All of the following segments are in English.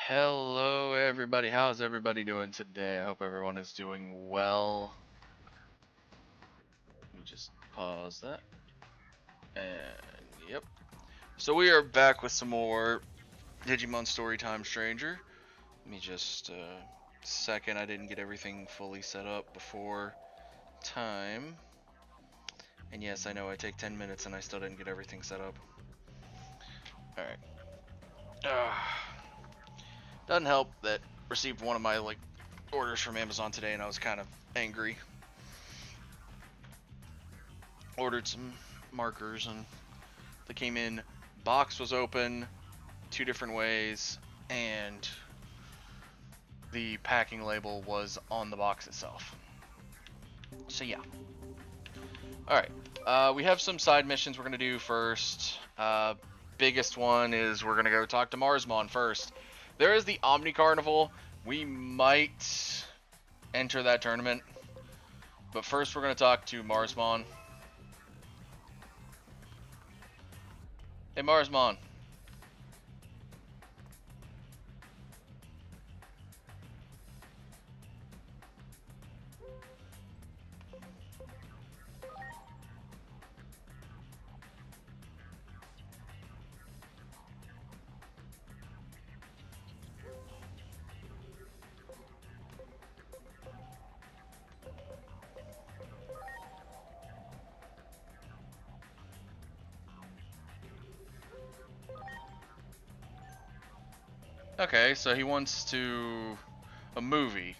Hello everybody, how's everybody doing today? I hope everyone is doing well. Let me just pause that. And yep. So we are back with some more Digimon Storytime Stranger. Let me just second, I didn't get everything fully set up before time. And yes, I know I take 10 minutes and I still didn't get everything set up. Alright. Doesn't help that received one of my orders from Amazon today and I was kind of angry. Ordered some markers and they came in, box was open 2 different ways, and the packing label was on the box itself. So yeah. Alright, we have some side missions we're going to do first. Biggest one is we're going to go talk to Marsmon first. There is the Omni Carnival. We might enter that tournament, but first we're going to talk to Marsmon. Hey Marsmon. Okay, so he wants to... a movie.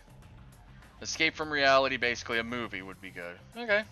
Escape from reality, basically a movie would be good. Okay.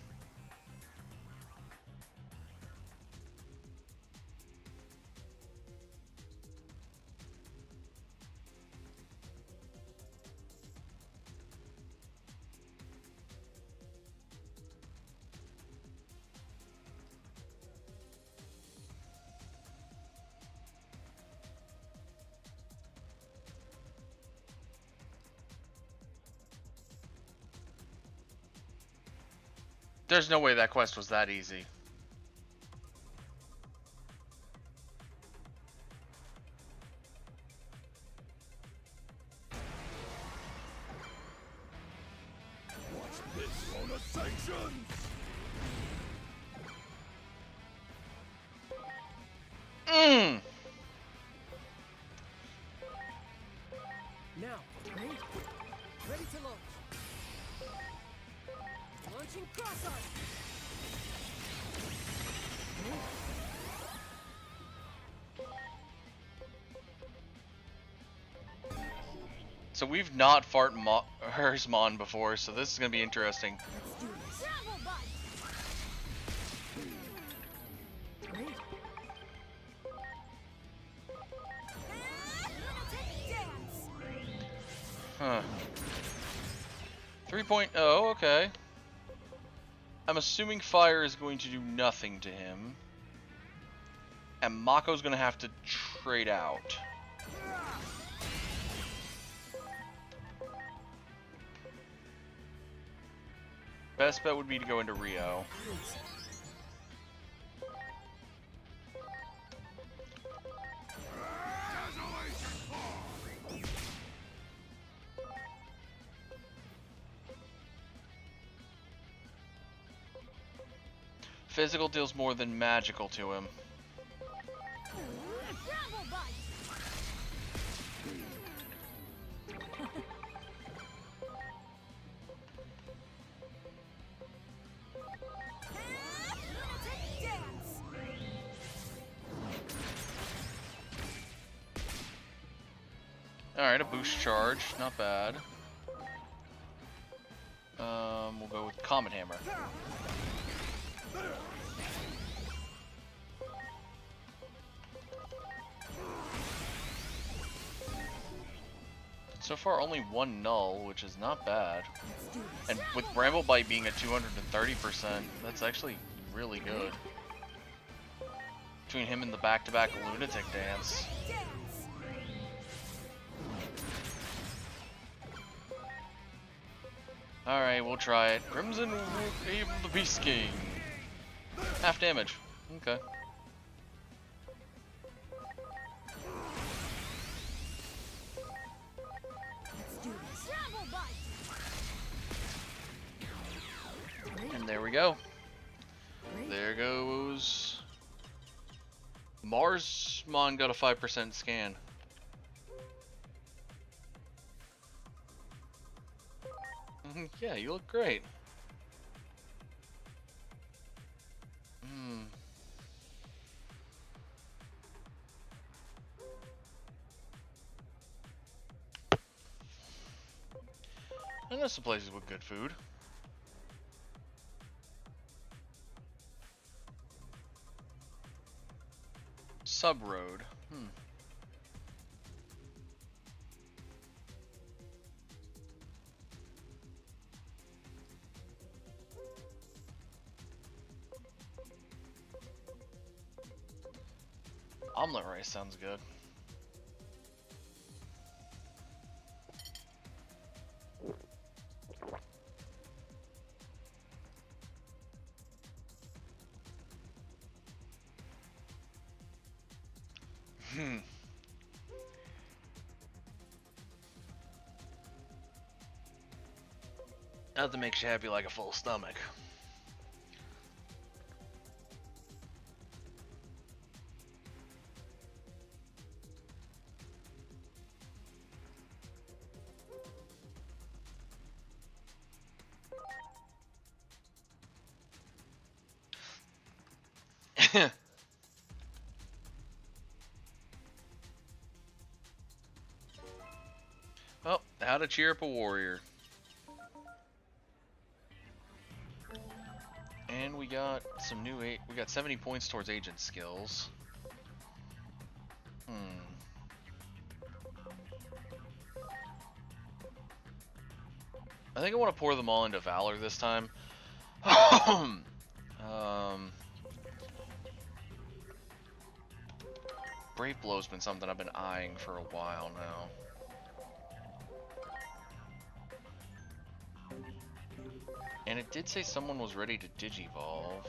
There's no way that quest was that easy. Watch this on the sanctions! Now, ready? Ready to launch. Launching cross-arm. So we've not fought Hersmon before, so this is going to be interesting. Let's do this. Travel bot. Ready? Lunatic dance. Huh. 3.0, okay. I'm assuming fire is going to do nothing to him. And Mako's going to have to trade out. Best bet would be to go into Rio. Physical deals more than magical to him. Travel bot. Lunatic dance. Alright, a boost charge, not bad. We'll go with Comet Hammer. So far, only one null, which is not bad. Let's do this. And with Bramble Bite being at 230%, that's actually really good. Between him and the back-to-back Lunatic Dance. Dance. Alright, we'll try it. Crimson Wave of the Beast King. Half damage. Okay. we go. Great. There goes. Marsmon got a 5% scan. Yeah, you look great. Hmm. I know some places with good food. Sub road. Omelet rice sounds good. Nothing makes you happy like a full stomach. Oh, how to cheer up a warrior. And we got some new we got 70 points towards agent skills. I think I want to pour them all into Valor this time. Brave Blow's been something I've been eyeing for a while now. And it did say someone was ready to Digivolve.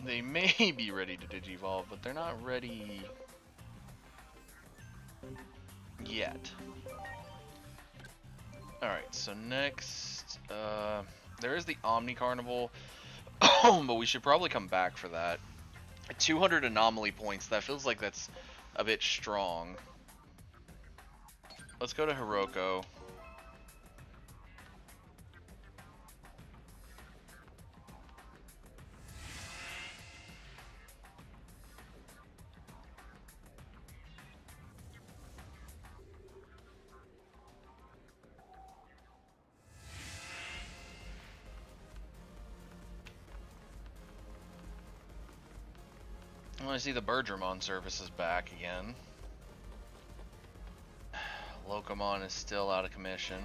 They may be ready to Digivolve, but they're not ready yet. Alright, so next, there is the Omni Carnival, but we should probably come back for that. 200 anomaly points, that feels like that's a bit strong. Let's go to Hiroko. I see the Bergermon service is back again. Locomon is still out of commission.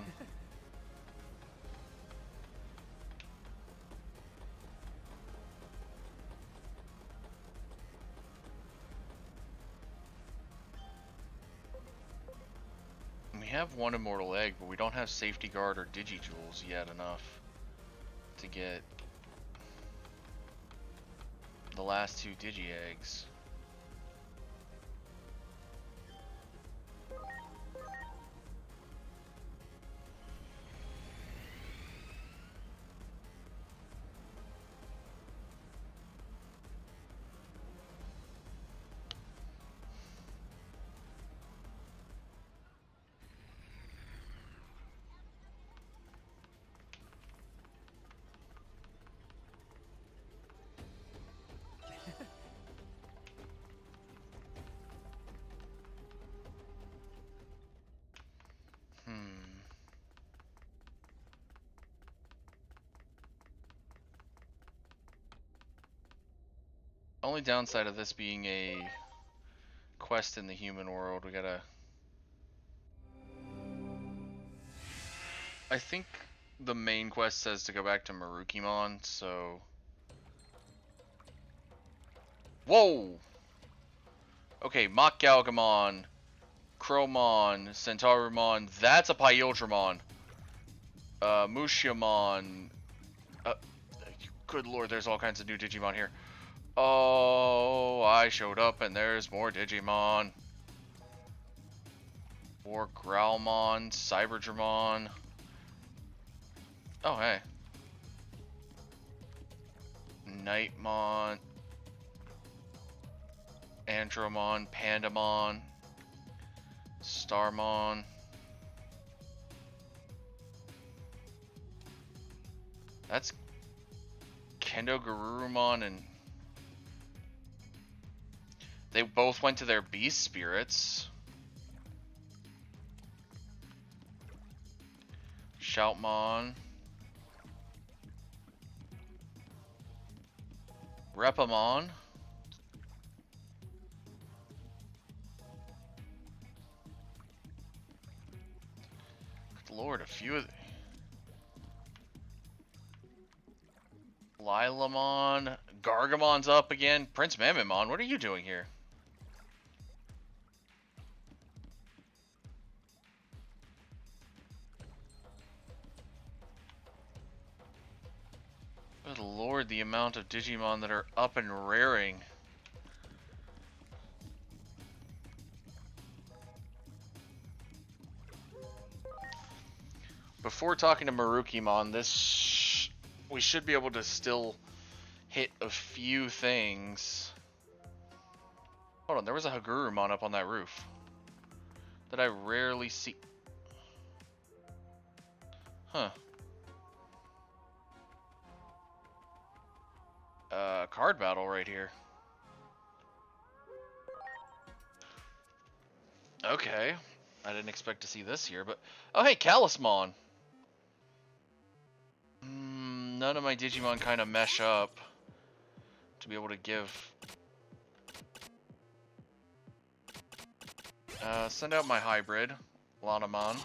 We have one Immortal Egg, but we don't have Safety Guard or Digijewels yet enough to get the last two Digi-Eggs. Only downside of this being a quest in the human world, we gotta... I think the main quest says to go back to Marukimon, so... Whoa! Okay, Mach Galgamon, Chromon, Centaurumon, that's a Pyildramon. Mushiamon. Uh, good lord, there's all kinds of new Digimon here. Oh, I showed up and there's more Digimon. More Growlmon, Cyberdramon. Oh, hey. Nightmon. Andromon, Pandamon. Starmon. That's Kendo Garurumon, and they both went to their beast spirits. Shoutmon. Repamon. Good lord, a few of Lilamon. Gargamon's up again. Prince Mamamon, what are you doing here? Good lord, the amount of Digimon that are up and raring. Before talking to Marukimon, we should be able to still hit a few things. Hold on, there was a Hagurumon up on that roof that I rarely see. Huh. Card battle right here. Okay. I didn't expect to see this here, but... Oh, hey, Callusmon! None of my Digimon kind of mesh up to be able to give... send out my hybrid, Lanamon.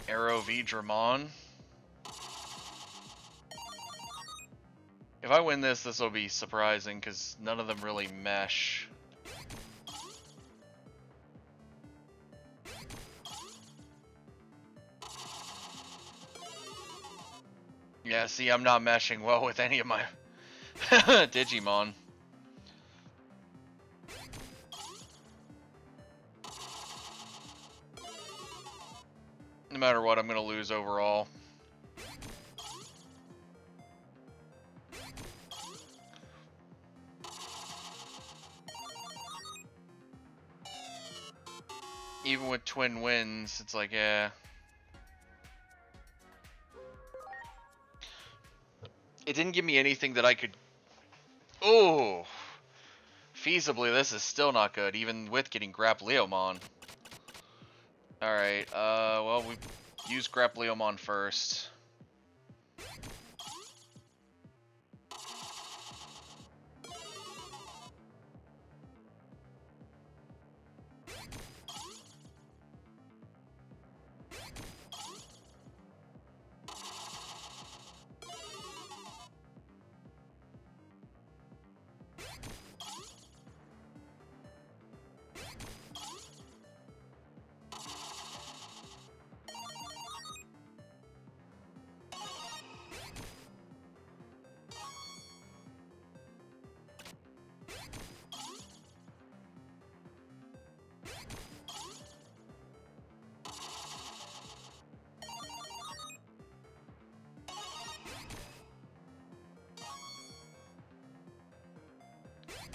Aerovedramon. If I win this, this will be surprising because none of them really mesh. Yeah, see, I'm not meshing well with any of my Digimon. No matter what, I'm going to lose overall. Even with twin wins, it's like, yeah. It didn't give me anything that I could... Oh! Feasibly, this is still not good, even with getting Grapleomon. Alright, well, we use Grapleomon first.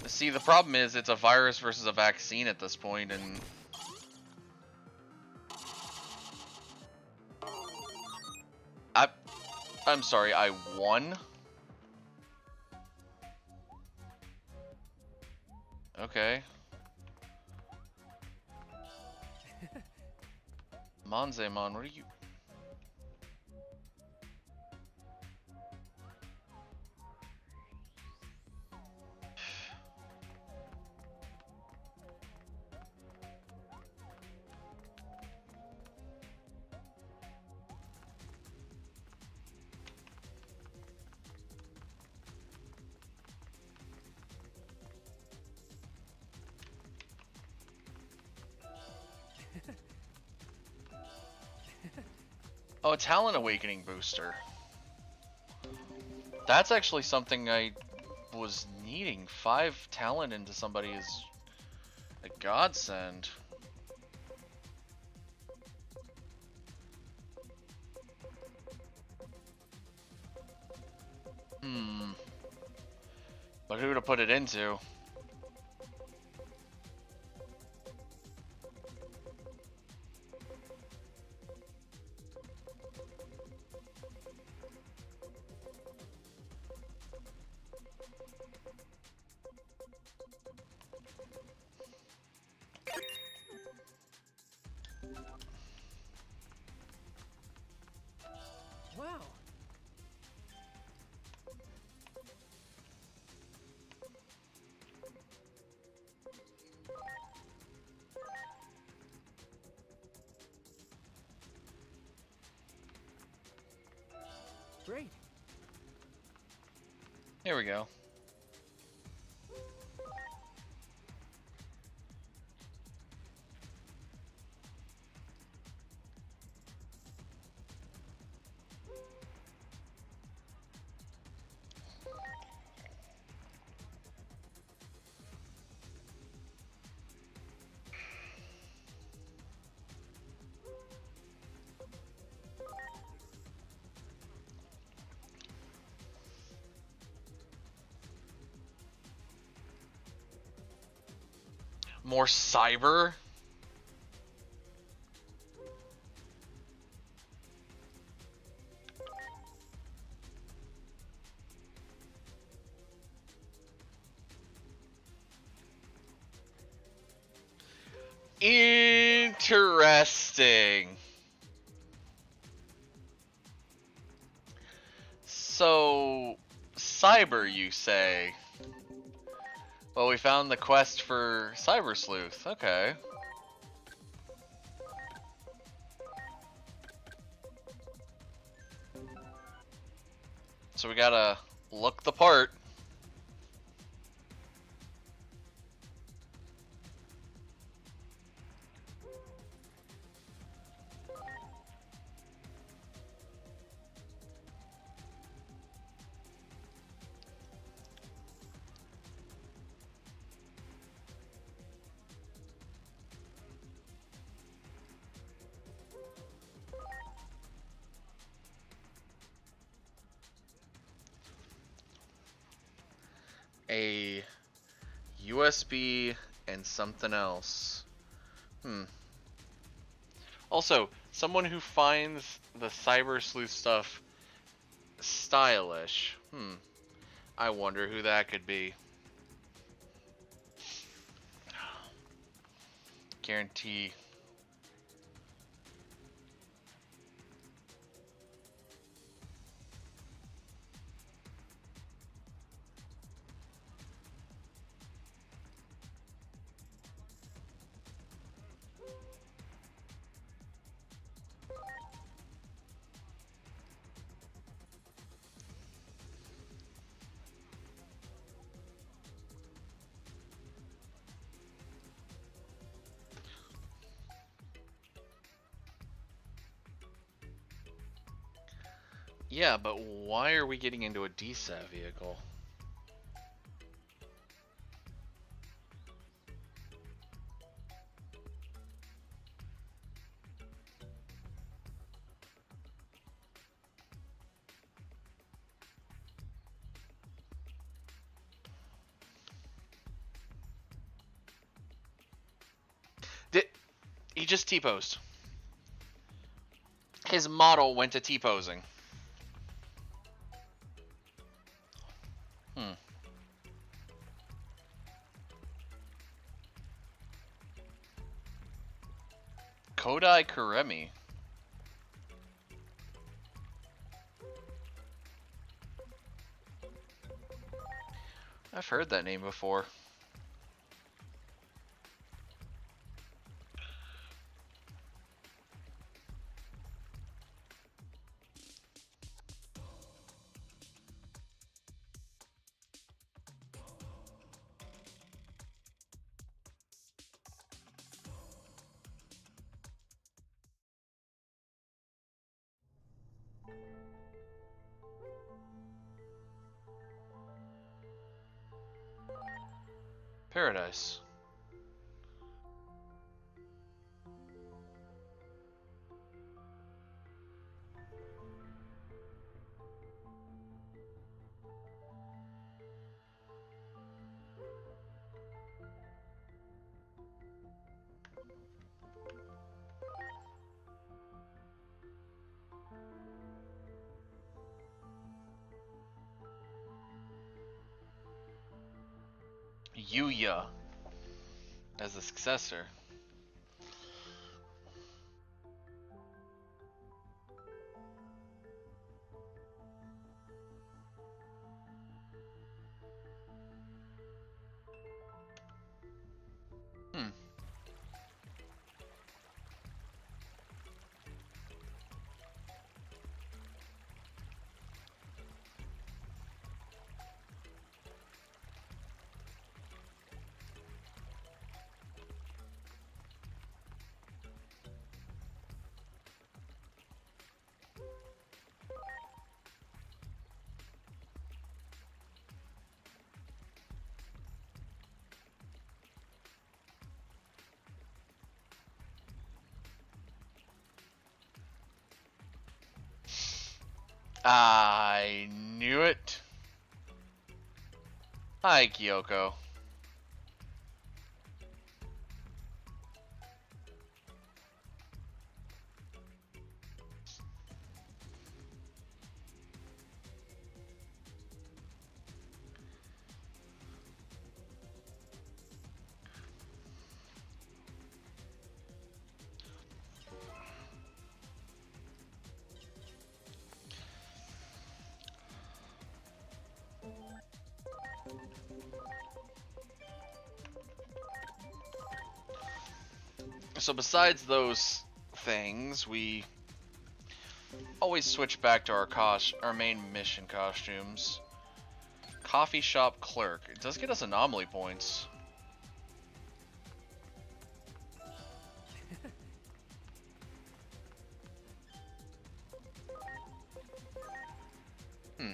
See, the problem is it's a virus versus a vaccine at this point, and... I'm sorry, I won? Okay. Monzemon, what are you... Oh, a Talon Awakening booster. That's actually something I was needing. 5 Talon into somebody is a godsend. But who to put it into? Wow. Great. Here we go. More cyber? Interesting. So, cyber, you say? Well, we found the quest for Cyber Sleuth. Okay. So we gotta look the part. A USB and something else. Also, someone who finds the Cyber Sleuth stuff stylish. I wonder who that could be. Guarantee. Yeah, but why are we getting into a DSAT vehicle? He just T-posed. His model went to T-posing. Kodai Kuremi. I've heard that name before. Paradise. Yuya as the successor. Hmm. I knew it. Hi, Kyoko. So besides those things, we always switch back to our main mission costumes. Coffee shop clerk. It does get us anomaly points. Hmm.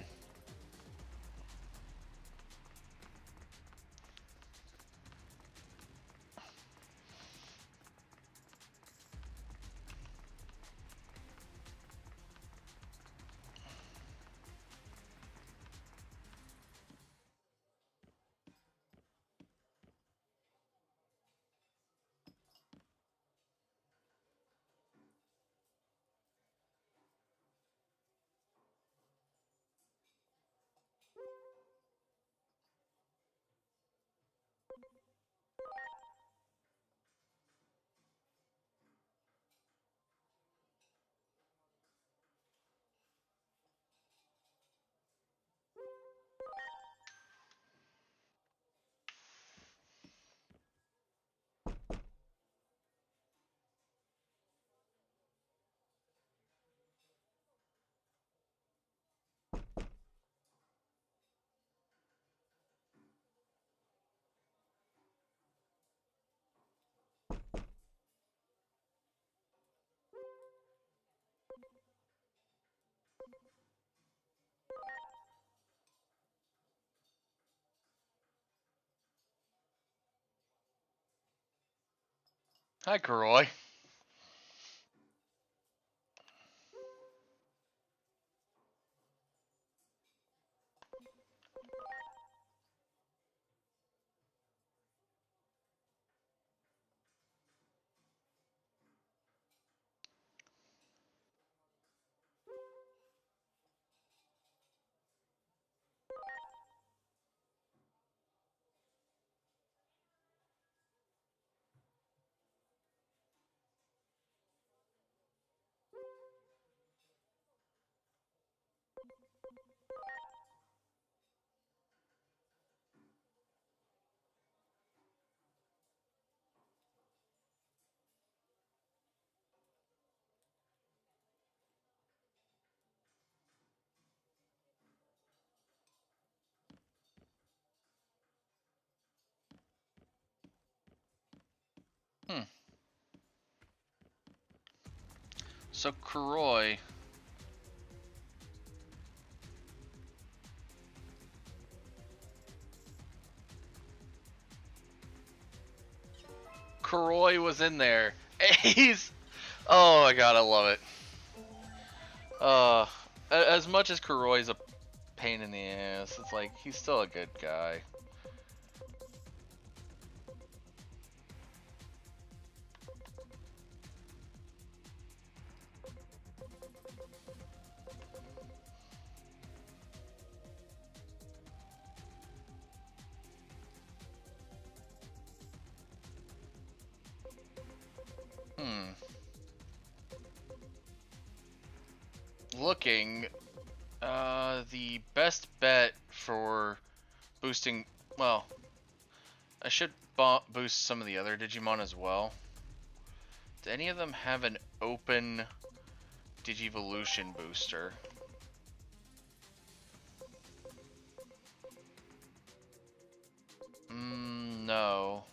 Hi, Kuroi. Hmm. So Kuroi. Kuroi was in there. He's... Oh my god, I love it. As much as Kuroi's a pain in the ass, it's like, he's still a good guy. Looking, the best bet for boosting, well, I should boost some of the other Digimon as well. Do any of them have an open Digivolution booster? No.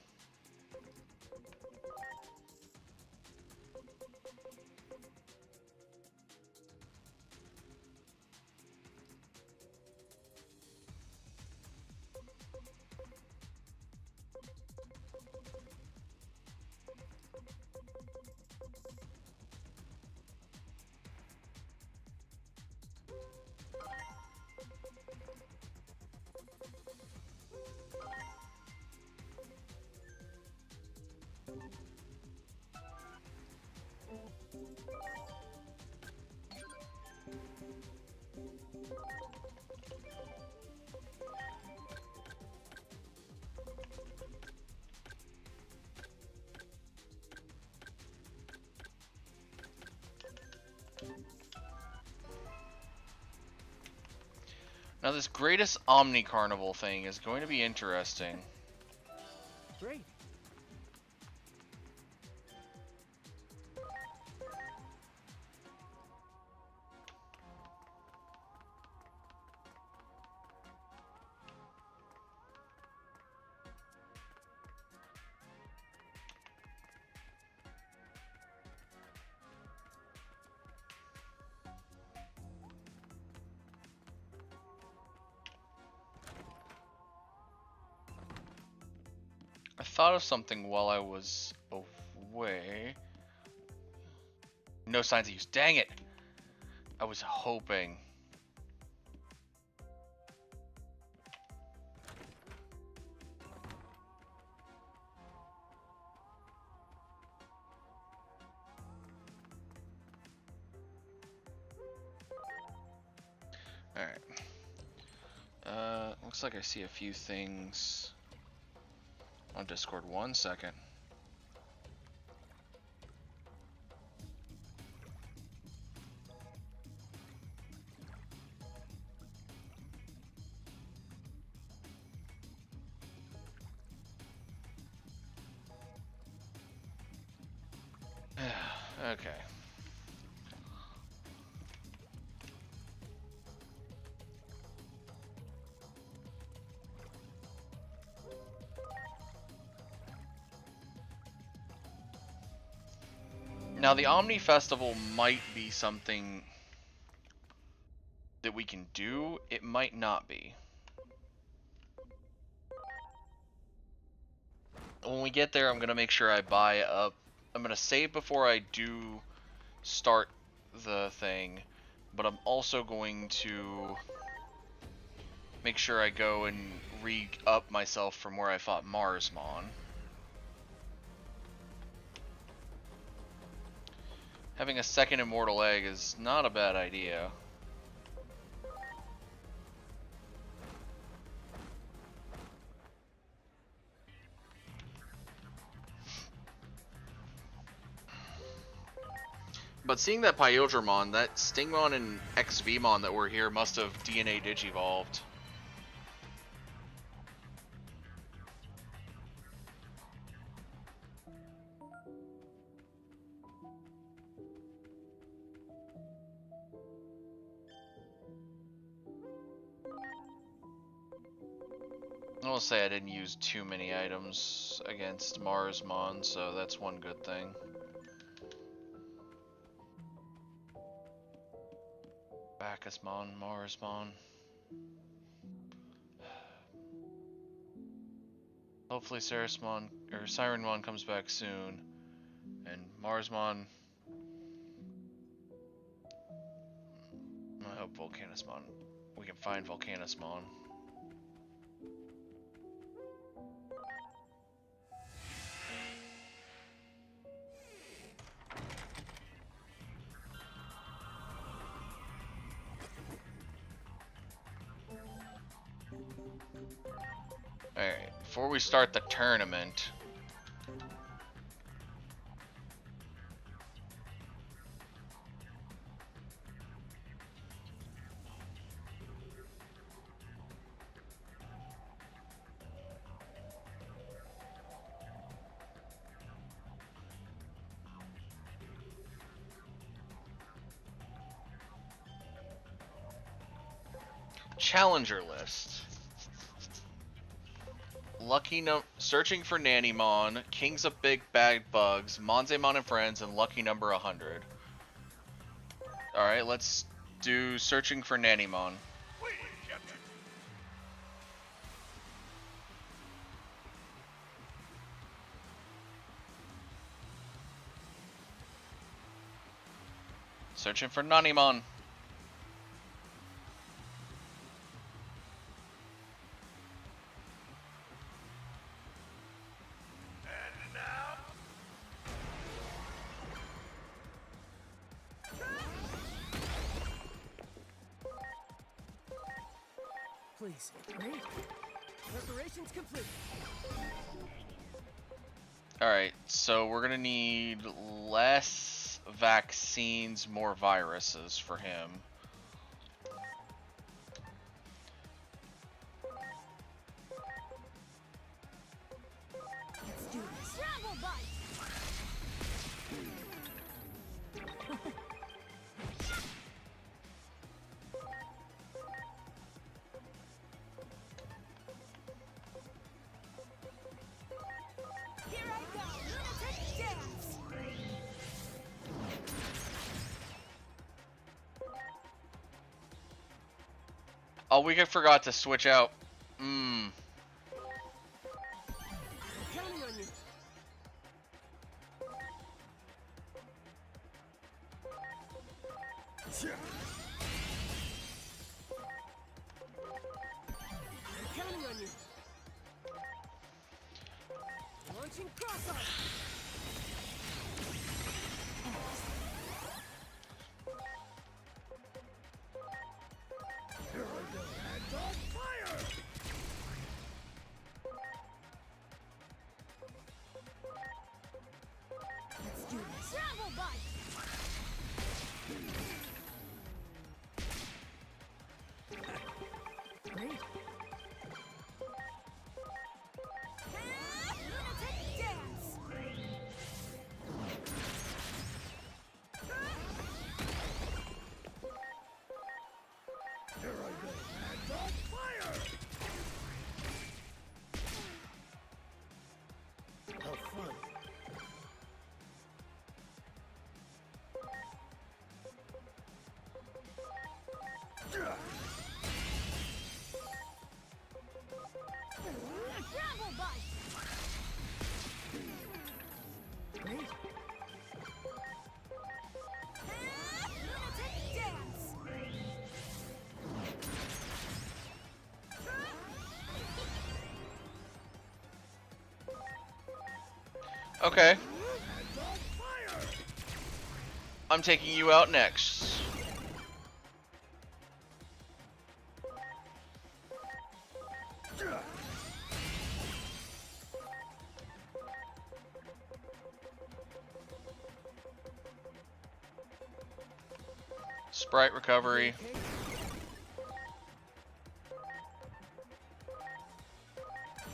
Now this greatest Omni Carnival thing is going to be interesting. Great. I thought of something while I was away. No signs of use. Dang it! I was hoping. Alright. Looks like I see a few things on Discord. 1 second. Okay. Now the Omni Festival might be something that we can do. It might not be. When we get there, I'm gonna make sure I buy up. I'm gonna save before I do start the thing, but I'm also going to make sure I go and re-up myself from where I fought Marsmon. Having a second immortal egg is not a bad idea. But seeing that Pyodramon, that Stingmon and XVmon that were here must have DNA Digivolved. I will say I didn't use too many items against Marsmon, so that's one good thing. Bacchusmon, Marsmon. Hopefully Sarasmon or Sirenmon comes back soon. And Marsmon. I hope Volcanusmon. We can find Volcanusmon. Alright, before we start the tournament. Challenger list. Searching for Nannymon, Kings of Big Bad Bugs, Monzemon and Friends, and Lucky Number 100. Alright, let's do Searching for Nannymon. Searching for Nannymon. Please. Great. Preparations complete. Alright, so we're gonna need less vaccines, more viruses for him. Let's do this. Travel bite. Here I go. Lunatic dance. Oh, we forgot to switch out. I'm counting on you. I'm counting on you. Launching cross arm. Here I go. Hands on fire! Let's do this. Travel bite. Great. Lunatic dance. Here I go. Hands on fire! How fun. Travel bite. Great. Lunatic dance. Okay, Hands on fire! I'm taking you out next. Sprite recovery. Okay.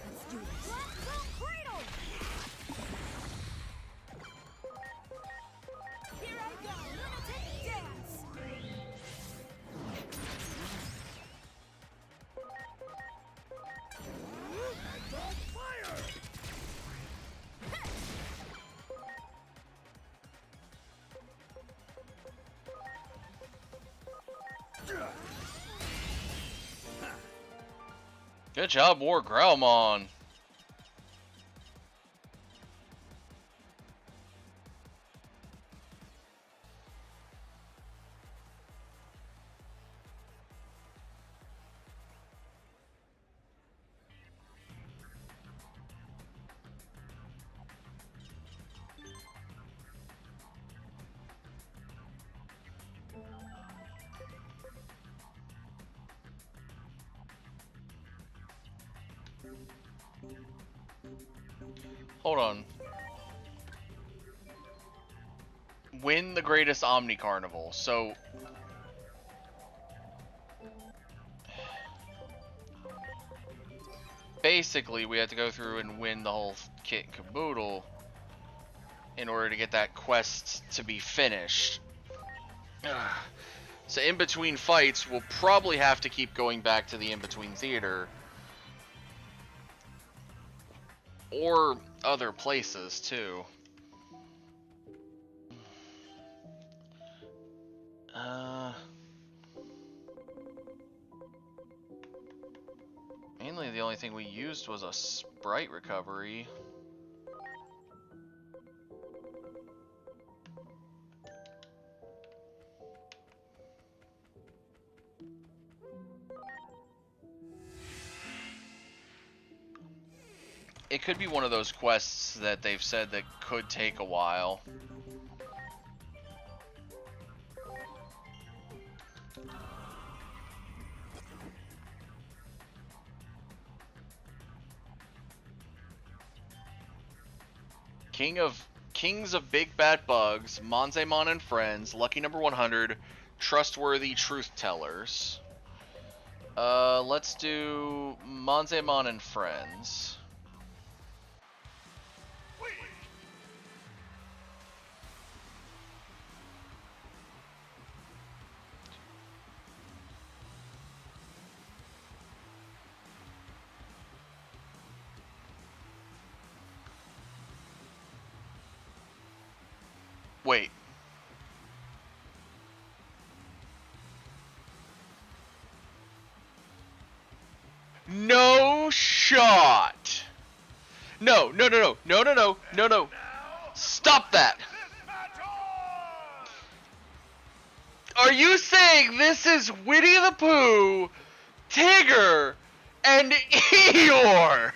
Let's do this. Black Belt Cradle. Here I go. Lunatic dance. Hands on fire! Good job, War Growlmon. Hold on. Win the greatest Omni Carnival. So basically, we have to go through and win the whole kit and caboodle in order to get that quest to be finished. So in between fights, we'll probably have to keep going back to the in-between theater. Or other places, too. Mainly the only thing we used was a sprite recovery. It could be one of those quests that they've said that could take a while. Kings of Big Bad Bugs, Monzaemon and Friends, Lucky Number 100, Trustworthy Truth Tellers. Let's do Monzaemon and Friends. Wait. No shot. No. Stop that. Are you saying this is Winnie the Pooh, Tigger, and Eeyore?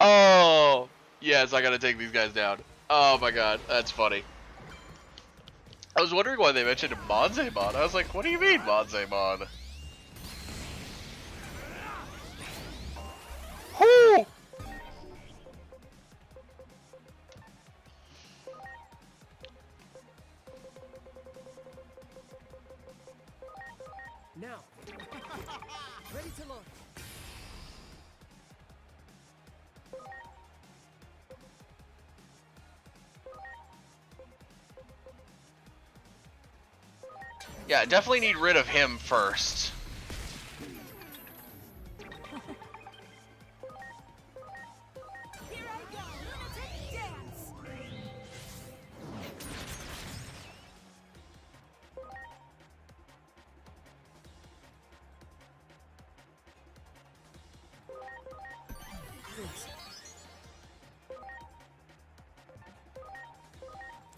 Oh, yes, I gotta take these guys down. Oh my god, that's funny. I was wondering why they mentioned Monzaemon. I was like, what do you mean, Monzaemon? Whoo! Now. Ready to launch. Yeah, definitely need rid of him first. Here I go. Lunatic dance. Please.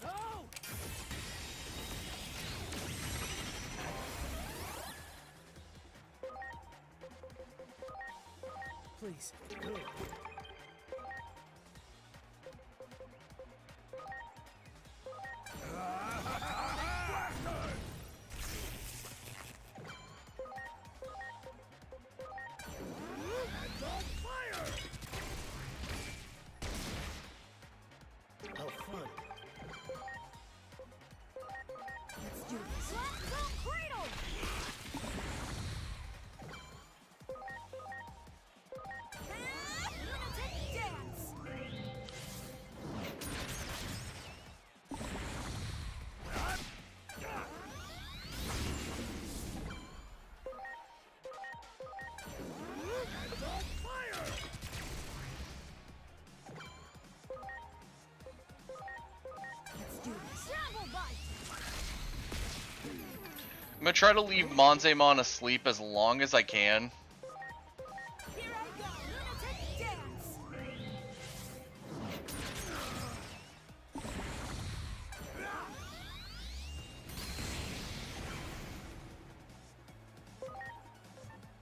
No! Please. Good. How fun. Let's do this. Let's go cradle. Lunatic dance. Let's do this. Travel bite. I'm gonna try to leave Monzaemon asleep as long as I can. Here I go. Lunatic dance.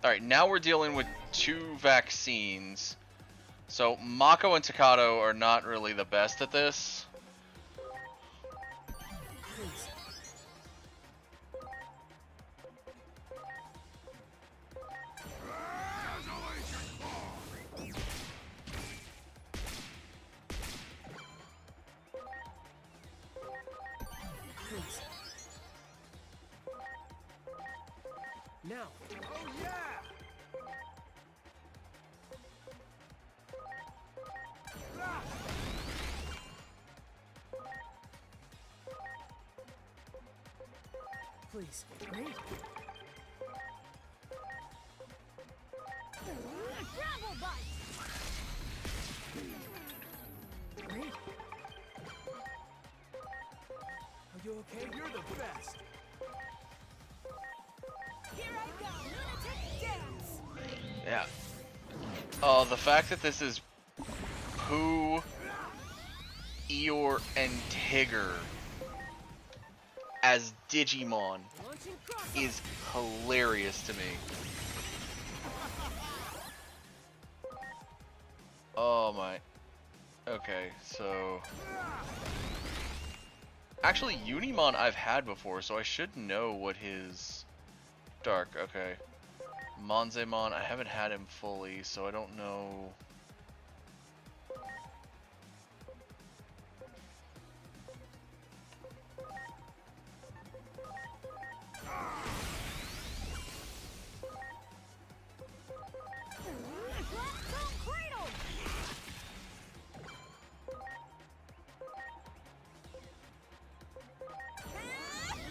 Alright, now we're dealing with two vaccines. So, Mako and Takato are not really the best at this. Please. please. Great. Gravel bite. Great. Are you okay? You're the best. Here I go. Lunatic dance. Yeah. Oh, the fact that this is Pooh, Eeyore, and Tigger as Digimon Launching cross. is hilarious to me. Oh my. Okay, so... Actually, Unimon I've had before, so I should know what his... Dark, okay. Monzemon, I haven't had him fully, so I don't know... Blackstone Cradle.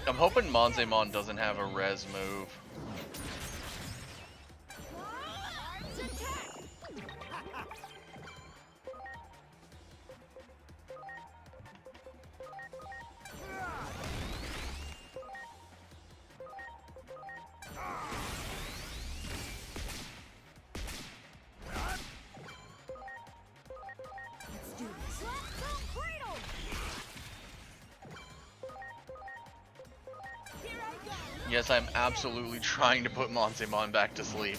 I'm hoping Monzemon doesn't have a res move. Arms attack. Let's do this. Blackstone Cradle. Here I go. Yes, I'm absolutely trying to put Monzemon back to sleep.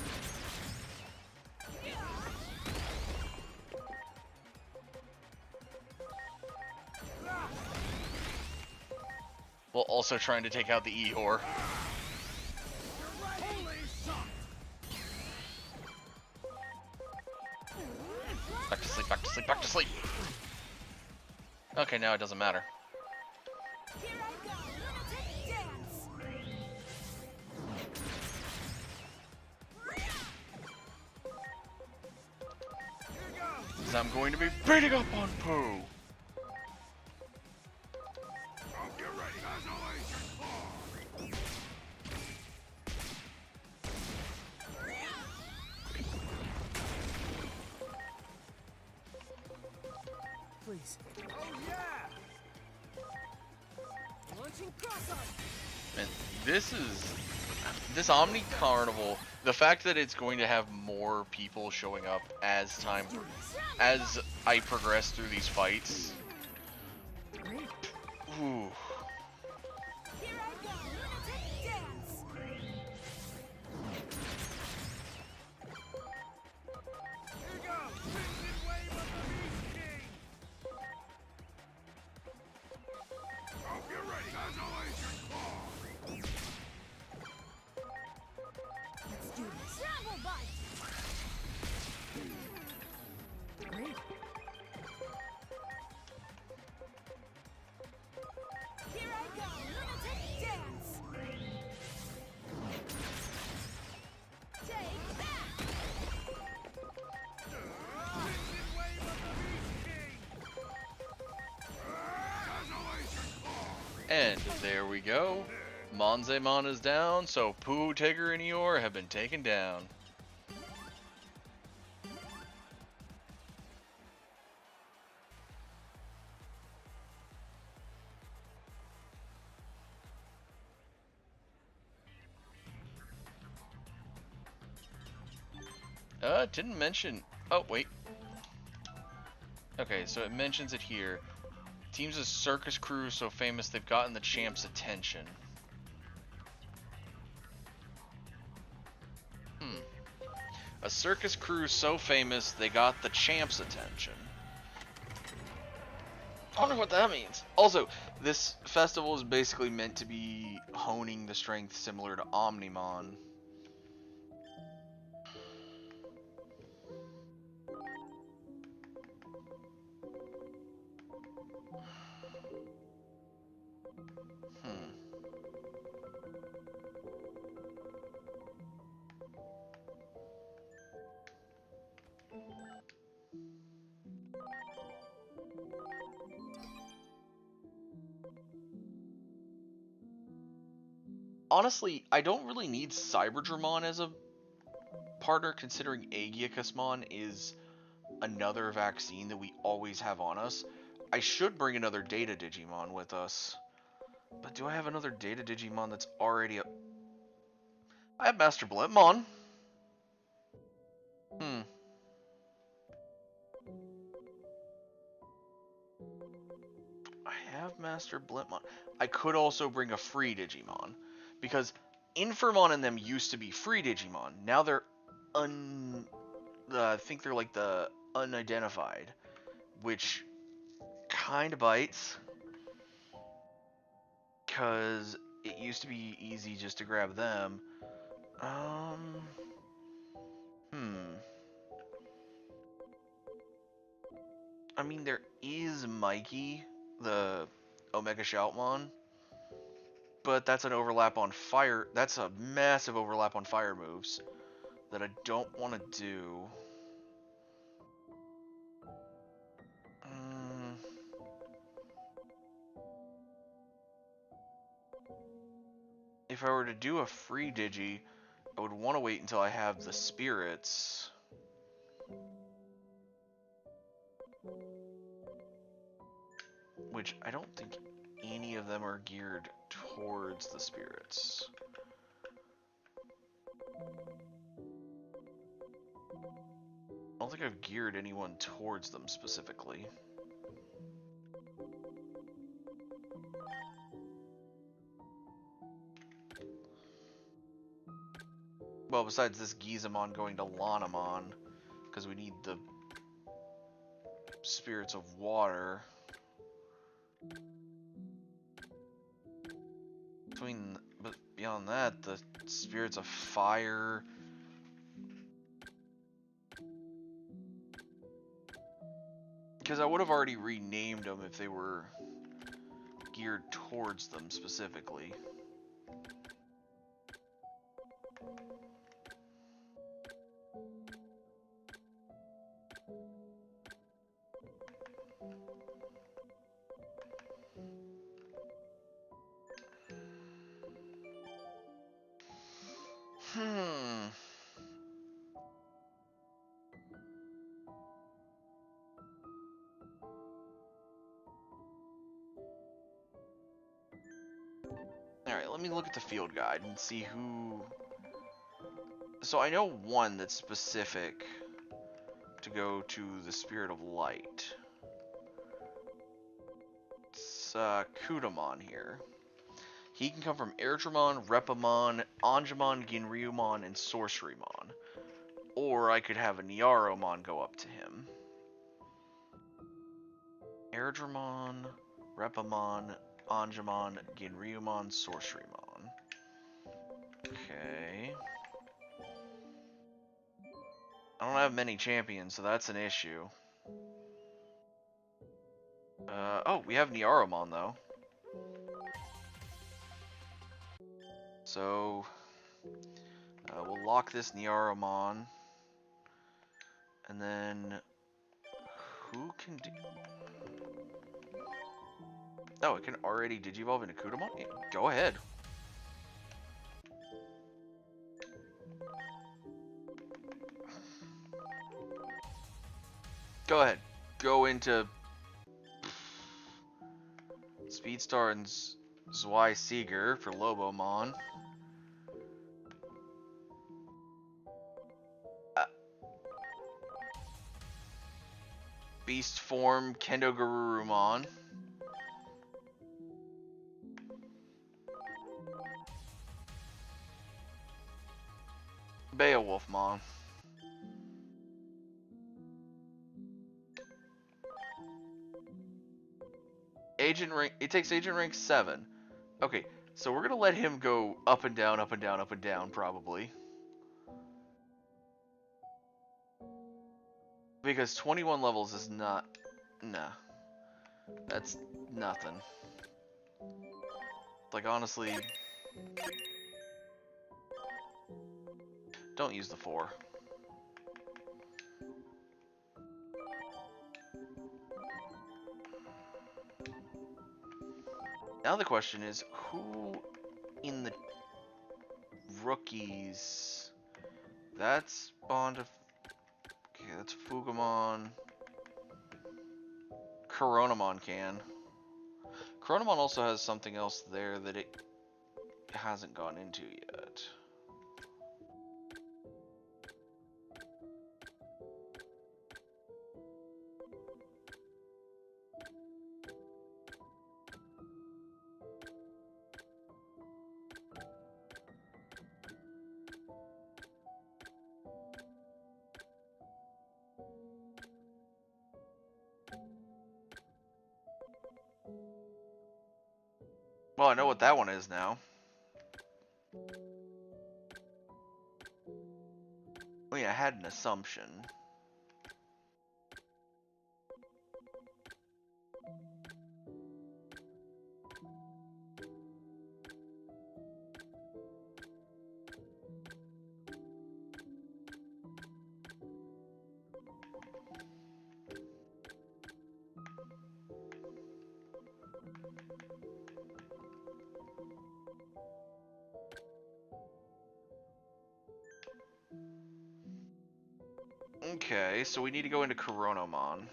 While also trying to take out the Eeyore. Back to sleep, back to sleep, back to sleep. Okay, now it doesn't matter. Here I go. Lunatic dance. Because I'm going to be beating up on Pooh. Get ready, as always. Please. Oh yeah! Launching cross arm. And this Omni Carnival, the fact that it's going to have more people showing up as as I progress through these fights. Great. Ooh. Here I go. Lunatic dance. Here goes! Crimson Wave of the Beast King! Oh, get ready, as always. Let's do this. Gravel bite. Great. Here I go. Lunatic dance. Take that. Crimson Wave of the Beast King! As always. And there we go. Monzemon is down, so Pooh, Tigger, and Eeyore have been taken down. Didn't mention... Oh, wait. Okay, so it mentions it here. Teams of circus crew so famous they've gotten the champ's attention. A circus crew so famous they got the champ's attention. I don't know what that means. Also, this festival is basically meant to be honing the strength similar to Omnimon. Honestly, I don't really need Cyberdramon as a partner, considering Aegiacusmon is another vaccine that we always have on us. I should bring another Data Digimon with us. But do I have another Data Digimon that's already up? I have Master Blipmon. Hmm. I have Master Blipmon. I could also bring a free Digimon. Because Infirmon and them used to be free Digimon. Now they're I think they're like the unidentified. Which kind of bites. Because it used to be easy just to grab them. Hmm. I mean, there is Mikey, the Omega Shoutmon, but that's an overlap on fire. That's a massive overlap on fire moves that I don't want to do. If I were to do a free Digi, I would want to wait until I have the spirits. Which I don't think any of them are geared towards the spirits. I don't think I've geared anyone towards them specifically. Well, besides this Gizamon going to Lanamon, because we need the spirits of water. But beyond that, the spirits of fire. Because I would have already renamed them if they were geared towards them specifically. Alright, let me look at the field guide and see who... So I know one that's specific to go to the Spirit of Light. It's Kudamon here. He can come from Airdramon, Repamon, Angemon, Ginryumon, and Sorcerymon. Or I could have a Nyaromon go up to him. Airdramon, Repamon, Angemon, Ginryumon, Sorcerymon. Okay. I don't have many champions, so that's an issue. Oh, we have Nyaromon, though. So, we'll lock this Nyaromon. And then, who can do... Oh, it can already Digivolve into Kudamon? Yeah, go ahead. Go ahead. Go into Speedstar and Zwei Seeger for Lobomon. Beast form Kendo Garurumon. Beowulfmon. Agent rank. It takes agent rank 7. Okay, so we're gonna let him go up and down, up and down, up and down, probably. Because 21 levels is not... Nah. That's nothing. Like, honestly... Don't use the 4. Now the question is, who in the rookies. That's Bond of... Okay, that's Fugamon. Coronamon can. Coronamon also has something else there that it hasn't gone into yet. Well, I know what that one is now. I mean, I had an assumption. Okay, so we need to go into Coronamon.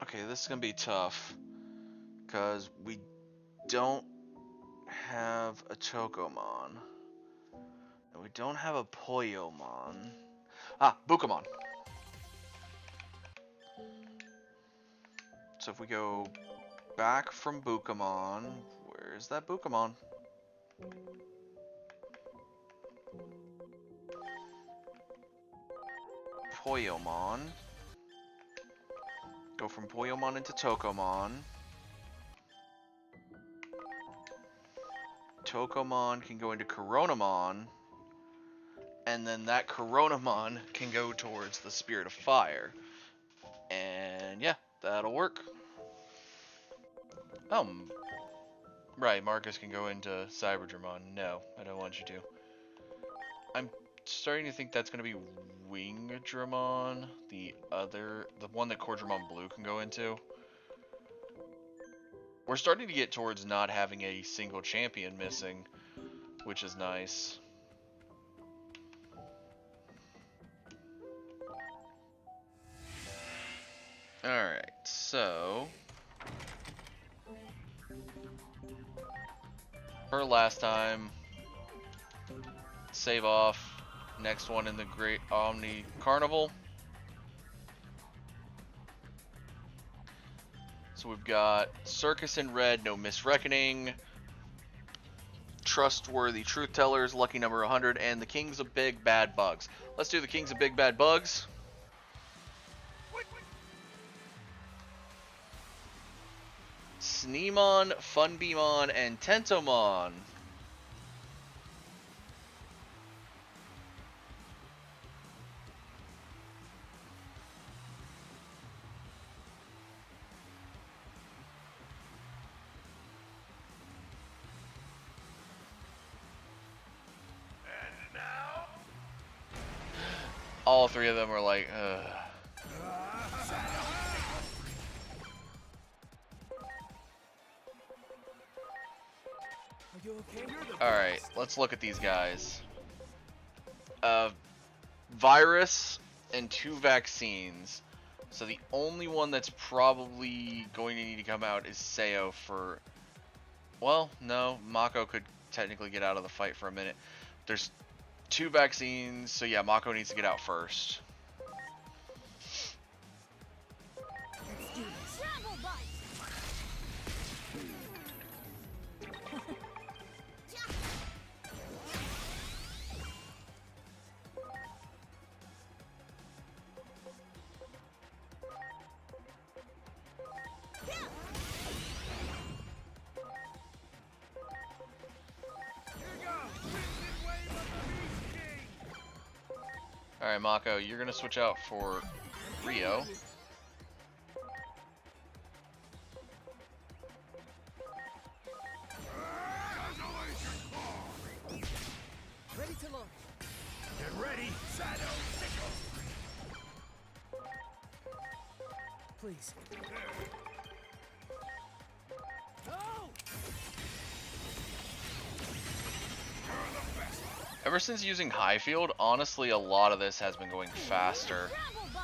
Okay, this is gonna be tough because we don't have a Chocomon and we don't have a Poyomon. Ah, Bukamon. So if we go back from Bukamon, where's that Bukamon? Poyomon. Go from Poyomon into Tokomon. Tokomon can go into Coronamon. And then that Coronamon can go towards the Spirit of Fire. And yeah, that'll work. Right, Marcus can go into Cyberdramon. No, I don't want you to. I'm starting to think that's going to be Wingdramon, the one that Cordramon Blue can go into. We're starting to get towards not having a single champion missing, which is nice. Alright, so... for last time, save off, next one in the Great Omni Carnival. So we've got Circus in red, no misreckoning, Trustworthy Truth Tellers, lucky number 100, and the Kings of Big Bad Bugs. Let's do the Kings of Big Bad Bugs. Sneemon, Funbeemon, and Tentomon. And now, All three of them are like, ugh. Are you okay? Alright, let's look at these guys. Virus and 2 vaccines. So the only one that's probably going to need to come out is Sayo for... Well, no, Mako could technically get out of the fight for a minute. There's 2 vaccines, so yeah, Mako needs to get out first. Let's do this. Travel bite. here goes Crimson Wave of the Beast King. Alright, Mako, you're going to switch out for Rio. Ready to launch. Get ready, Shadow Sickle. Please. Ever since using Highfield, honestly, a lot of this has been going faster. Travel bite.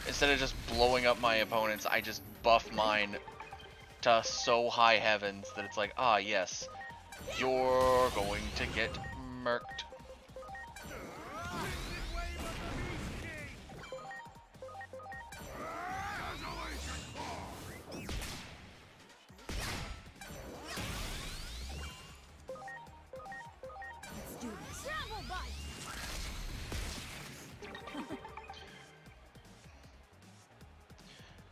Instead of just blowing up my opponents, I just buff mine to so high heavens that it's like, ah, yes, you're going to get murked. Let's do this. Travel bite.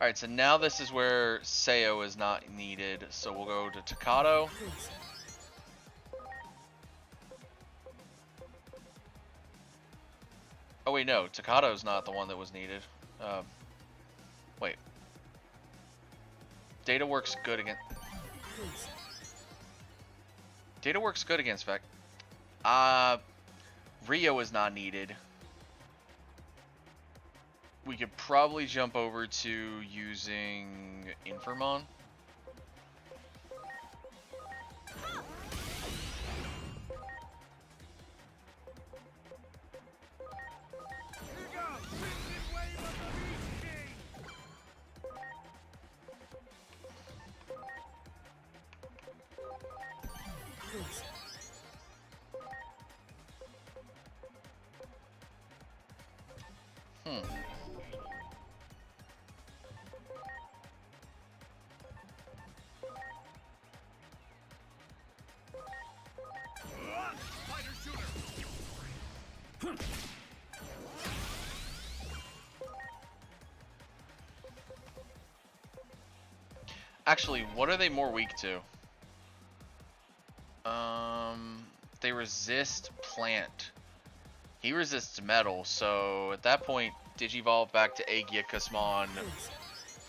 Alright, so now this is where Seo is not needed, so we'll go to Takato. Please. Oh wait, no, Takato's not the one that was needed. Wait. Data works good against... Please. Data works good against Vec. Rio is not needed. We could probably jump over to using Infirmon. Here goes! Crimson Wave of the Beast King! Please. Hmm. Fighter shooter! Actually, what are they more weak to? They resist plant. He resists metal, so at that point, Digivolve back to Aegiacusmon Please.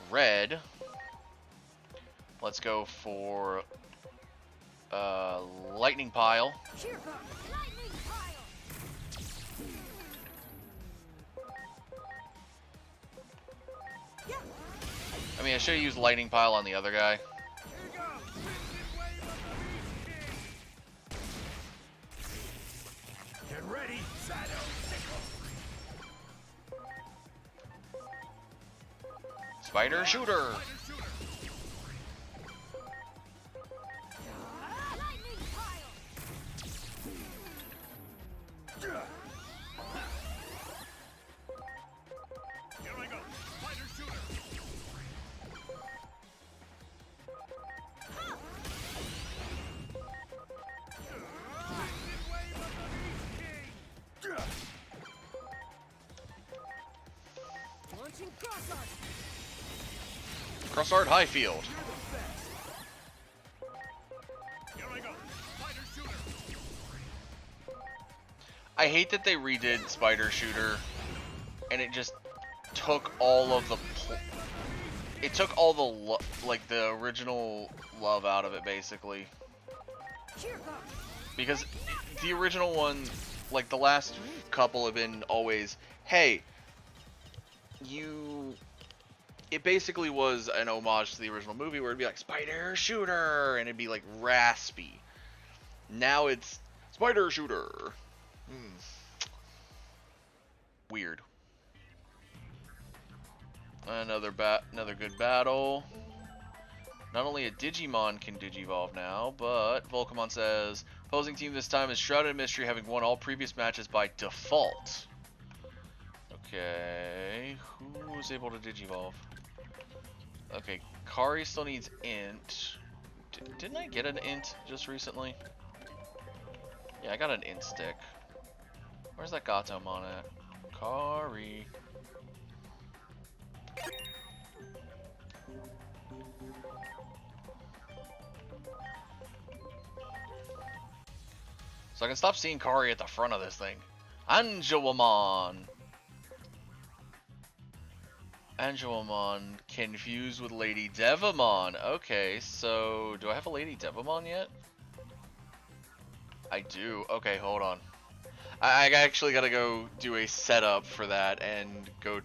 Red. Let's go for Lightning Pile. Here comes lightning pile. I mean, I should have used Lightning Pile on the other guy. Here goes! Crimson Wave of the Beast King! Get ready! Shadow Spider Shooter. Fighter shooter! Lightning pile. Here I go! Fighter shooter! Crimson Wave of the Beast King! Launching crossart. Crossart Highfield. Here I go! Fighter shooter! I hate that they redid Spider Shooter, and it just took all of the it took all the like the original love out of it, basically. Here comes. Because the original one, like the last couple, have been always, hey, it basically was an homage to the original movie where it'd be like Spider Shooter, and it'd be like raspy. Now it's Spider Shooter. Weird. Another good battle. Not only a Digimon can Digivolve now, but Volcamon says opposing team this time is Shrouded in Mystery, having won all previous matches by default. Okay, who's able to Digivolve? Okay, Kari still needs Int. Didn't I get an Int just recently? Yeah, I got an Int stick. Where's that Gatomon at? Kari. So I can stop seeing Kari at the front of this thing. Angelomon. Angelomon confused with Lady Devamon. Okay, so do I have a Lady Devamon yet? I do. Okay, hold on. I actually gotta go do a setup for that and go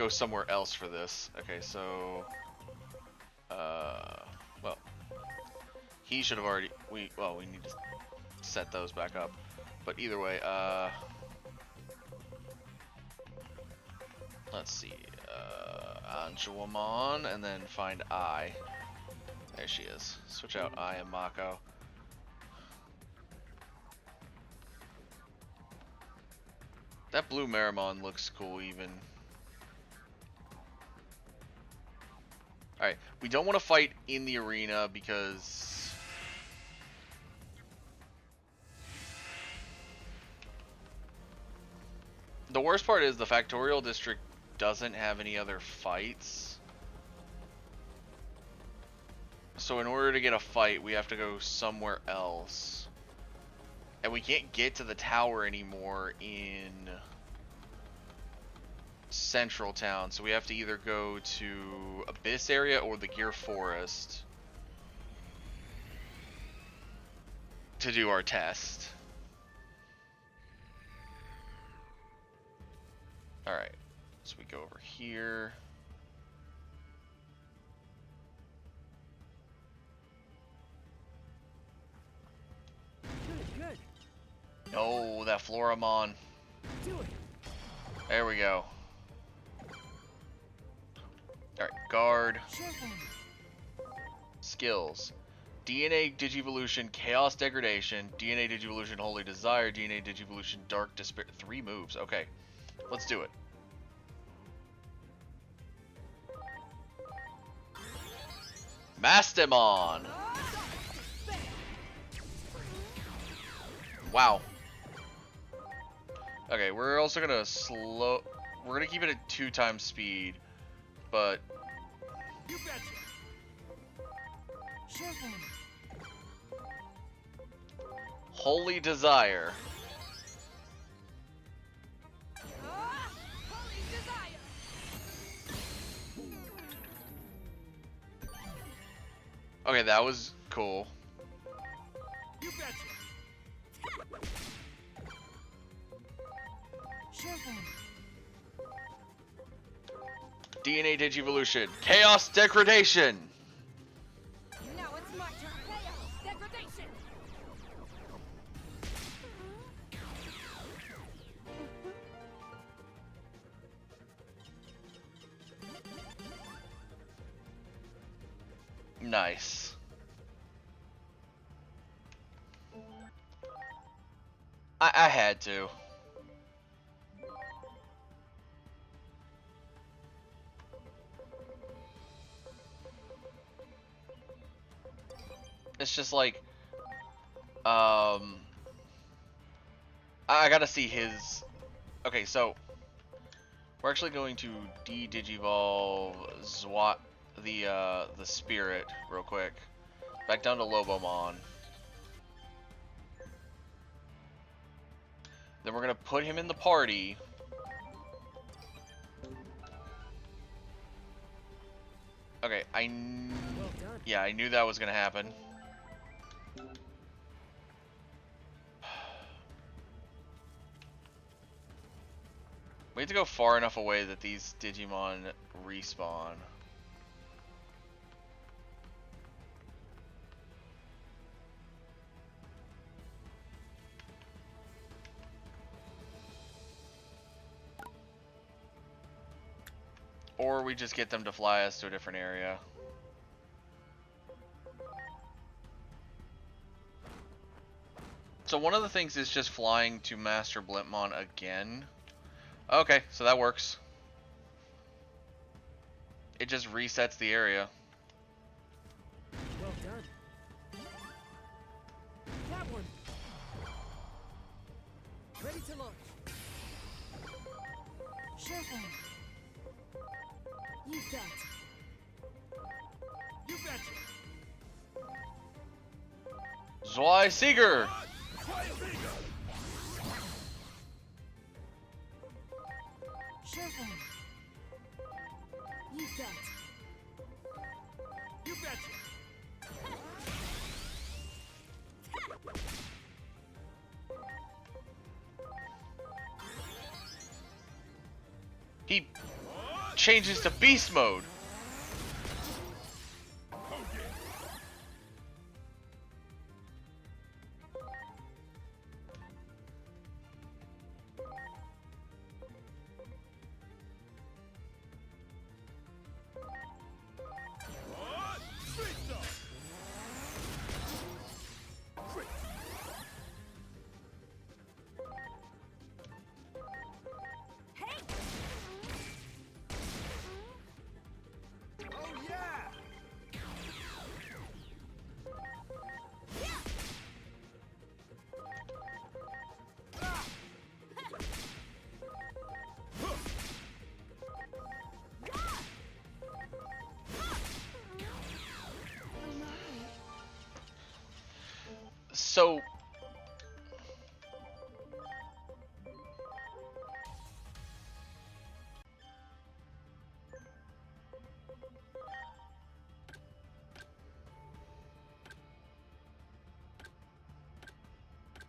somewhere else for this. Okay, so well, he should have already. We need to set those back up. But either way, let's see, Anjuamon, and then find I. There she is. Switch out I and Mako. That blue Marimon looks cool even. Alright, we don't want to fight in the arena because the worst part is the Factorial District doesn't have any other fights. So in order to get a fight, we have to go somewhere else. And we can't get to the tower anymore in Central Town, so we have to either go to Abyss area or the Gear Forest to do our test. Alright, so we go over here. Good, good. Oh, that Floramon. Do it. There we go. Alright, guard. Sure thing. Skills. DNA Digivolution, Chaos Degradation, DNA Digivolution, Holy Desire, DNA Digivolution, Dark Despair. 3 moves. Okay, let's do it. Mastemon! Wow. Okay, we're also gonna we're gonna keep it at 2 times speed, but You betcha. Sure thing. Holy Desire. Holy desire. Okay, that was cool. You betcha. Sure thing. DNA Digivolution, Chaos Degradation. Now it's my turn. Chaos degradation. Nice. I had to. It's just like, I gotta see his. Okay, so we're actually going to de-digivolve the spirit real quick, back down to Lobomon. Then we're gonna put him in the party. Okay, Well done. yeah, I knew that was gonna happen. We have to go far enough away that these Digimon respawn. Or we just get them to fly us to a different area. So one of the things is just flying to Master Blipmon again. Okay, so that works. It just resets the area. Well done. That one. Ready to launch. Sure thing. You bet. You betcha. Zwei Seeger! Sure thing. You bet. You betcha. He changes to beast mode.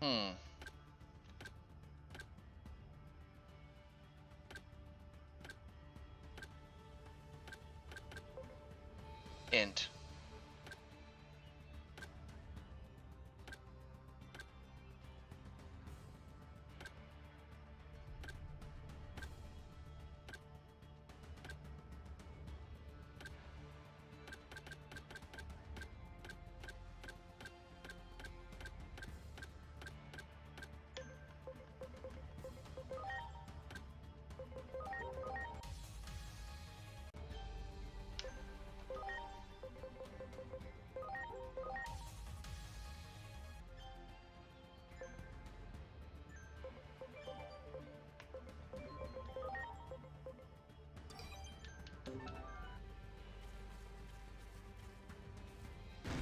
Hmm. Int.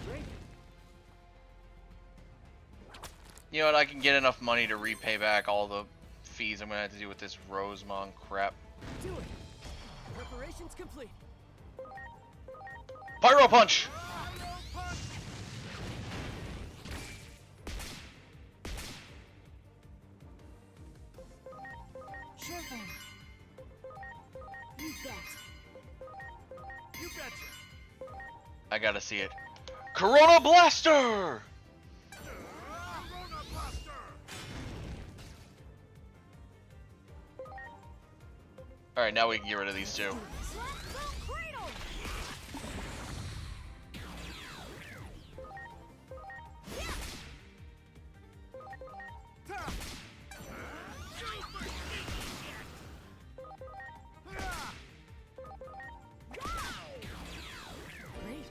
Great. You know what? I can get enough money to repay back all the fees I'm gonna have to do with this Rosemont crap. Do it. Preparations complete. Pyro Punch! Sure thing. You bet. You betcha. I gotta see it. Corona Blaster! Corona Blaster. Alright, now we can get rid of these two. Blackstone Cradle! Ta. Super sneaky shit. Ah. Great.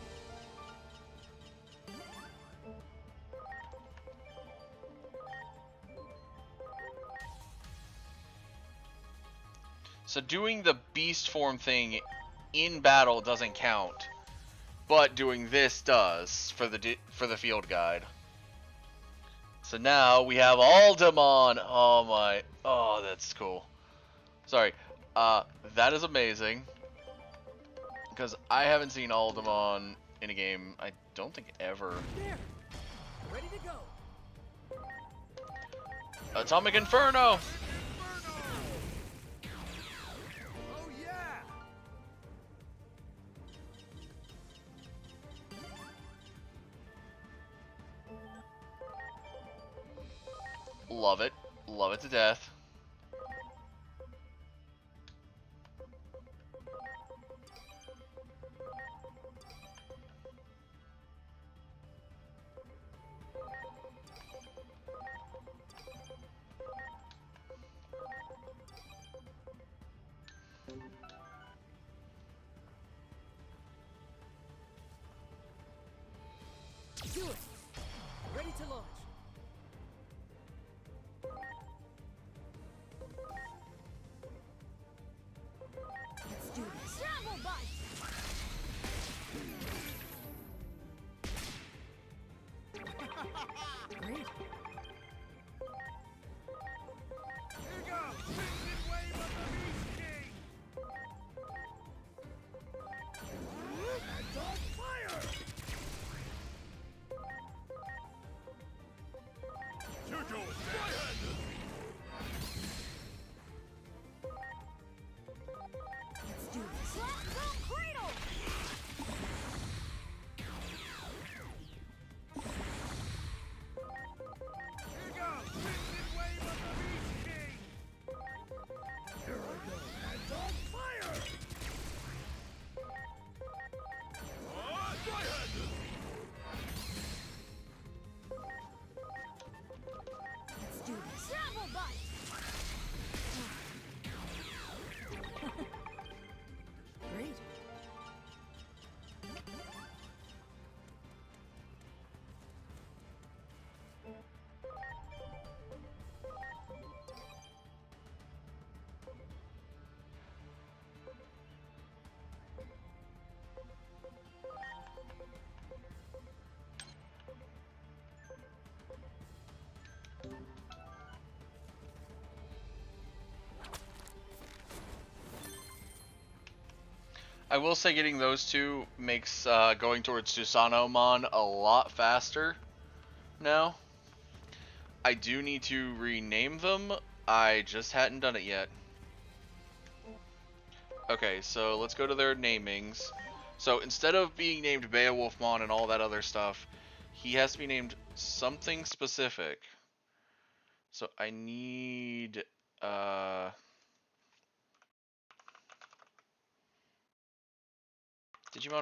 So doing the beast form thing in battle doesn't count, but doing this does for the field guide. So now we have Aldemon. Oh, that's cool. Sorry, that is amazing because I haven't seen Aldemon in a game. I don't think ever. There. Ready to go. Atomic Inferno. Inferno. Oh yeah. Love it. Love it to death. Do it. Ready to launch. Let's do this. Travel Bite! Great. Here goes. Crimson Wave of the Beast King. And on fire. Turtle Fire. Let's do this. Blackstone Cradle! Here goes. Crimson Wave of the Beast King. Here I go. And on fire. On fire. Let's do this. Travel Bite! Great. I will say getting those two makes going towards Susanomon a lot faster now. I do need to rename them. I just hadn't done it yet. Okay, so let's go to their namings. So instead of being named Beowulfmon and all that other stuff, he has to be named something specific. So I need Digimon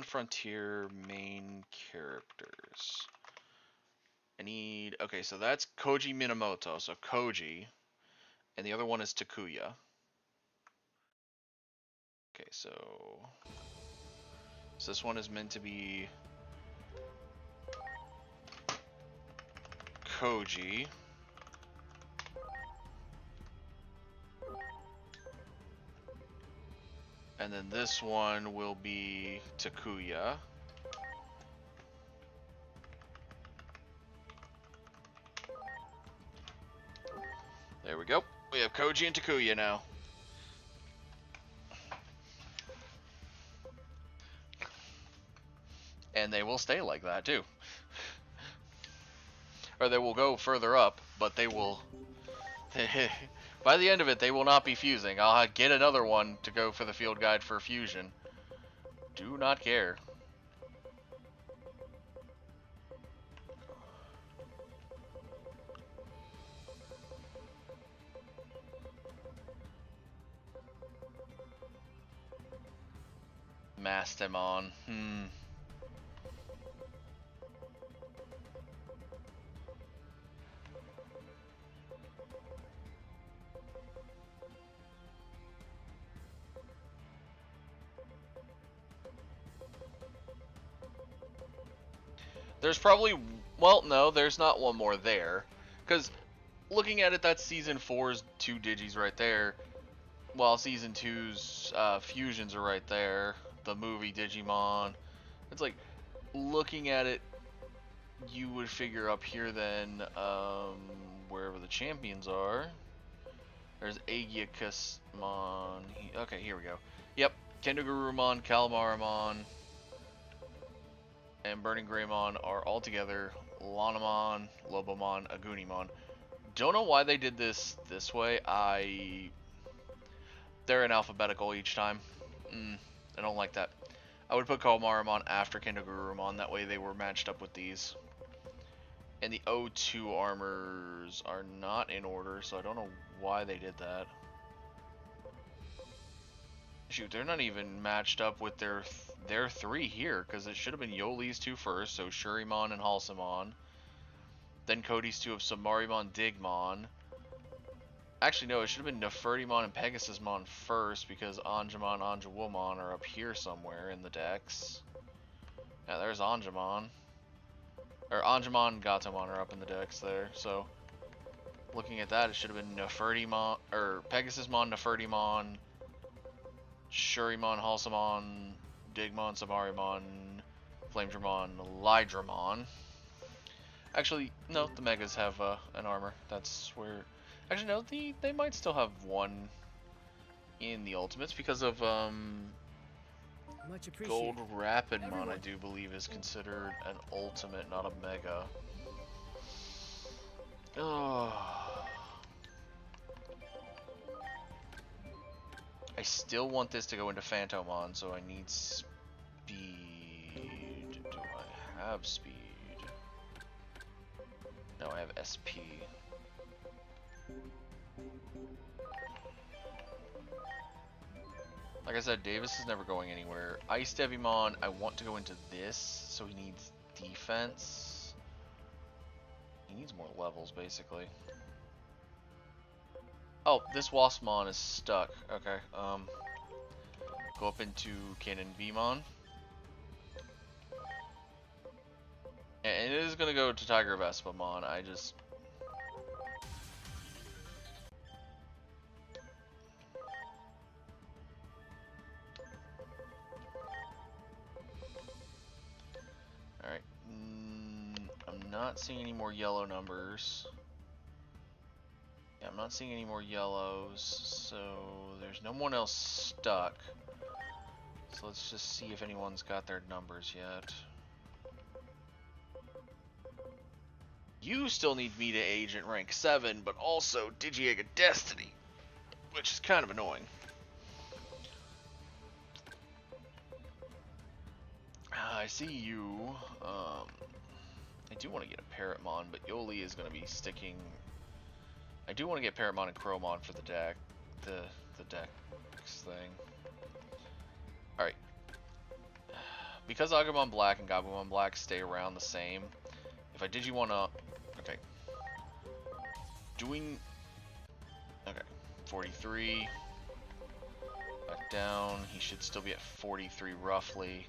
Frontier main characters. I need, okay, so that's Koji Minamoto, so Koji, and the other one is Takuya. Okay, so this one is meant to be Koji. And then this one will be Takuya. There we go. We have Koji and Takuya now. And they will stay like that too. Or they will go further up, but they will... By the end of it, they will not be fusing. I'll get another one to go for the field guide for fusion. Do not care. Mastemon. There's probably, well, no, there's not one more there. Because looking at it, that's Season 4's 2 Digis right there. While Season 2's fusions are right there. The movie Digimon. It's like, looking at it, you would figure up here then, wherever the champions are. There's Aegiacusmon. Okay, here we go. Yep, Kendogurumon, Calmarimon, and Burning Greymon are all together. Lanamon, Lobomon, Agunimon. Don't know why they did this way. They're in alphabetical each time. I don't like that. I would put Calmarimon after Kendogurumon. That way they were matched up with these. And the O2 armors are not in order, so I don't know why they did that. Shoot, they're not even matched up with their 3 here, because it should have been Yoli's 2 first, so Shurimon and Halsamon. Then Cody's 2 of Samarimon, Digmon. Actually, no, it should have been Nefertimon and Pegasusmon first, because Anjumon, Anjawumon are up here somewhere in the decks. Yeah, there's Anjumon. Or Anjumon and Gatomon are up in the decks there, so looking at that, it should have been Nefertimon, or Pegasusmon, Nefertimon, Shurimon, Halsamon, Digmon, Samarimon, Flamedramon, Lydramon. Actually, no, the Megas have an armor. That's where... Actually, no, they might still have one in the Ultimates because of Much appreciated. Gold Rapidmon, I do believe, is considered an Ultimate, not a Mega. Oh. I still want this to go into Phantomon, so I need speed. Do I have speed? No, I have SP. Like I said, Davis is never going anywhere. Ice Devimon, I want to go into this, so he needs defense. He needs more levels, basically. Oh, this Waspmon is stuck. Okay, go up into Cannon Beamon. And it is gonna go to Tiger Vespamon. I just... Alright. I'm not seeing any more yellow numbers. Yeah, I'm not seeing any more yellows, so there's no one else stuck. So let's just see if anyone's got their numbers yet. You still need me to Agent rank 7, but also Digiega Destiny, which is kind of annoying. I see you. I do want to get a Parrotmon, but Yoli is going to be sticking. I do want to get Parrotmon and Crowmon for the deck, the dex thing. All right. Because Agumon Black and Gabumon Black stay around the same, if I Digimon up, okay. Okay, 43. Back down. He should still be at 43 roughly.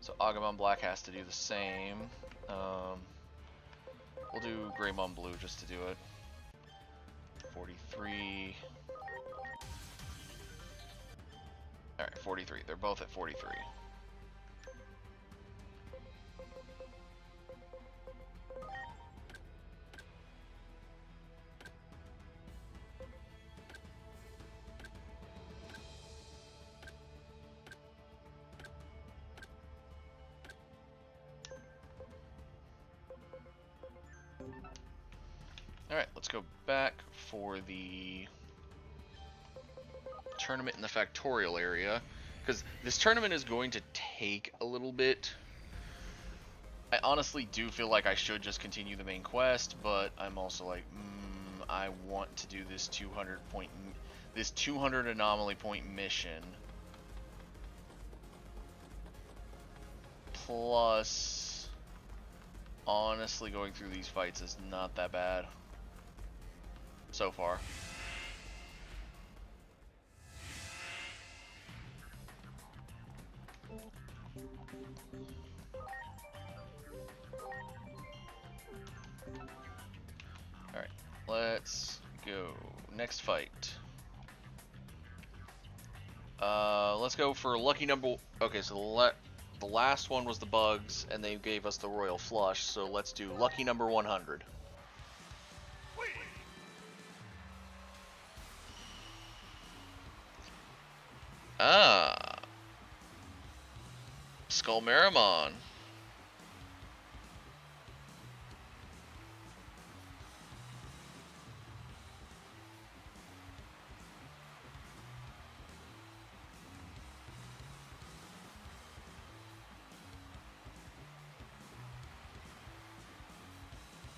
So Agumon Black has to do the same. We'll do Greymon Blue just to do it. 43. Alright, 43. They're both at 43. Alright, let's go back for the tournament in the Factorial area, because this tournament is going to take a little bit. I honestly do feel like I should just continue the main quest, but I'm also like, I want to do this 200 anomaly point mission. Plus, honestly, going through these fights is not that bad so far. Alright, let's go. Next fight. Let's go for lucky number. Okay, so the last one was the bugs, and they gave us the royal flush, so let's do lucky number 100. Ah, Skullmeramon.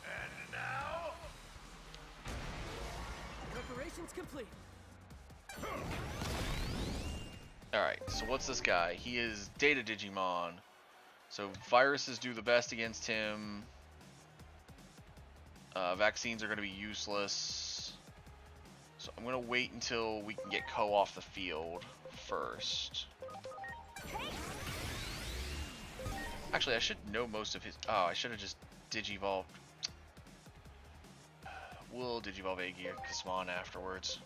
And now, Preparations complete. Alright, so what's this guy? He is Data Digimon. So viruses do the best against him. Vaccines are going to be useless. So I'm going to wait until we can get Ko off the field first. Actually, I should know most of his... Oh, I should have just Digivolved. We'll Digivolve Aegiacusmon afterwards.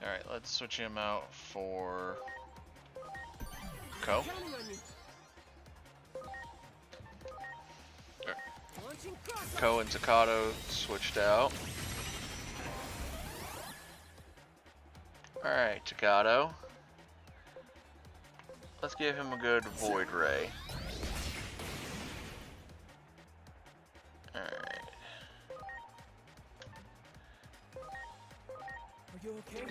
Alright, let's switch him out for Ko. Counting on you. Launching crossover. Ko and Takato switched out. Alright, Takato. Let's give him a good Void Ray. Alright. Are you okay?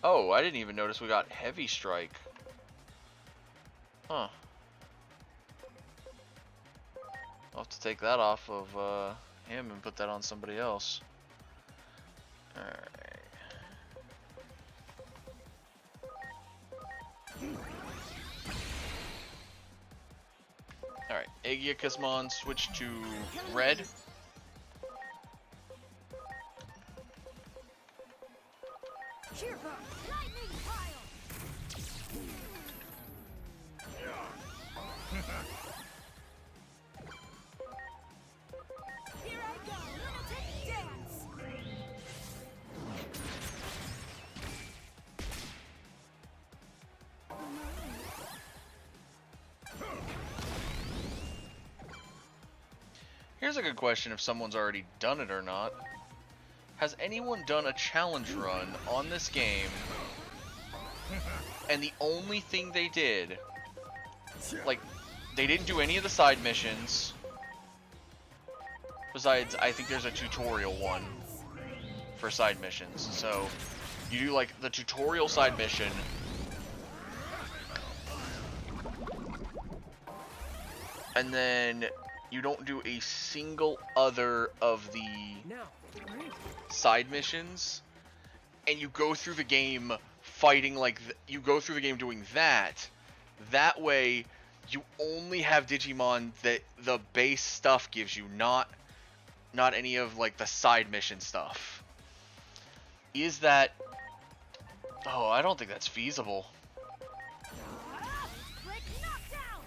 Oh, I didn't even notice we got Heavy Strike. Huh. I'll have to take that off of him and put that on somebody else. Alright. Alright, Aegiacusmon switch to red. Cheerful. Lightning pile. Here I go. Lunatic dance. Here's a good question if someone's already done it or not. Has anyone done a challenge run on this game and the only thing they did, like, they didn't do any of the side missions, besides I think there's a tutorial one for side missions, so you do like the tutorial side mission, and then you don't do a single other of the Now, great. side missions, and you go through the game fighting like you go through the game doing that. That way, you only have Digimon that the base stuff gives you, not any of like the side mission stuff. Is that? Oh, I don't think that's feasible. Break knockdown.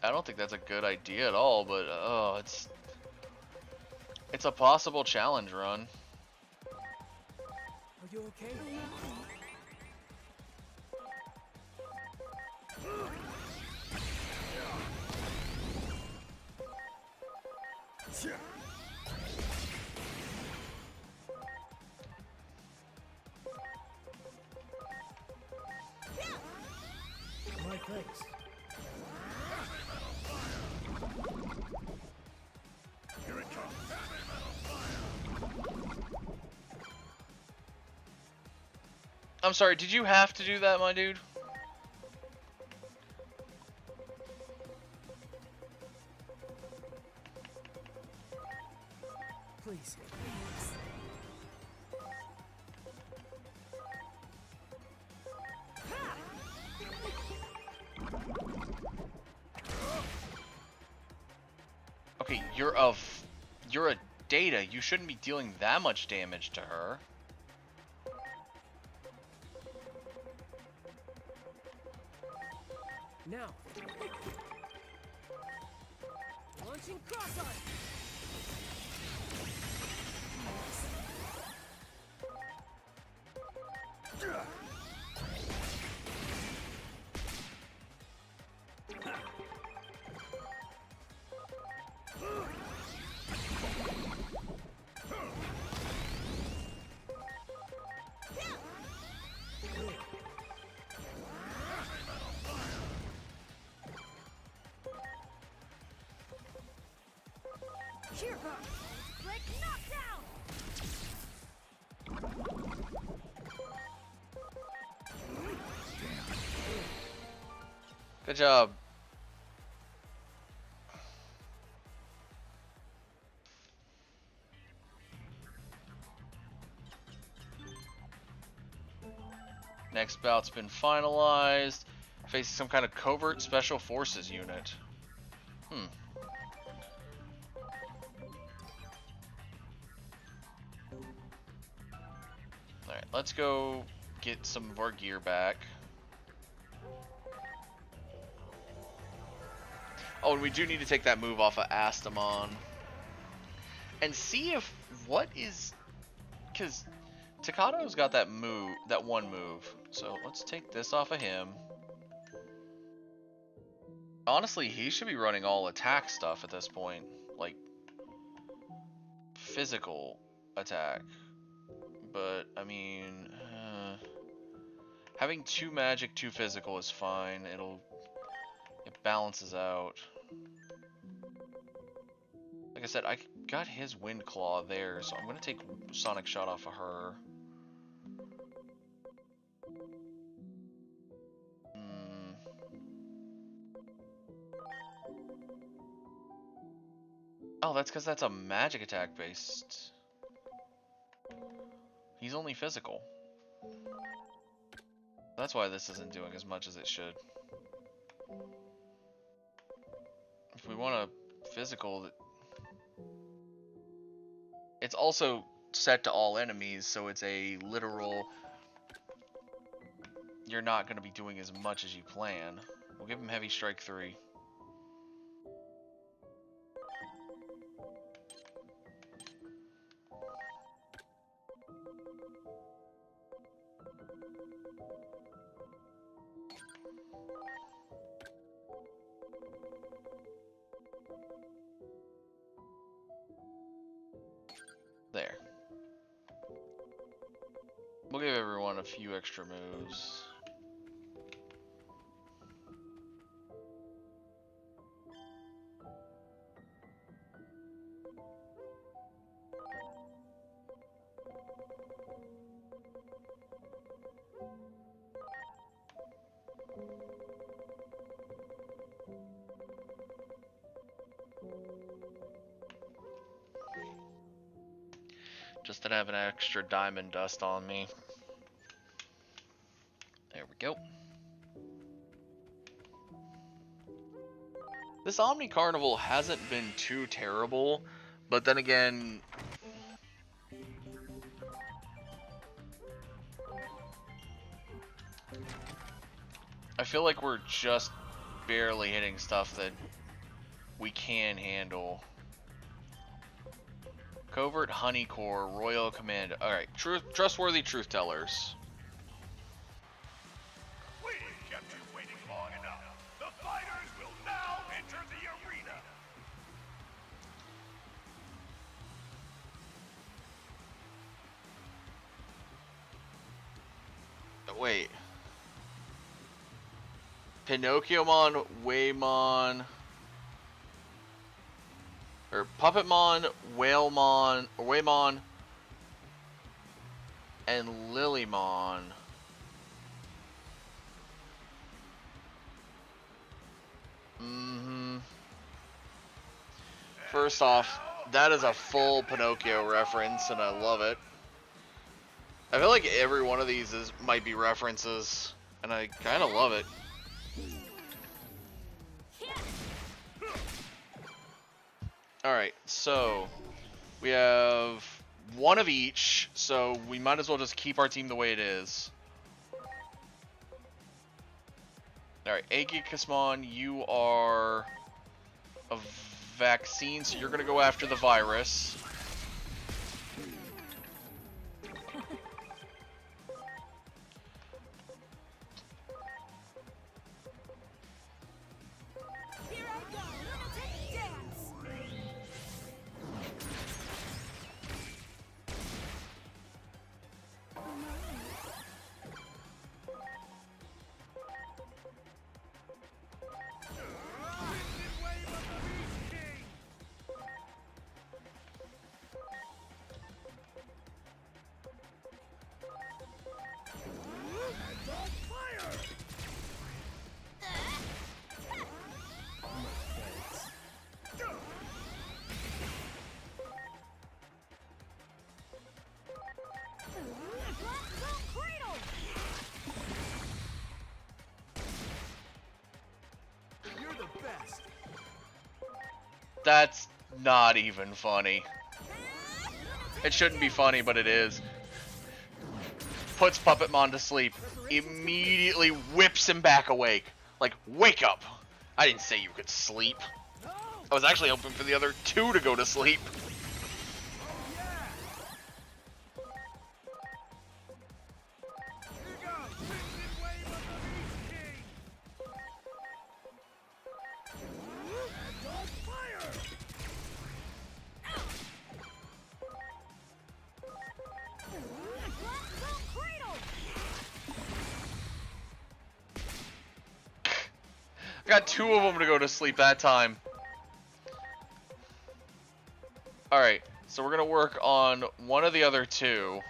I don't think that's a good idea at all. But oh, it's a possible challenge run. Are you okay? My thanks. Here it comes. I'm sorry. Did you have to do that, my dude? Please. Okay, you're a Data. You shouldn't be dealing that much damage to her. Now. Launching cross arm. Here goes. Break knockdown. Good job. Next bout's been finalized. Facing some kind of covert special forces unit. Alright, let's go get some of our gear back. Oh, and we do need to take that move off of Astamon. And see if what is, because Takado's got that move, that one move. So let's take this off of him. Honestly, he should be running all attack stuff at this point, like physical attack. But I mean, having 2 magic, 2 physical is fine. It balances out. Like I said, I got his Wind Claw there, so I'm gonna take Sonic Shot off of her. Oh, that's because that's a magic attack based. He's only physical. That's why this isn't doing as much as it should. If we want a physical, it's also set to all enemies, so it's a literal, you're not going to be doing as much as you plan. We'll give him Heavy Strike 3. few extra moves. Just to have an extra diamond dust on me. There we go. This Omni Carnival hasn't been too terrible, but then again, I feel like we're just barely hitting stuff that we can handle. Covert Honey Corps, Royal Command. Alright, trustworthy truth tellers. We kept you waiting long enough. The fighters will now enter the arena. Wait. Pinocchiomon, Waymon, or Puppetmon, Whalemon, or Waymon, and Lilymon. First off, that is a full Pinocchio reference, and I love it. I feel like every one of these might be references, and I kind of love it. Alright, so we have one of each, so we might as well just keep our team the way it is. Alright, Aegikismon, you are a vaccine, so you're going to go after the virus. Here I go. Lunatic dance. Crimson wave of the Beast King. And on fire. Black Cradle. You're the best. That's not even funny. It shouldn't be funny, but it is. Puts Puppetmon to sleep. Immediately whips him back awake. Like, wake up! I didn't say you could sleep. I was actually hoping for the other two to go to sleep. Here goes. Crimson wave of the Beast King. And on fire. Black Cradle. I got two of them to go to sleep that time. Alright, so we're gonna work on one of the other two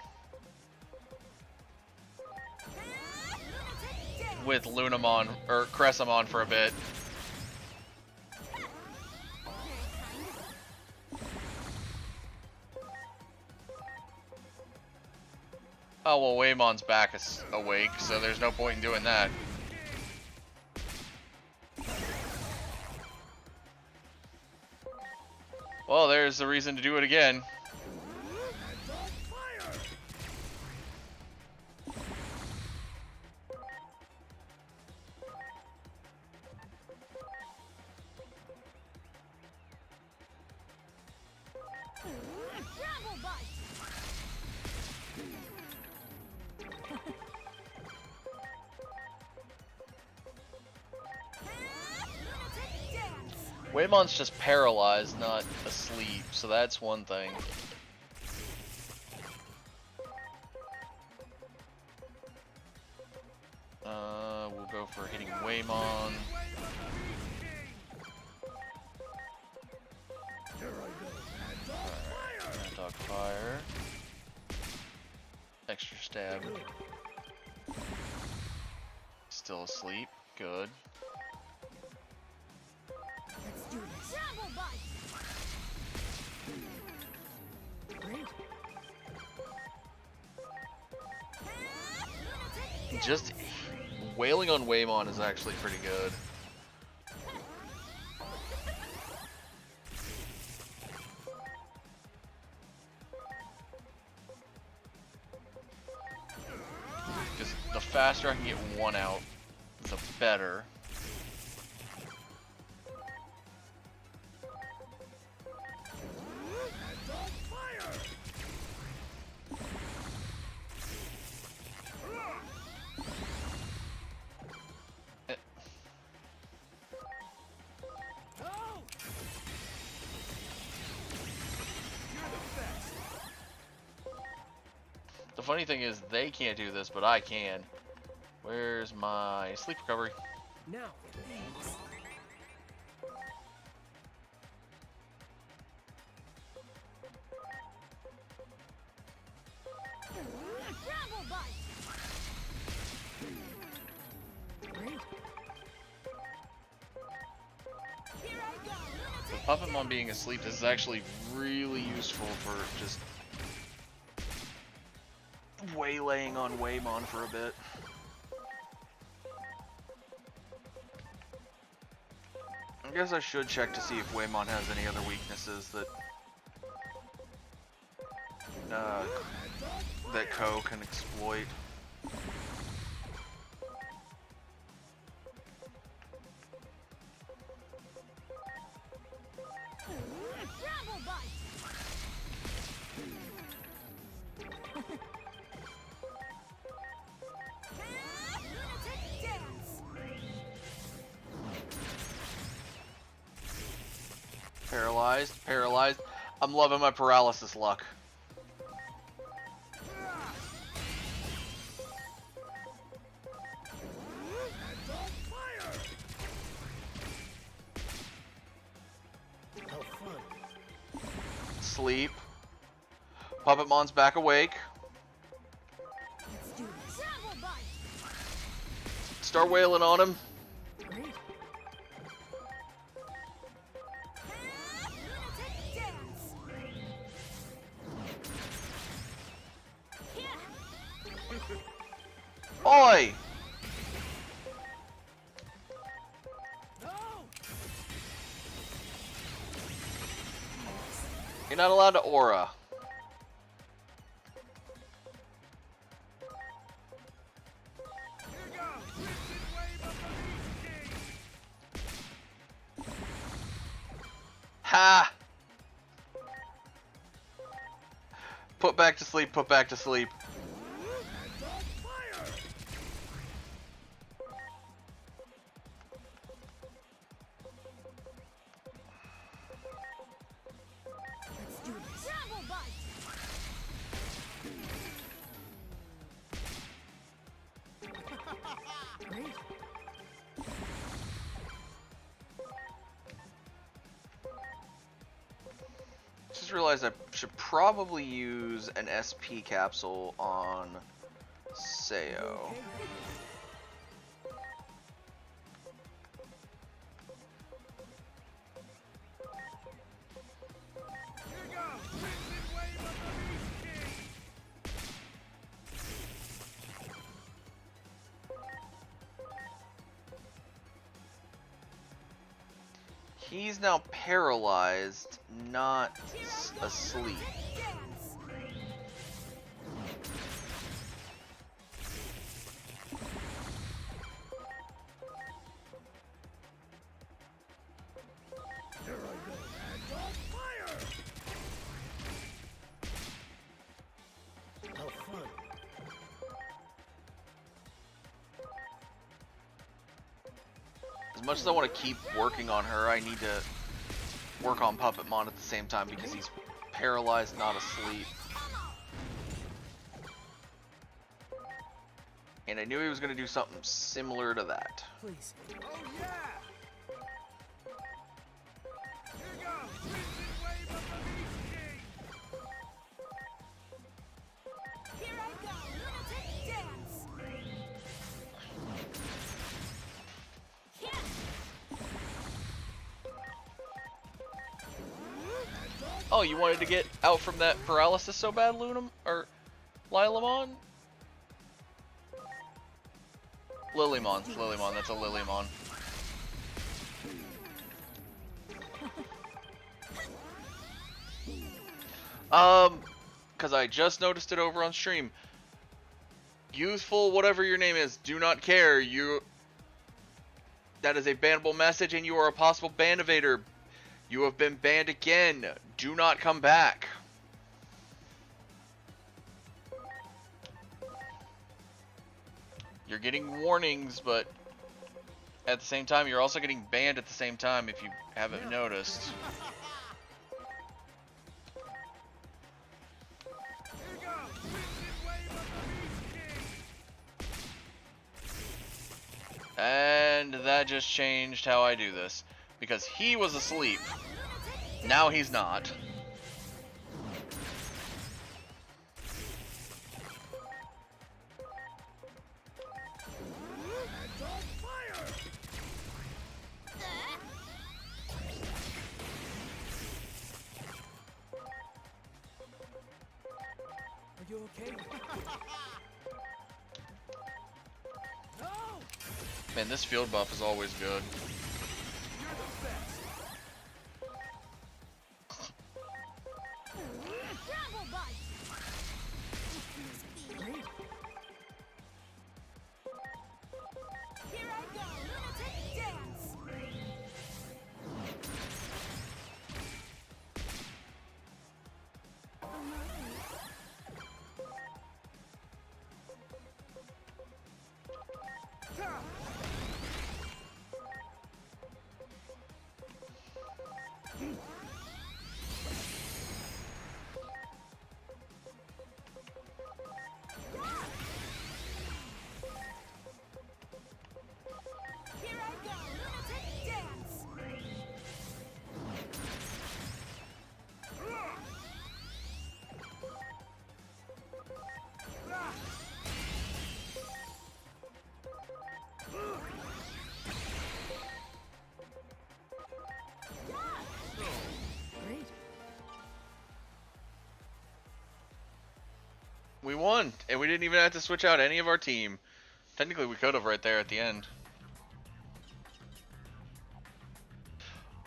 with Lunamon, or Cressamon for a bit. Oh well, Waymon's back is awake, so there's no point in doing that. Well, there's the reason to do it again. And on fire. Gravel Bite. Lunatic dance. Waymon's just paralyzed, not asleep, so that's one thing. We'll go for hitting Waymon. Mad Dog Fire. Extra stab. Still asleep. Good. Let's do this. Travel bite. Great. Just wailing on Waymon is actually pretty good. Because the faster I can get one out, the better. The funny thing is, they can't do this, but I can. Where's my sleep recovery? Now, thanks. Travel bite. Great. Here I go. Lunatic Puppetmon being asleep is actually really useful for just waylaying on Waymon for a bit. I guess I should check to see if Waymon has any other weaknesses that that Ko can exploit. travel bite. Lunatic dance. Paralyzed, paralyzed. I'm loving my paralysis luck. How fun. Sleep. Puppetmon's back awake. Let's do this. Travel bite. Start wailing on him. Great. Lunatic dance. Yeah. Oi! No! You're not allowed to aura. Here goes! Twisted wave of the Beast King! Ha! Put back to sleep, put back to sleep. And on fire! Let's do this. Travel bite. Great. Just realized I should probably use an SP capsule on Seo. Okay. Here goes! Twisted wave of the Beast King! He's now paralyzed, not asleep. Dance. Here I go! And on fire! How fun. As much as I want to keep working on her, I need to work on Puppetmon at the same time because he's paralyzed, not asleep. And I knew he was going to do something similar to that. Please. Oh yeah! Here goes! Crimson Wave of the Beast King! Here I go! Lunatic dance! Oh, you wanted to get out from that paralysis so bad, Lunam? Or Lilamon? Lilymon. Lilymon, that's a Lilymon. Because I just noticed it over on stream. Youthful, whatever your name is, do not care. That is a bannable message and you are a possible ban evader. You have been banned again. Do not come back. You're getting warnings, but at the same time, you're also getting banned at the same time if you haven't noticed. Here goes! Crimson Wave of the Beast King! And that just changed how I do this. Because he was asleep. Now he's not. And on fire! Are you okay? No! Man, this field buff is always good. You're the best! Bramble bite! Great. Here I go! Lunatic dance! Ta! Here I go! Lunatic dance! Great. We won, and we didn't even have to switch out any of our team. Technically, we could have right there at the end.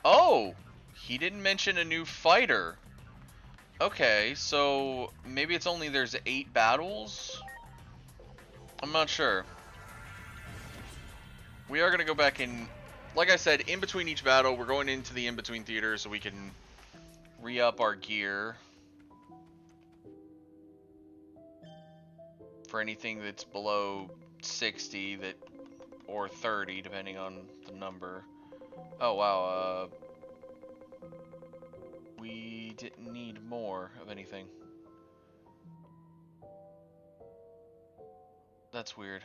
Oh! He didn't mention a new fighter. Okay, so maybe it's only there's 8 battles? I'm not sure. We are going to go back in, like I said, in between each battle, we're going into the in-between theater so we can re-up our gear. For anything that's below 60 that, or 30 depending on the number. Oh wow, we didn't need more of anything. That's weird.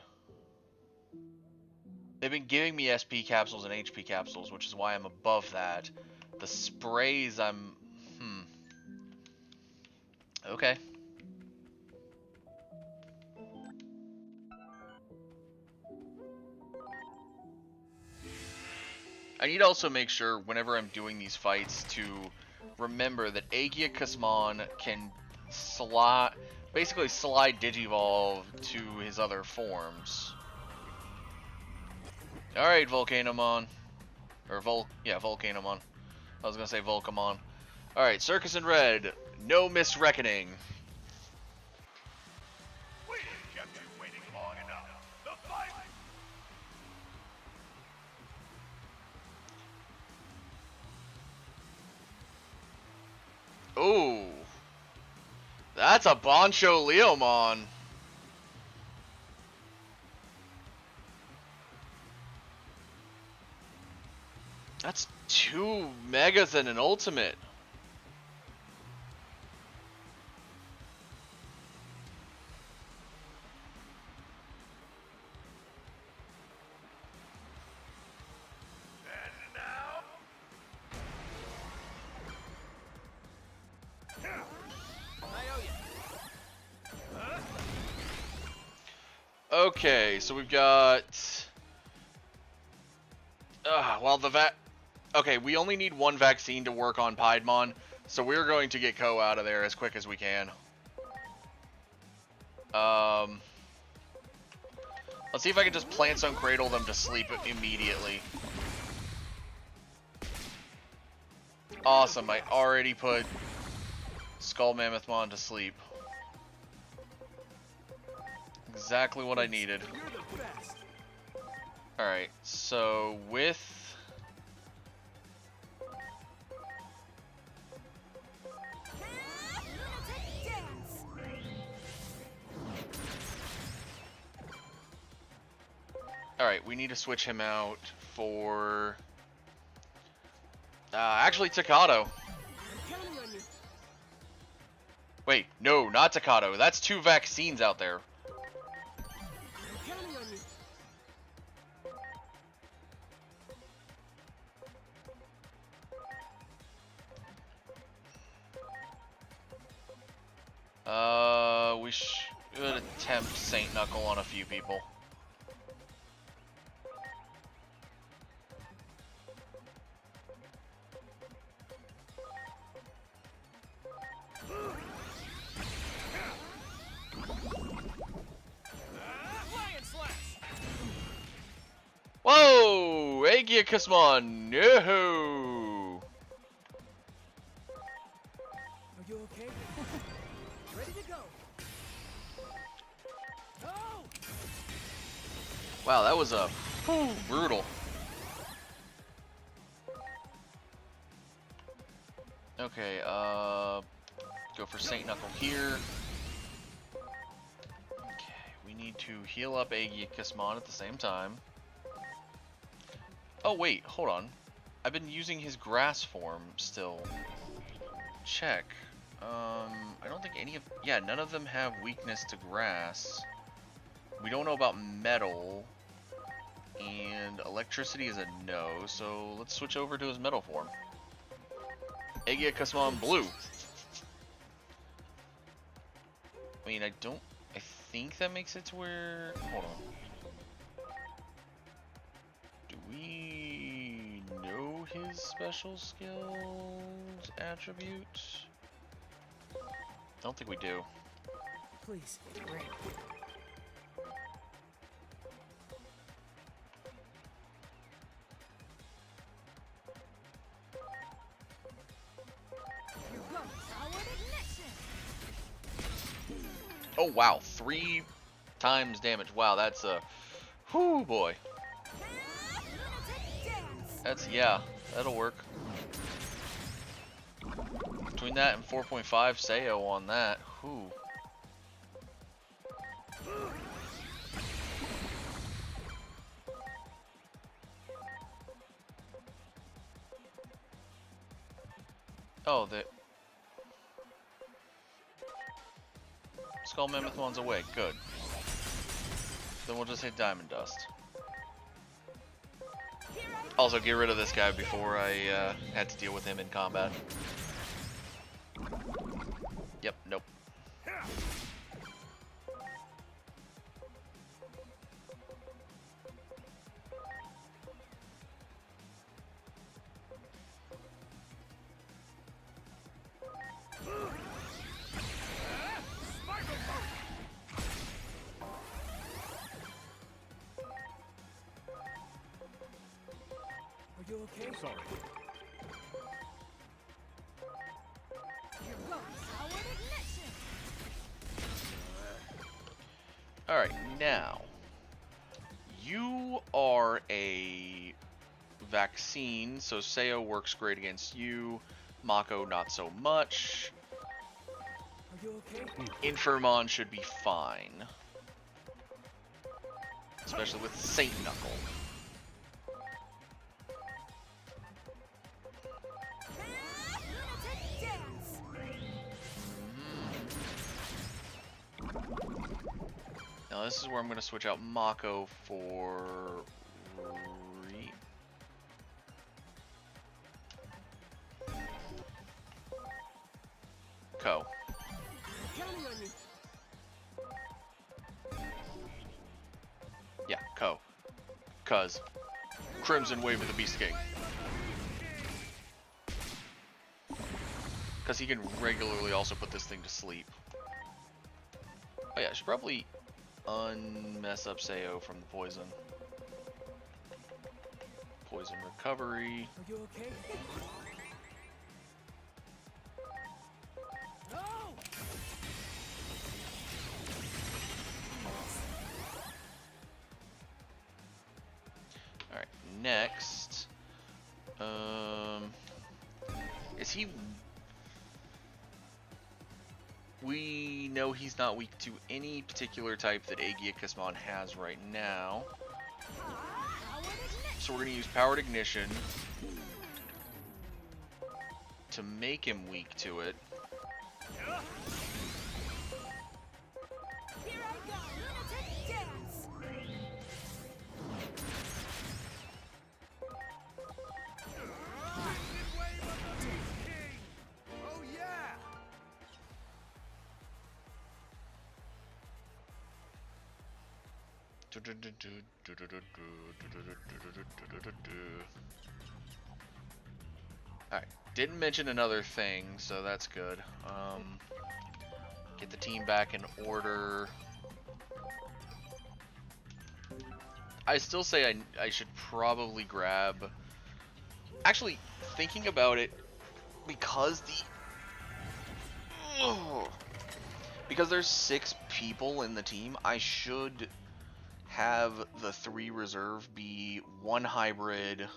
They've been giving me SP capsules and HP capsules, which is why I'm above that. The sprays, okay. I need to also make sure whenever I'm doing these fights to remember that Aegiacusmon can basically slide Digivolve to his other forms. Alright, Volcanomon. Or Volcanomon. I was gonna say Volcamon. Alright, Circus in Red. No Misreckoning. We kept you waiting long enough. The fight! Ooh. That's a Boncho Leomon. That's 2 Megas and an Ultimate. Okay, so we've got. Well, Okay, we only need one vaccine to work on Piedmon, so we're going to get Ko out of there as quick as we can. Let's see if I can just Plant Zone Cradle them to sleep immediately. Awesome, I already put Skull Mammothmon to sleep. Exactly what I needed. You're the best. Alright, so with... Lunatic dance. Alright, we need to switch him out for... actually, Takato. I'm counting on you. Wait, no, not Takato. That's 2 vaccines out there. I'm counting on you. We should attempt Saint Knuckle on a few people. Lion slash. Whoa! Aegiacusmon! No! Are you okay? Ready to go. Go! Wow, that was brutal. Okay, go for Saint Knuckle here. Okay, we need to heal up Aegiacusmon at the same time. Oh wait, hold on. I've been using his grass form still. Check. I don't think any of... Yeah, none of them have weakness to grass. We don't know about metal. And electricity is a no, so let's switch over to his metal form. Aegiacusmon Blue. I mean, I think that makes it to where... Hold on. Do we know his special skills attribute? Don't think we do. Please, rain. Here goes. Powered ignition. Oh wow, 3 times damage. Wow, that's a... Whoo boy. Lunatic dance. That's, yeah, that'll work. Between that and 4.5 Sayo on that, whoo. Oh, the Skull Mammothmon's away. Good. Then we'll just hit Diamond Dust. Also, get rid of this guy before I had to deal with him in combat. Yep, nope. Are you okay? Sorry. Here goes. Powered ignition. Alright, now. You are a vaccine, so Sayo works great against you. Mako not so much. Are you okay? Infirmon should be fine. Especially with Saint Knuckle. Lunatic dance. Now this is where I'm going to switch out Mako for... Ko. I'm counting on you. Cause Crimson Wave of the Beast King. Because he can regularly also put this thing to sleep. Oh yeah, I should probably unmess up Sayo from the poison. Poison recovery. Are you okay? No! Alright, next. Is he... We know he's not weak to any particular type that Aegiacusmon has right now. So we're going to use Powered Ignition to make him weak to it. Here I go, lunatic dance. Crimson Wave of the Beast King! Oh yeah! Alright, didn't mention another thing, so that's good. Get the team back in order. I still say I should probably grab... Actually, thinking about it, because because there's 6 people in the team, I should have the 3 reserve be 1 hybrid,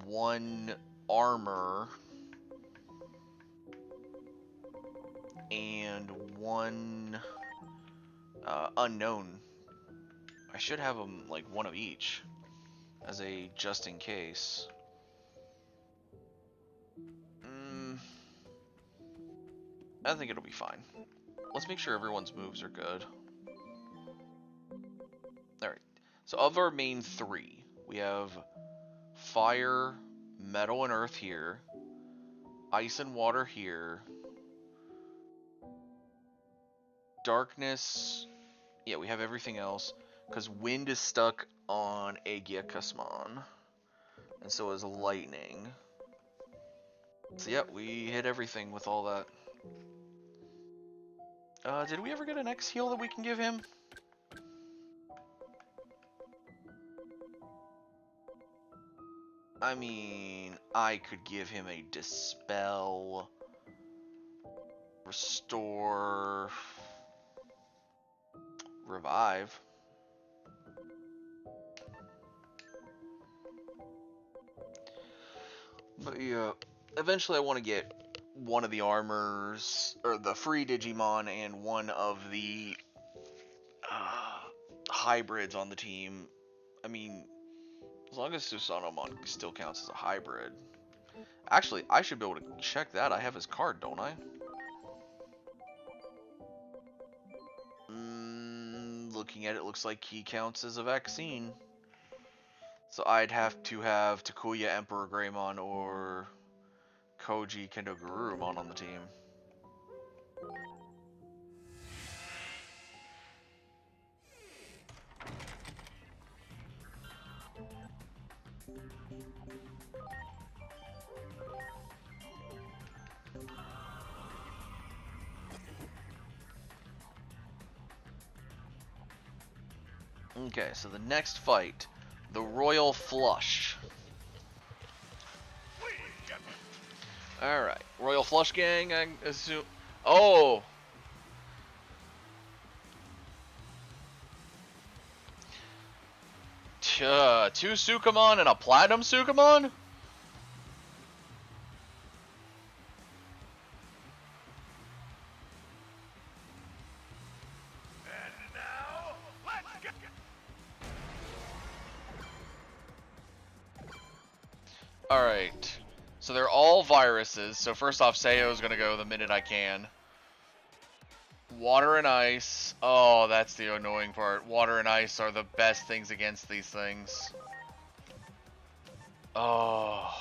1 armor, and 1 unknown. I should have them like 1 of each as a just in case. I think it'll be fine. Let's make sure everyone's moves are good. Alright, so of our main 3, we have fire, metal, and earth here, ice and water here, darkness, yeah, we have everything else, because wind is stuck on Aegiacusmon, and so is lightning. So yeah, we hit everything with all that. Did we ever get an X heal that we can give him? I mean, I could give him a Dispel, Restore, Revive. But yeah, eventually I want to get one of the armors, or the free Digimon, and one of the hybrids on the team. I mean, as long as Susanomon still counts as a hybrid. Actually, I should be able to check that. I have his card, don't I? Looking at it, looks like he counts as a vaccine. So I'd have to have Takuya Emperor Greymon or Koji Kendo Garurumon on the team. Okay, so the next fight, the Royal Flush. Alright, Royal Flush Gang, I assume... Oh! Two Sukamon and a Platinum Sukamon? Alright, so they're all viruses, so first off, Sayo's gonna go the minute I can. Water and ice, oh, that's the annoying part. Water and ice are the best things against these things. Oh.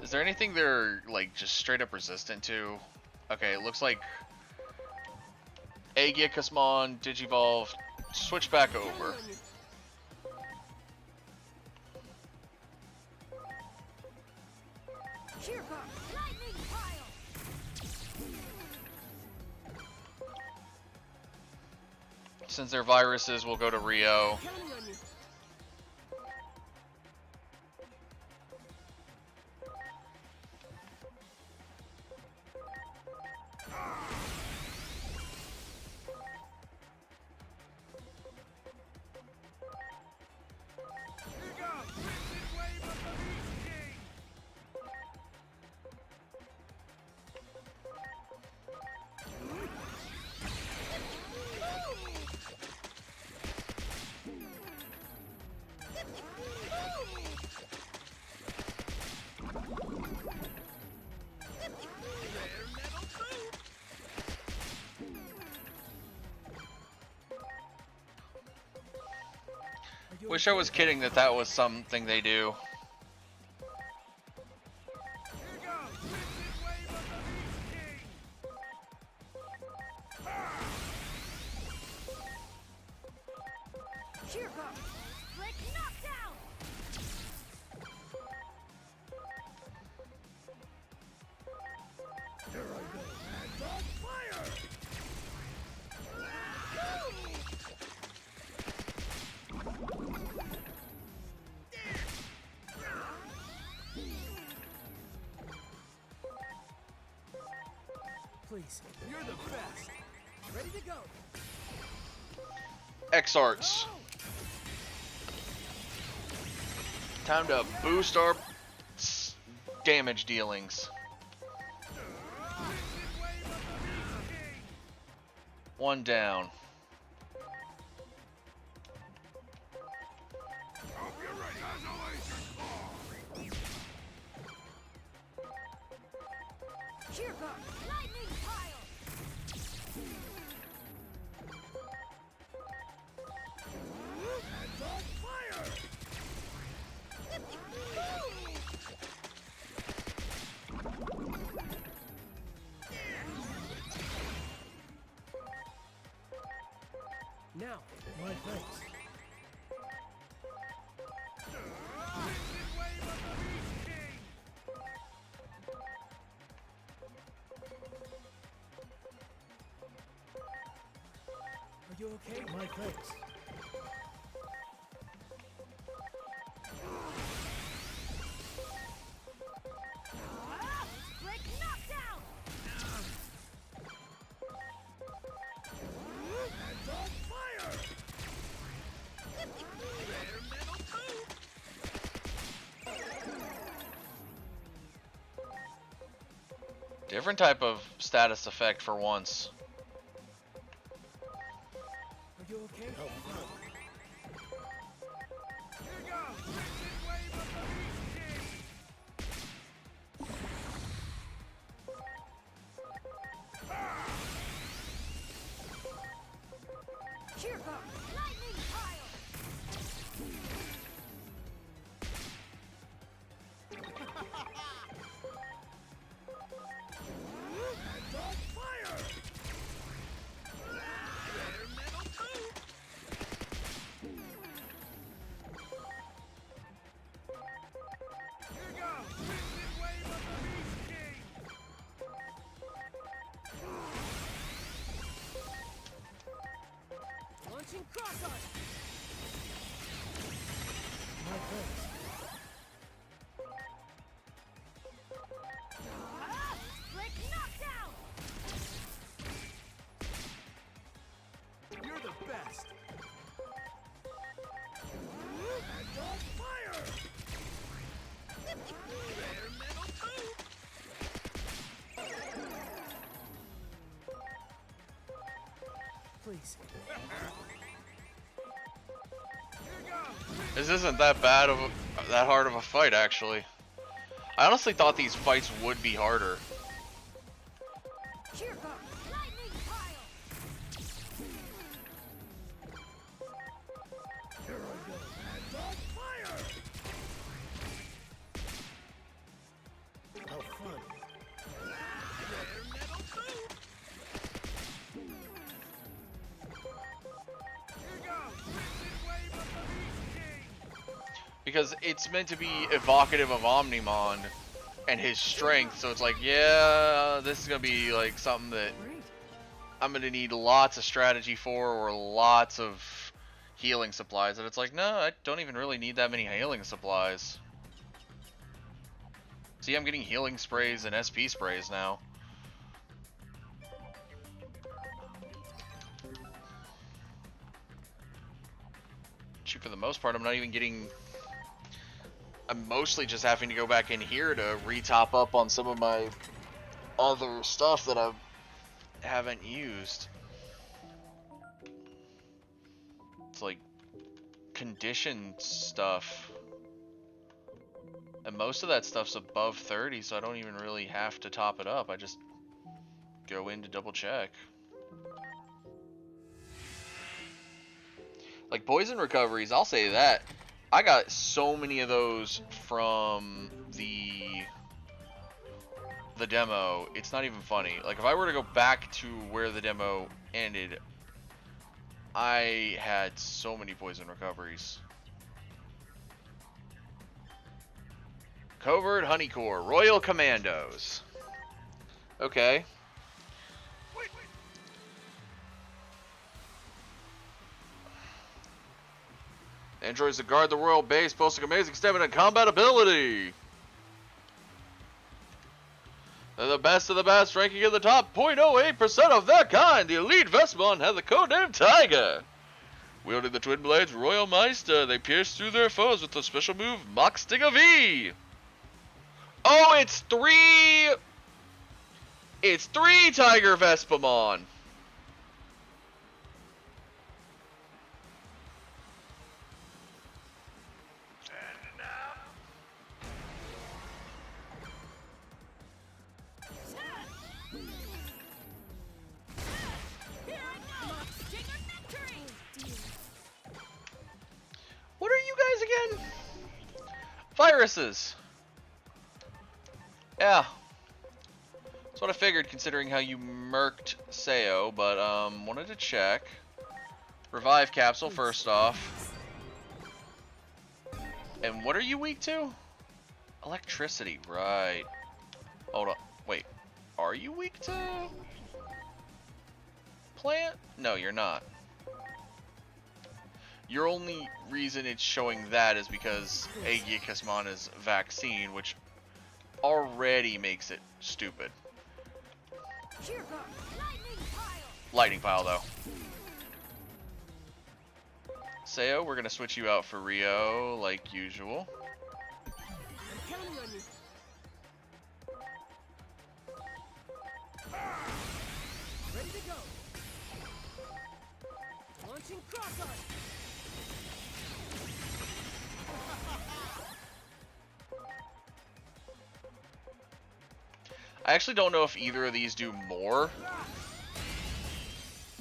Is there anything they're, like, just straight up resistant to? Okay, it looks like Aegiacusmon, Digivolve, switch back over. Here comes lightning pile. Since they're viruses, we'll go to Rio. Counting on you. Here goes! Crimson Wave of the Beast King! Rare metal too! Are you Wish I okay? was kidding that that was something they do. Here goes! Crimson Wave of the Beast King! Here comes Slick knockdown. Here I go! Mad Dog Fire! Please, you're the best. Ready to go. X-Arts. Time to boost our damage dealings. Crimson Wave of the Beast King! One down. Hope you're ready as a laser claw! Here comes lightning pile. Mad Dog Fire! Now, my place. Crimson Wave of the Beast King! Are you okay? My place. Slick knockdown. Mad Dog Fire! Rare metal too! Different type of status effect for once. Are you okay? Here goes! Crimson Wave of the Beast King! Here comes lightning pile. Mad Dog Fire! Rare metal too! Here goes! Crimson Wave of the Beast King! Launching cross arc. My place. Slick knockdown. You're the best. Mad Dog Fire! Rare metal too! Please. Here goes! This isn't that bad of that hard of a fight, actually. I honestly thought these fights would be harder. Here comes lightning pile. Here I go! Mad Dog Fire! How fun. Rare metal too! because it's meant to be evocative of Omnimon and his strength, so it's like, yeah, this is gonna be like something that Great. I'm gonna need lots of strategy for, or lots of healing supplies, and it's like, no, I don't even really need that many healing supplies. See, I'm getting healing sprays and SP sprays now. Shoot, for the most part, I'm not even getting... I'm mostly just having to go back in here to re-top up on some of my other stuff that I haven't used. It's like conditioned stuff. And most of that stuff's above 30, so I don't even really have to top it up. I just go in to double check. Like poison recoveries, I'll say that. I got so many of those from the demo. It's not even funny. Like if I were to go back to where the demo ended, I had so many poison recoveries. Covert Honey Corps, Royal Commandos. Okay. Androids that guard the royal base, boasting amazing stamina and combat ability. They're the best of the best, ranking in the top 0.08% of their kind. The elite Vestmon have the codename Tiger. Wielding the twin blades Royal Meister, they pierce through their foes with the special move Mach Stinger V. Oh, it's three Tiger Vespamon. What are you guys again? Viruses. Yeah. That's what I figured considering how you murked Sayo, but wanted to check. Revive capsule first off. And what are you weak to? Electricity, right. Hold up. Wait. Are you weak to plant? No, you're not. Your only reason it's showing that is because Aegis is vaccine, which already makes it stupid. Lightning pile though. Sayo, we're gonna switch you out for Rio like usual. I'm counting on you. Ready to go. Launching cross arm. I actually don't know if either of these do more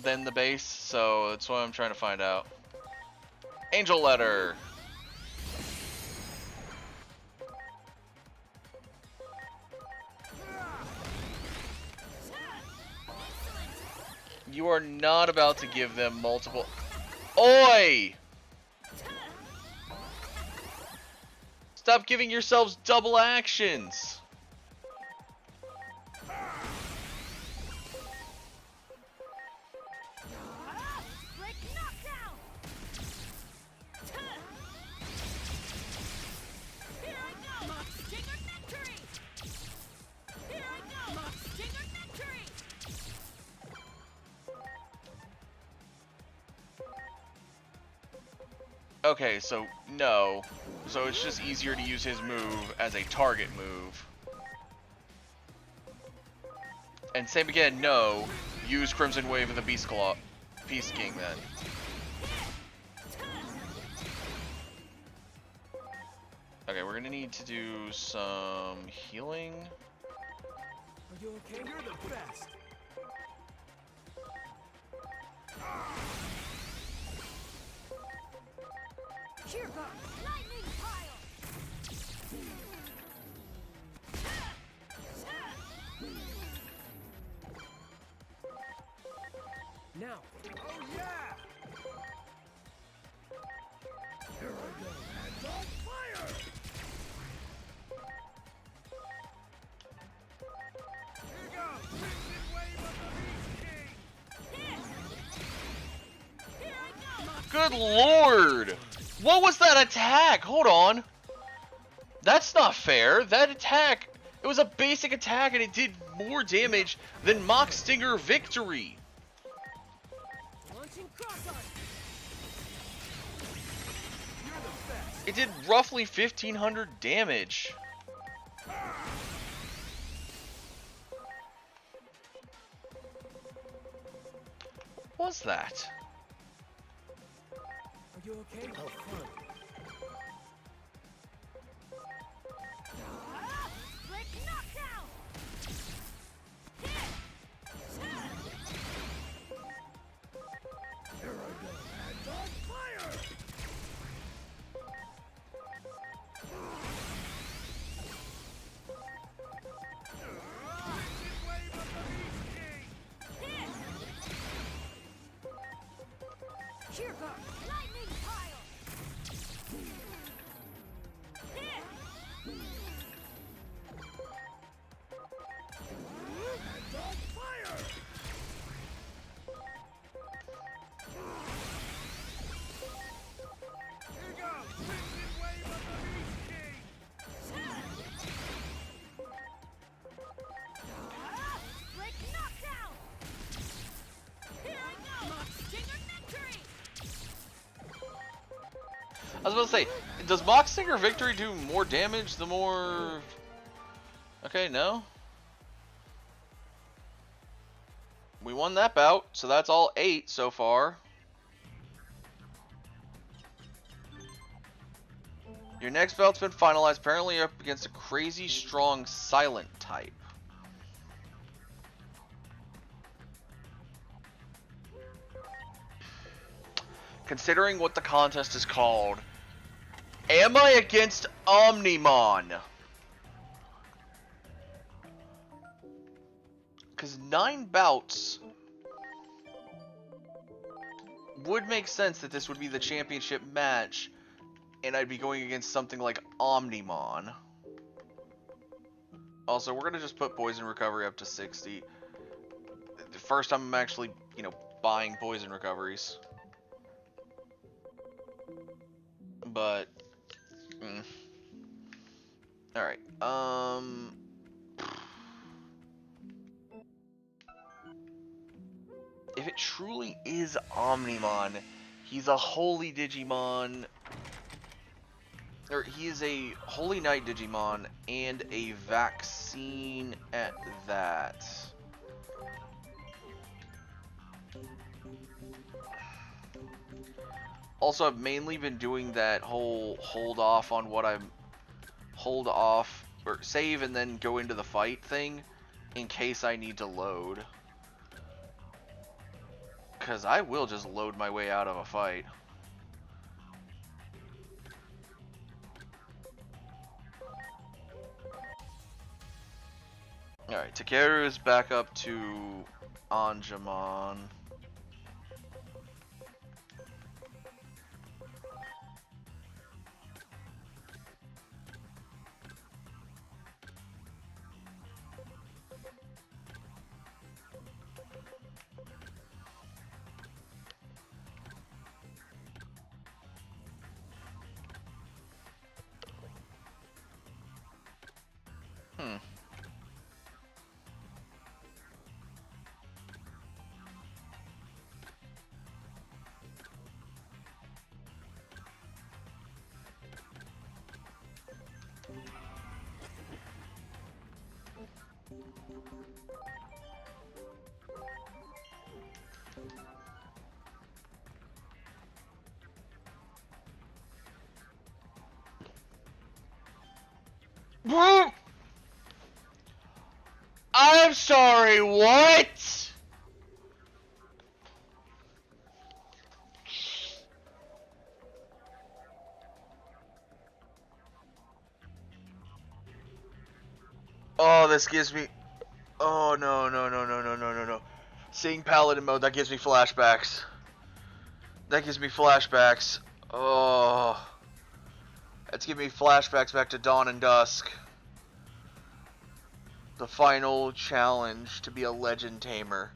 than the base, so that's what I'm trying to find out. Angel Letter. You are not about to give them multiple... Oi! Stop giving yourselves double actions! Okay, so no. So it's just easier to use his move as a target move. And same again, no. Use Crimson Wave of the Beast Claw. Peace King then. Okay, we're gonna need to do some healing. Are you okay? You're the best. Here goes lightning pile. Now. Oh yeah! Here I go. Hands on fire! Good lord! What was that attack? Hold on. That's not fair. That attack, it was a basic attack and it did more damage than Mach Stinger Victory. Launching crossfire. You're the best. It did roughly 1,500 damage. What was that? Are you okay? How fun. Brick knockdown! Here I go. And on fire! Wicked wave of the Beast King! Here goes lightning pile! And on fire! Here goes! Wicked wave of the Beast King! Brick knockdown! Here I go! Mach Stinger victory! I was about to say, does Mach Stinger Victory do more damage the more... Okay, no. We won that bout, so that's all 8 so far. Your next bout's been finalized, apparently up against a crazy strong silent type. Considering what the contest is called, am I against Omnimon? Because 9 bouts would make sense that this would be the championship match, and I'd be going against something like Omnimon. Also, we're going to just put Poison Recovery up to 60. The first time I'm actually, buying Poison Recoveries. But, alright, if it truly is Omnimon, he's a Holy Digimon, or he is a Holy Knight Digimon, and a vaccine at that. Also, I've mainly been doing that whole hold off on what I'm... Hold off, or save and then go into the fight thing, in case I need to load. Because I will just load my way out of a fight. Alright, Takeru is back up to Angemon. I'm sorry, what? Oh, this gives me... Oh, no. Seeing Paladin mode, that gives me flashbacks. Oh. That's giving me flashbacks back to Dawn and Dusk. The final challenge to be a Legend Tamer.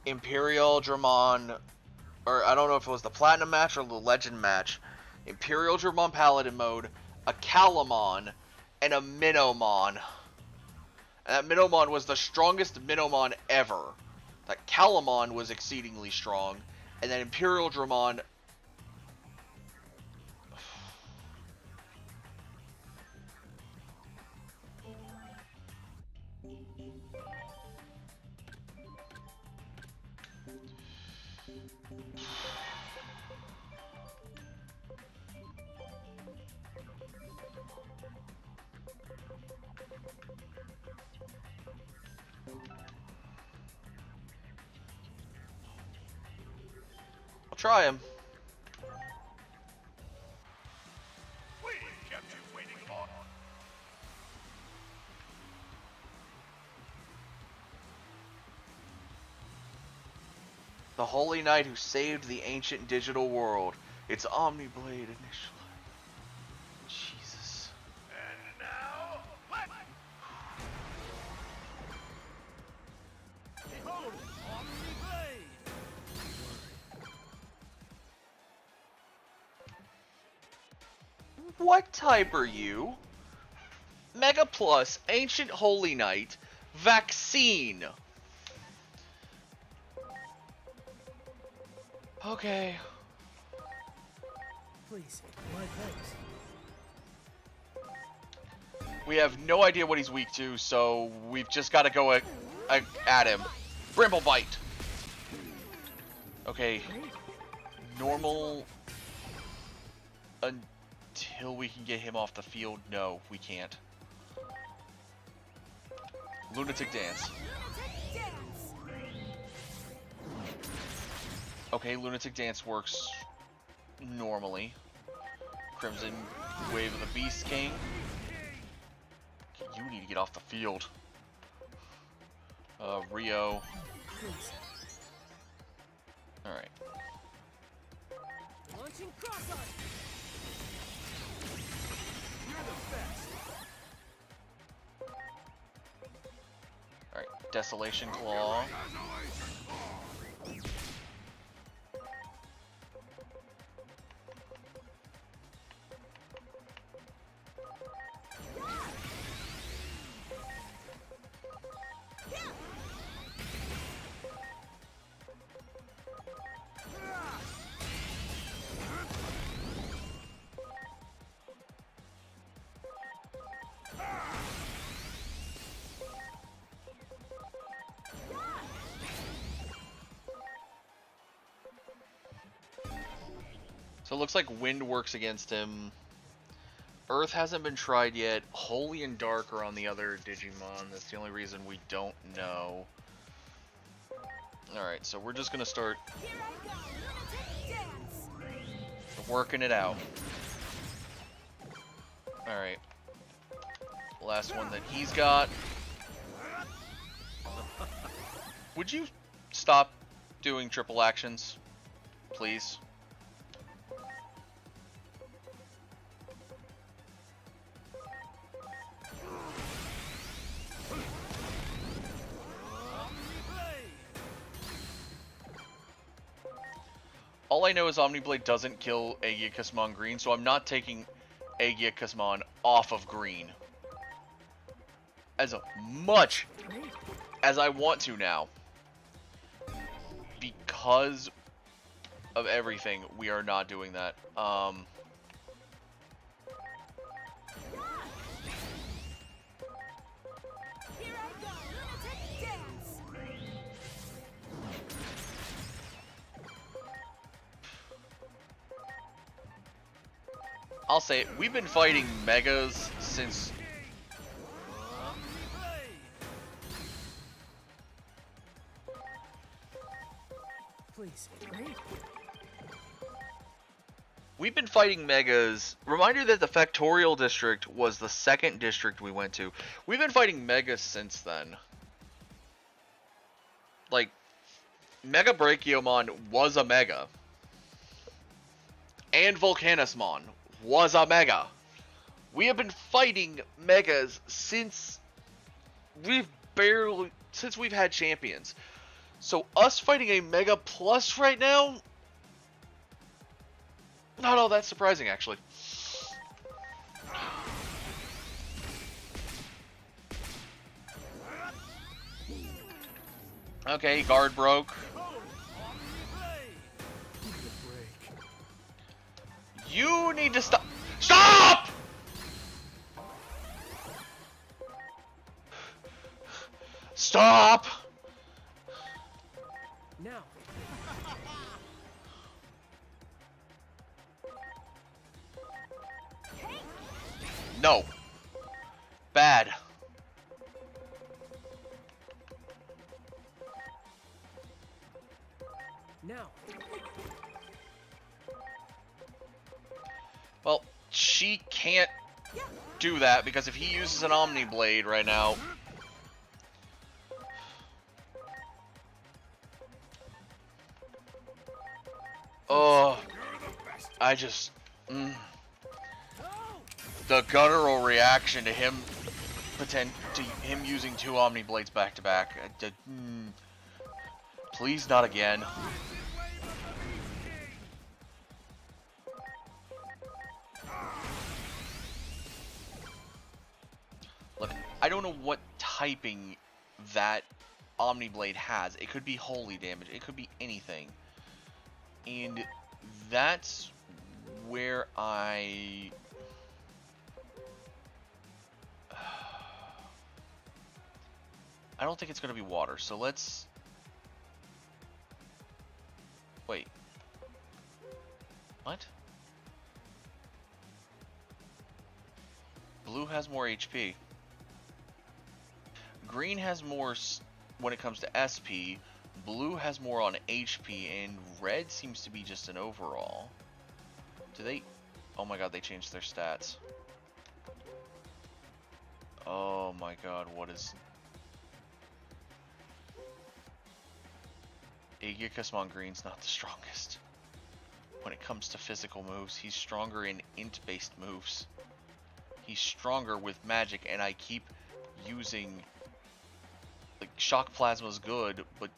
Imperial Dramon or I don't know if it was the Platinum match or the Legend match, Imperial Dramon Paladin mode, a Calamon, and a Minomon. And that Minomon was the strongest Minomon ever. That Calamon was exceedingly strong, and then Imperial Dramon. I'll try him. We kept you waiting long. The Holy Knight who saved the ancient digital world. It's Omniblade initially. Jesus. And now, let behold, Omniblade. What type are you? Mega Plus, Ancient Holy Knight, Vaccine. Okay. Please, my thanks. We have no idea what he's weak to, so we've just got to go at him. Brimble Bite. Okay. Normal until we can get him off the field. No, we can't. Lunatic Dance. Okay, Lunatic Dance works normally. Crimson Wave of the Beast King. You need to get off the field. Rio. Alright. Launching cross-arm. You're the best. Alright, Desolation Claw. So it looks like Wind works against him. Earth hasn't been tried yet. Holy and Dark are on the other Digimon. That's the only reason we don't know. Alright, so we're just gonna start working it out. Alright. Last one that he's got. Would you stop doing triple actions, please? All I know is Omniblade doesn't kill Aegiacusmon green, so I'm not taking Aegiacusmon off of green. As much as I want to now. Because of everything, we are not doing that. I'll say it, we've been fighting Megas since... Please, We've been fighting Megas. Reminder that the Factorial District was the second district we went to. We've been fighting Megas since then. Like, Mega Brachiomon was a Mega. And Volcanismon was a Mega. We have been fighting Megas since we've had champions. So us fighting a Mega Plus right now Not all that surprising, actually. Okay, guard broke. You need to stop. Stop! Stop! Now. No. Bad. Now. Well, she can't do that because if he uses an Omni Blade right now. Oh, I just. The guttural reaction to him using two Omni Blades back to back. Please not again. Look, I don't know what typing that Omni Blade has. It could be holy damage. It could be anything. And that's where I don't think it's going to be water, so let's... Wait. What? Blue has more HP. Green has more when it comes to SP. Blue has more on HP, and red seems to be just an overall. Do they... Oh my god, they changed their stats. Oh my god, what is... Aegis-Mon Green's not the strongest. When it comes to physical moves, he's stronger in int-based moves. He's stronger with magic, and I keep using... Like, Shock Plasma's good, but...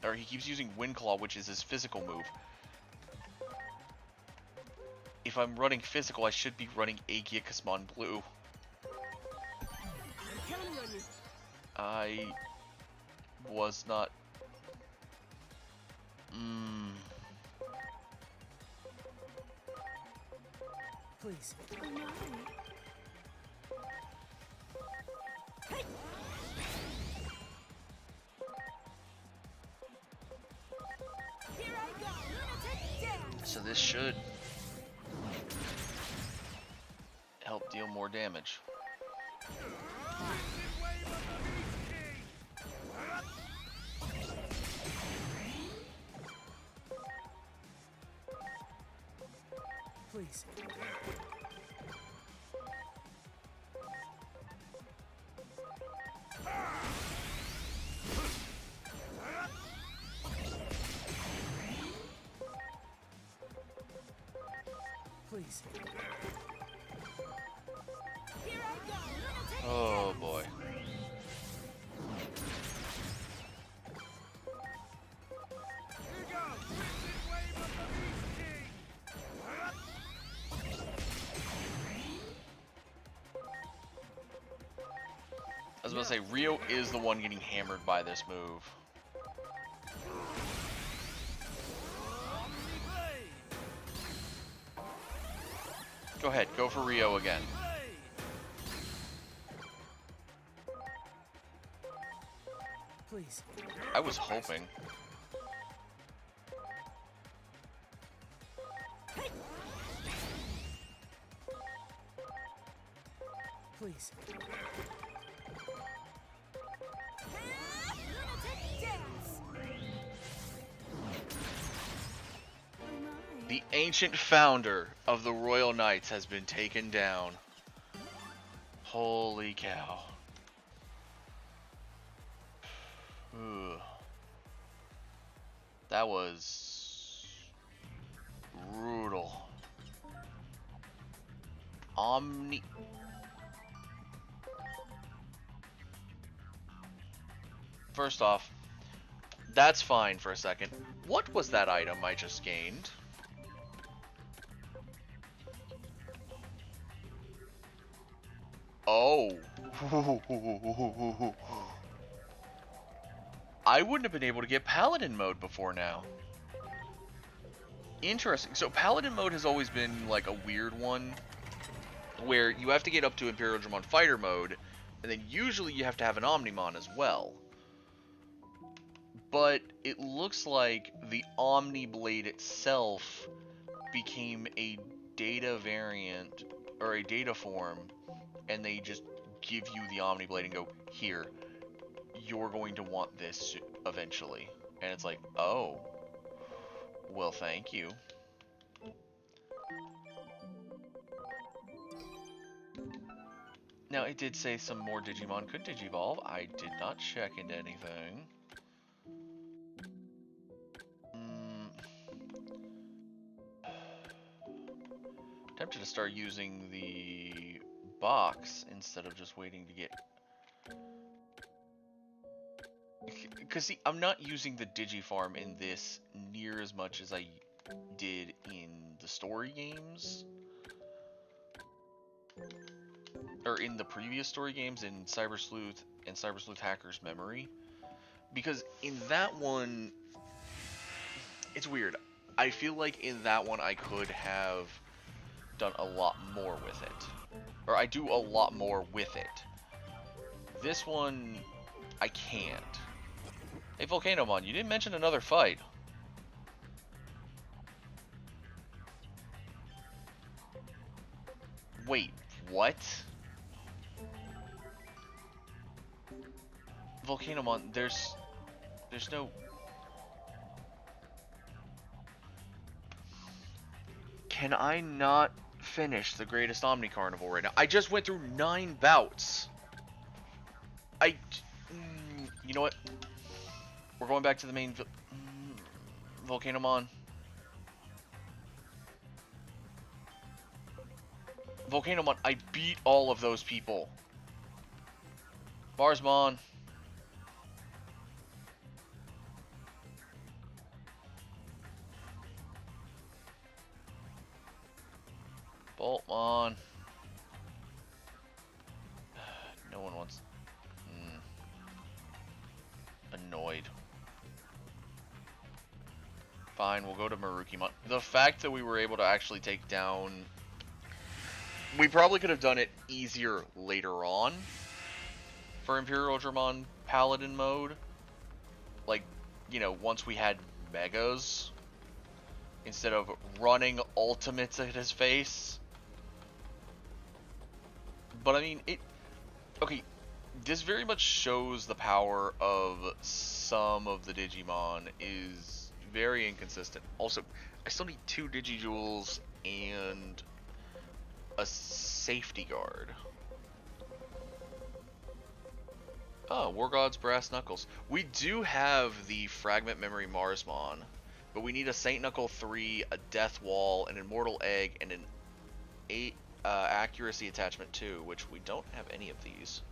Or he keeps using Wind Claw, which is his physical move. If I'm running physical, I should be running Aegis-Mon Blue. I was not... Please. Here I go. Lunatic dance. So this should help deal more damage. Please. Please. Here I go. Lunatic Oh boy. Here goes! Crimson Wave of the Beast King! I was about to say, Rio is the one getting hammered by this move. Go ahead, go for Rio again. Please. I was hoping. Please. lunatic dance. The ancient founder of the Royal Knights has been taken down. Holy cow. Ugh. That was brutal. Omni... First off, that's fine for a second. What was that item I just gained? Oh. I wouldn't have been able to get Paladin mode before now. Interesting. So Paladin mode has always been like a weird one, where you have to get up to Imperial Dramon Fighter mode, and then usually you have to have an Omnimon as well. But it looks like the Omniblade itself became a data variant, or a data form, and they just give you the Omniblade and go, here, you're going to want this eventually. And it's like, oh, well, thank you. Now, it did say some more Digimon could Digivolve. I did not check into anything. Tempted to start using the box instead of just waiting to get... Because, see, I'm not using the Digifarm in this near as much as I did in the story games. Or in the previous story games in Cyber Sleuth and Cyber Sleuth Hacker's Memory. Because in that one, it's weird. I feel like in that one I could have done a lot more with it. Or I do a lot more with it. This one, I can't. Hey, Volcanomon, you didn't mention another fight. Wait, what? Volcanomon, there's no... Can I not finish the Greatest Omni Carnival right now? I just went through 9 bouts. You know what? We're going back to the main Volcanomon. Volcanomon, I beat all of those people. Marsmon. Boltmon. No one wants... Annoyed. Fine, we'll go to Marukimon. The fact that we were able to actually take down... We probably could have done it easier later on for Imperial Dramon Paladin mode. Like, you know, once we had Megas. Instead of running ultimates at his face. But I mean, okay, this very much shows the power of some of the Digimon is very inconsistent. Also, I still need 2 Digijewels and a safety guard. Oh, War God's Brass Knuckles. We do have the Fragment Memory Marsmon, but we need a Saint Knuckle 3, a Death Wall, an Immortal Egg, and an 8 accuracy attachment 2, which we don't have any of these.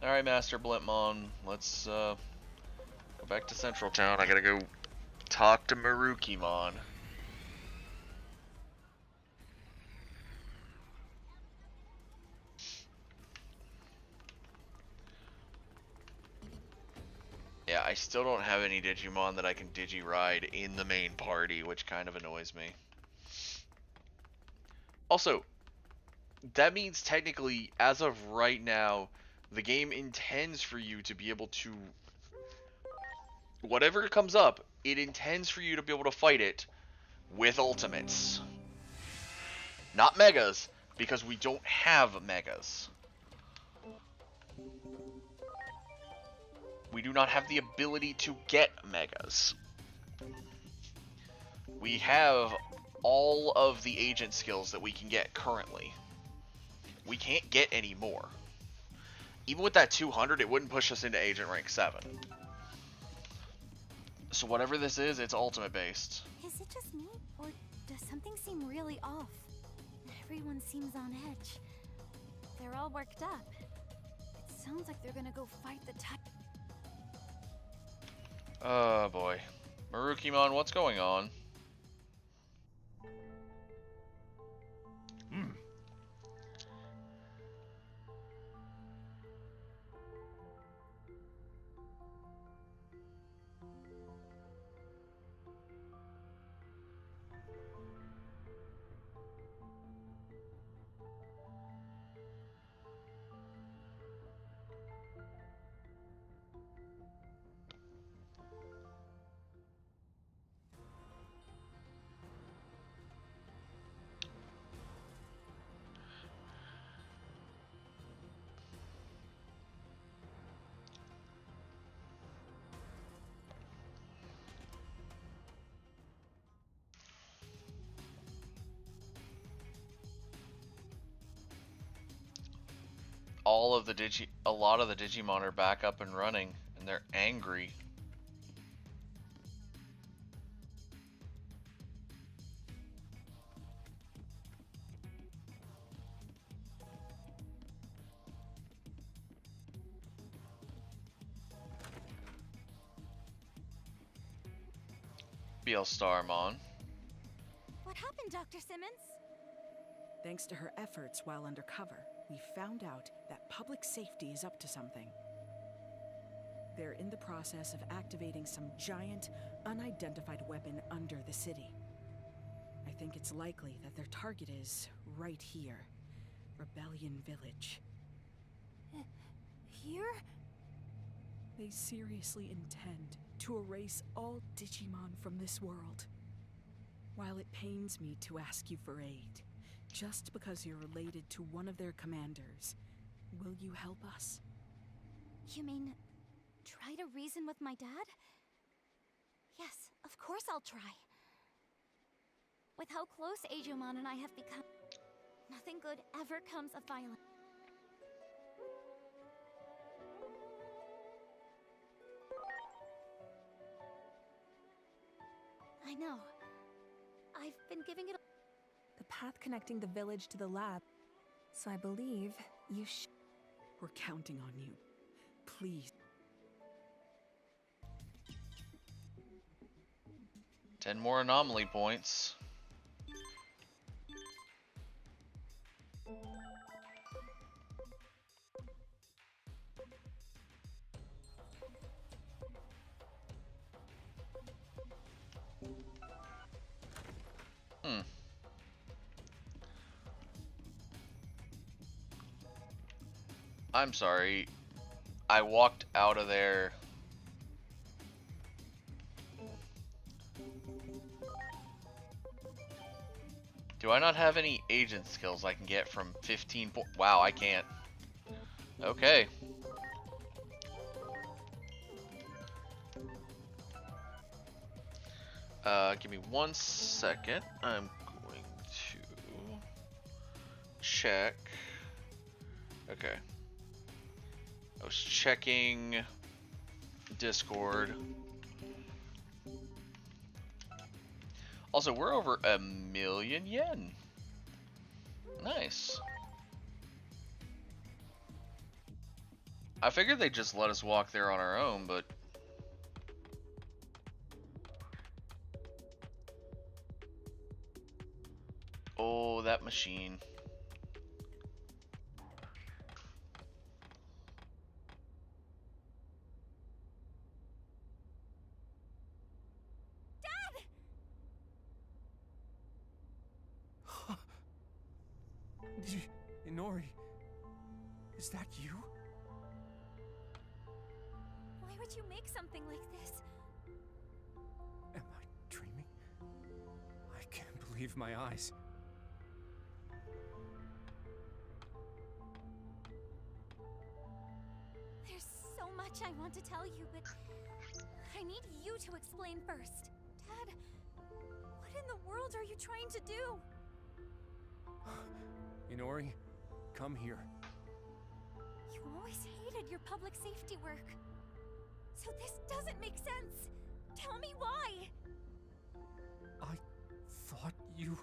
Alright, Master Blintmon, let's go back to Central Town. I gotta go talk to Marukimon. Yeah, I still don't have any Digimon that I can Digi-ride in the main party, which kind of annoys me. Also, that means technically, as of right now, the game intends for you to be able to... Whatever comes up, it intends for you to be able to fight it with ultimates. Not Megas, because we don't have Megas. We do not have the ability to get Megas. We have all of the agent skills that we can get currently. We can't get any more. Even with that 200, it wouldn't push us into agent rank 7. So whatever this is, it's ultimate based. Is it just me, or does something seem really off? Everyone seems on edge. They're all worked up. It sounds like they're gonna go fight the Oh boy. Marukimon, what's going on? A lot of the Digimon are back up and running, and they're angry. Starmon. What happened, Dr. Simmons? Thanks to her efforts while undercover, we found out that public safety is up to something. They're in the process of activating some giant, unidentified weapon under the city. I think it's likely that their target is right here, Rebellion Village. Here? They seriously intend to erase all Digimon from this world. While it pains me to ask you for aid, just because you're related to one of their commanders, will you help us? You mean, try to reason with my dad? Yes, of course I'll try. With how close Agumon and I have become, nothing good ever comes of violence. I know. I've been giving it The path connecting the village to the lab. So I believe you We're counting on you. Please. 10 more anomaly points. I'm sorry. I walked out of there. Do I not have any agent skills I can get from 15 points? Wow, I can't. Okay. Give me 1 second. I'm going to check. Okay. I was checking Discord. Also, we're over 1,000,000 yen. Nice. I figured they'd just let us walk there on our own, but... Oh, that machine. Inori, is that you? Why would you make something like this? Am I dreaming? I can't believe my eyes. There's so much I want to tell you, but I need you to explain first. Dad, what in the world are you trying to do? Inori, come here. You always hated your public safety work. So this doesn't make sense. Tell me why. I thought you...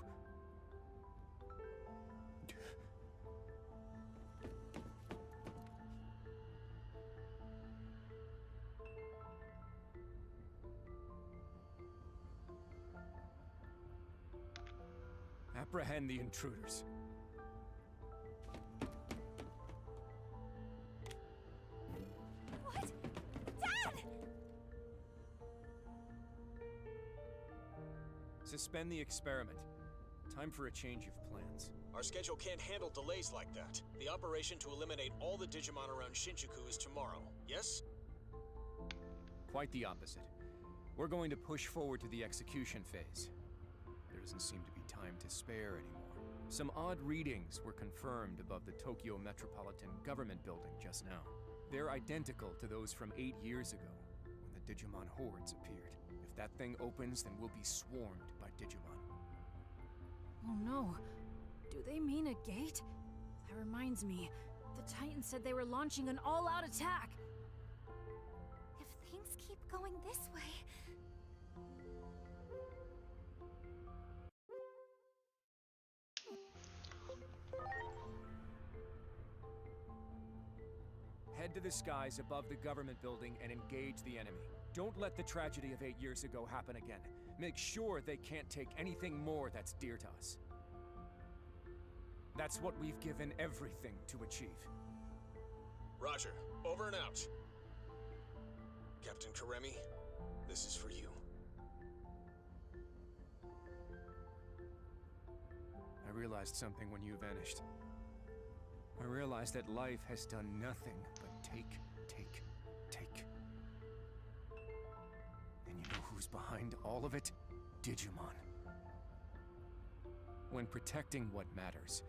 apprehend the intruders. What? Dad! Suspend the experiment. Time for a change of plans. Our schedule can't handle delays like that. The operation to eliminate all the Digimon around Shinjuku is tomorrow, yes? Quite the opposite. We're going to push forward to the execution phase. There doesn't seem to be time to spare anymore. Some odd readings were confirmed above the Tokyo Metropolitan Government building just now. They're identical to those from 8 years ago, when the Digimon hordes appeared. If that thing opens, then we'll be swarmed by Digimon. Oh no. Do they mean a gate? That reminds me. The Titans said they were launching an all-out attack. If things keep going this way... Head to the skies above the government building and engage the enemy. Don't let the tragedy of 8 years ago happen again. Make sure they can't take anything more that's dear to us. That's what we've given everything to achieve. Roger. Over and out. Captain Karemi, this is for you. I realized something when you vanished. I realized that life has done nothing but take. And you know who's behind all of it? Digimon. When protecting what matters,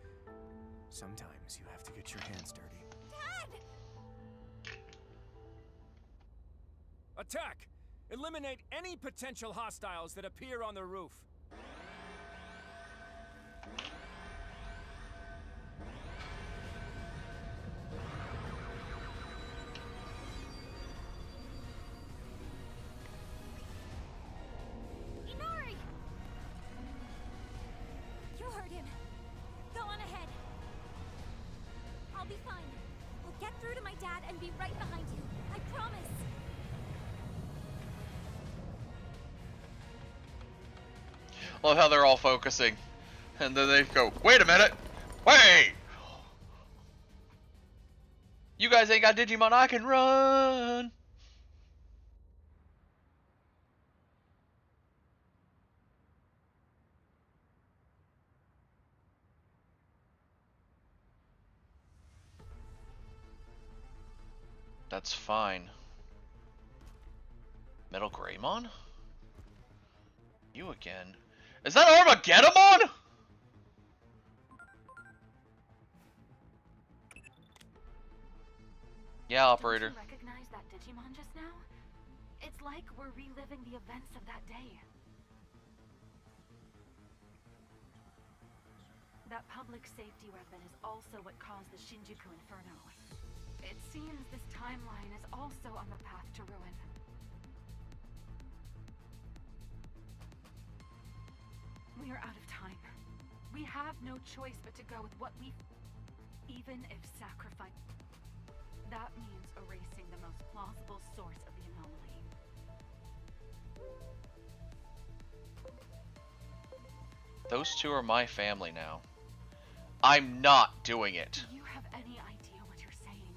sometimes you have to get your hands dirty. Dad! Attack! Eliminate any potential hostiles that appear on the roof. Inari! You heard him. Go on ahead. I'll be fine. We'll get through to my dad and be right behind you. I promise. Love how they're all focusing. And then they go, wait a minute! Wait! You guys ain't got Digimon, I can run! That's fine. Metal Greymon? You again? Is that Armageddon? Yeah, operator. Don't you recognize that Digimon just now? It's like we're reliving the events of that day. That public safety weapon is also what caused the Shinjuku Inferno. It seems this timeline is also on the path to ruin. We are out of time. We have no choice but to go with what we... Even if sacrifice... That means erasing the most plausible source of the anomaly. Those two are my family now. I'm not doing it. Do you have any idea what you're saying?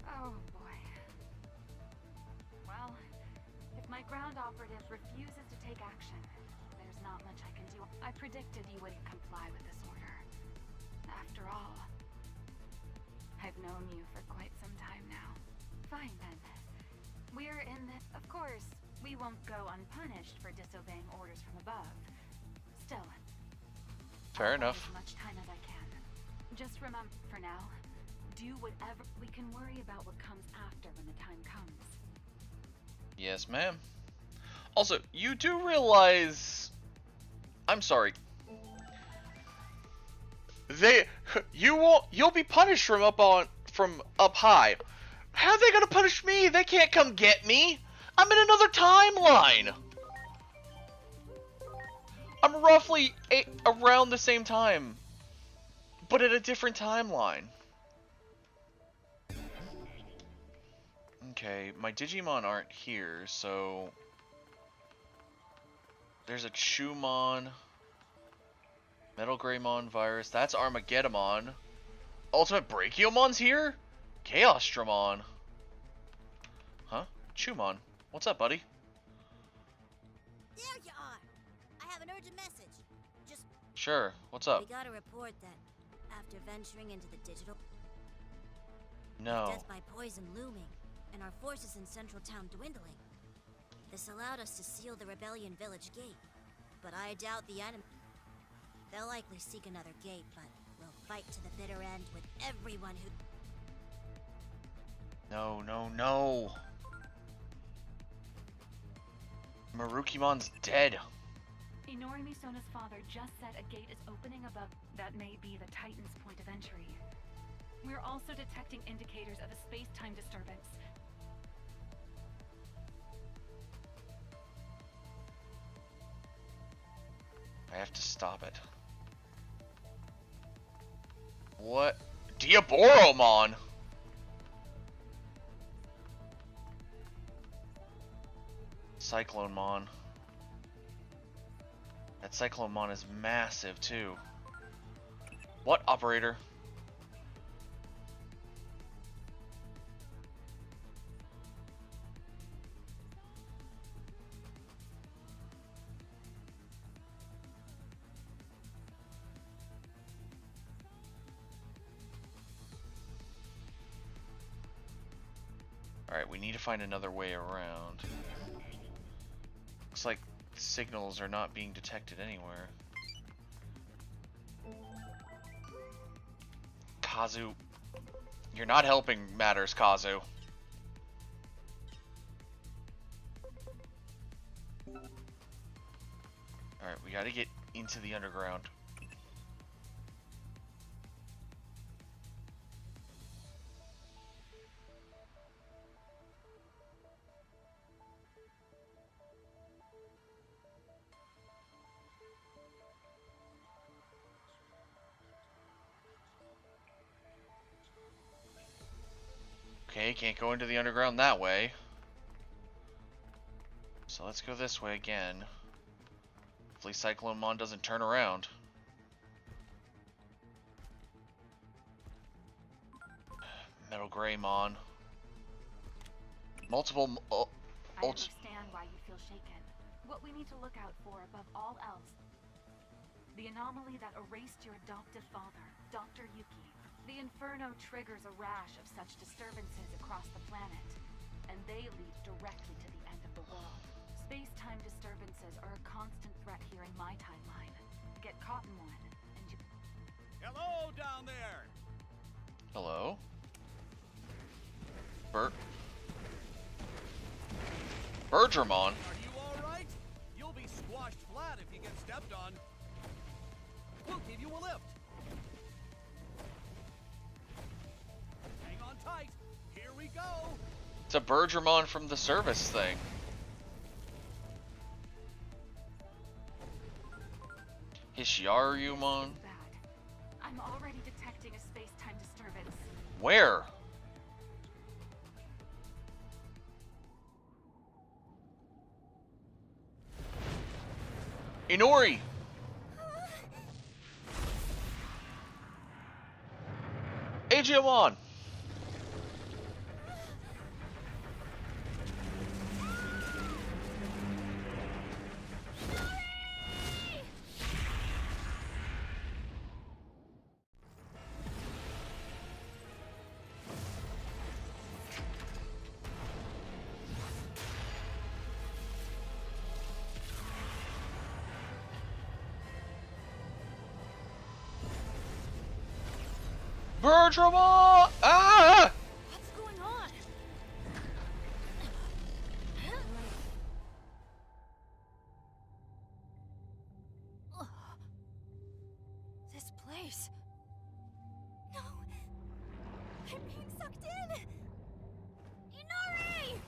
Oh boy. Well, if my ground operative refuses to take action, there's not much I can do. I predicted you wouldn't comply with this order. After all, I've known you for quite some time now. Fine then. We're in this. Of course, we won't go unpunished for disobeying orders from above. Still, Fair I'll buy enough. as much time as I can. Just remember, for now, do whatever we can. Worry about what comes after when the time comes. Yes, ma'am. Also, you do realize... I'm sorry. You'll be punished from up high. How are they gonna punish me? They can't come get me. I'm in another timeline. I'm roughly around the same time, but at a different timeline. Okay, my Digimon aren't here, so there's a Chumon, Metal Greymon virus. That's Armageddonmon. Ultimate Brachiomon's here? Chaosdramon. Huh? Chumon. What's up, buddy? There you are! I have an urgent message. Just Sure. What's up? we got a report that after venturing into the digital No. death by poison looming, and our forces in central town dwindling. This allowed us to seal the rebellion village gate, but I doubt the enemy. They'll likely seek another gate, but we'll fight to the bitter end with everyone who. No, no, no. Marukimon's dead. Inori Misona's father just said a gate is opening above. That may be the Titan's point of entry. We're also detecting indicators of a space-time disturbance. I have to stop it. What? Diaboromon! Cyclonemon. That Cyclonemon is massive too. What, operator? Alright, we need to find another way around. Looks like signals are not being detected anywhere. Kazu. You're not helping matters, Kazu. Alright, we gotta get into the underground. Okay, can't go into the underground that way. So let's go this way again. Hopefully Cyclonemon doesn't turn around. Metal Greymon. Multiple... I understand why you feel shaken. What we need to look out for above all else, the anomaly that erased your adoptive father, Dr. Yuki. The Inferno triggers a rash of such disturbances across the planet, and they lead directly to the end of the world. Space-time disturbances are a constant threat here in my timeline. Get caught in one, and you... Hello down there! Hello? Bergermon? Are you alright? You'll be squashed flat if you get stepped on. We'll give you a lift. Hang on tight. Here we go. It's a Bergermon from the service thing. Hishiarumon? bad. I'm already detecting a space-time disturbance. Where? Inori! Aegeomon! Bergermon! Ah! What's going on? Ugh. This place. No! I'm being sucked in! Inori!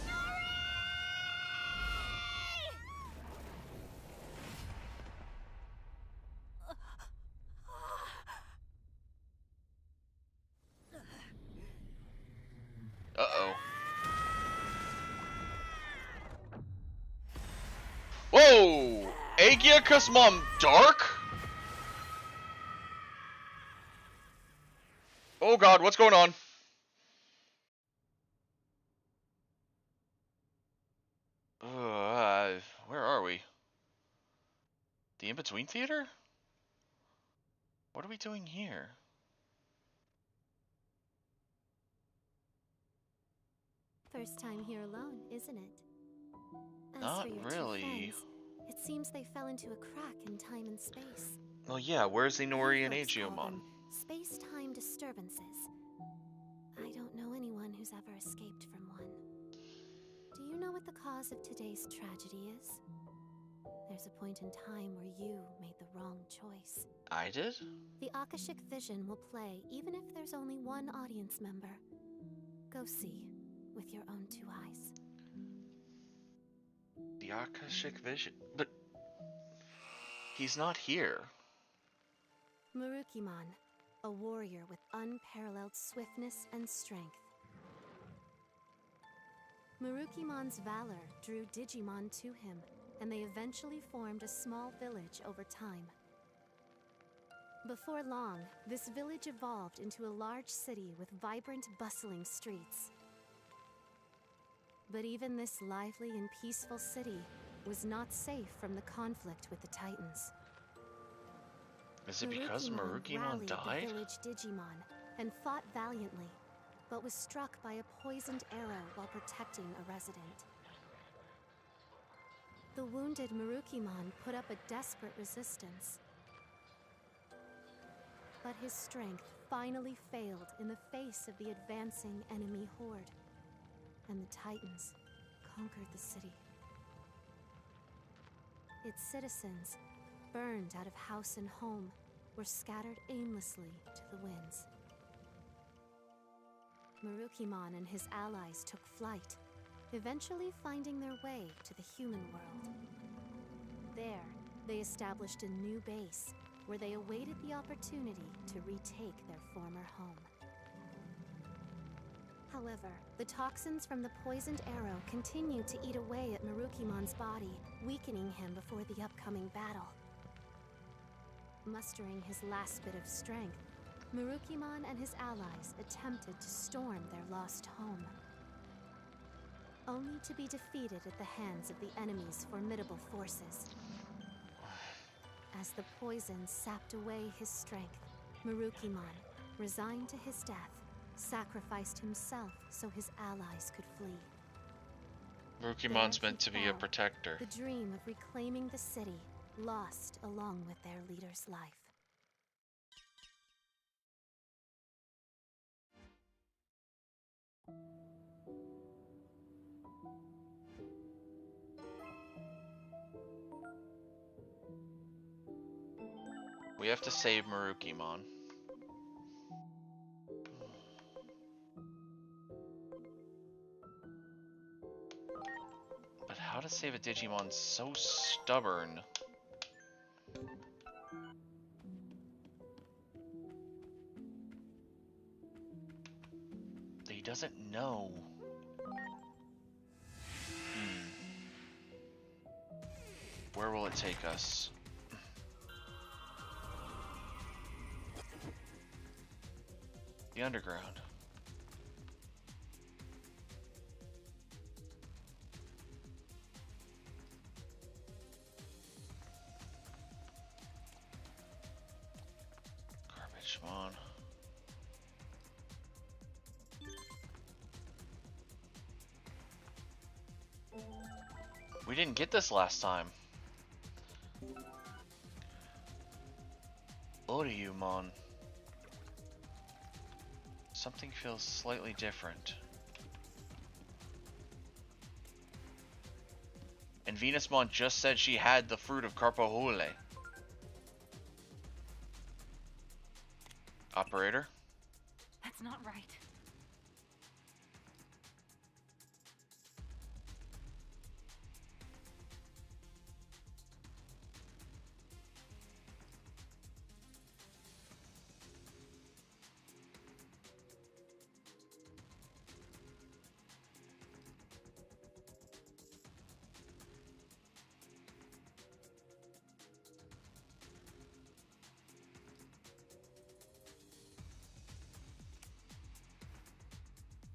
Inori! Whoa! Aegea Kusmom Dark? Oh god, what's going on? Where are we? The In-Between Theater? What are we doing here? First time here alone, isn't it? As Not for your really. two friends, it seems they fell into a crack in time and space. Well, yeah, where's Inori and Folks call Aegeomon? them space-time disturbances. I don't know anyone who's ever escaped from one. Do you know what the cause of today's tragedy is? There's a point in time where you made the wrong choice. I did? The Akashic Vision will play even if there's only one audience member. Go see with your own two eyes. The Akashic Vision? But... he's not here. Marukimon, a warrior with unparalleled swiftness and strength. Marukimon's valor drew Digimon to him, and they eventually formed a small village over time. Before long, this village evolved into a large city with vibrant, bustling streets. But even this lively and peaceful city was not safe from the conflict with the Titans. Is it because Marukimon rallied died? the village Digimon and fought valiantly, but was struck by a poisoned arrow while protecting a resident. The wounded Marukimon put up a desperate resistance. But his strength finally failed in the face of the advancing enemy horde, and the Titans conquered the city. Its citizens, burned out of house and home, were scattered aimlessly to the winds. Marukimon and his allies took flight, eventually finding their way to the human world. There, they established a new base, where they awaited the opportunity to retake their former home. However, the toxins from the poisoned arrow continued to eat away at Marukimon's body, weakening him before the upcoming battle. Mustering his last bit of strength, Marukimon and his allies attempted to storm their lost home, only to be defeated at the hands of the enemy's formidable forces. As the poison sapped away his strength, Marukimon, resigned to his death, sacrificed himself so his allies could flee. Marukimon's meant to be a protector. The dream of reclaiming the city, lost along with their leader's life. We have to save Marukimon. But how to save a Digimon so stubborn? That he doesn't know. Where will it take us? The underground. Garbage-mon. We didn't get this last time. Oryumon. Something feels slightly different. And Venusmon just said she had the fruit of Carpohule. Operator? That's not right.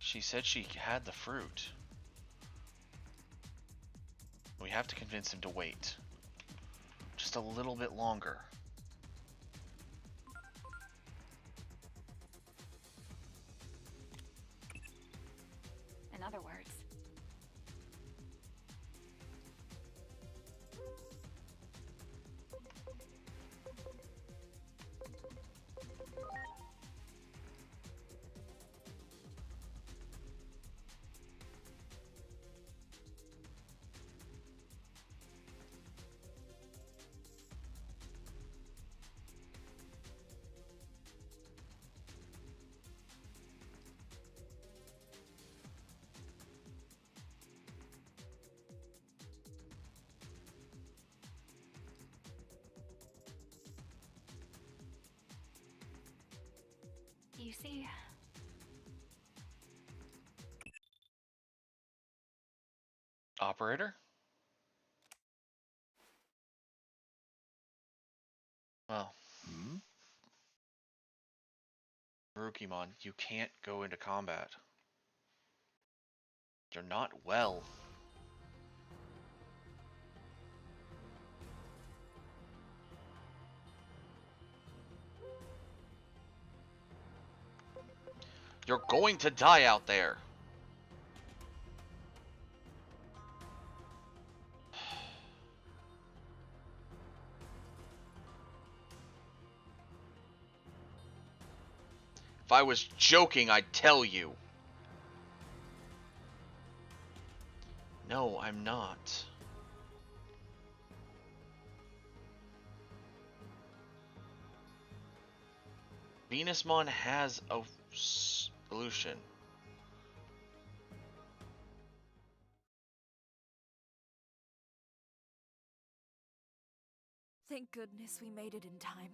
She said she had the fruit. We have to convince him to wait. Just a little bit longer. In other words, you see, Operator? Well. Murukimon, you can't go into combat. You're not well. You're going to die out there. If I was joking, I'd tell you. No, I'm not. Venusmon has a solution. Thank goodness we made it in time.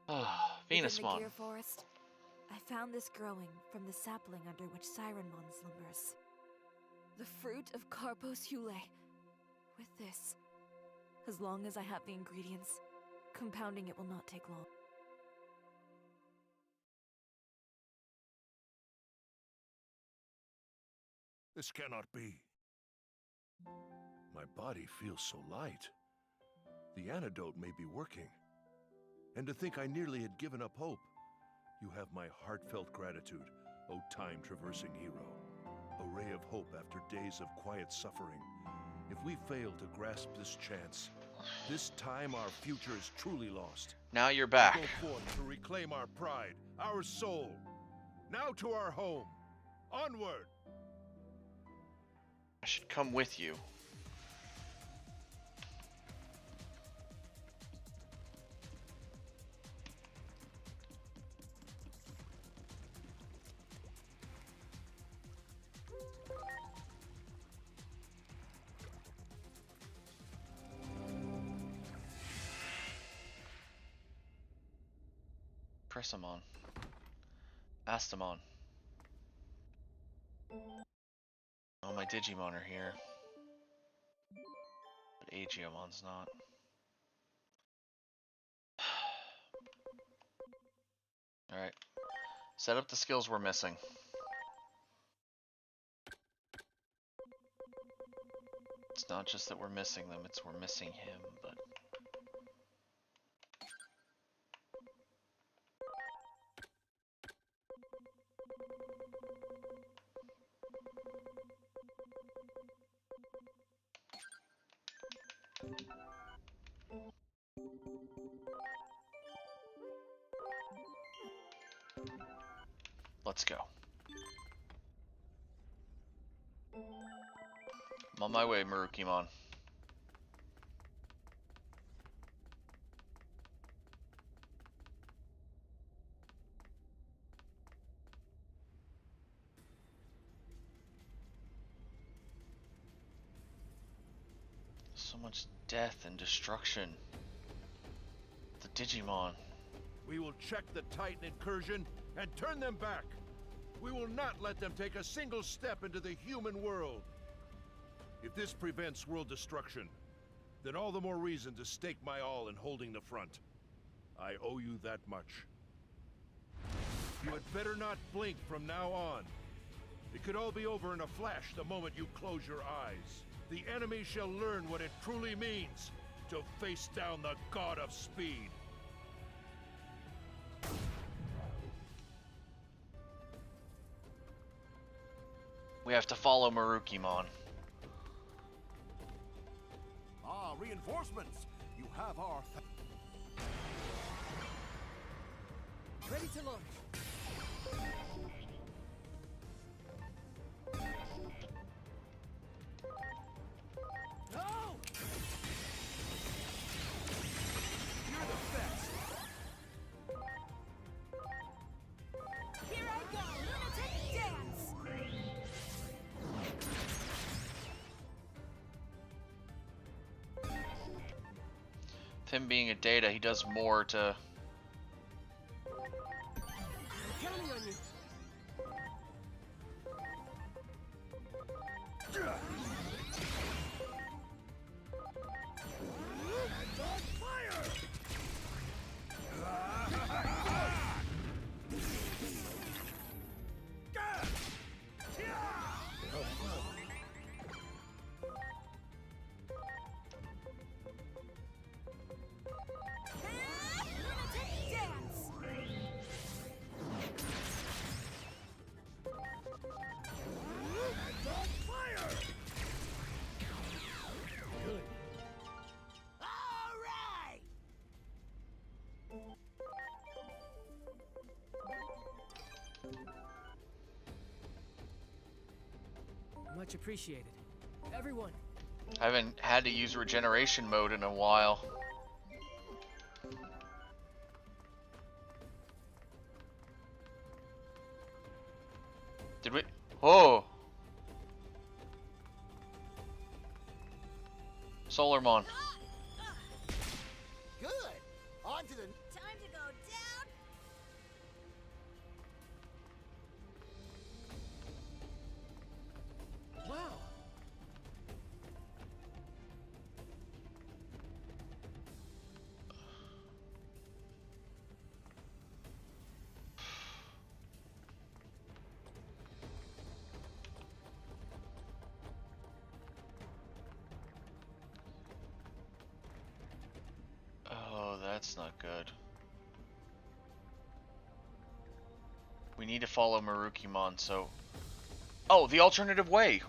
Venusmon. Within the Gear Forest, I found this growing from the sapling under which Sirenmon slumbers. The fruit of Carpos Hule. With this, as long as I have the ingredients, compounding it will not take long. This cannot be. My body feels so light. The antidote may be working. And to think I nearly had given up hope. You have my heartfelt gratitude, O time-traversing hero. A ray of hope after days of quiet suffering. If we fail to grasp this chance, this time our future is truly lost. Now you're back. Go forth to reclaim our pride, our soul. Now to our home. Onward! I should come with you. Pressamon. Astamon. Oh, my Digimon are here. But Agiomon's not. Alright. Set up the skills we're missing. It's not just that we're missing them, it's we're missing him, but... Let's go. I'm on my way, Murukimon. So much death and destruction. The Digimon. We will check the Titan incursion and turn them back. We will not let them take a single step into the human world. If this prevents world destruction, then all the more reason to stake my all in holding the front. I owe you that much. You had better not blink from now on. It could all be over in a flash the moment you close your eyes. The enemy shall learn what it truly means to face down the god of speed. We have to follow Marukimon. Ah, reinforcements! You have our... Ready to launch. No! You're the best! Here I go! Lunatic dance! With him being a Data, he does more to... Counting on you. Lunatic dance! Much appreciated. Everyone, I haven't had to use regeneration mode in a while. Did we? Oh! Solarmon. Good! On to the... Time to go down. wow. Oh, that's not good. We need to follow Marukimon, so... Oh, the alternative way!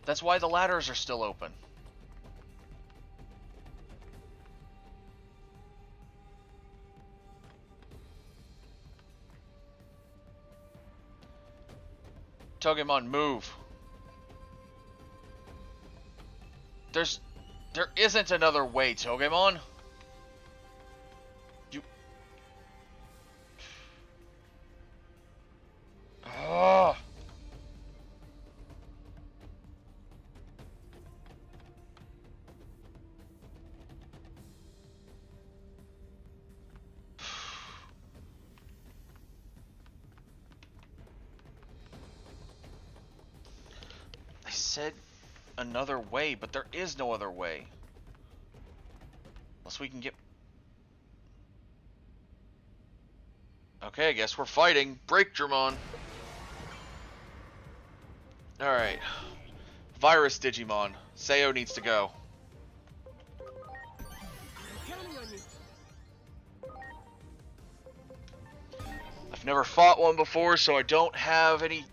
That's why the ladders are still open. Togemon, move! There isn't another way, Togemon! You... Ugh. I said another way, but there is no other way. Unless we can get... Okay, I guess we're fighting. Break Dramon. Alright. Virus Digimon. Sayo needs to go. Counting on you. I've never fought one before, so I don't have any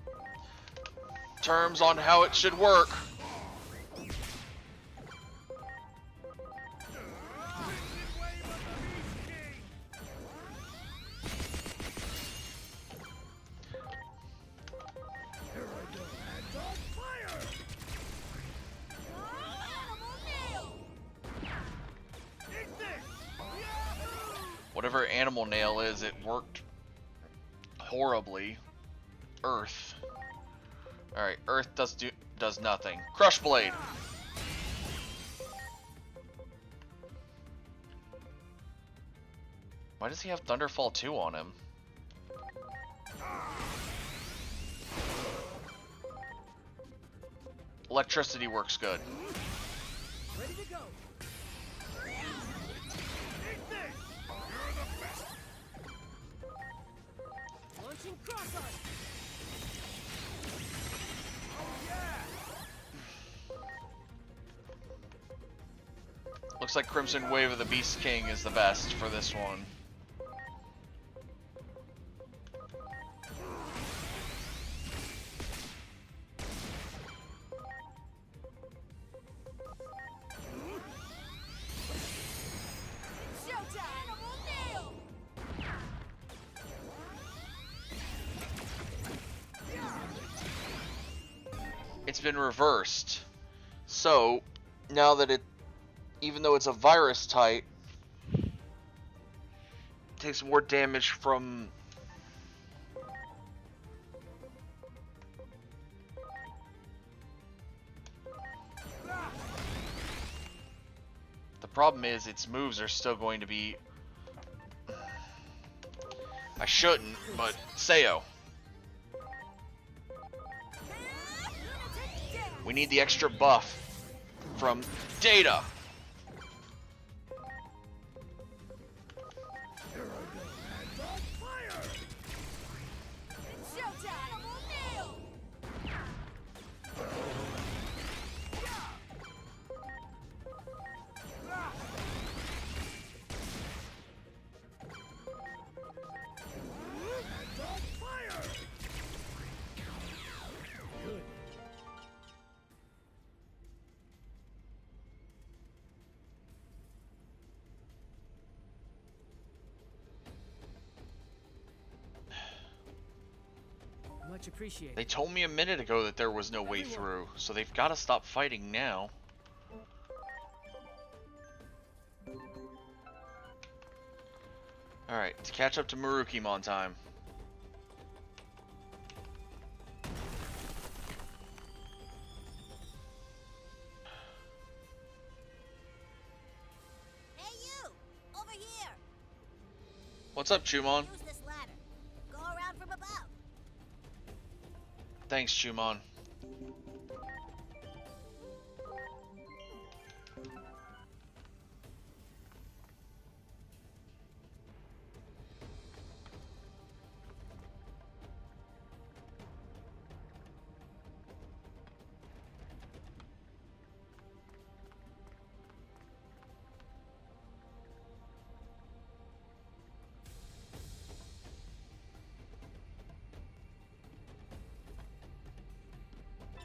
terms on how it should work. Whatever animal nail is, it worked horribly. Earth. Alright, Earth does nothing. Crush Blade! Why does he have Thunderfall 2 on him? Electricity works good. Ready to go. Launching cross arc. Looks like Crimson Wave of the Beast King is the best for this one. It's been reversed. So, now that it, even though it's a virus type, takes more damage from the problem is its moves are still going to be, I shouldn't, but Sayo. We need the extra buff from Data. Much appreciated. They told me a minute ago that there was no way through, so they've got to stop fighting now. Alright, to catch up to Marukimon time. Hey you! Over here! What's up, Chumon? Use this ladder. Go around from above. Thanks, Chumon.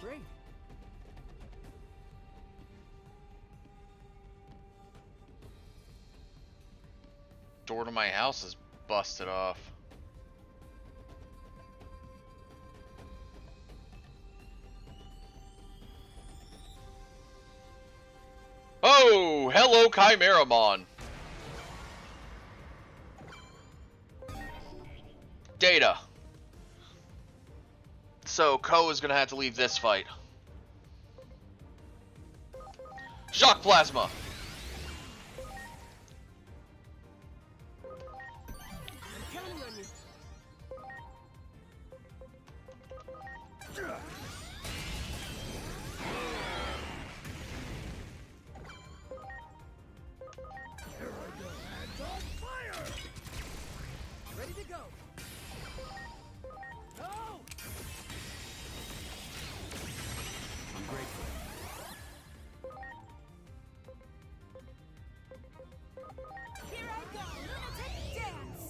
Great. Door to my house is busted off. Oh, hello, Chimeramon. Data. So, Ko is gonna have to leave this fight. Shock Plasma! I'm counting on you. Here I go. Hands on fire! Ready to go. No! I'm grateful. Here I go! Lunatic dance!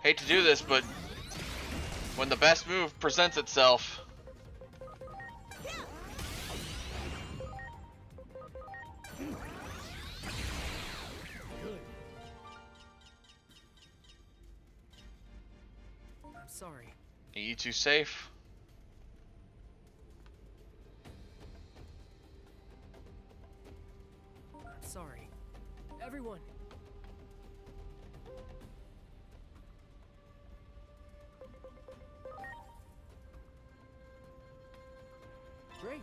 Hate to do this, but when the best move presents itself, I'm sorry. are you too safe? I'm sorry. Everyone. Great.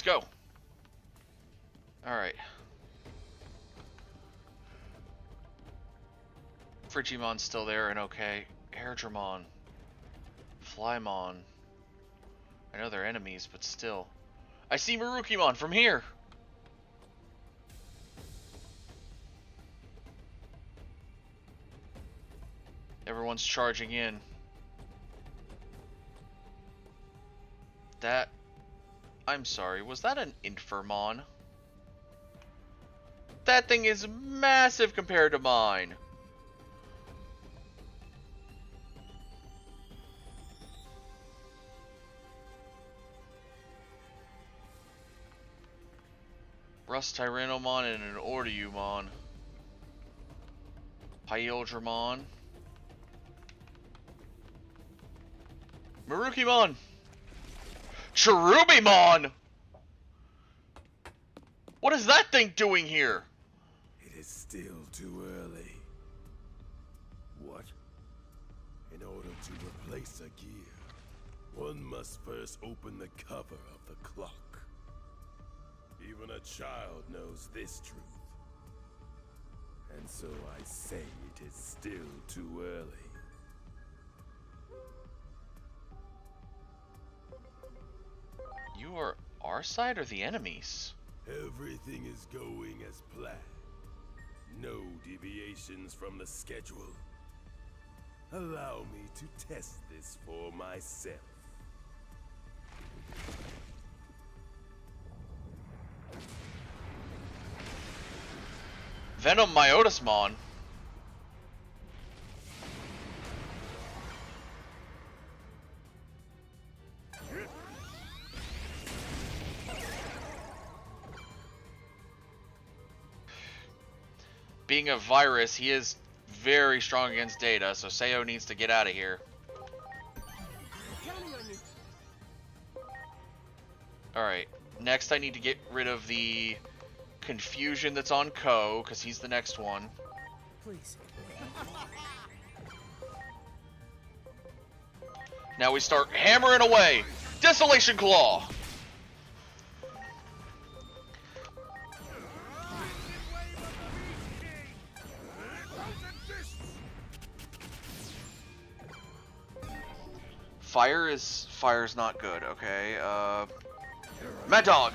go. Alright. Frigimon's still there and okay. Airdramon. Flymon. I know they're enemies, but still. I see Marukimon from here! Everyone's charging in. That... I'm sorry, was that an Infernmon? That thing is massive compared to mine! Rust Tyrannomon and an Ordeumon. Hyildramon. Marukimon! Cherubimon! What is that thing doing here? It is still too early. What? In order to replace a gear, one must first open the cover of the clock. Even a child knows this truth. And so I say it is still too early. You are our side or the enemies? Everything is going as planned. No deviations from the schedule. Allow me to test this for myself. Venom Myotismon. Being a virus, he is very strong against Data, so Sayo needs to get out of here. Alright, next I need to get rid of the confusion that's on Ko, because he's the next one. Please. Now we start hammering away! Desolation Claw! Fire's not good, okay? Mad Dog!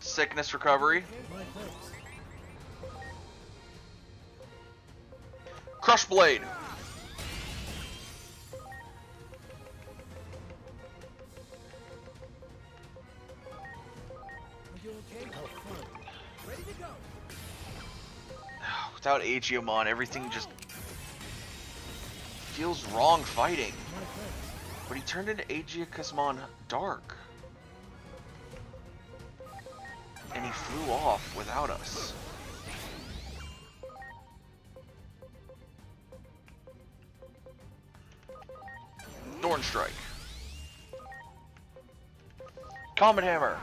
Sickness recovery. Crush Blade. Without Aegiomon, everything just feels wrong fighting. But he turned into Aegiacusmon Dark. And he flew off without us. Thorn Strike. Comet Hammer.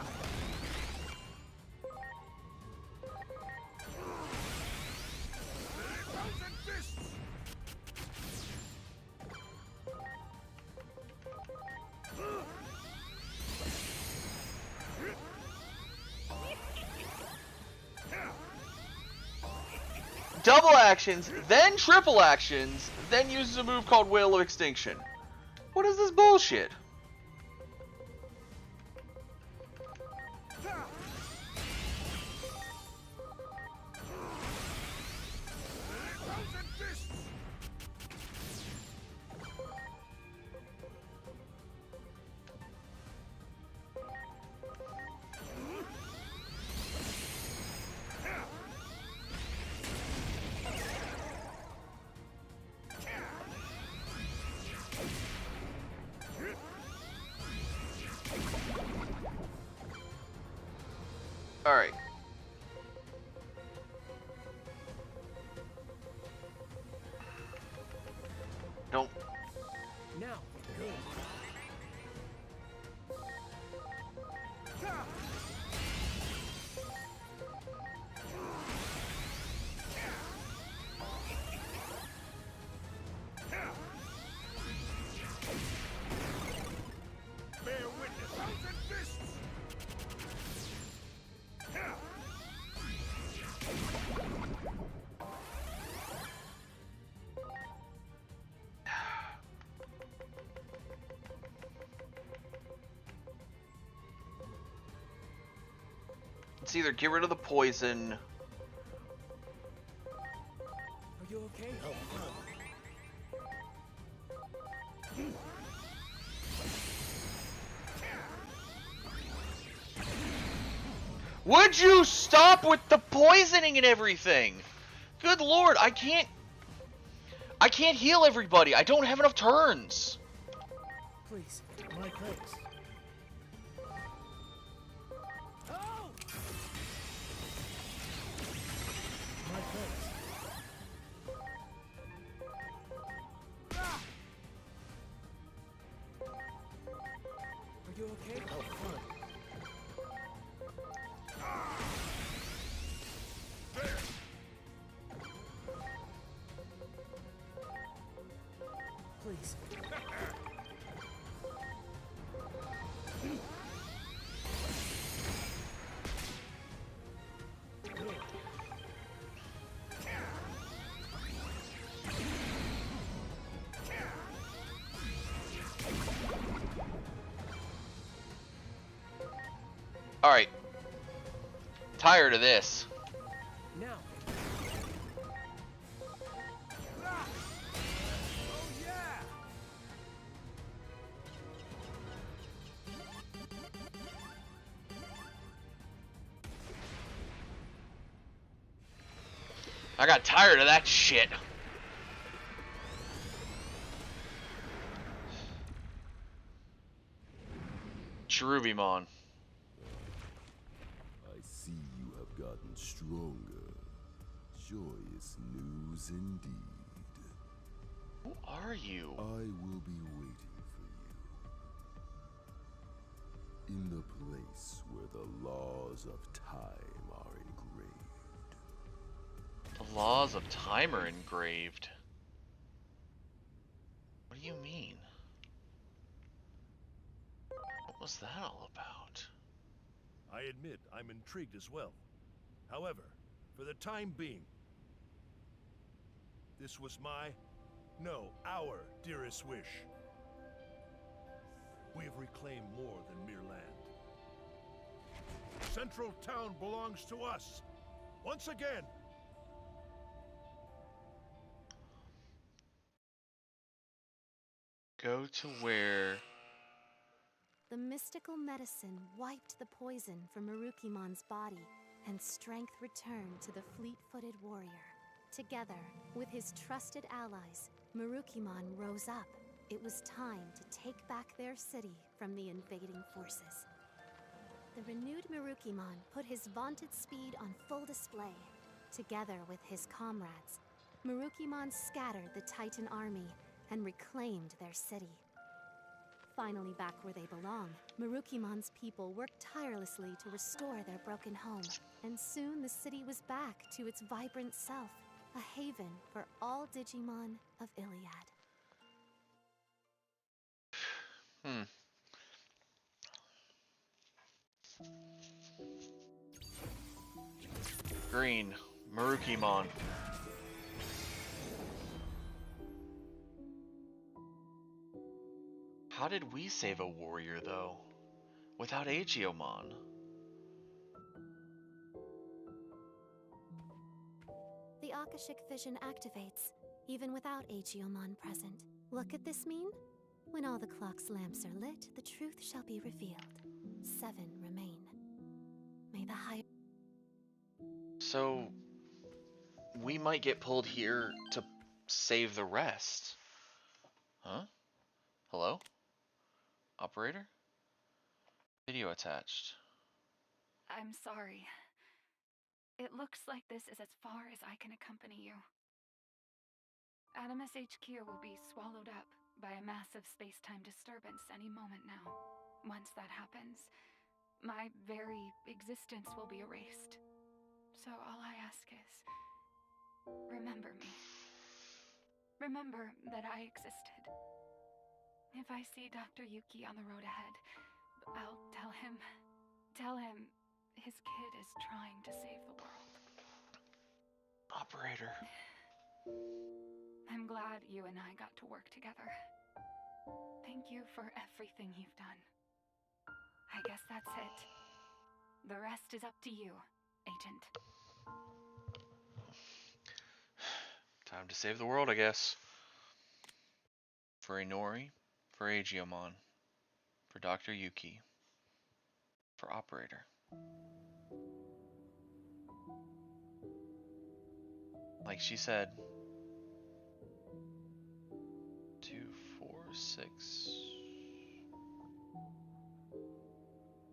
Double actions, then triple actions, then uses a move called Whale of Extinction. What is this bullshit? Alright. Don't. Now. It's either get rid of the poison. Are you okay? Oh, Would you stop with the poisoning and everything? Good lord, I can't heal everybody. I don't have enough turns. Please, my thanks. Oh! My thanks. Are you okay? Oh, fine. Please. Alright. Tired of this. Now. I got tired of that shit. Cherubimon. I see you have gotten stronger. Joyous news indeed. Who are you? I will be waiting for you. In the place where the laws of time are engraved. The laws of time are engraved. What do you mean? What was that all about? I admit I'm intrigued as well. However, for the time being, this was our dearest wish. We have reclaimed more than mere land. Central Town belongs to us, once again. Go to where... The mystical medicine wiped the poison from Marukimon's body, and strength returned to the fleet-footed warrior. Together, with his trusted allies, Marukimon rose up. It was time to take back their city from the invading forces. The renewed Marukimon put his vaunted speed on full display. Together with his comrades, Marukimon scattered the Titan army and reclaimed their city. Finally back where they belong, Marukimon's people worked tirelessly to restore their broken home. And soon the city was back to its vibrant self, a haven for all Digimon of Iliad. Green, Marukimon. How did we save a warrior, though? Without Aegiomon? The Akashic Vision activates, even without Aegiomon present. What could this mean? When all the clock's lamps are lit, the truth shall be revealed. 7 remain. May the high... So... we might get pulled here to save the rest. Huh? Hello? Operator? Video attached. I'm sorry. It looks like this is as far as I can accompany you. Adamus HQ will be swallowed up by a massive space-time disturbance any moment now. Once that happens, my very existence will be erased. So all I ask is, remember me. Remember that I existed. If I see Dr. Yuki on the road ahead, I'll tell him his kid is trying to save the world. Operator. I'm glad you and I got to work together. Thank you for everything you've done. I guess that's it. The rest is up to you, Agent. Time to save the world, I guess. For Inori, for Agiomon, for Dr. Yuki, for Operator. Like she said, 2, 4, 6.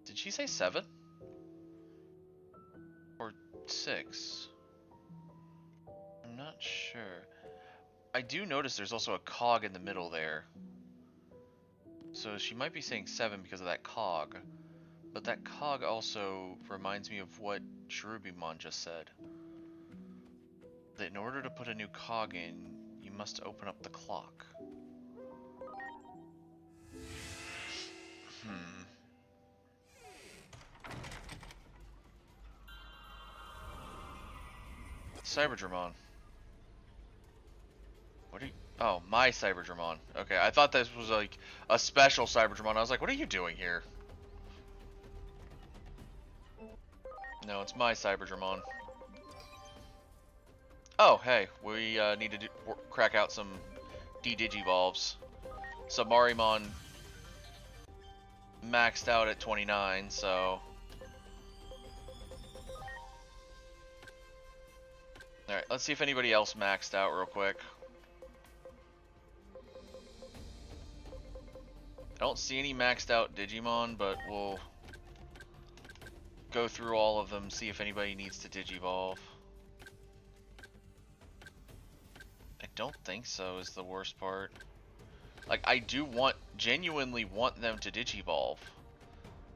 Did she say 7? Or 6? I'm not sure. I do notice there's also a cog in the middle there. So she might be saying 7 because of that cog. But that cog also reminds me of what Cherubimon just said. That in order to put a new cog in, you must open up the clock. Cyberdramon. What are you... Oh, my Cyberdramon. Okay, I thought this was like a special Cyberdramon. I was like, what are you doing here? No, it's my Cyberdramon. Oh, hey, we need to crack out some D-Digivolves. Subarimon maxed out at 29, so... Alright, let's see if anybody else maxed out real quick. I don't see any maxed out Digimon, but we'll go through all of them, see if anybody needs to Digivolve. I don't think so is the worst part. Like, I do genuinely want them to Digivolve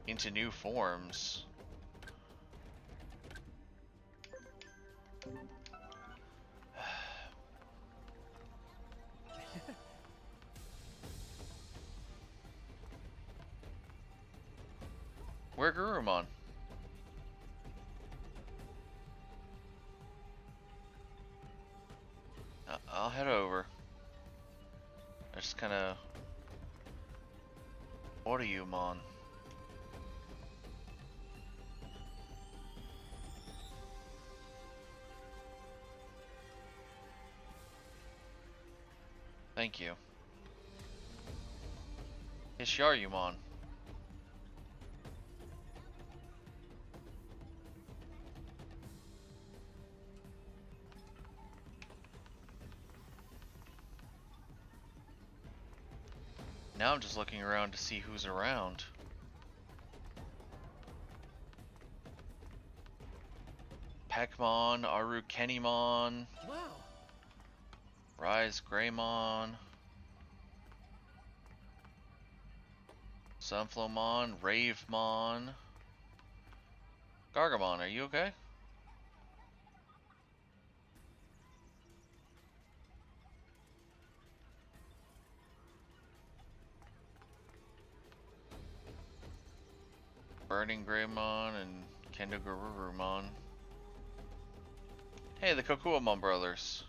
into new forms. Where Gurumon? I'll head over. I just kind of... What are you, Mon? Thank you. Hisharyumon. Now I'm just looking around to see who's around. Peckmon, Arukenimon. Wow. Rise Greymon. Sunflowmon, Ravemon. Gargamon, are you okay? Burning Greymon and Kendogururumon. Hey, the Kokuamon brothers.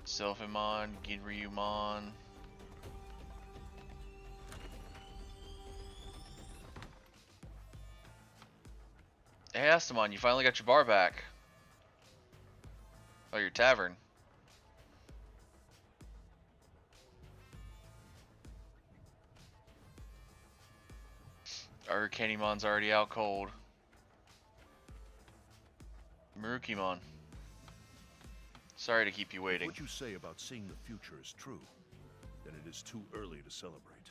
Sylphimon, Ginryumon. Hey, Astamon, you finally got your bar back. Oh, your tavern. Arcanimon's already out cold. Marukimon. Sorry to keep you waiting. If what you say about seeing the future is true, then it is too early to celebrate.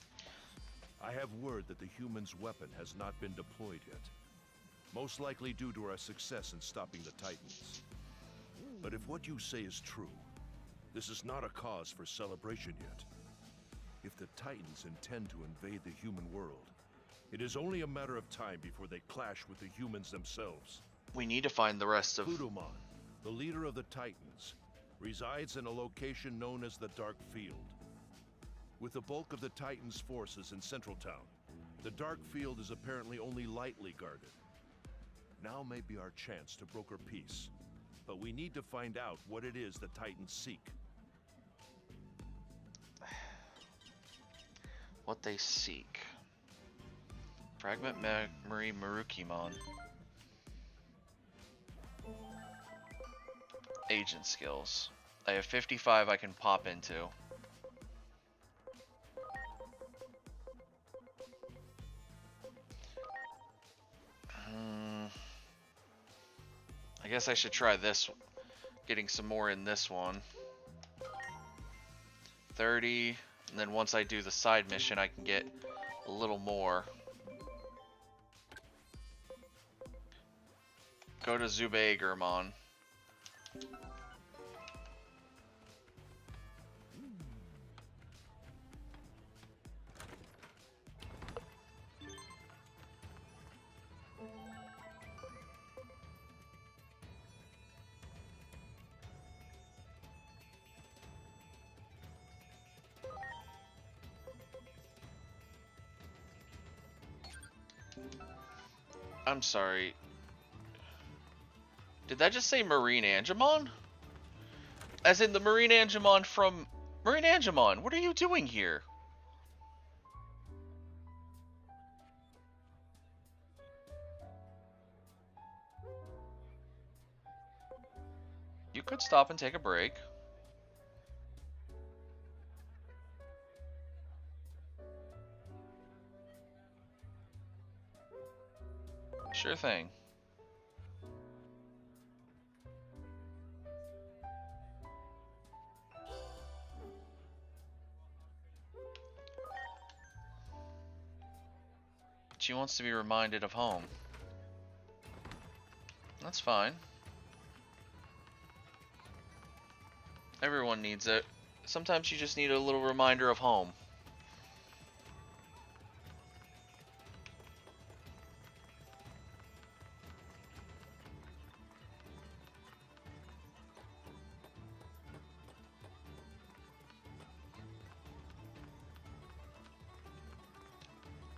I have word that the human's weapon has not been deployed yet. Most likely due to our success in stopping the Titans. But if what you say is true, this is not a cause for celebration yet. If the Titans intend to invade the human world, it is only a matter of time before they clash with the humans themselves. We need to find the rest of... Plutomon, the leader of the Titans, resides in a location known as the Dark Field. With the bulk of the Titans' forces in Central Town, the Dark Field is apparently only lightly guarded. Now may be our chance to broker peace, but we need to find out what it is the Titans seek. what they seek. Fragment memory Marukimon. Agent skills. I have 55 I can pop into. I guess I should try this, getting some more in this one. 30, and then once I do the side mission I can get a little more. Go to Zubagermon. I'm sorry. Did that just say Marine Angemon? As in the Marine Angemon from... Marine Angemon, what are you doing here? You could stop and take a break. Sure thing. She wants to be reminded of home. That's fine. Everyone needs it. Sometimes you just need a little reminder of home.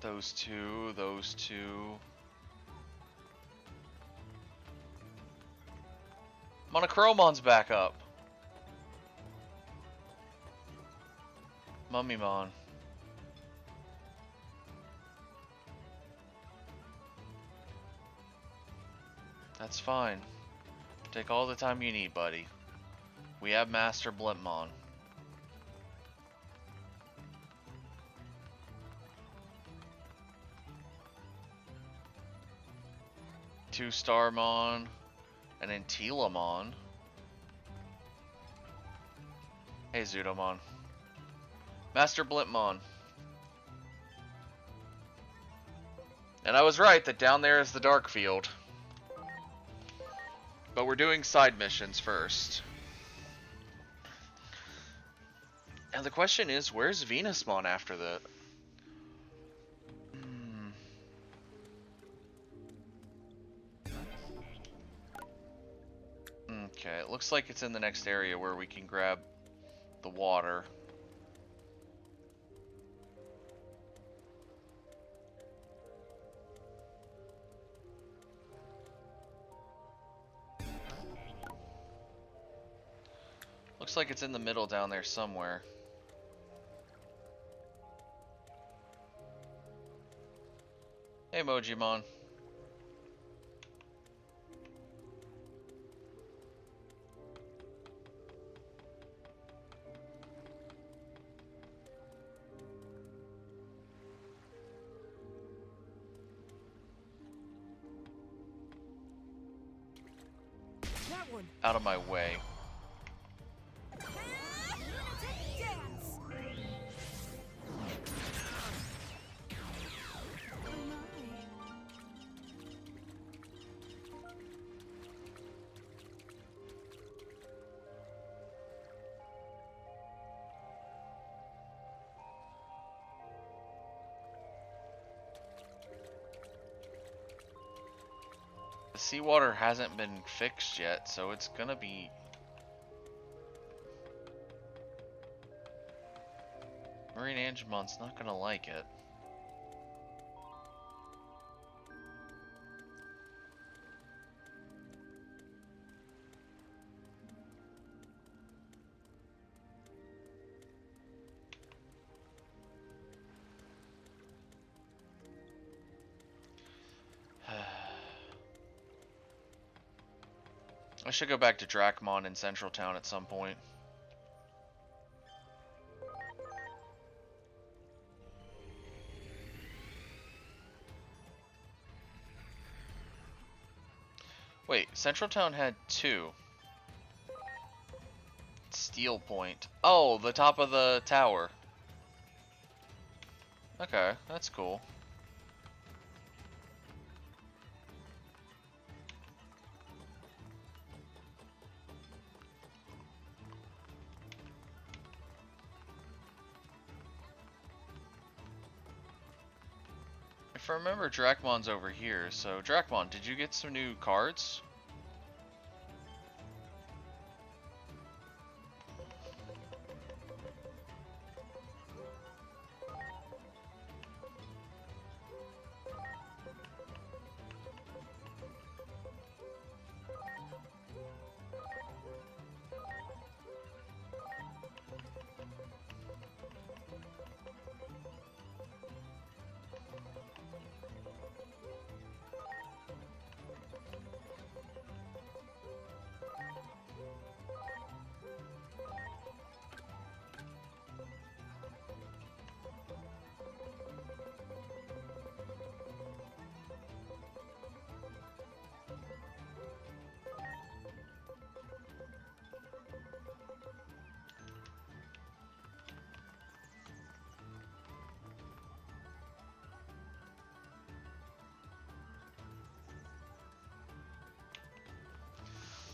Those two, those two. Monochromon's back up. Mummymon. That's fine. Take all the time you need, buddy. We have Master Blimpmon. Two Starmon, and then Telamon. Hey Zudomon. Master Blimpmon. And I was right that down there is the Dark Field. But we're doing side missions first. And the question is, where's Venusmon after that? Okay, it looks like it's in the next area where we can grab the water. Looks like it's in the middle down there somewhere. Hey Mojimon. Out of my way. The seawater hasn't been fixed yet, so it's gonna be... Marine Angemon's not gonna like it. I should go back to Dracmon in Central Town at some point. Wait, Central Town had 2. Steel Point. Oh, the top of the tower. Okay, that's cool. If I remember, Dracmon's over here. So, Dracmon, did you get some new cards?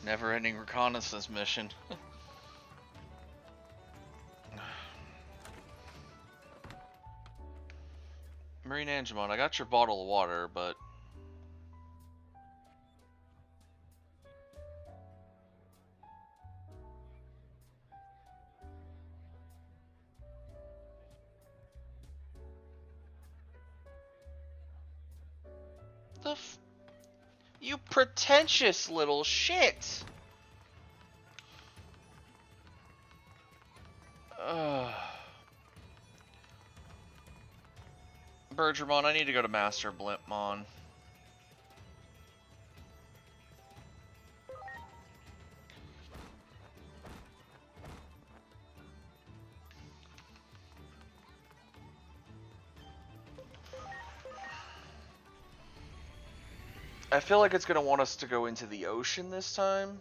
Never-ending reconnaissance mission. Marine Angemon, I got your bottle of water, but... You pretentious little shit! Bergermon, I need to go to Master Blimpmon. I feel like it's going to want us to go into the ocean this time.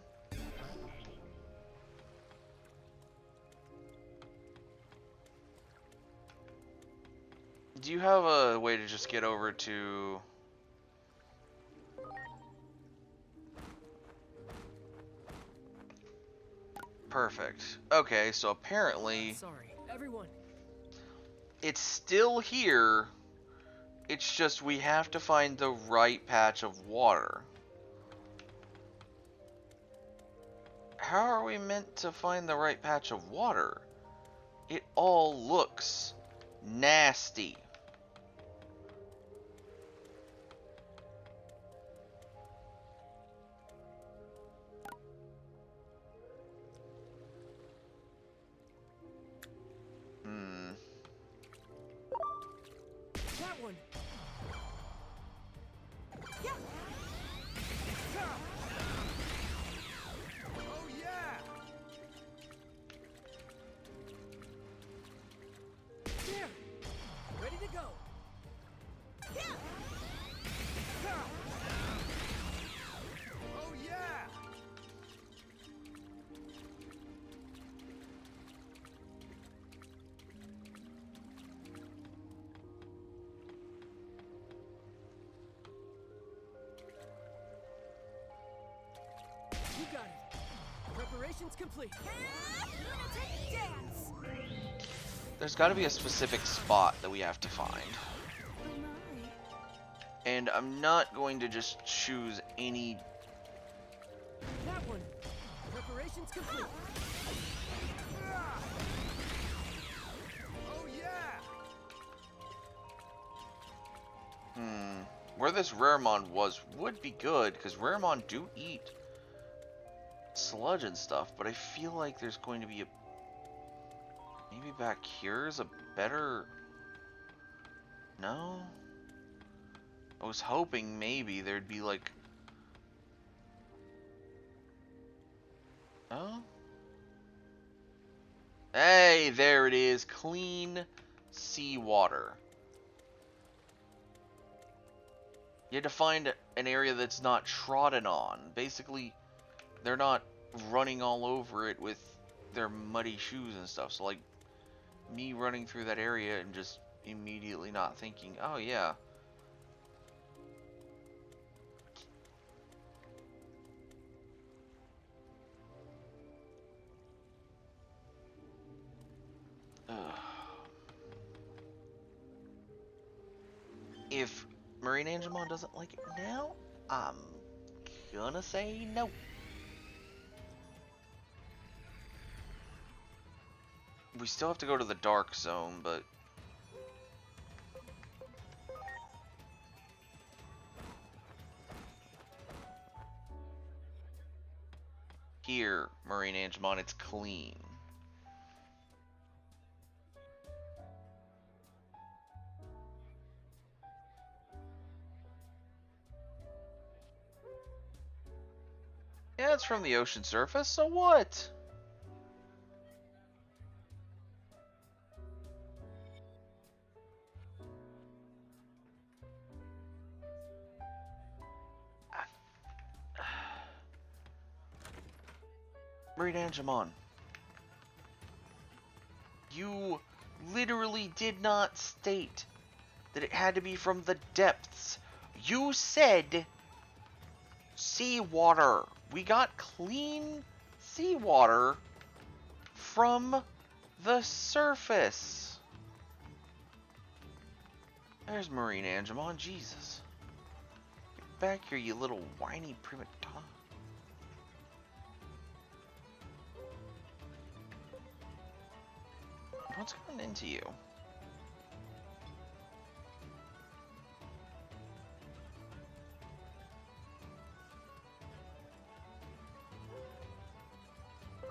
Do you have a way to just get over to... Perfect. Okay, so apparently... Sorry, everyone. It's still here. It's just we have to find the right patch of water. How are we meant to find the right patch of water? It all looks nasty. That one. Yeah. Oh yeah. There. Ready to go. Yeah. Oh yeah. You got it. Preparations complete. Lunatic dance. There's got to be a specific spot that we have to find. And I'm not going to just choose any... That one. Preparations complete. Oh yeah. Where this Raremon was would be good, because Raremon do eat sludge and stuff, but I feel like there's going to be a... Maybe back here is a better... No? I was hoping maybe there'd be like... Oh. Hey, there it is. Clean seawater. You had to find an area that's not trodden on. Basically, they're not running all over it with their muddy shoes and stuff. So, like, me running through that area and just immediately not thinking, oh, yeah. If Marine Angemon doesn't like it now, I'm gonna say no. We still have to go to the Dark Zone, but... Here, Marine Angemon, it's clean. Yeah, it's from the ocean surface, so what? Marine Angemon, you literally did not state that it had to be from the depths. You said seawater. We got clean seawater from the surface. There's Marine Angemon. Jesus. Get back here, you little whiny prima donna. What's going into you?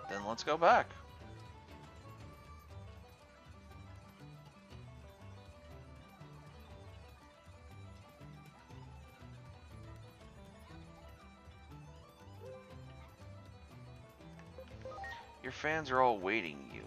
Then let's go back. Your fans are all waiting you.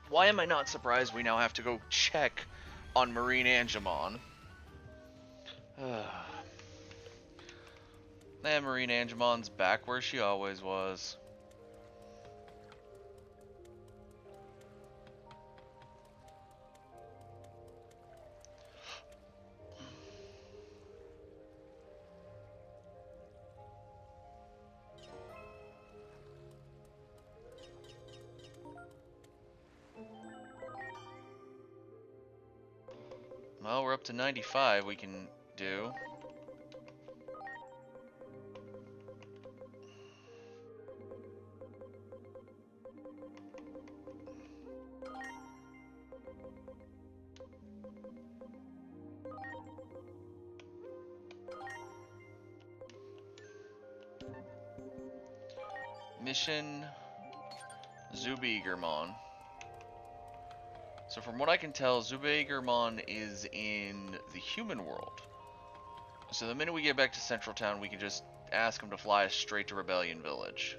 Why am I not surprised we now have to go check on Marine Angemon? Marine Angemon's back where she always was. Well, we're up to 95 we can do. Mission Zubigermon. So from what I can tell, Zubigermon is in the human world. So the minute we get back to Central Town, we can just ask him to fly us straight to Rebellion Village.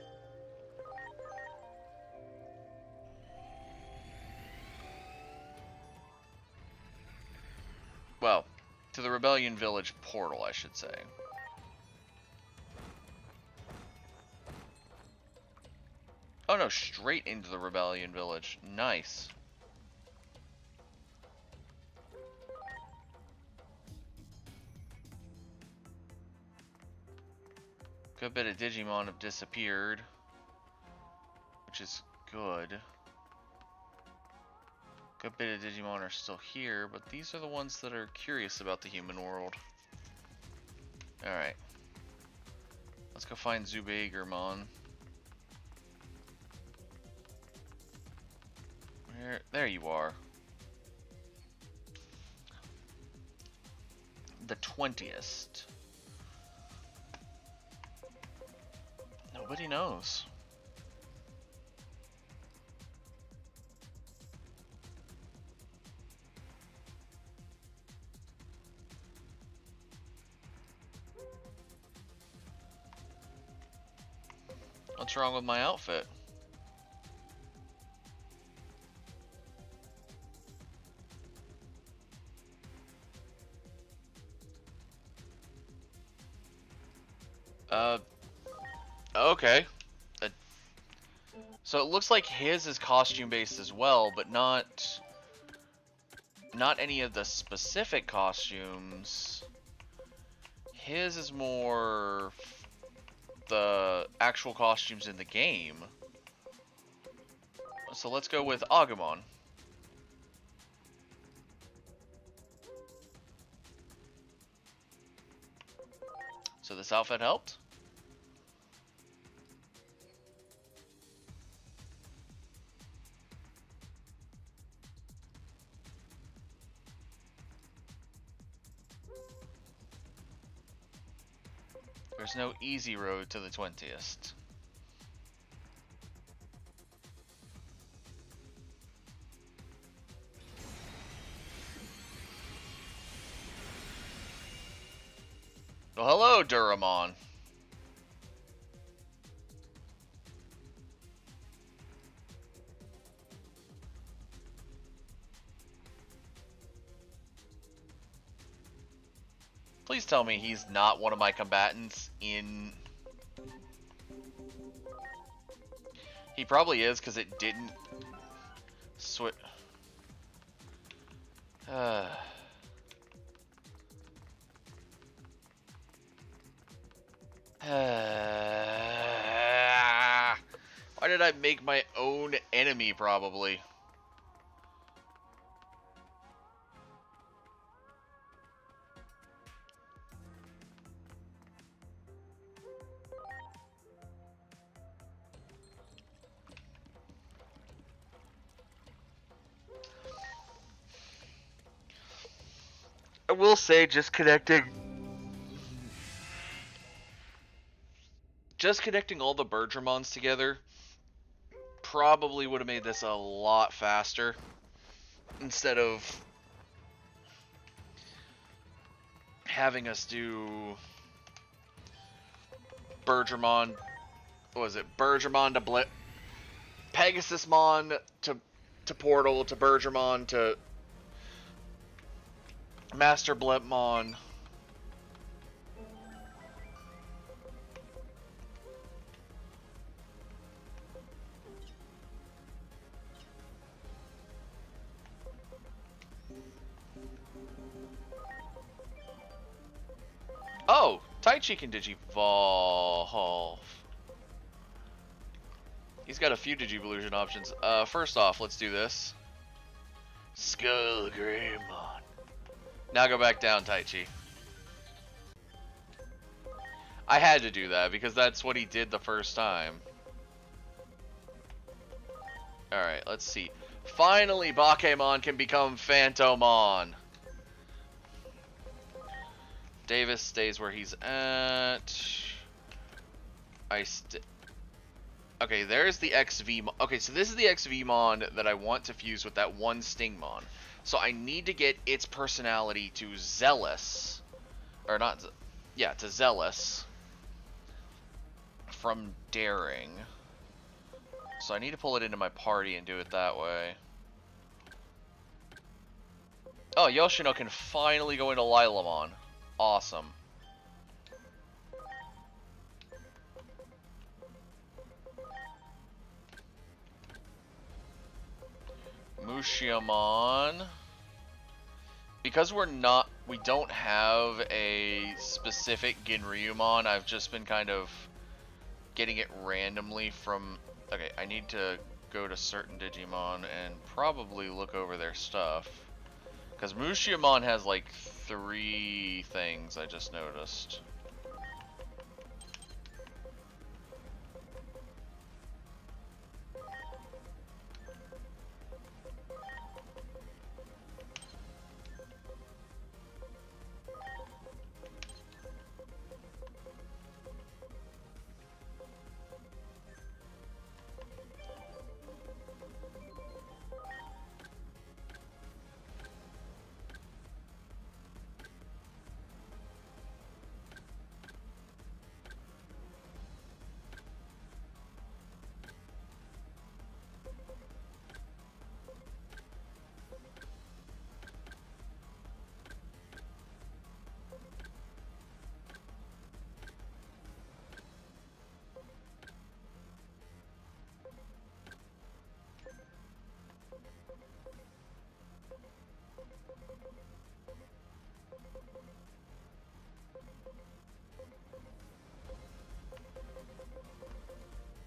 Well, to the Rebellion Village portal, I should say. Oh no, straight into the Rebellion Village. Nice. Good bit of Digimon have disappeared, which is good. Good bit of Digimon are still here, but these are the ones that are curious about the human world. Alright. Let's go find Zubigermon. There you are. 20th? Nobody knows. What's wrong with my outfit? Okay. So it looks like his is costume based as well, but not any of the specific costumes. His is more the actual costumes in the game. So let's go with Agumon. So this outfit helped? There's no easy road to the 20th. Well, hello, Duramon. Please tell me he's not one of my combatants in... He probably is, because it didn't switch... Why did I make my own enemy, probably? I will say, just connecting all the Bergermons together probably would have made this a lot faster instead of having us do Bergermon. What was it? Bergermon to Blip, Pegasusmon to Portal to Bergermon to Master Blipmon. Oh, Taichi can Digivolve. He's got a few Digivolution options. First off, let's do this. Skull Greymon. Now go back down, Taichi. I had to do that because that's what he did the first time. Alright, let's see. Finally, Bakemon can become Phantomon. Davis stays where he's at. Okay, there's the XV. Okay, so this is the XVmon that I want to fuse with that one Stingmon. So I need to get its personality to Zealous. Or not, yeah, to Zealous. From Daring. So I need to pull it into my party and do it that way. Oh, Yoshino can finally go into Lilamon. Awesome. Mushiamon. Because we don't have a specific Ginryumon, I've just been kind of getting it randomly from... Okay, I need to go to certain Digimon and probably look over their stuff. Because Mushiamon has like 3 things I just noticed.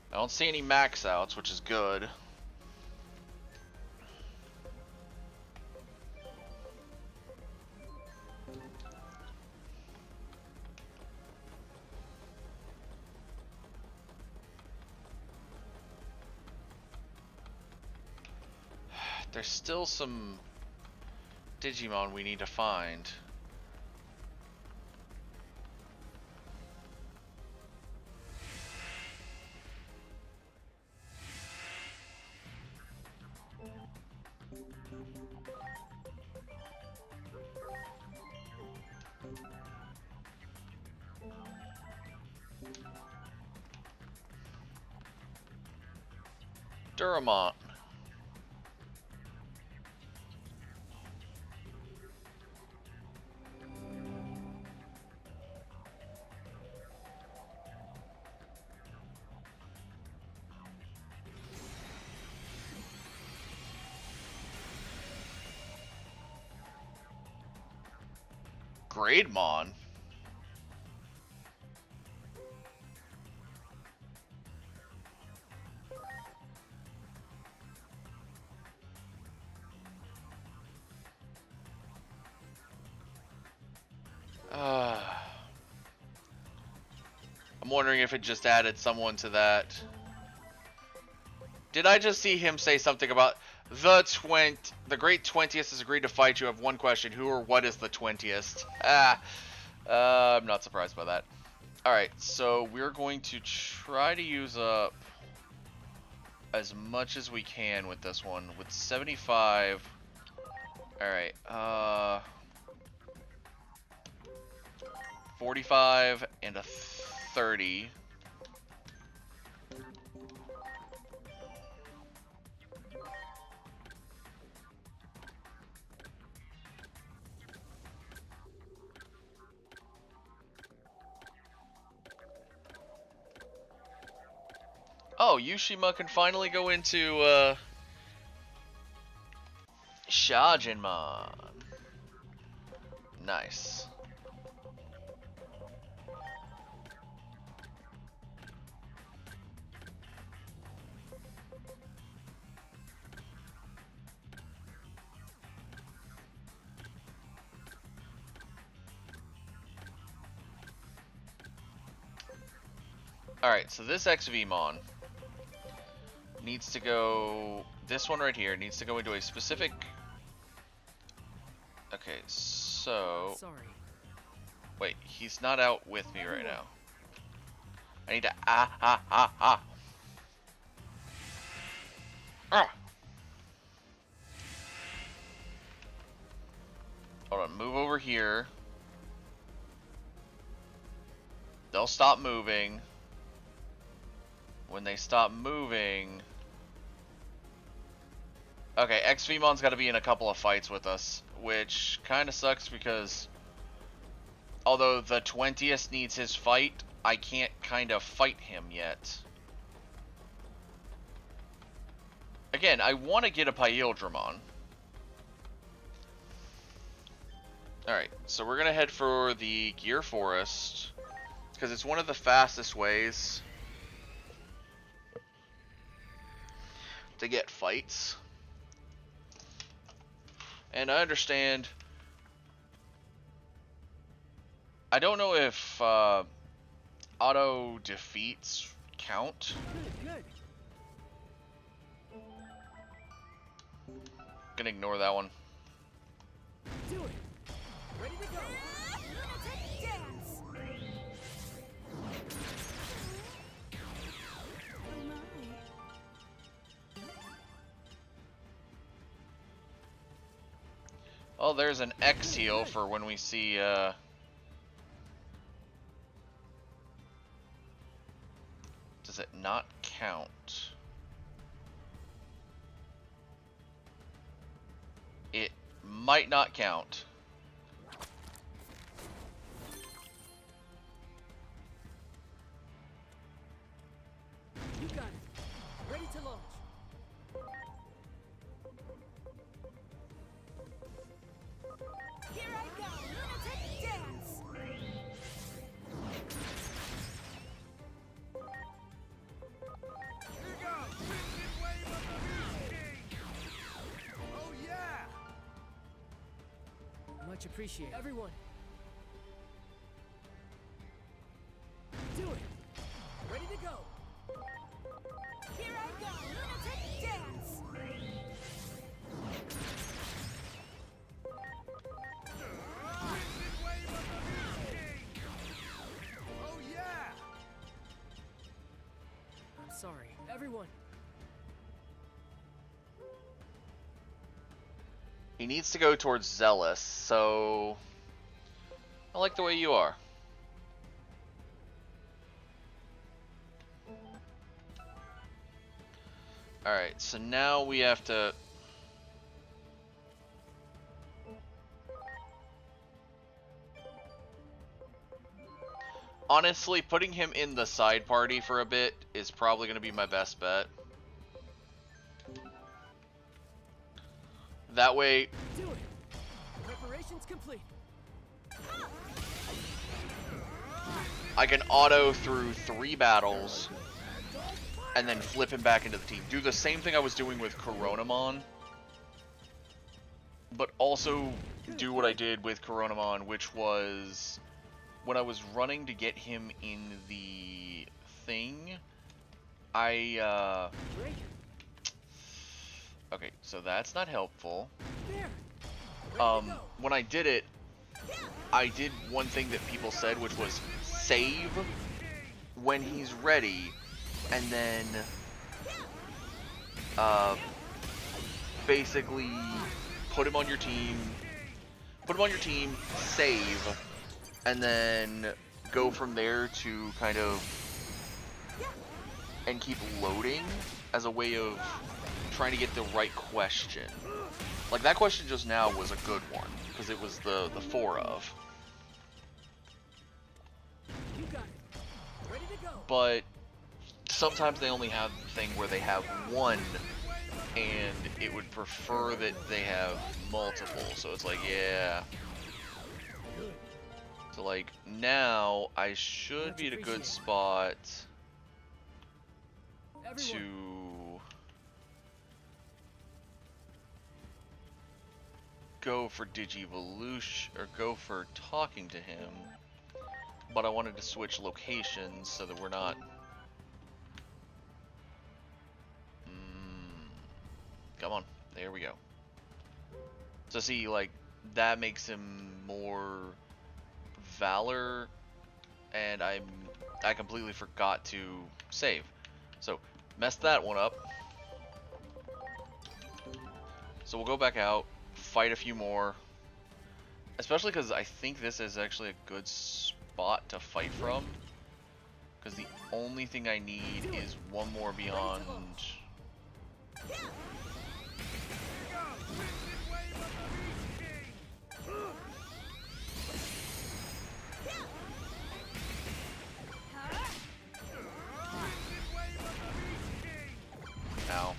I don't see any max outs, which is good. There's still some Digimon we need to find. Duramon. Grademon. I'm wondering if it just added someone to that. Did I just see him say something about the great 20th has agreed to fight you? I have one question. Who or what is the 20th? I'm not surprised by that. Alright, so we're going to try to use up as much as we can with this one. With 75. Alright, 45 and a 30. Oh, Yushima can finally go into Shajinmon. Nice. Alright, so this XVmon needs to go, this one right here needs to go into a specific, okay, so, Sorry. wait, he's not out with me right now. I need to, ah. Hold on, move over here. They'll stop moving. When they stop moving... Okay, XVmon's got to be in a couple of fights with us, which kind of sucks because although the 20th needs his fight, I can't kind of fight him yet. Again, I want to get a Paildramon. Alright, so we're going to head for the Gear Forest because it's one of the fastest ways to get fights. And I understand. I don't know if auto defeats count. Good. Gonna ignore that one. Do it. Ready to go. Lunatic dance. Oh, there's an X heal for when we see does it not count? It might not count. You got it. Ready to launch. Here I go, lunatic dance! Here goes! Wicked wave of the Beast King! Oh yeah! Much appreciated. Everyone! Do it! Ready to go! Here I go, lunatic dance! Wicked wave of the Beast King! Oh yeah! I'm sorry. Everyone! He needs to go towards Zealous, so I like the way you are. Alright, so now we have to... Honestly, putting him in the side party for a bit is probably going to be my best bet. That way... Do it! Preparations complete. I can auto through 3 battles and then flip him back into the team. Do the same thing I was doing with Coronamon, but also do what I did with Coronamon, which was when I was running to get him in the thing, okay, so that's not helpful. When I did it, I did one thing that people said, which was save when he's ready, and then basically put him on your team, save, and then go from there to kind of and keep loading as a way of trying to get the right question. Like that question just now was a good one because it was the 4 of. You got it. Ready to go. But sometimes they only have the thing where they have one and it would prefer that they have multiple, so it's like, yeah. So like now I should be in a good spot to go for Digivolution, or go for talking to him, but I wanted to switch locations so that we're not come on, there we go. So see, like, that makes him more Valor, and I completely forgot to save. So, messed that one up. So we'll go back out, fight a few more. Especially because I think this is actually a good spot to fight from. Because the only thing I need is one more beyond... Ow.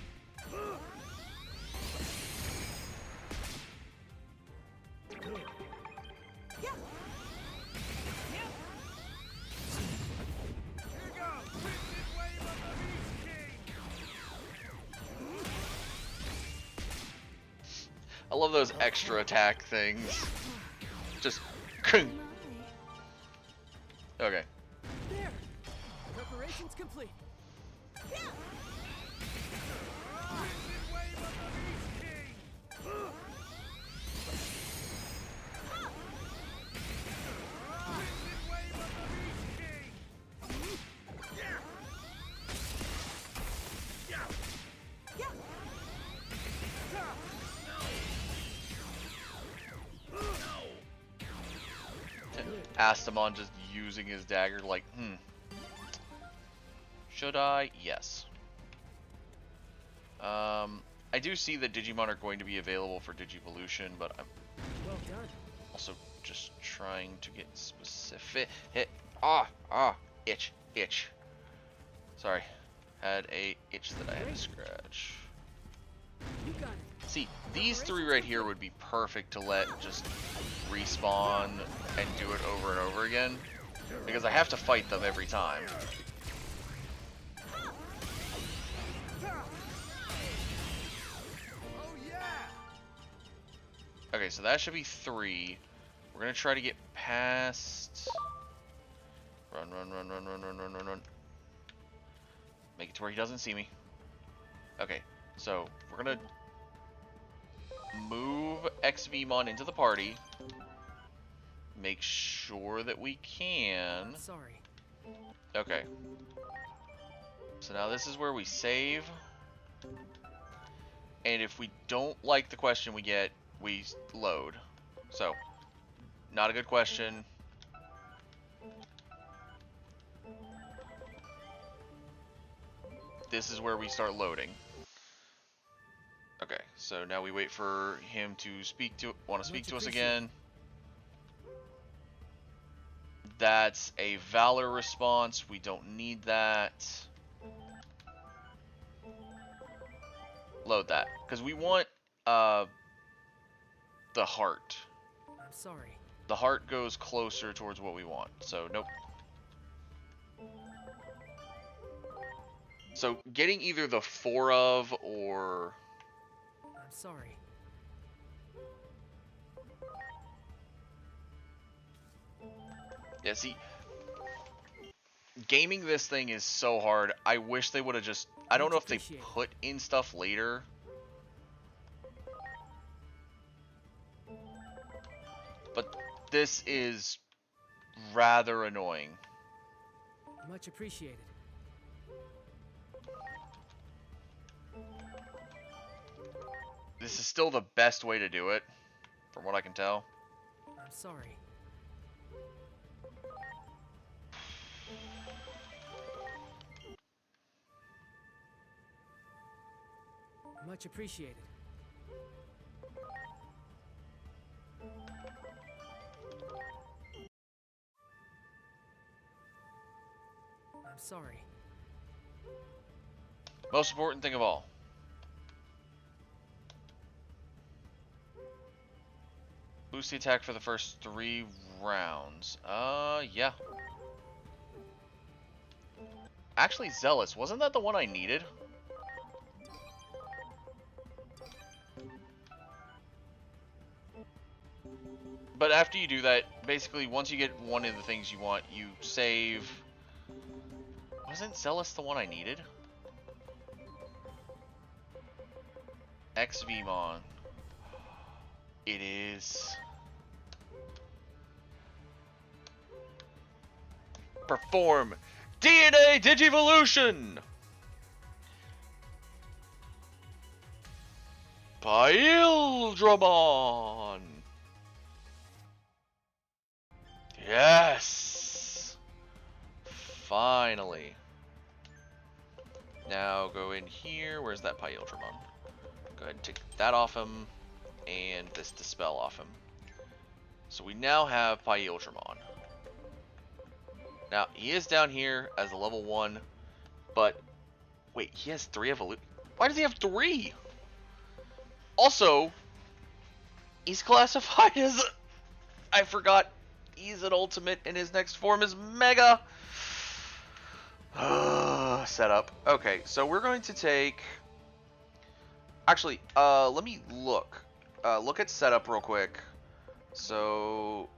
I love those extra attack things. Just okay. There. Preparations complete. Astamon just using his dagger like, should I? Yes. I do see that Digimon are going to be available for Digivolution, but I'm also just trying to get specific. Itch. Sorry, had a itch that I had to scratch. You got it. See, these three right here would be perfect to let just respawn and do it over and over again, because I have to fight them every time. Okay, so that should be 3. We're gonna try to get past. Run, run, run, run, run, run, run, run, run. Make it to where he doesn't see me. Okay, so we're gonna move XVmon into the party. Make sure that we can. Sorry. Okay. So now this is where we save. And if we don't like the question we get, we load. So, not a good question. This is where we start loading. Okay, so now we wait for him to want to speak to us again. That's a Valor response. We don't need that. Load that, because we want the heart. I'm sorry. The heart goes closer towards what we want, so nope. So getting either the 4 of or... I'm sorry. Yeah, see, gaming this thing is so hard. I wish they would have just... I don't know if they put in stuff later. But this is rather annoying. Much appreciated. This is still the best way to do it, from what I can tell. I'm sorry. Much appreciated. I'm sorry. Most important thing of all. Boost the attack for the first 3 rounds. Yeah. Actually, Zealous, wasn't that the one I needed? But after you do that, basically, once you get one of the things you want, you save. Wasn't Zealous the one I needed? XVmon. It is. Perform DNA Digivolution! Paildramon! Yes! Finally. Now go in here. Where's that Paildramon? Go ahead and take that off him. And this Dispel off him. So we now have Paildramon. Now, he is down here as a level 1. But, wait, he has 3 evolution. Why does he have 3? Also, he's classified as... I forgot. He's an ultimate, and his next form is Mega. Setup. Okay, so we're going to take... Actually, let me look. Look at setup real quick. So,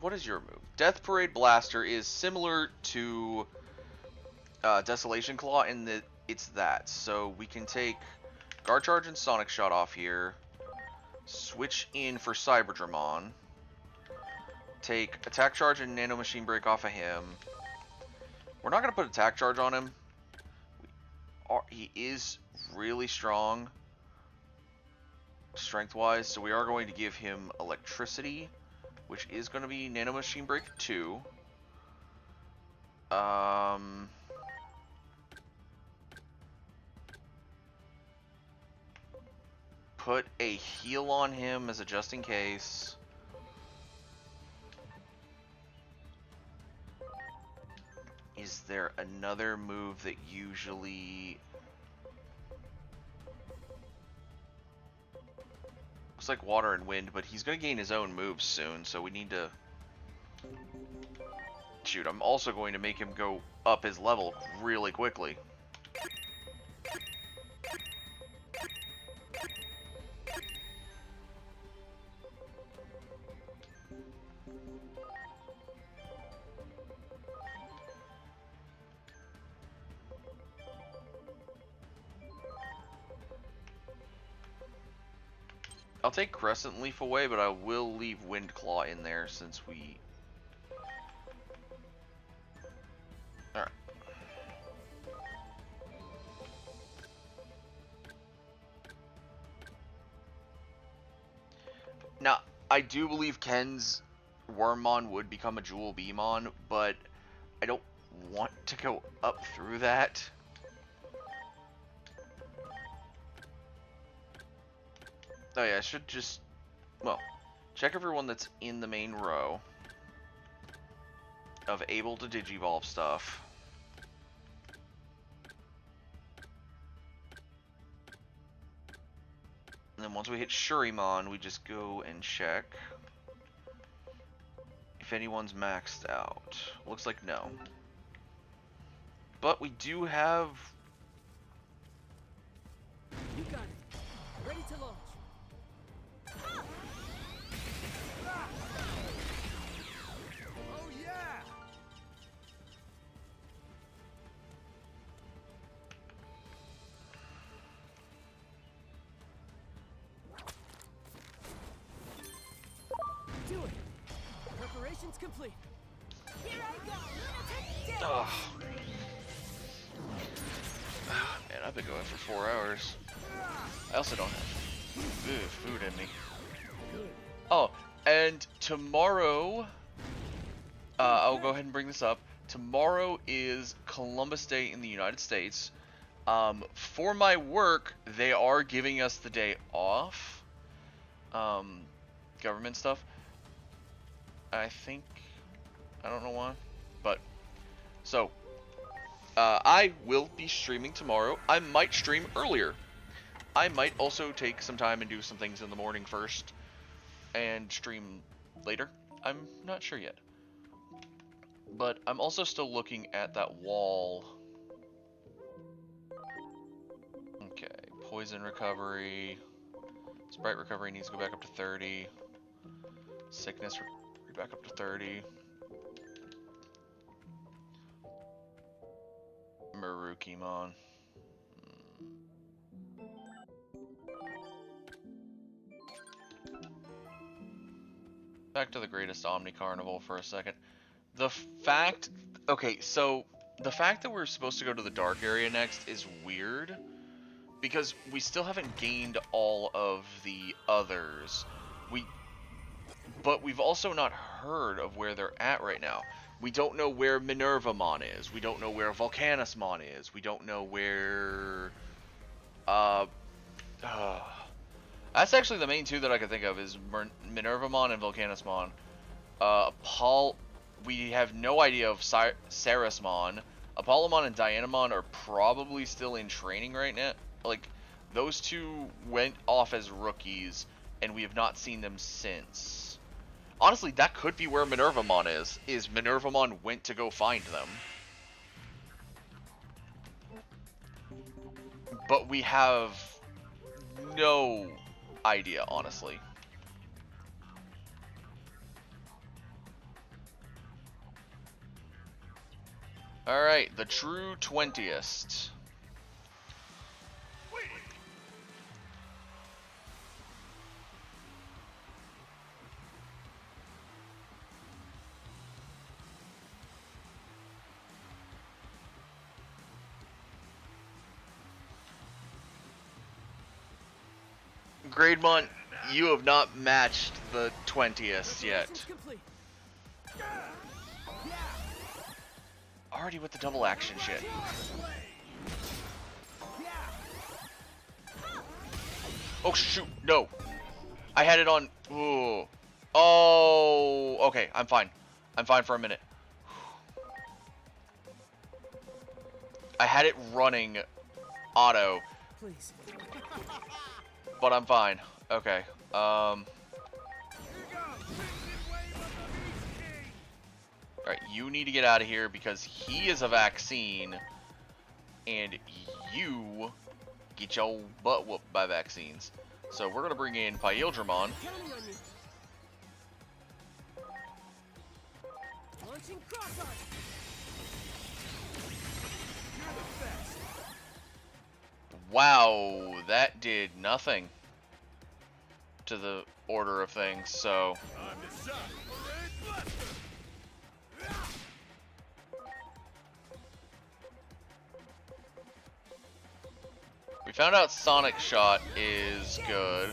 what is your move? Death Parade Blaster is similar to Desolation Claw in that it's that. So we can take Guard Charge and Sonic Shot off here. Switch in for Cyberdramon. Take Attack Charge and Nano Machine Break off of him. We're not going to put Attack Charge on him. He is really strong strength-wise, so we are going to give him Electricity, which is going to be Nano Machine Break 2. Put a heal on him as a just in case. Is there another move that usually... looks like water and wind, but he's going to gain his own moves soon, so we need to... Shoot, I'm also going to make him go up his level really quickly. I'll take Crescent Leaf away, but I will leave Wind Claw in there since we... Alright. Now, I do believe Ken's Wormmon would become a Jewel Beamon, but I don't want to go up through that. Oh yeah, I should just, well, check everyone that's in the main row of able to Digivolve stuff. And then once we hit Shurimon, we just go and check if anyone's maxed out. Looks like no. But we do have... You got it. Ready to launch. Oh yeah! Do it. Preparations complete. Here I go. Ugh. Man, I've been going for 4 hours. I also don't have food in me. Oh, and tomorrow, I'll go ahead and bring this up. Tomorrow is Columbus Day in the United States. For my work, they are giving us the day off. Government stuff. I think, I don't know why, but, so, I will be streaming tomorrow. I might stream earlier. I might also take some time and do some things in the morning first and stream later. I'm not sure yet. But I'm also still looking at that wall. Okay, poison recovery. Sprite recovery needs to go back up to 30. Sickness back up to 30. Marukimon. Back to the Greatest Omni Carnival for a second. The fact... Okay, so the fact that we're supposed to go to the dark area next is weird. Because we still haven't gained all of the others. But we've also not heard of where they're at right now. We don't know where Minervamon is. We don't know where Volcanusmon is. We don't know where... That's actually the main two that I can think of is Minervamon and Volcanusmon. We have no idea of Sarasmon. Apollomon and Dianamon are probably still in training right now. Like, those two went off as rookies, and we have not seen them since. Honestly, that could be where Minervamon is Minervamon went to go find them. But we have no idea, honestly. Alright, the true 20th. Grademon, you have not matched the 20th yet. Already with the double action shit. Oh shoot, no. I had it on... Ooh. Oh, okay, I'm fine. I'm fine for a minute. I had it running auto. Please. But I'm fine. Okay. Alright, you need to get out of here because he is a vaccine, and you get your butt whooped by vaccines. So we're gonna bring in Pyildramon. Launching cross arc. You're the best. Wow, that did nothing to the order of things, so... Time to shot. Parade blaster. We found out Sonic Shot is good.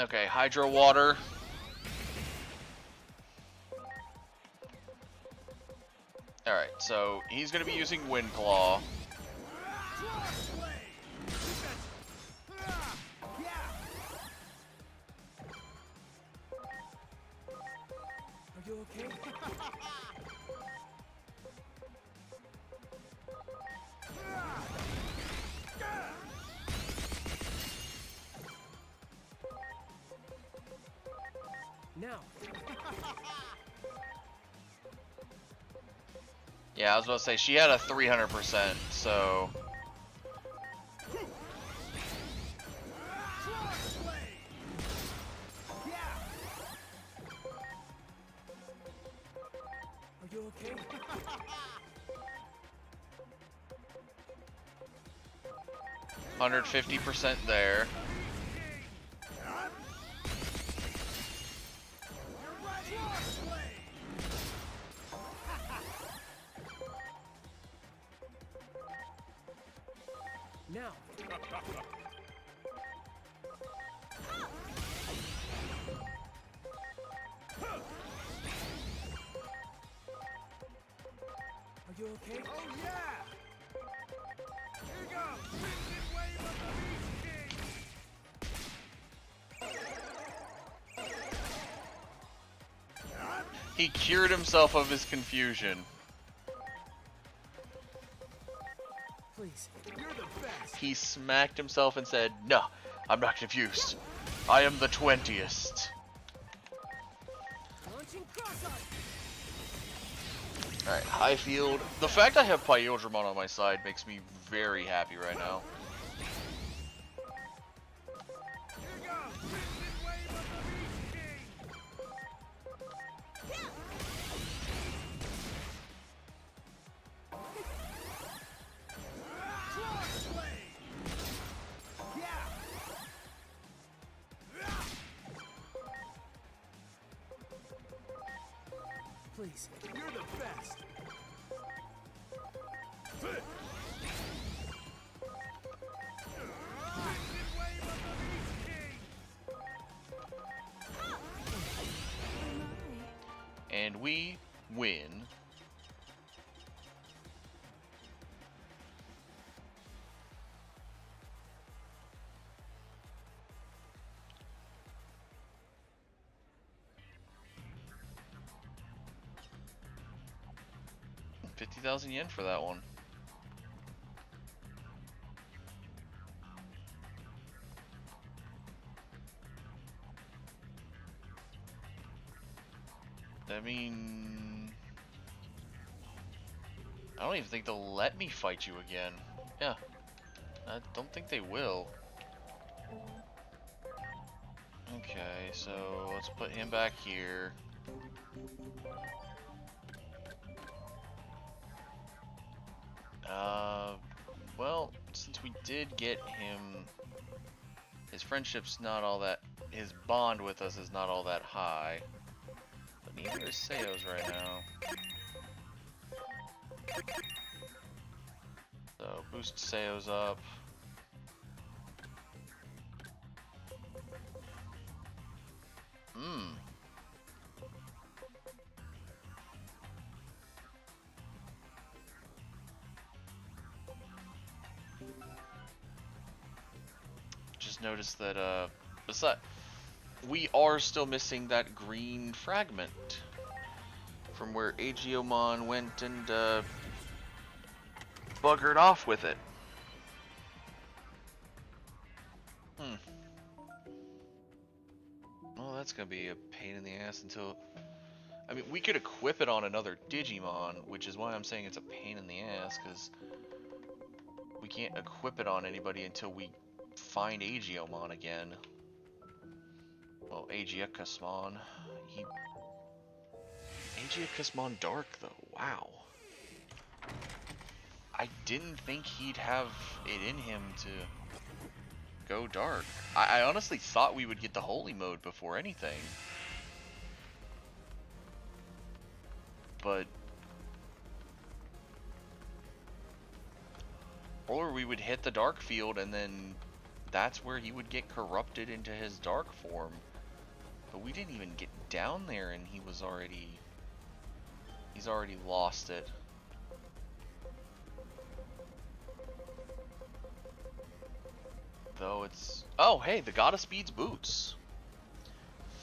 Okay, Hydro Water. Alright, so he's going to be using Wind Claw. Are you okay? Now. Yeah, I was about to say, she had a 300%, so... Are you okay? 150% there. Now. Are you okay? Oh yeah! Here goes! Vincent Wave of the Beast King! He cured himself of his confusion. Please. You're the best! He smacked himself and said, "No, I'm not confused. I am the 20th. Launching cross arc. Alright, Highfield. The fact I have Pyildramon on my side makes me very happy right now. Here goes! Vincent Wave of the Beast King! Please. You're the best! Vincent Wave of the Beast King! And we win. $50,000 for that one. I mean, I don't even think they'll let me fight you again. Yeah, I don't think they will. Okay, so let's put him back here. Well, since we did get him, his friendship's not all that, his bond with us is not all that high. But neither is Seo's right now. So, boost Seo's up. just noticed that we are still missing that green fragment from where Aegiomon went and buggered off with it. Well, that's gonna be a pain in the ass until... I mean, we could equip it on another Digimon, which is why I'm saying it's a pain in the ass, because we can't equip it on anybody until we find Aegiomon again. Well, Aegiacusmon. Aegiacusmon Dark, though. Wow. I didn't think he'd have it in him to go dark. I honestly thought we would get the holy mode before anything. But... or we would hit the dark field and then that's where he would get corrupted into his dark form. But we didn't even get down there and he's already lost it. Though it's... oh, hey, the God of Speed's boots.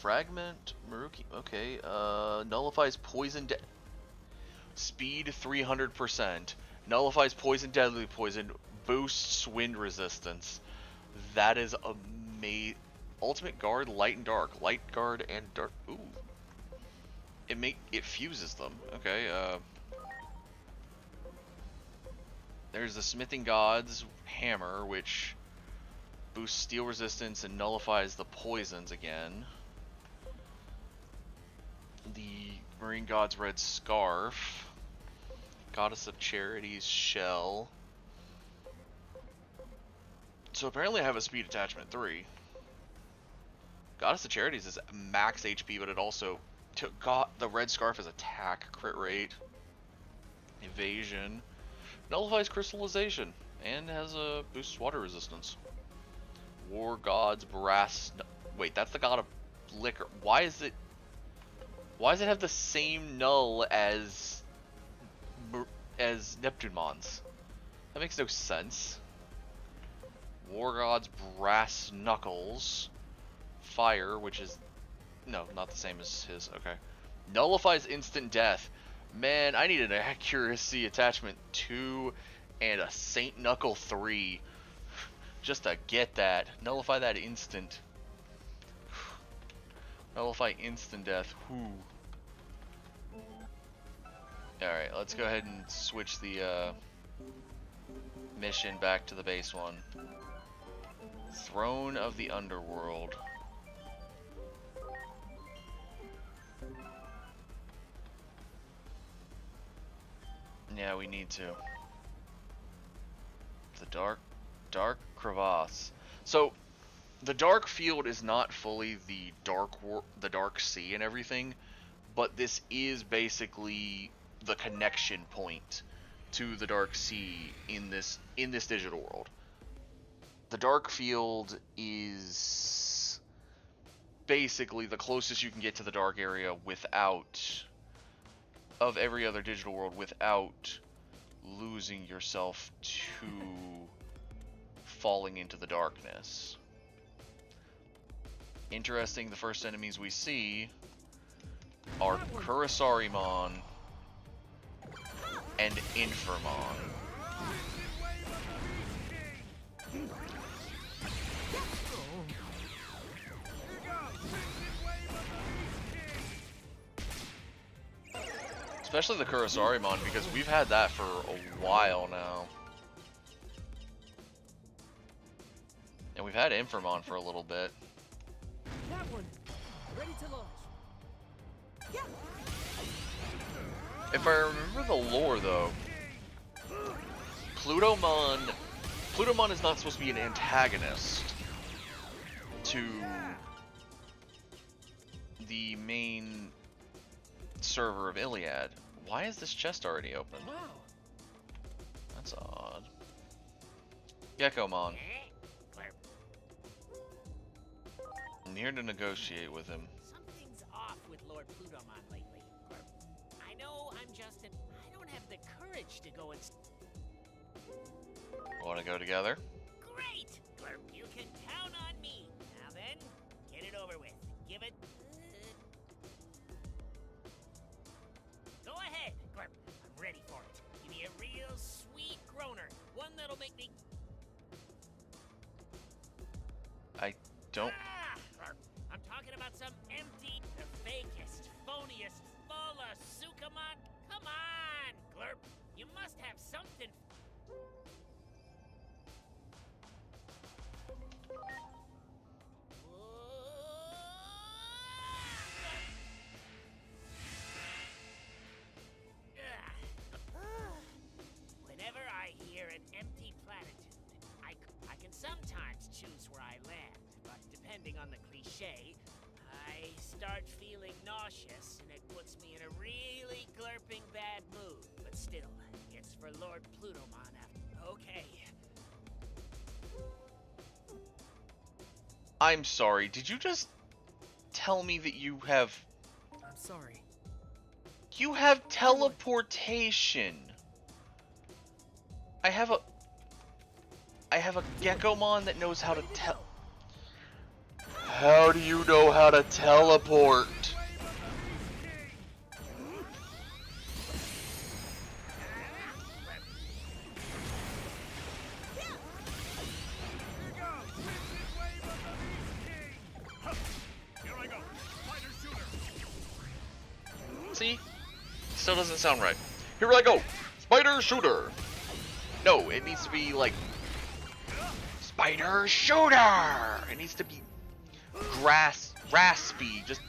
Fragment, Maruki, okay, nullifies poison, speed 300%, nullifies poison, deadly poison, boosts wind resistance. That is amazing. Ultimate guard, light and dark, light guard and dark. Ooh, it fuses them. Okay, there's the Smithing God's hammer, which boosts steel resistance and nullifies the poisons again. The Marine God's red scarf, Goddess of Charity's shell. So apparently I have a speed attachment 3. Goddess of Charities is max HP, but it also got the red scarf as attack, crit rate, evasion, nullifies crystallization, and has a boosts water resistance. War God's brass. Wait, that's the God of liquor. Why does it have the same null as Neptunemon's? That makes no sense. War God's brass knuckles. Fire, which is... no, not the same as his. Okay. Nullifies instant death. Man, I need an accuracy attachment 2 and a Saint Knuckle 3 just to get that. Nullify that instant. Nullify instant death. Whoo. Alright, let's go ahead and switch the mission back to the base one. Throne of the Underworld. Yeah, we need to. The dark crevasse. So, the dark field is not fully the dark sea and everything, but this is basically the connection point to the dark sea in this digital world. The dark field is basically the closest you can get to the dark area without, of every other digital world, without losing yourself to falling into the darkness. Interesting, the first enemies we see are Kurisarimon and Infirmon. Especially the Kurisarimon, because we've had that for a while now. And we've had Infirmon for a little bit. That one, ready to launch. Yeah. If I remember the lore though, Plutomon is not supposed to be an antagonist to the main server of Iliad. Why is this chest already open? Wow. That's odd. Geckomon. I'm here to negotiate with him. Something's off with Lord Plutomon lately. I know I'm just I don't have the courage to go and... Want to go together? Great! You can count on it. Go ahead, Glurp. I'm ready for it. Give me a real sweet groaner. One that'll make me... I don't... Glurp. I'm talking about some empty, the fakest, phoniest, full of Sukamon. Come on, Glurp. You must have something... Whenever I hear an empty platitude, I can sometimes choose where I land, but depending on the cliche, I start feeling nauseous and it puts me in a really glurping bad mood. But still, it's for Lord Plutomon after. Okay. I'm sorry, did you just tell me that you have... I'm sorry. You have teleportation. I have a Geckomon that knows how to How do you know how to teleport? See? Still doesn't sound right. Here I go! Spider Shooter! No, it needs to be like... Spider Shooter! It needs to be... raspy, just...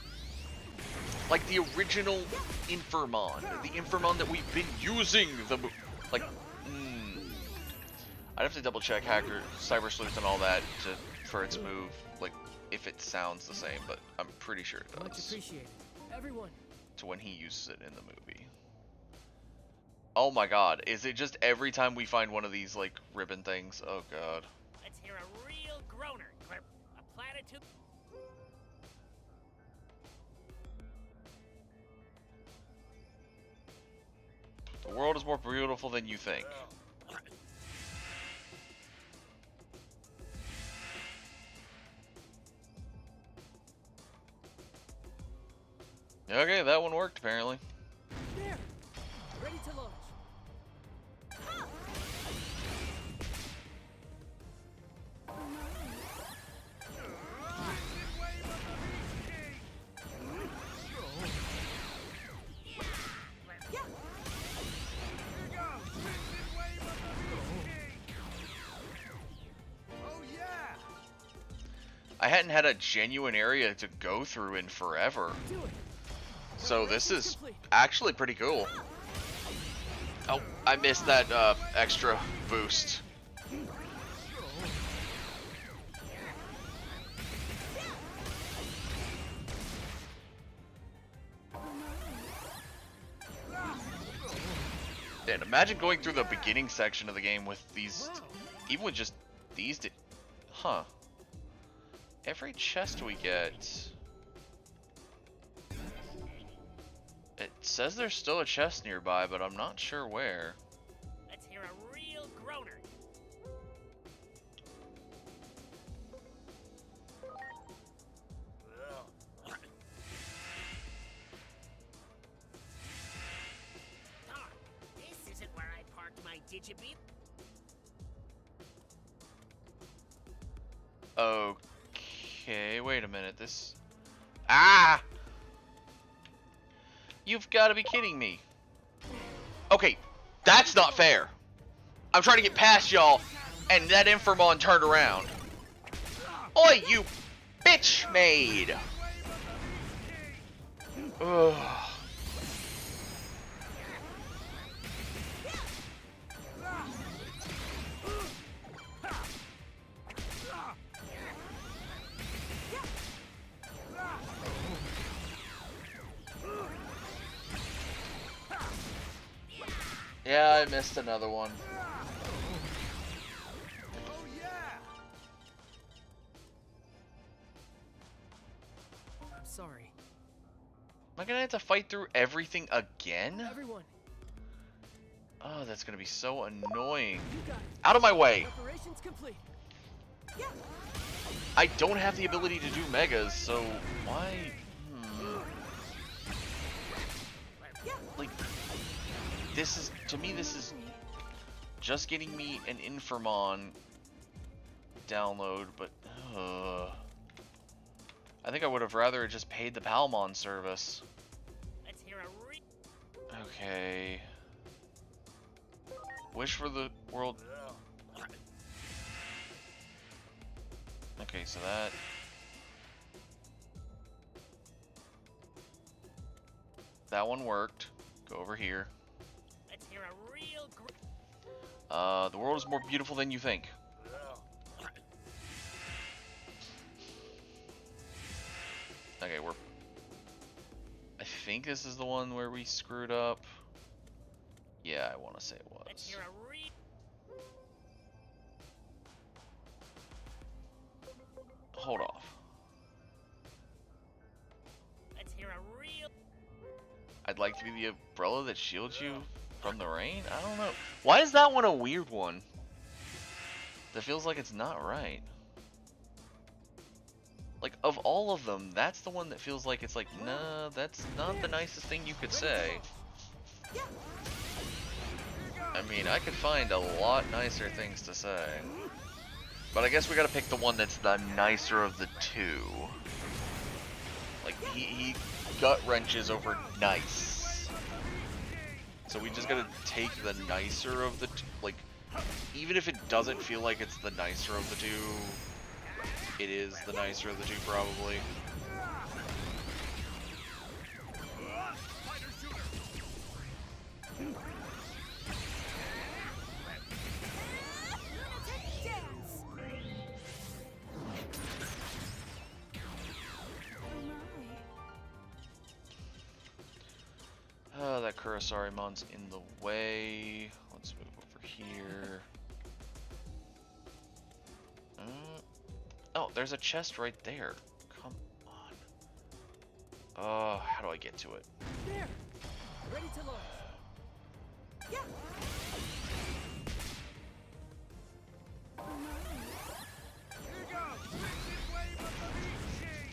like the original Infamon. The Infamon that we've been using! Like... I'd have to double check Hacker, Cyber Sleuth and all that for its move, like, if it sounds the same, but I'm pretty sure it does. Much appreciated. Everyone. To when he uses it in the movie. Oh my god, is it just every time we find one of these, like, ribbon things? Oh god. Let's hear a real groaner, Glurp. A platitude. The world is more beautiful than you think. Okay, that one worked apparently. There. Ready to launch. I hadn't had a genuine area to go through in forever. So this is actually pretty cool. Oh, I missed that extra boost. And imagine going through the beginning section of the game with these, even with just these, huh. Every chest we get, it says there's still a chest nearby, but I'm not sure where. Let's hear a real groaner. Darn, this isn't where I parked my Digibeam. Okay, wait a minute. This... Ah! You've got to be kidding me. Okay, that's not fair. I'm trying to get past y'all, and that Infamon turned around. Oi, you bitch maid! Ugh. Yeah, I missed another one. I'm sorry. Am I gonna have to fight through everything again? Everyone. Oh, that's gonna be so annoying. Out of my way! Preparations complete. Yeah. I don't have the ability to do megas, so why? Like, this is, to me, this is just getting me an Infamon download, but I think I would have rather just paid the Palmon service. Let's hear a Okay. Wish for the world. Okay, so that one worked. Go over here. Let's hear a real the world is more beautiful than you think. Okay, I think this is the one where we screwed up. Yeah, I want to say it was. Let's hear a Hold off. Let's hear a real I'd like to be the umbrella that shields you from the rain? I don't know. Why is that one a weird one? That feels like it's not right. Like, of all of them, that's the one that feels like it's like, nah, that's not the nicest thing you could say. I mean, I could find a lot nicer things to say. But I guess we gotta pick the one that's the nicer of the two. Like, he gut wrenches over nice. So we just gotta take the nicer of the two. Like, even if it doesn't feel like it's the nicer of the two, it is the nicer of the two, probably. That Kurosarimon's in the way. Let's move over here. Oh, there's a chest right there. Come on. How do I get to it? There! Ready to launch. Yeah! Here goes! Wicked wave of the Beast King!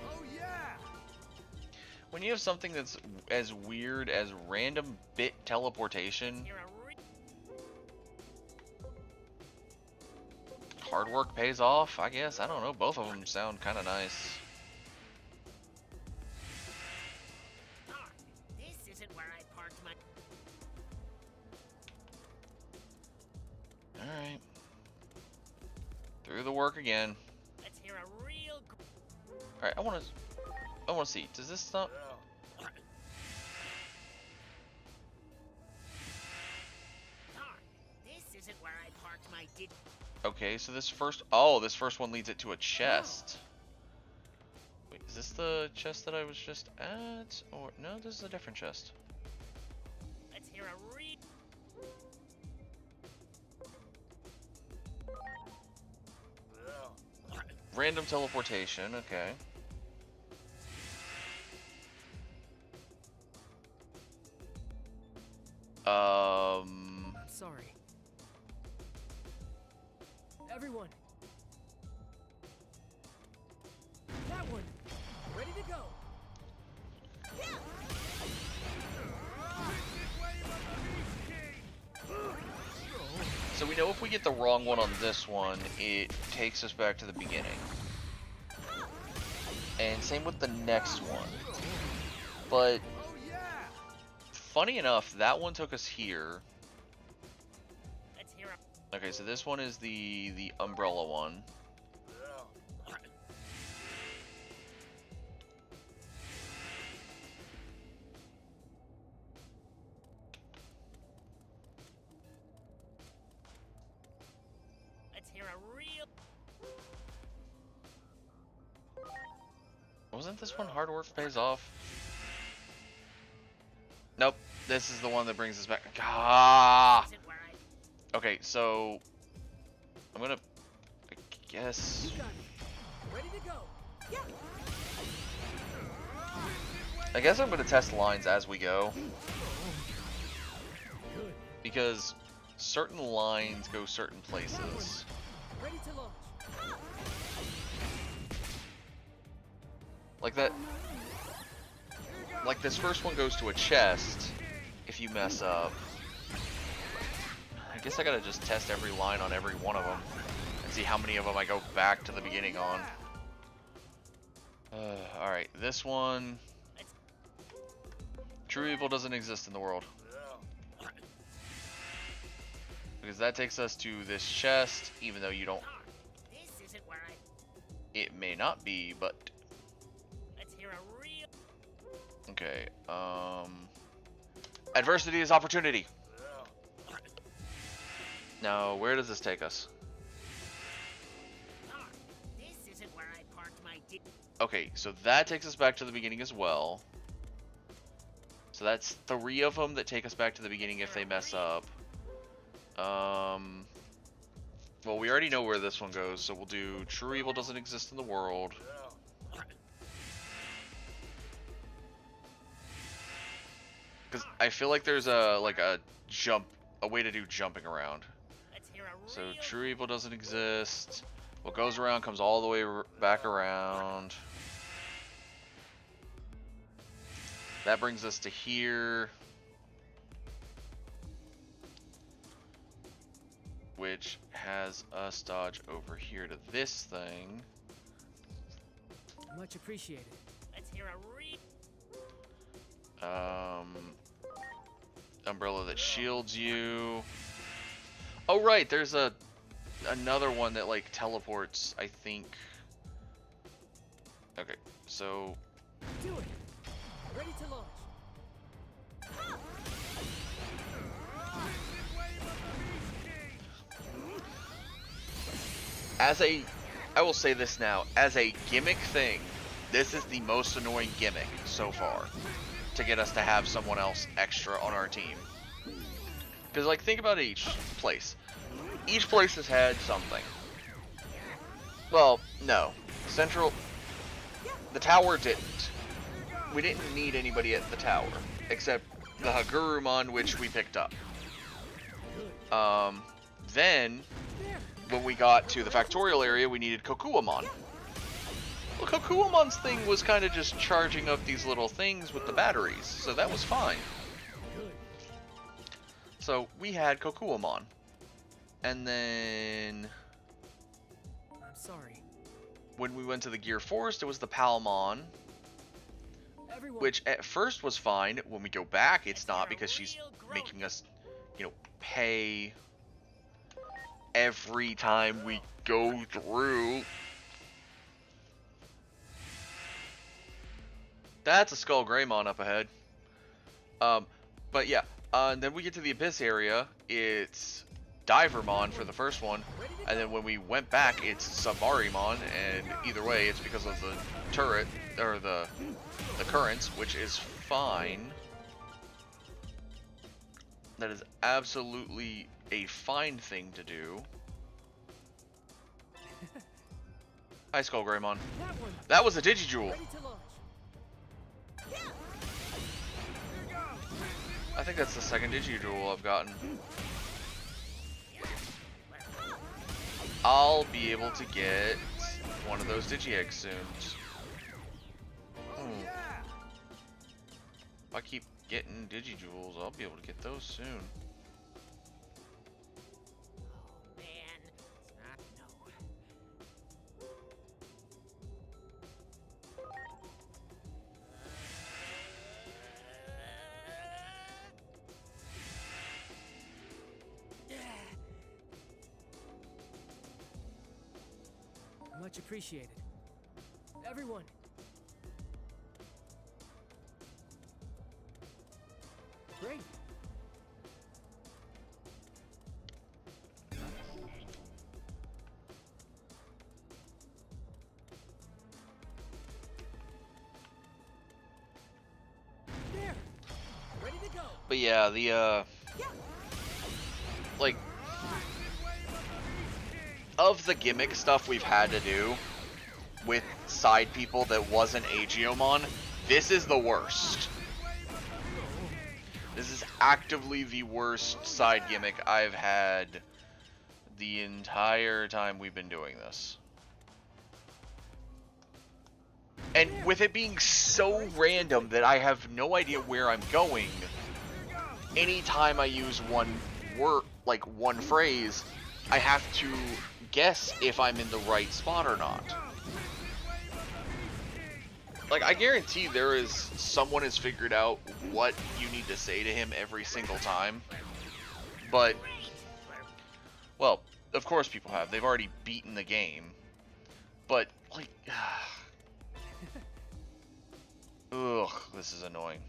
Oh yeah! When you have something that's as weird as random bit teleportation, hard work pays off, I guess. I don't know. Both of them sound kind of nice. This isn't where I parked my. Alright. Through the work again. Let's hear a real. Alright, I wanna see. Does this stop? This isn't where I parked my Okay, so this first one leads it to a chest. Wait, is this the chest that I was just at? Or no, this is a different chest. Let's hear a real. Random teleportation, okay. I'm sorry. Everyone. That one. Ready to go. Yeah. Wicked wave of the Beast King! So we know if we get the wrong one on this one, it takes us back to the beginning. And same with the next one. But funny enough, that one took us here. Let's hear Okay, so this one is the umbrella one. Let's hear a real. Wasn't this one hard work pays off? Nope, this is the one that brings us back. Ah! Okay, so I'm gonna, I guess. You got it. Ready to go. Yeah. I guess I'm going to test lines as we go. Because certain lines go certain places. Ready to launch. Like that. Like this first one goes to a chest if you mess up. I guess I gotta just test every line on every one of them and see how many of them I go back to the beginning on. Alright, this one. True evil doesn't exist in the world. Because that takes us to this chest, even though you don't. This isn't where I. It may not be, but. Let's hear a real. Okay, adversity is opportunity. Now, where does this take us? This isn't where I parked my. Okay, so that takes us back to the beginning as well. So that's 3 of them that take us back to the beginning if they mess up. Well, we already know where this one goes, so we'll do true evil doesn't exist in the world. Because I feel like there's a way to do jumping around. So true evil doesn't exist. What goes around comes all the way back around. That brings us to here. Which has us dodge over here to this thing. Much appreciated. Let's hear a real. Umbrella that shields you. Oh right, there's another one that like teleports, I think. Okay, so Do it. Ready to launch. I will say this now, as a gimmick thing, this is the most annoying gimmick so far to get us to have someone else extra on our team. Because like think about each place. Each place has had something. Well, no. The tower didn't. We didn't need anybody at the tower, except the Hagurumon, which we picked up. Then, when we got to the Factorial area, we needed Kokuamon. Well, Kokuamon's thing was kind of just charging up these little things with the batteries, so that was fine. So, we had Kokuamon. And then... I'm sorry. When we went to the Gear Forest, it was the Palmon. Which at first was fine. When we go back, it's not, because she's making us, pay every time we go through. That's a Skull Greymon up ahead. But yeah, and then we get to the Abyss area. It's Divermon for the first one, and then when we went back, it's Subarimon, and either way, it's because of the turret, or the currents, which is fine. That is absolutely a fine thing to do. Hi, Skull Greymon. That was a Digijewel. I think that's the second Digijewel I've gotten. I'll be able to get one of those Digi-Eggs soon. If I keep getting Digijewels, I'll be able to get those soon. Much appreciated. Everyone. Great. There. Ready to go. But yeah, the like of the gimmick stuff we've had to do with side people that wasn't Aegiomon, this is the worst. This is actively the worst side gimmick I've had the entire time we've been doing this. And with it being so random that I have no idea where I'm going, anytime I use one word, like one phrase, I have to guess if I'm in the right spot or not. Like, I guarantee there is someone has figured out what you need to say to him every single time. But, well, of course people have. They've already beaten the game. But, like, ugh, this is annoying.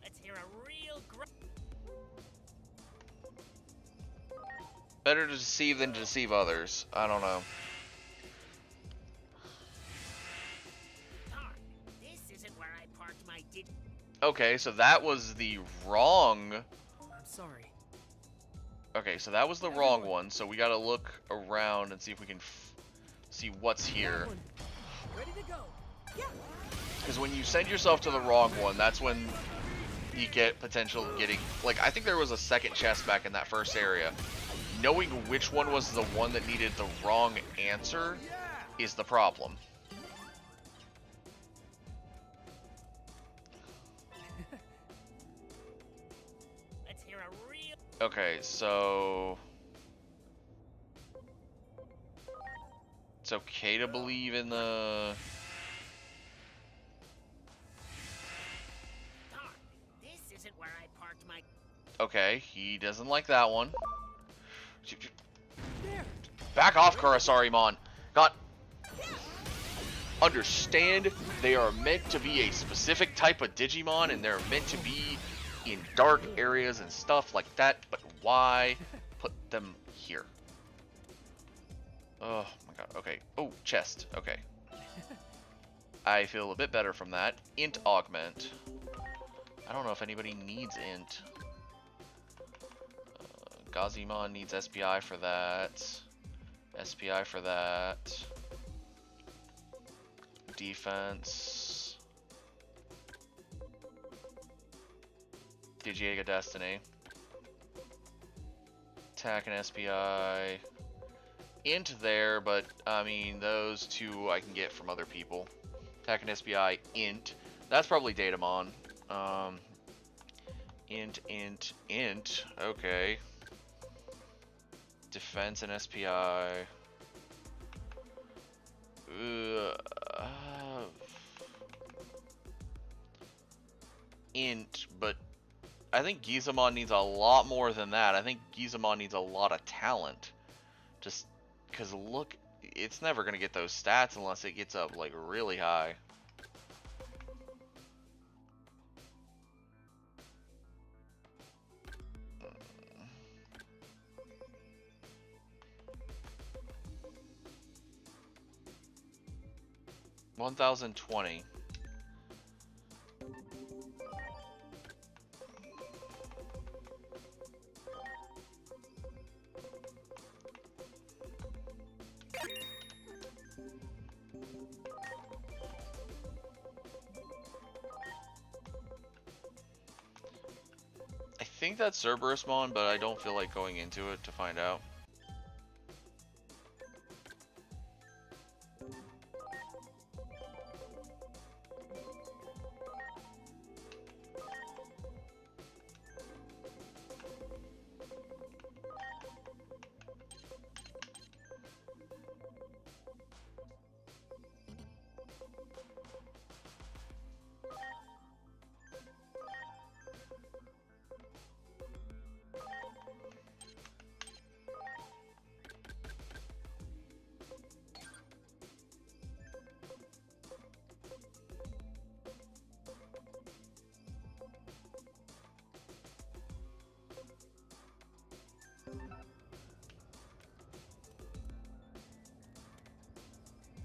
Let's hear a real Better to deceive than to deceive others. I don't know. This isn't where I parked my Okay, so that was the wrong... I'm sorry. Okay, so that was the wrong one, so we gotta look around and see if we can see what's here. Ready to go. Yeah. Because when you send yourself to the wrong one, that's when you get potential getting... Like, I think there was a second chest back in that first area. Knowing which one was the one that needed the wrong answer is the problem. Let's hear a real... Okay, so... It's okay to believe in the... This isn't where I parked my... Okay, he doesn't like that one. Back off, Kurosari-mon. God. Understand, they are meant to be a specific type of Digimon, and they're meant to be in dark areas and stuff like that, but why put them here? Oh my god, okay. Oh, chest, okay. I feel a bit better from that. Int augment. I don't know if anybody needs int. Gazimon needs SPI for that. SPI for that. Defense. Digiega Destiny. Attack and SPI. Int there, but I mean, those two I can get from other people. Attack and SPI, int. That's probably Datamon. Int. Okay. Defense and SPI. Int, but I think Gizamon needs a lot more than that. I think Gizamon needs a lot of talent. Just because look, it's never going to get those stats unless it gets up like really high. $1,020. I think that's Cerberusmon, but I don't feel like going into it to find out.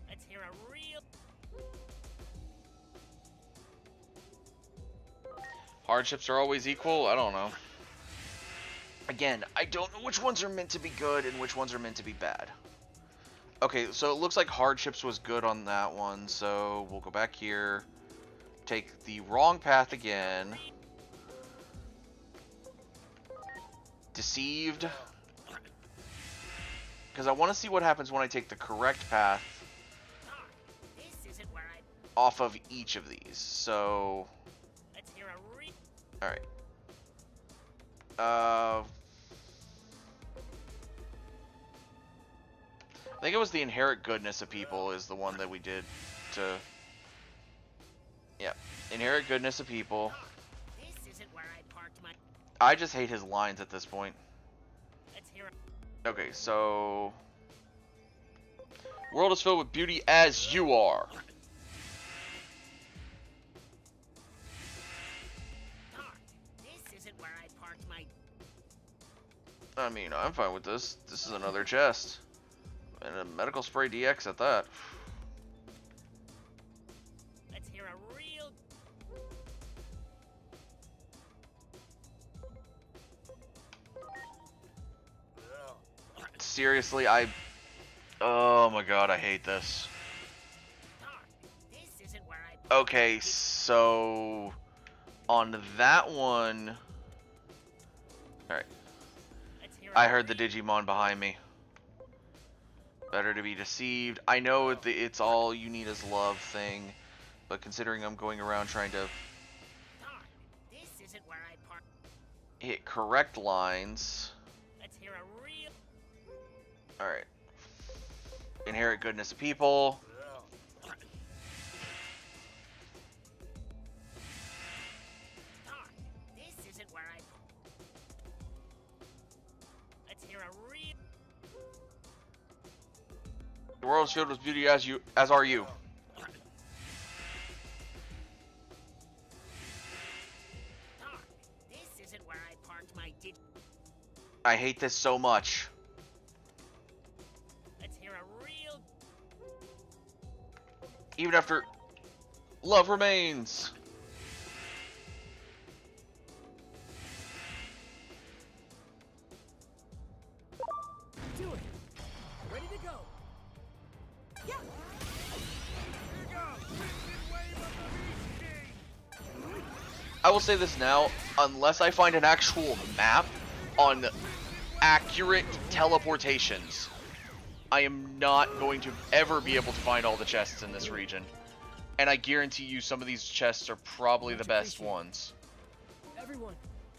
Let's hear a real... Hardships are always equal? I don't know. Again, I don't know which ones are meant to be good and which ones are meant to be bad. Okay, so it looks like hardships was good on that one, so we'll go back here. take the wrong path again. Deceived. Because I want to see what happens when I take the correct path off of each of these. So, alright. I think it was the inherent goodness of people is the one that we did to... Yeah, inherent goodness of people. I just hate his lines at this point. Okay, so... World is filled with beauty as you are. I mean, I'm fine with this. This is another chest. And a medical spray DX at that. Let's hear a real... Seriously, oh my god, I hate this. Okay, so... On that one... Alright. I heard the Digimon behind me. Better to be deceived. I know it's all you need is love thing, but considering I'm going around trying to hit correct lines. Alright. Inherit goodness of people. The world is filled with beauty as are you. I hate this so much. Even after love remains. Do it. Ready to go. Yeah. Here goes. Twisted wave of the Beast King. I will say this now, unless I find an actual map on accurate teleportations, I am not going to ever be able to find all the chests in this region. And I guarantee you some of these chests are probably the best ones. Everyone.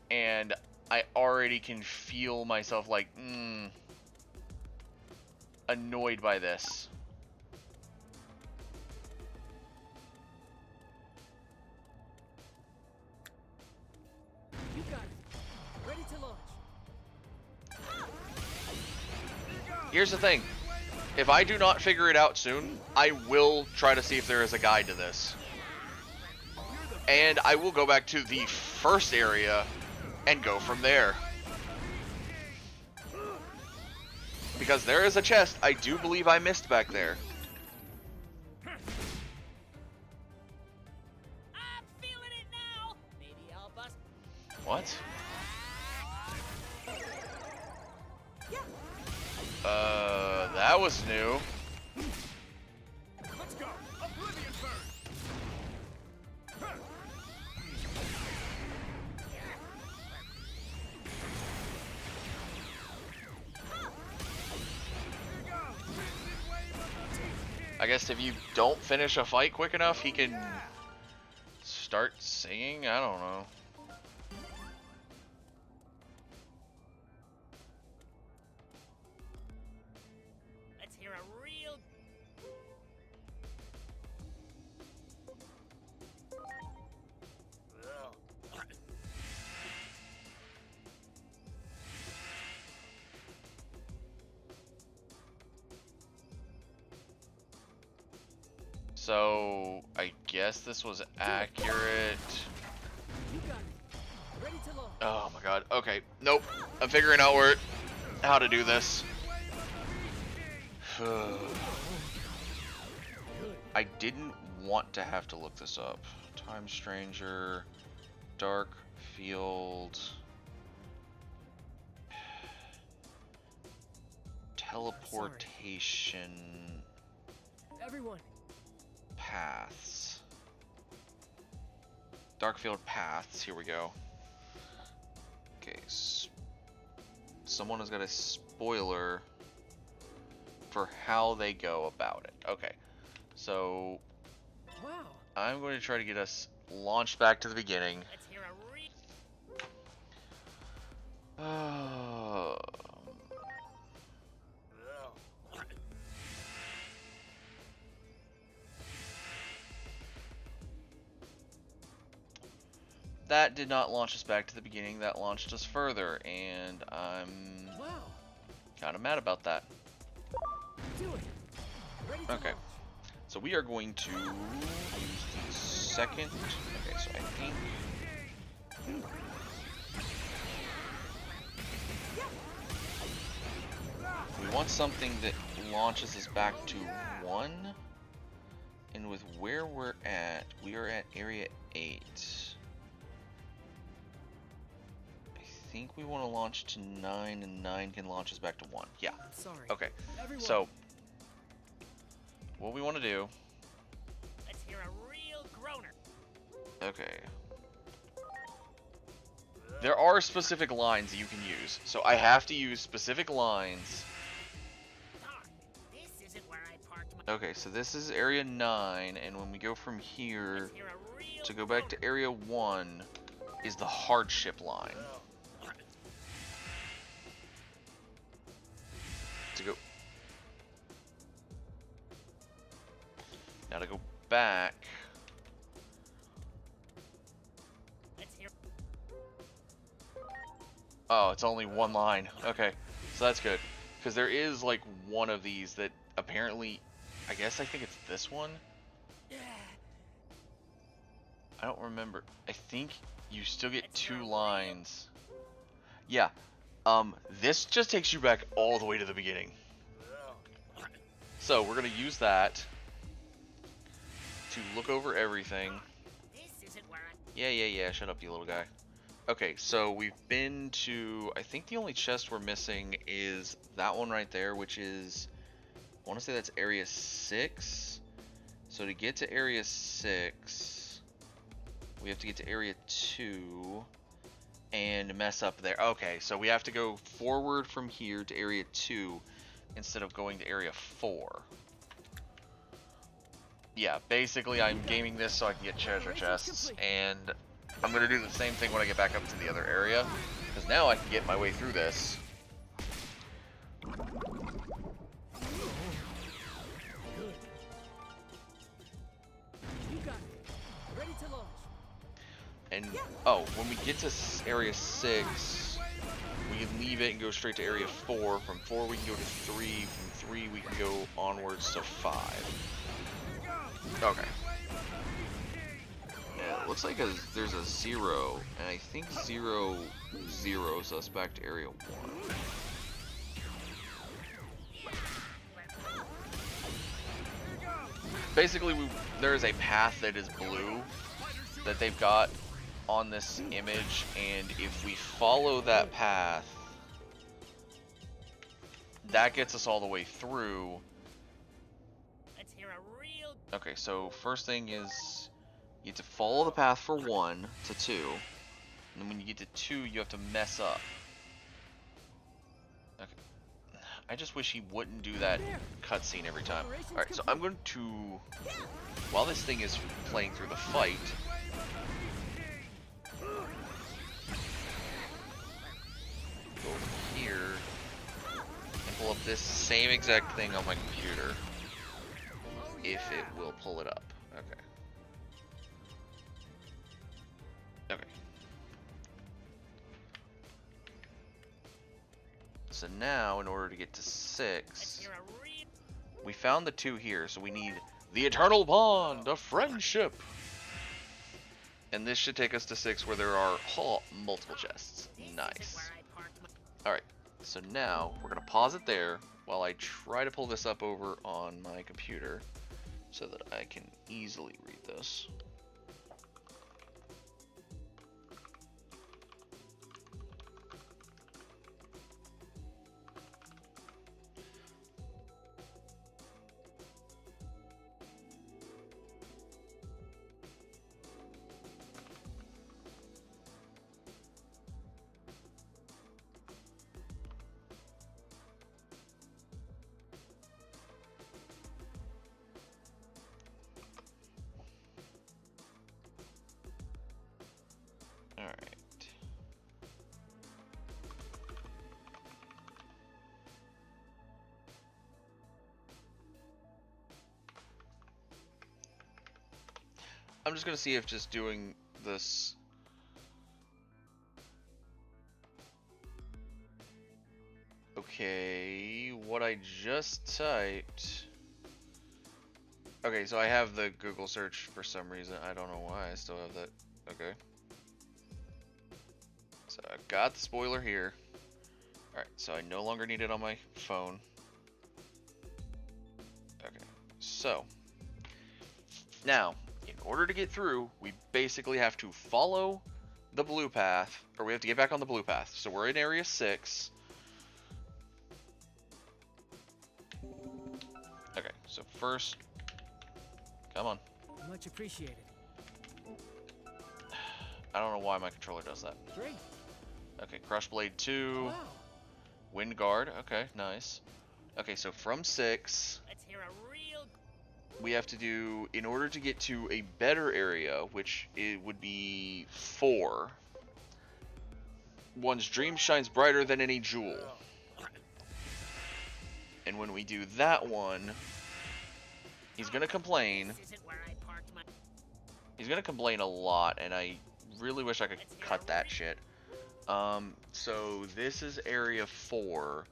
And I already can feel myself like, annoyed by this. You got it. Ready to launch. Here's the thing. If I do not figure it out soon, I will try to see if there is a guide to this. And I will go back to the first area and go from there. Because there is a chest I do believe I missed back there. What? That was new. Let's go. Oblivion Burst. I guess if you don't finish a fight quick enough, he can start singing? I don't know. Let's hear a real... So, I guess this was accurate. You got it. Ready to launch. Oh my god. Okay. Nope. I'm figuring out how to do this. I didn't want to have to look this up. Time Stranger, Dark Field, teleportation. Everyone. Paths. Darkfield Paths. Here we go. Okay. Someone has got a spoiler for how they go about it. Okay. So Wow. I'm going to try to get us launched back to the beginning. Let's hear a That did not launch us back to the beginning. That launched us further, and I'm kind of mad about that. Do it. Ready to Okay. launch. So we are going to use the second. Okay, so I think. We want something that launches us back to 1. And with where we're at, we are at area 8. I think we want to launch to 9, and 9 can launch us back to 1. Yeah. Sorry. Okay. Everyone. So what we want to do. Let's hear a real groaner. Okay. There are specific lines that you can use. So I have to use specific lines. This isn't where I parked my. Okay, so this is area 9, and when we go from here to go back to area 1 is the hardship line. To go. Now to go back. Let's hear. Oh, it's only one line. Okay, so that's good. Because there is like one of these that apparently, I think it's this one. I don't remember. I think you still get 2 lines. Yeah. This just takes you back all the way to the beginning. So we're gonna use that to look over everything. This isn't where I. Yeah. Shut up, you little guy. Okay, so we've been to. I think the only chest we're missing is that one right there, which is. I want to say that's area 6. So to get to area 6, we have to get to area 2 and mess up there. Okay, so we have to go forward from here to area 2 instead of going to area 4. Yeah, basically I'm gaming this so I can get treasure chests, and I'm going to do the same thing when I get back up to the other area, because now I can get my way through this. You got it. Ready to launch. And, oh, when we get to area 6, we can leave it and go straight to area 4. From 4 we can go to 3. From 3 we can go onwards to 5. Okay. Yeah, it looks like there's a 0, and I think 0 zeros us back to area 1. Basically, there is a path that is blue that they've got on this image, and if we follow that path, that gets us all the way through. Let's hear a real. Okay, so first thing is you have to follow the path for 1 to 2, and then when you get to 2, you have to mess up. Okay. I just wish he wouldn't do that cutscene every time. Alright, so I'm going to, while this thing is playing through the fight, go over here and pull up this same exact thing on my computer, if it will pull it up. Okay. Okay. So now, in order to get to 6, we found the 2 here, so we need the Eternal Bond of Friendship. And this should take us to 6, where there are multiple chests. Nice. Alright, so now we're going to pause it there while I try to pull this up over on my computer so that I can easily read this. I'm just gonna see if just doing this. Okay, what I just typed. Okay, so I have the Google search for some reason. I don't know why I still have that. Okay. So I got the spoiler here. Alright, so I no longer need it on my phone. Okay, so now, in order to get through, we basically have to follow the blue path, or we have to get back on the blue path. So we're in area 6. Okay, so first, come on. Much appreciated. I don't know why my controller does that. Great. Okay, Crush Blade 2. Wow. Wind Guard. Okay, nice. Okay, so from 6, Let's hear a real. we have to do, in order to get to a better area, which it would be 4. One's dream shines brighter than any jewel. And when we do that one, he's gonna complain. This isn't where I parked my. He's gonna complain a lot, and I really wish I could cut that shit. So this is area 4.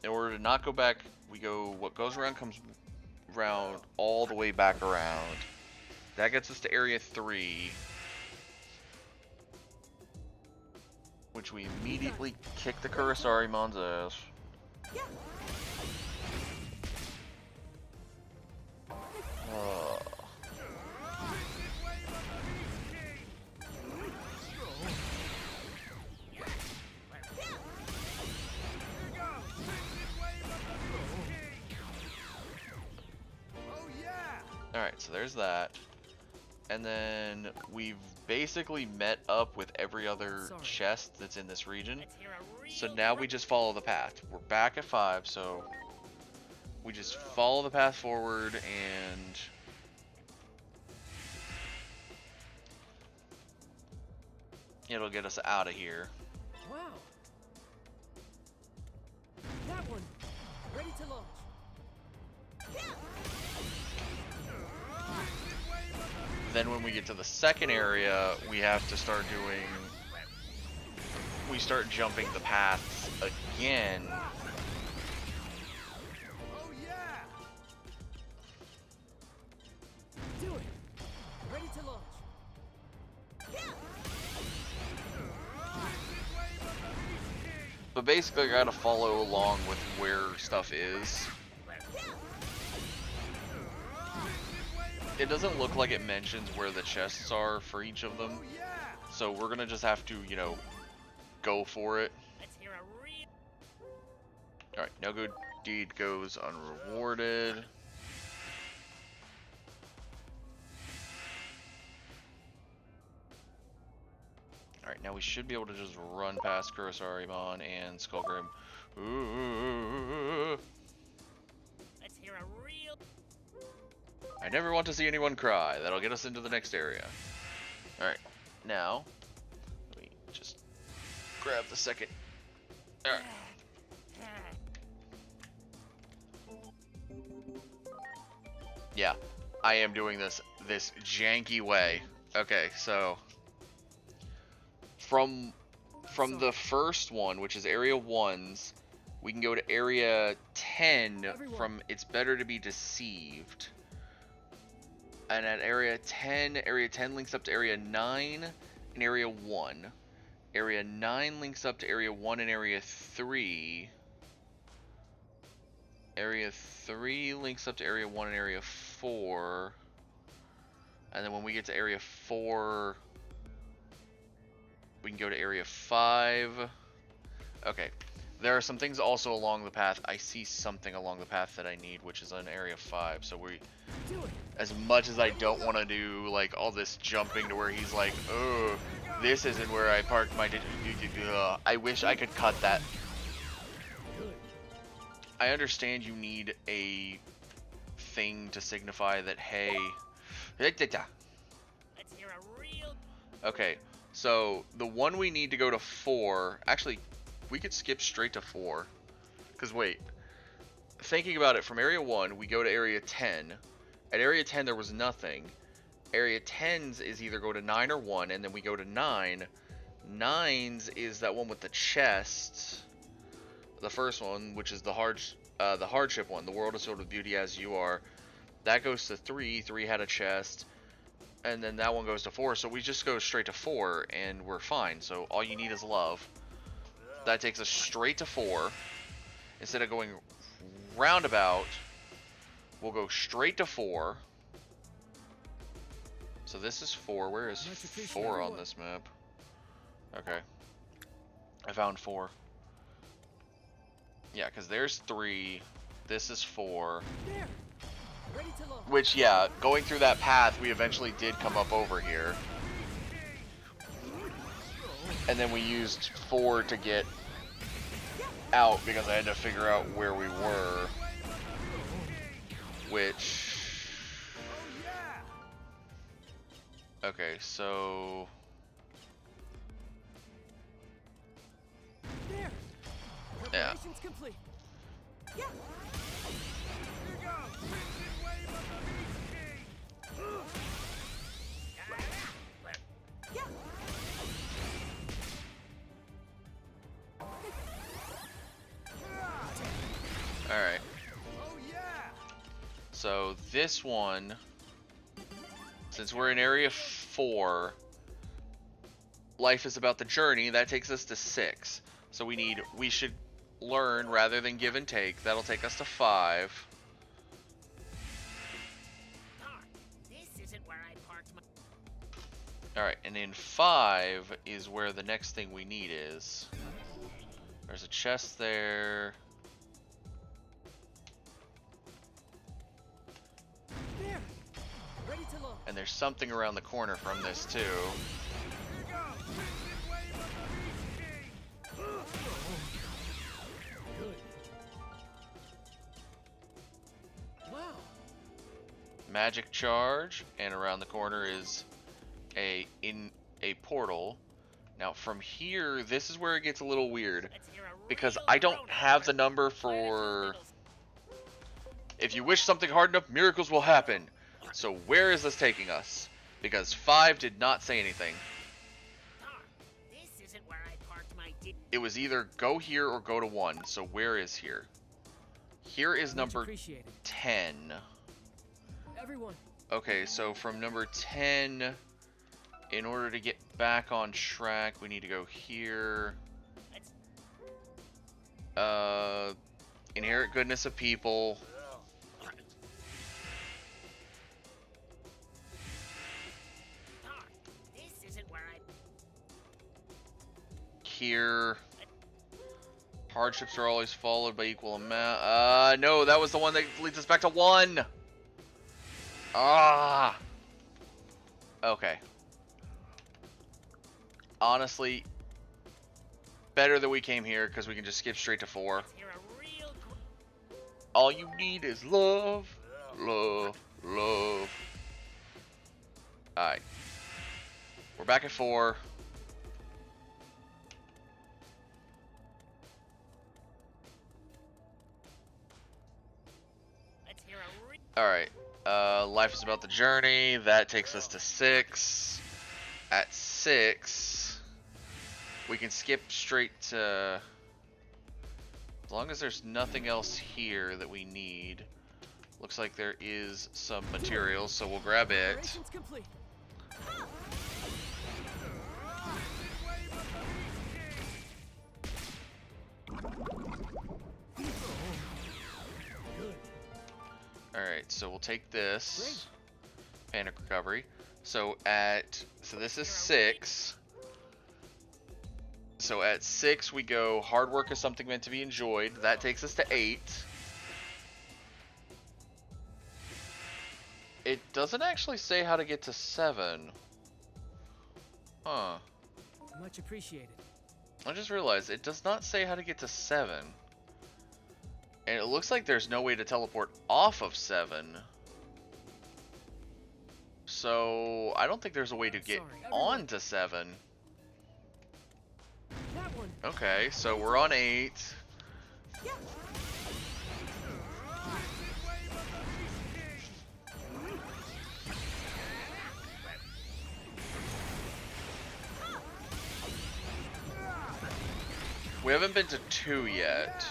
In order to not go back, we go, what goes around comes round all the way back around. That gets us to area 3, which we immediately kick the Kurosarimon's ass. Alright, so there's that. And then we've basically met up with every other chest that's in this region. So now we just follow the path. We're back at 5, so we just follow the path forward and it'll get us out of here. Wow. That one. Ready to launch. Then when we get to the second area, we have to start doing, we start jumping the paths again. Oh yeah. Do it. Ready to launch. But basically I gotta follow along with where stuff is. It doesn't look like it mentions where the chests are for each of them. So we're gonna just have to, you know, go for it. Alright, no good deed goes unrewarded. Alright, now we should be able to just run past Kurosarimon and Skullgrim. Ooh. Let's hear a real. I never want to see anyone cry. That'll get us into the next area. Alright, now, let me just grab the second. Alright. Yeah, I am doing this janky way. Okay, so from the first one, which is area 1's, we can go to area 10 from It's Better to Be Deceived. And at area 10 links up to area 9 and area 1. Area 9 links up to area 1 and area 3. Area 3 links up to area 1 and area 4. And then when we get to area 4, we can go to area 5. Okay. There are some things also along the path. I see something along the path that I need, which is on area 5. So we, as much as I don't want to do like all this jumping to where he's like, oh, this isn't where I parked my, I wish I could cut that. I understand you need a thing to signify that, hey, okay, so the one we need to go to 4, actually, we could skip straight to 4, because wait, thinking about it, from area 1, we go to area 10. At area 10, there was nothing. Area 10s is either go to 9 or 1, and then we go to 9. 9s is that one with the chest. The first one, which is the hardship one. The world is filled with beauty as you are. That goes to 3. 3 had a chest. And then that one goes to 4. So we just go straight to 4, and we're fine. So all you need is love. That takes us straight to 4. Instead of going roundabout, we'll go straight to 4. So this is 4. Where is 4 on this map? Okay. I found 4. Yeah, because there's 3. This is 4. Which, yeah, going through that path, we eventually did come up over here. And then we used 4 to get out because I had to figure out where we were. Which... Okay, so... Yeah. Alright. So this one, since we're in area 4, life is about the journey. That takes us to 6. So we should learn rather than give and take. That'll take us to 5. Alright, and in 5 is where the next thing we need is. There's a chest there. And there's something around the corner from this too. Magic charge, and around the corner is a portal. Now from here, this is where it gets a little weird, because I don't have the number for if you wish something hard enough, miracles will happen. So where is this taking us? Because 5 did not say anything. It was either go here or go to 1. So where is here? Here is number 10. Everyone. Okay, so from number 10, in order to get back on track, we need to go here. Inherit goodness of people. Here. Hardships are always followed by equal amount. No, that was the one that leads us back to 1. Ah. Okay. Honestly, better that we came here because we can just skip straight to 4. All you need is love, love, love. Alright. We're back at 4. Alright. Life is about the journey. That takes us to 6. At 6, we can skip straight to... As long as there's nothing else here that we need. Looks like there is some materials, so we'll grab it. Alright, so we'll take this. Panic recovery. So this is 6. So at 6 we go hard work is something meant to be enjoyed. That takes us to 8. It doesn't actually say how to get to 7. Huh. Much appreciated. I just realized it does not say how to get to 7. And it looks like there's no way to teleport off of 7. So I don't think there's a way to get on to 7. Okay, so we're on 8. We haven't been to 2 yet.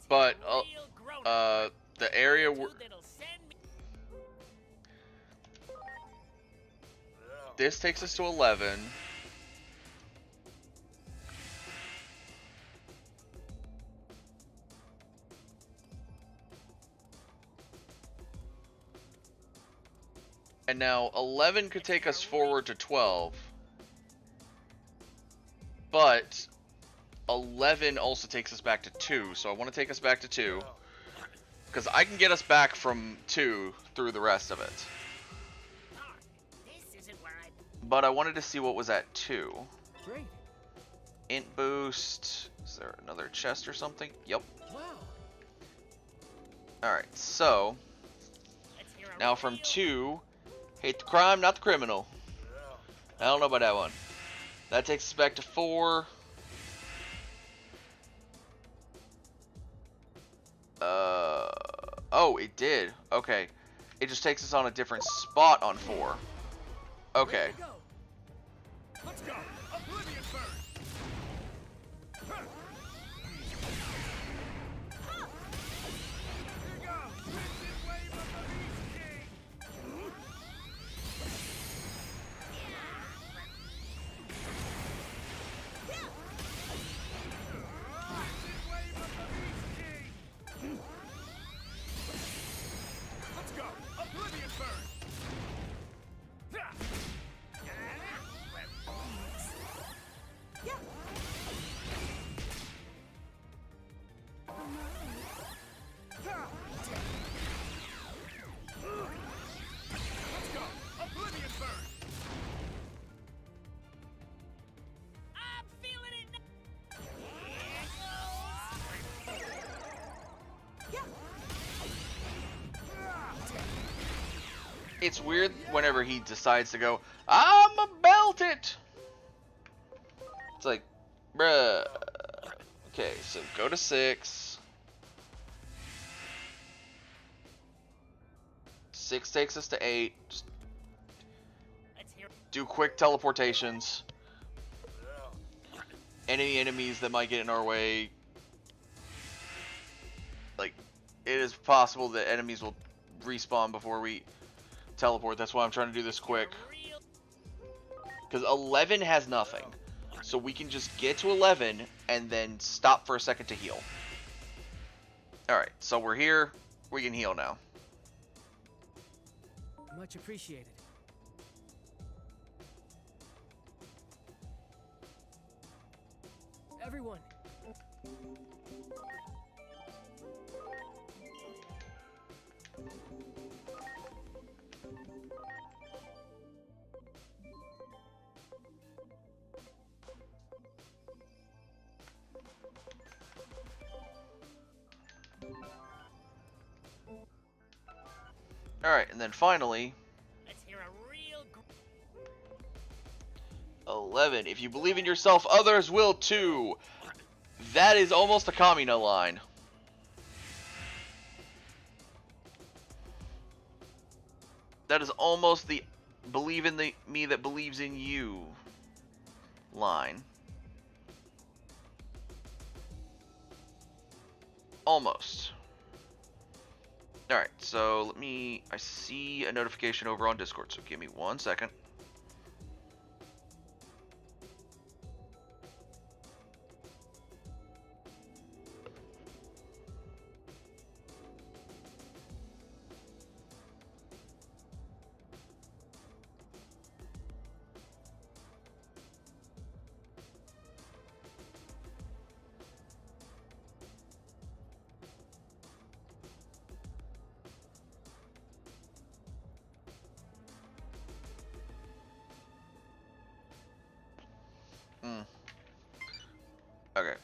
But the area where this takes us to 11. And now 11 could take us forward to 12. But 11 also takes us back to 2, so I want to take us back to 2. Because I can get us back from 2 through the rest of it. But I wanted to see what was at 2. Great. Int boost. Is there another chest or something? Yep. Wow. Alright, so now from 2, hate the crime, not the criminal. I don't know about that one. That takes us back to 4. Oh, it did. Okay. It just takes us on a different spot on 4. Okay. Let's go. Oblivion first. Here goes. Crimson wave of the Beast King. Crimson wave of the Beast King. Let's go. Oblivion first. Let's go. Oblivion first. I'm feeling it. It's weird whenever he decides to go, I'ma belt it! It's like, bruh. Okay, so go to 6. 6 takes us to 8. Just do quick teleportations. Any enemies that might get in our way. Like, it is possible that enemies will respawn before we teleport. That's why I'm trying to do this quick. Because 11 has nothing. So we can just get to 11 and then stop for a second to heal. Alright, so we're here. We can heal now. Much appreciated. Everyone. Alright, and then finally, Let's hear a real 11. If you believe in yourself, others will too. That is almost a Kamina line. That is almost the believe in the me that believes in you line. Almost. Alright, so I see a notification over on Discord, so give me 1 second. Okay.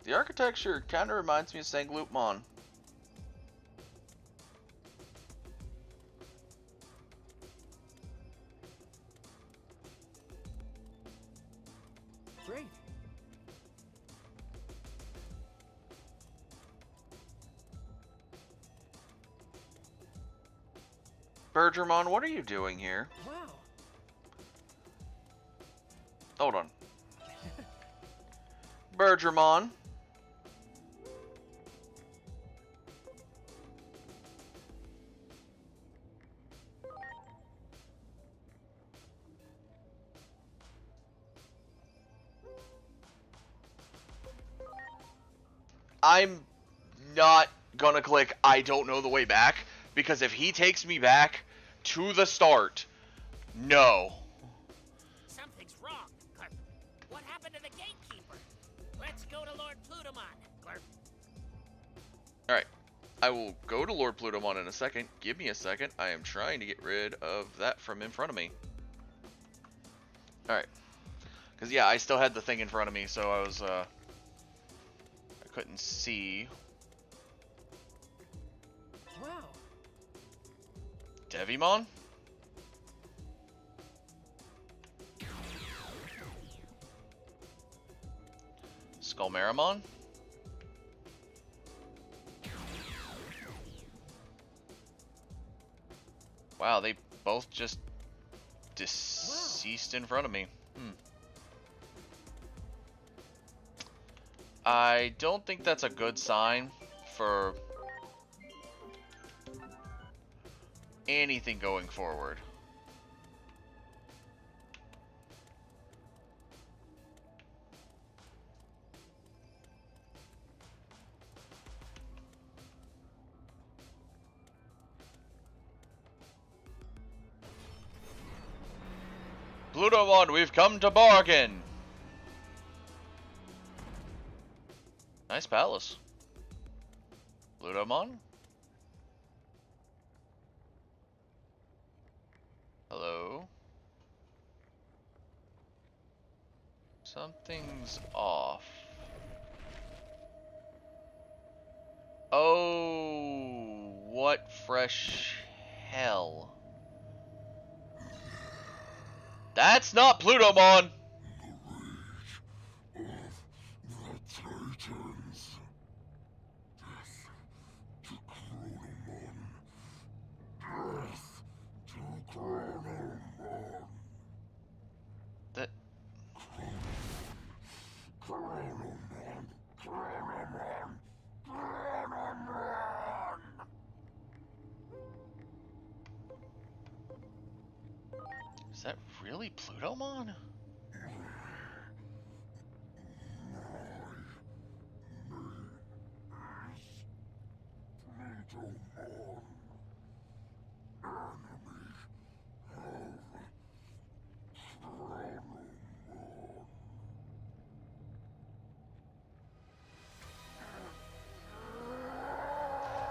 The architecture kind of reminds me of Sangloop Mon. Bergermon, what are you doing here? Wow. Hold on. Bergermon. I'm not gonna click I don't know the way back, because if he takes me back to the start, no. Something's wrong, Glurp. What happened to the gatekeeper? Let's go to Lord Plutomon, Glurp. Alright, I will go to Lord Plutomon in a second. Give me a second. I am trying to get rid of that from in front of me. Alright. Because, yeah, I still had the thing in front of me, so I was, I couldn't see. Wow. Devimon? Skullmeramon? Wow, they both just deceased in front of me. I don't think that's a good sign for anything going forward. Plutomon, we've come to bargain! Nice palace. Plutomon? Hello? Something's off. Oh, what fresh hell. That's not Plutomon! That... Is that really Plutomon?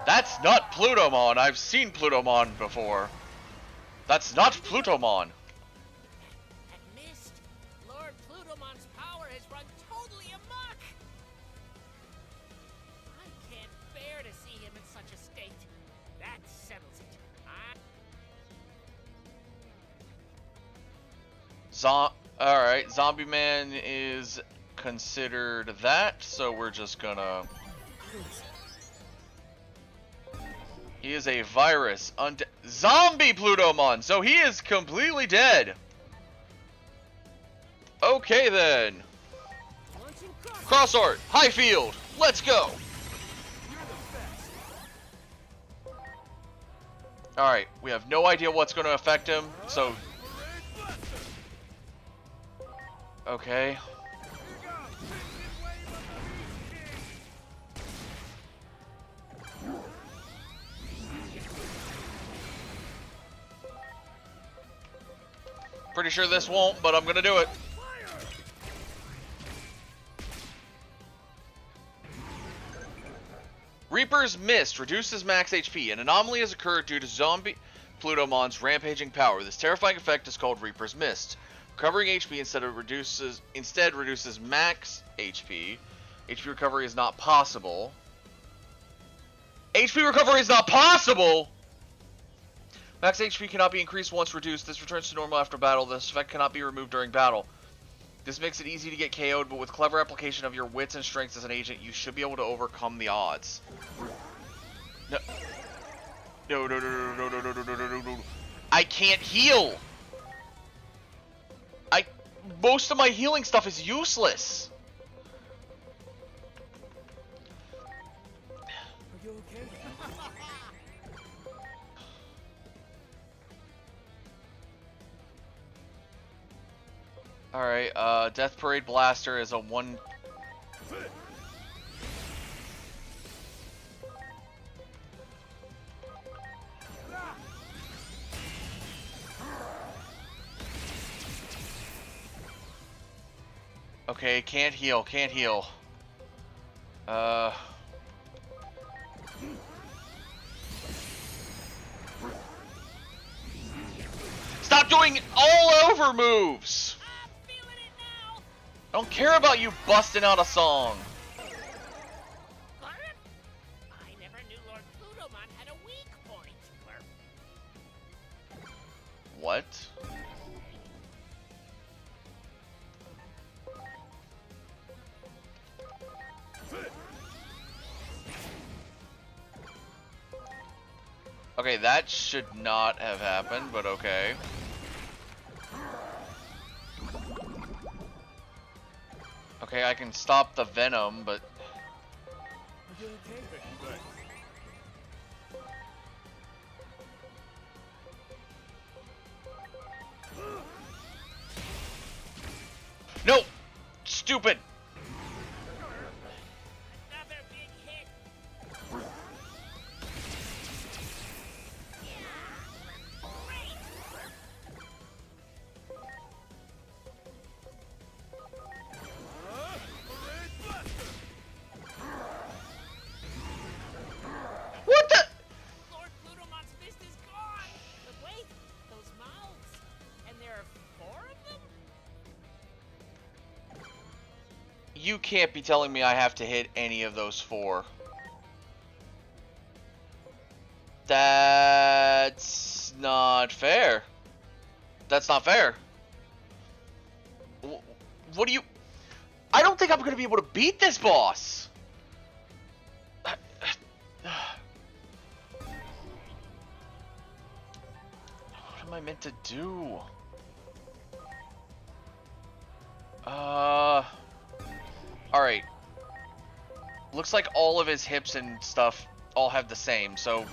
That's not Plutomon! I've seen Plutomon before. That's not Plutomon! At Mist, Lord Plutomon's power has run totally amok! I can't bear to see him in such a state. That settles it. Alright, Zombie Man is considered that, so we're just gonna... He is a virus. Zombie Plutomon! So he is completely dead! Okay then. Crossart, Highfield, let's go! Alright, we have no idea what's going to affect him, so... Okay. Pretty sure this won't, but I'm gonna do it. Reaper's Mist reduces max HP. An anomaly has occurred due to zombie Plutomon's rampaging power. This terrifying effect is called Reaper's Mist. Recovering HP instead reduces max HP. HP recovery is not possible. HP recovery is not possible! Max HP cannot be increased once reduced. This returns to normal after battle. This effect cannot be removed during battle. This makes it easy to get KO'd, but with clever application of your wits and strengths as an agent, you should be able to overcome the odds. No. No, no, no, no, no, no, no, no, no, no, no. I can't heal. Most of my healing stuff is useless. Are you okay? Alright, Death Parade Blaster is a 1... Okay, can't heal, can't heal. Stop doing all over moves! I don't care about you busting out a song. I never knew Lord Plutomon had a weak point. What? Okay, that should not have happened, but okay. Okay, I can stop the venom, but... Are you okay? No! Stupid! Another big hit. What the? Lord Plutomon's fist is gone. But wait, those mouths. And there are 4 of them? You can't be telling me I have to hit any of those 4. That's not fair. That's not fair. What do you... I don't think I'm going to be able to beat this boss. What am I meant to do? Alright. Looks like all of his hips and stuff all have the same, so...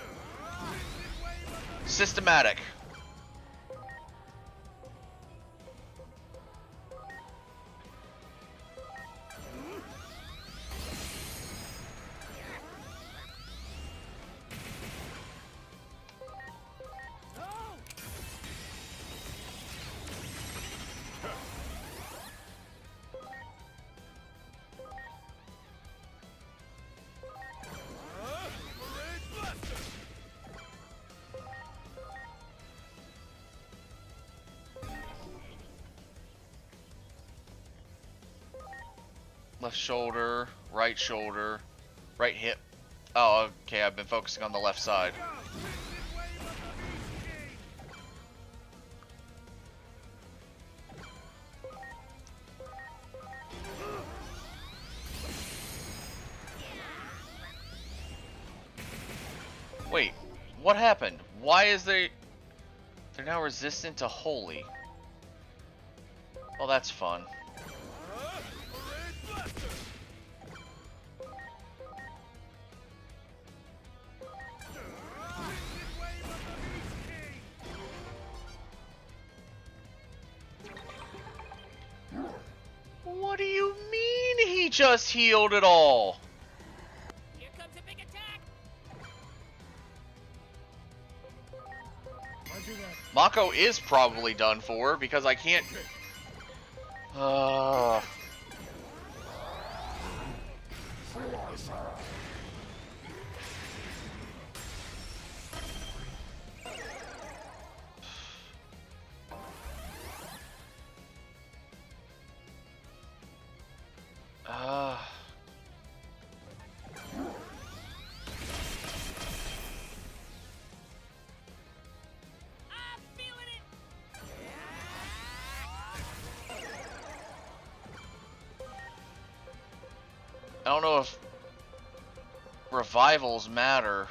Systematic. Left shoulder, right hip. Oh, okay, I've been focusing on the left side. Wait, what happened? Why is they're now resistant to holy? Well, that's fun. What do you mean he just healed it all? Here comes a big attack. Mako is probably done for because I can't. I don't know if revivals matter.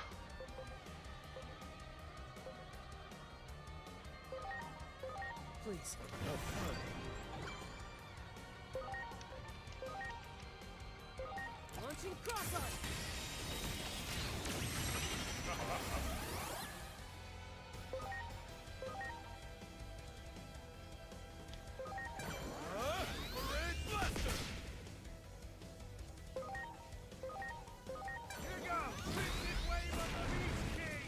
please. No fun. Launching crosshair. Parade Blaster! Here goes! Twisted Wave of the Beast King! Parade Blaster! Here goes! Twisted Wave of the Beast King!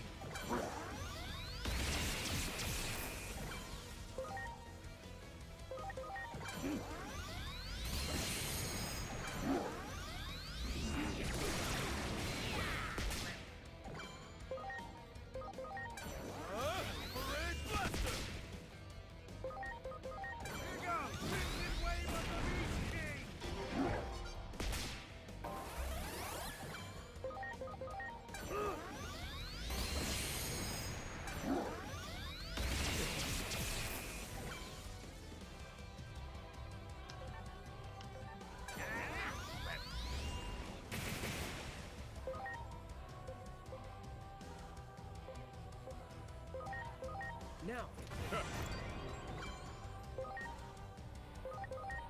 Now.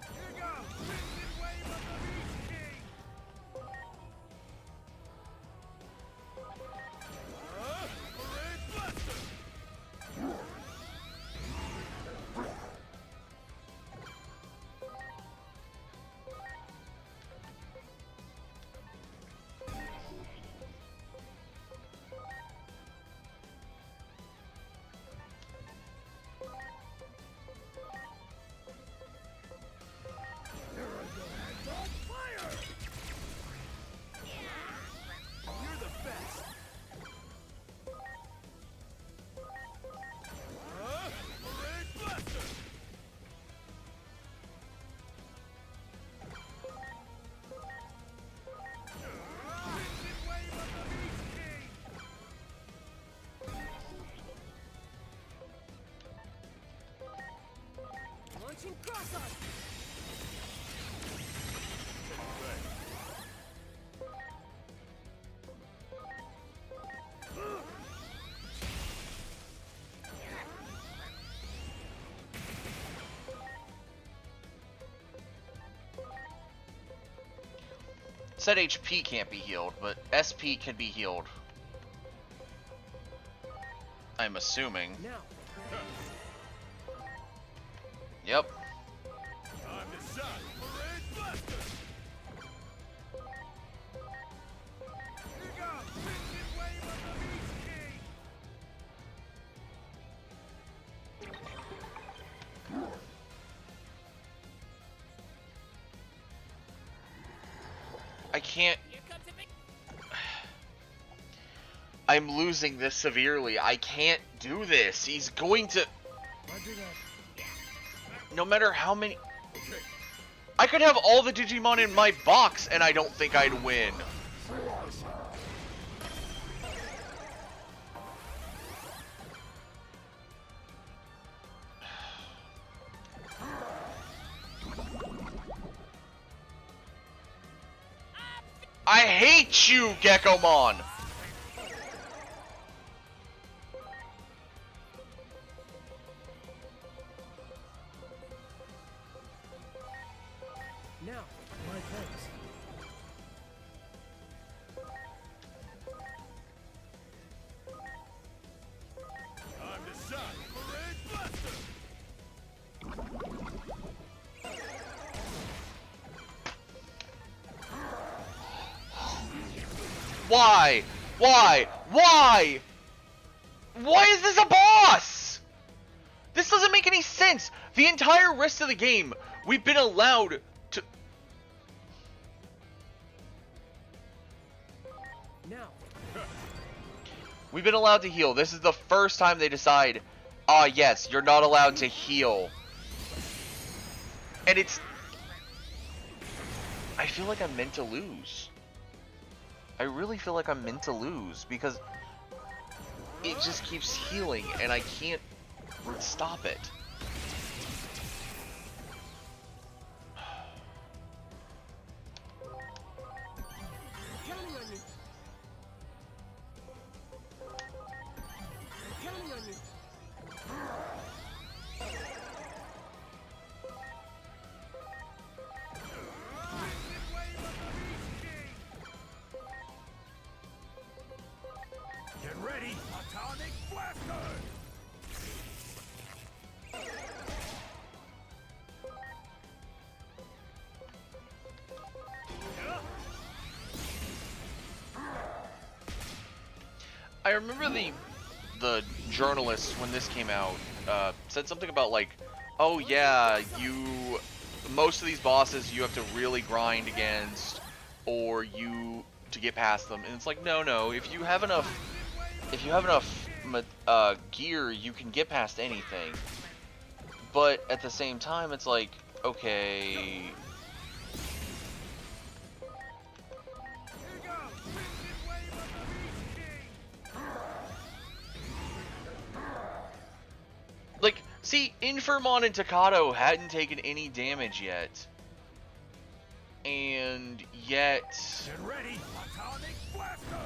Here goes! Twisted Wave of the Beast King! Parade Blaster! Here I go. Dog fire! You're the best! Parade Blaster! Twisted Wave of the Beast King! Launching crosshair. Said HP can't be healed, but SP can be healed. I'm assuming. Now. Yep. Time to shine! Parade Blaster! Here goes! Twisted Wave of the Beast King! I can't. I'm losing this severely. I can't do this. He's going to. No matter how many. I could have all the Digimon in my box and I don't think I'd win. I hate you, Geckomon! Now. My thanks. Time to shine! Parade Blaster! Why? Why? Why? Why is this a boss? This doesn't make any sense. The entire rest of the game, we've been allowed to... Now. We've been allowed to heal. This is the first time they decide, ah, yes, you're not allowed to heal. And it's... I feel like I'm meant to lose. I really feel like I'm meant to lose because it just keeps healing and I can't stop it. Counting on you. Counting on you. Atomic blaster! I remember the journalists when this came out said something about like, oh yeah, most of these bosses you have to really grind against, or to get past them, and it's like no, if you have enough gear, you can get past anything. But at the same time, it's like, okay. Like, see, Infermon and Takato hadn't taken any damage yet. And yet... Get ready! Atomic blaster!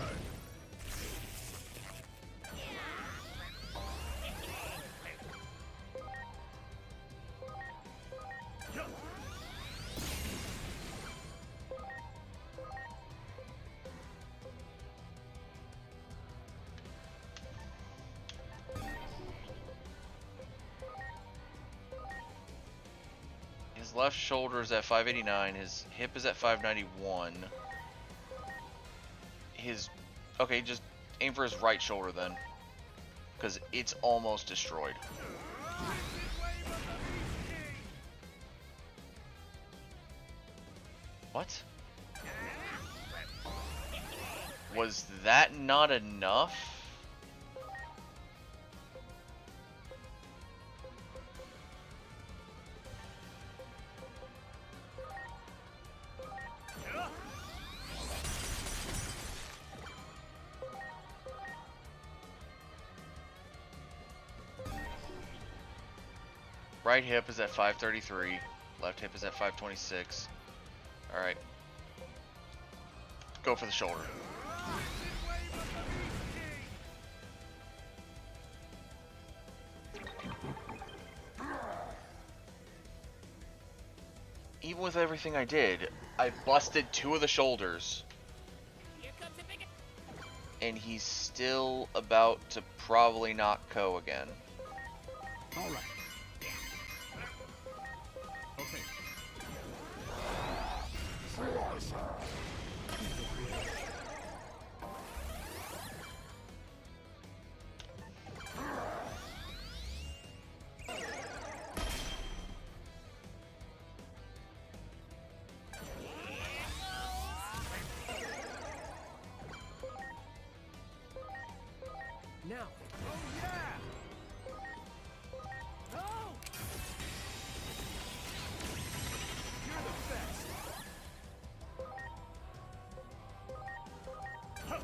His left shoulder is at 589, his hip is at 591. Okay, just aim for his right shoulder then, because it's almost destroyed. What? Was that not enough? Right hip is at 533, left hip is at 526. Alright. Go for the shoulder. Even with everything I did, I busted 2 of the shoulders. And he's still about to probably knock Ko again. Alright. Okay. Now. Oh yeah! Oh! You're the best! Huh.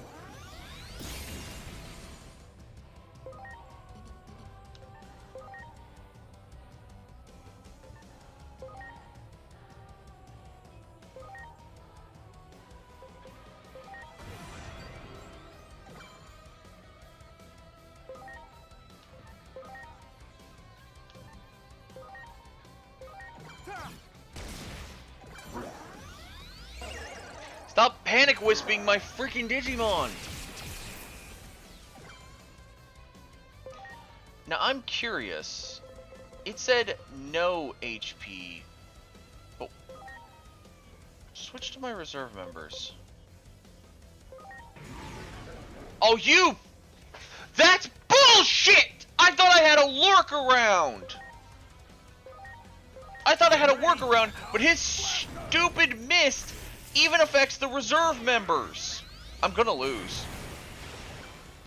Stop panic wisping my freaking Digimon! Now I'm curious. It said no HP. But switch to my reserve members. Oh, you! That's bullshit! I thought I had a workaround! I thought I had a workaround, but his stupid mist even affects the reserve members. I'm gonna lose.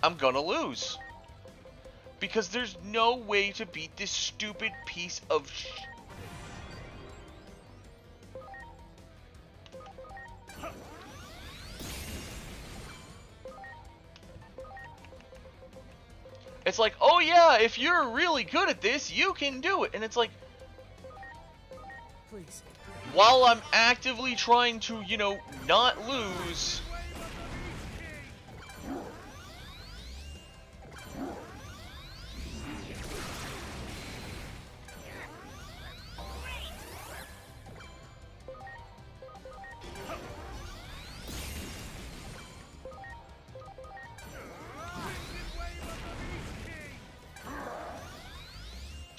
I'm gonna lose. Because there's no way to beat this stupid piece of It's like, oh yeah, if you're really good at this, you can do it. And it's like, Please. while I'm actively trying to, you know, not lose.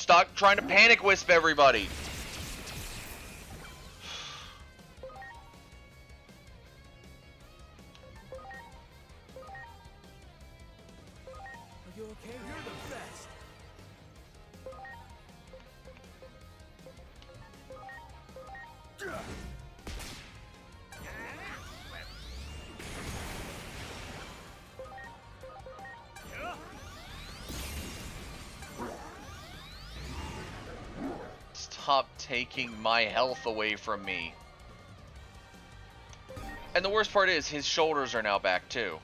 stop trying to panic wisp everybody. Are you okay? You're the best. Stop taking my health away from me. And the worst part is, his shoulders are now back too.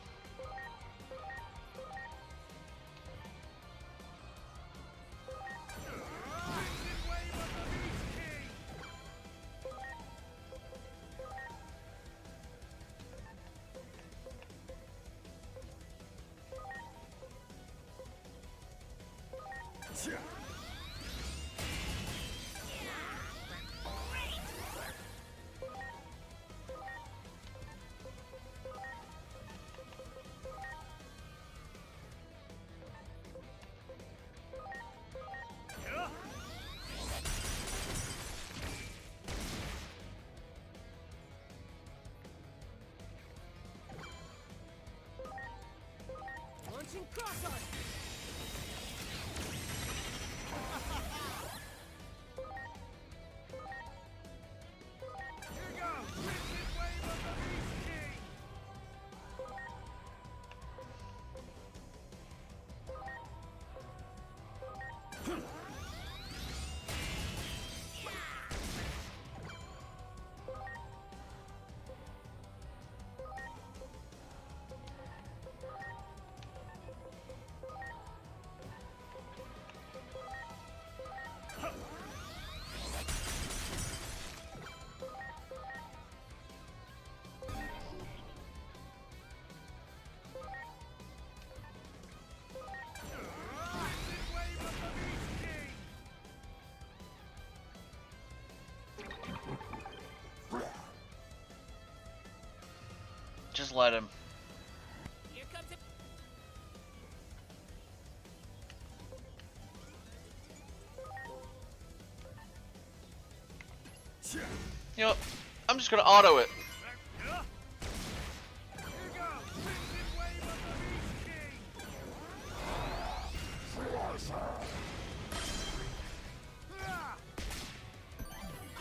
Launching cross-arm. Here goes. Wicked wave of the Beast King. Just let him. Here comes it. You know, I'm just gonna auto it.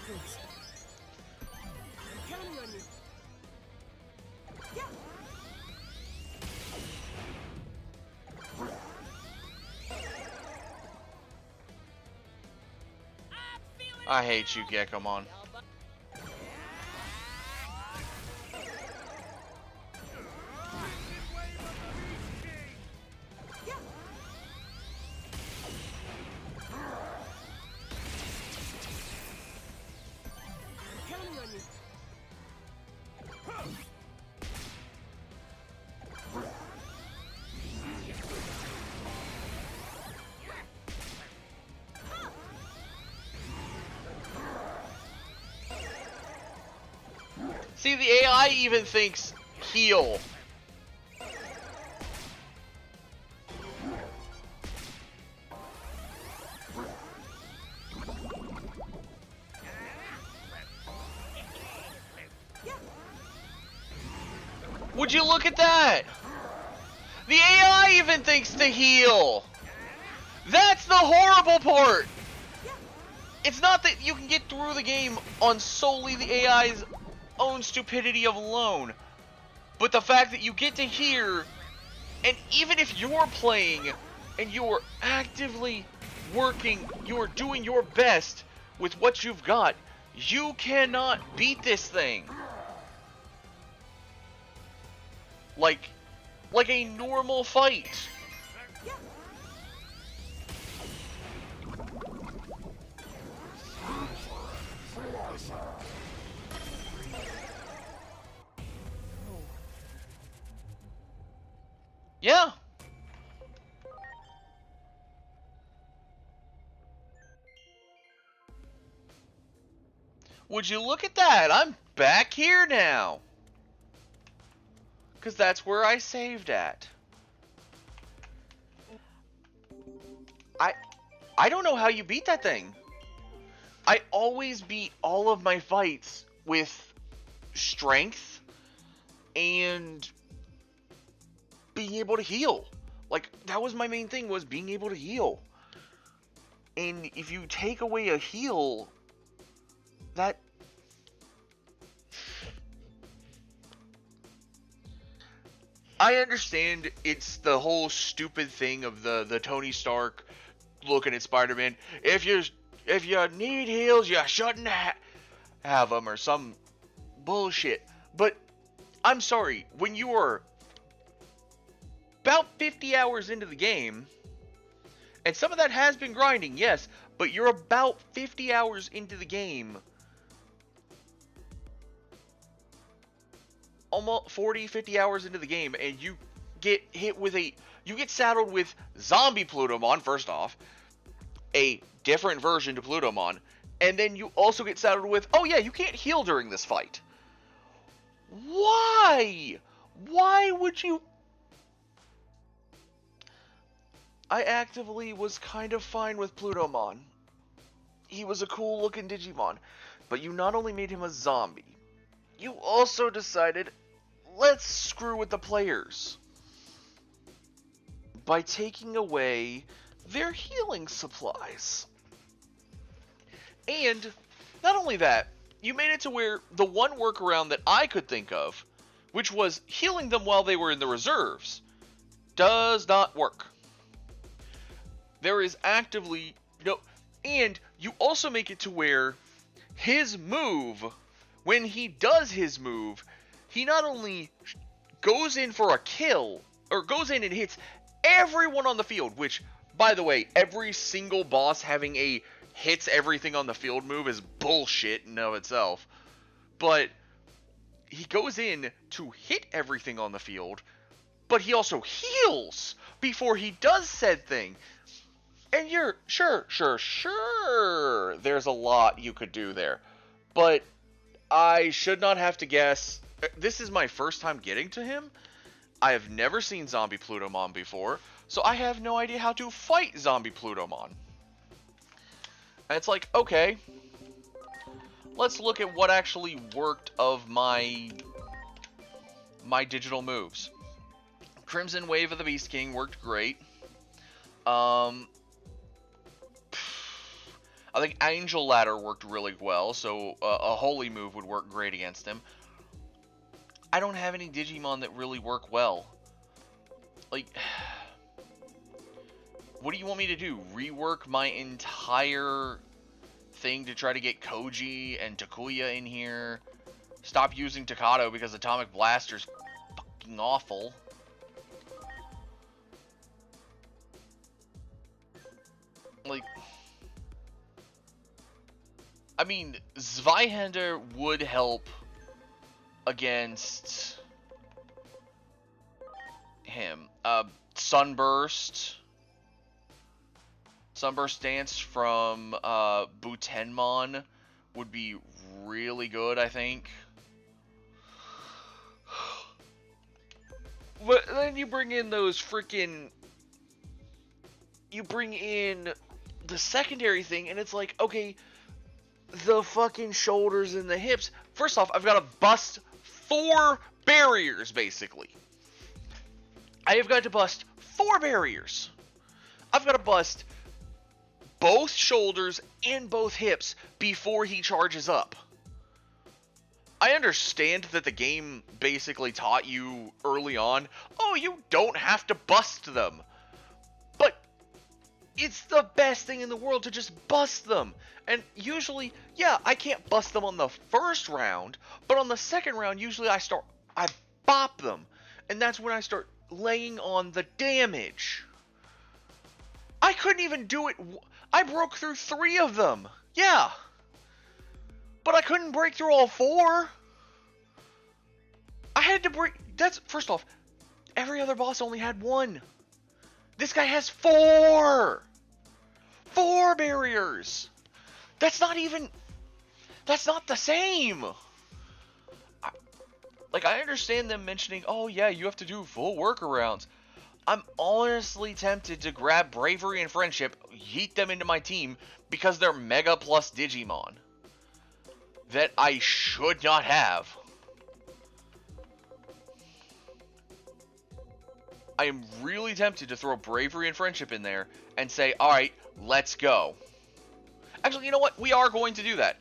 Please. I'm counting on you. Yeah. I hate you, Gekomon. I'm counting on you. See, the AI even thinks heal. Would you look at that? The AI even thinks to heal. That's the horrible part. It's not that you can get through the game on solely the AI's own stupidity alone, but the fact that you get to hear, and even if you're playing and you're actively working, you're doing your best with what you've got, you cannot beat this thing. Like a normal fight. Yeah. Would you look at that? I'm back here now. Because that's where I saved at. I don't know how you beat that thing. I always beat all of my fights with strength and being able to heal. Like, that was my main thing, was being able to heal. And if you take away a heal, that... I understand it's the whole stupid thing of the Tony Stark looking at Spider-Man. If you need heals, you shouldn't have them, or some bullshit. But I'm sorry, when you are about 50 hours into the game, and some of that has been grinding, yes, but you're about 50 hours into the game, almost 40, 50 hours into the game, and you get hit with you get saddled with zombie Plutomon, first off, a different version to Plutomon, and then you also get saddled with, oh yeah, you can't heal during this fight. Why? Why would you? I actively was kind of fine with Plutomon. He was a cool looking Digimon, but you not only made him a zombie, you also decided, let's screw with the players by taking away their healing supplies. And not only that, you made it to where the one workaround that I could think of, which was healing them while they were in the reserves, does not work. There is actively no, and you also make it to where his move, when he does his move, he not only goes in for a kill, or goes in and hits everyone on the field, which, by the way, every single boss having a hits everything on the field move is bullshit in and of itself. But he goes in to hit everything on the field, but he also heals before he does said thing. And you're, sure, there's a lot you could do there. But I should not have to guess. This is my first time getting to him. I have never seen Zombie Plutomon before, so I have no idea how to fight Zombie Plutomon. And it's like, okay, let's look at what actually worked of my digital moves. Crimson Wave of the Beast King worked great. I think Angel Ladder worked really well, so a holy move would work great against him. I don't have any Digimon that really work well. Like, what do you want me to do? Rework my entire thing to try to get Koji and Takuya in here? Stop using Takato because Atomic Blaster's fucking awful. Like, I mean, Zweihander would help against him. Sunburst Dance from Butenmon would be really good, I think. But then you bring in those freaking... You bring in the secondary thing, and it's like, okay, the fucking shoulders and the hips. First off, I've got to bust 4 barriers, basically. I have got to bust 4 barriers. I've got to bust both shoulders and both hips before he charges up. I understand that the game basically taught you early on, oh, you don't have to bust them. But it's the best thing in the world to just bust them. And usually, yeah, I can't bust them on the first round, but on the second round, usually I bop them. And that's when I start laying on the damage. I couldn't even do it. I broke through 3 of them. Yeah. But I couldn't break through all 4. I had to break... That's... First off, every other boss only had 1. This guy has 4! 4 barriers! That's not even... That's not the same! I understand them mentioning, oh yeah, you have to do full workarounds. I'm honestly tempted to grab Bravery and Friendship, yeet them into my team, because they're Mega Plus Digimon. That I should not have. I am really tempted to throw Bravery and Friendship in there and say, alright, let's go. Actually, you know what? We are going to do that.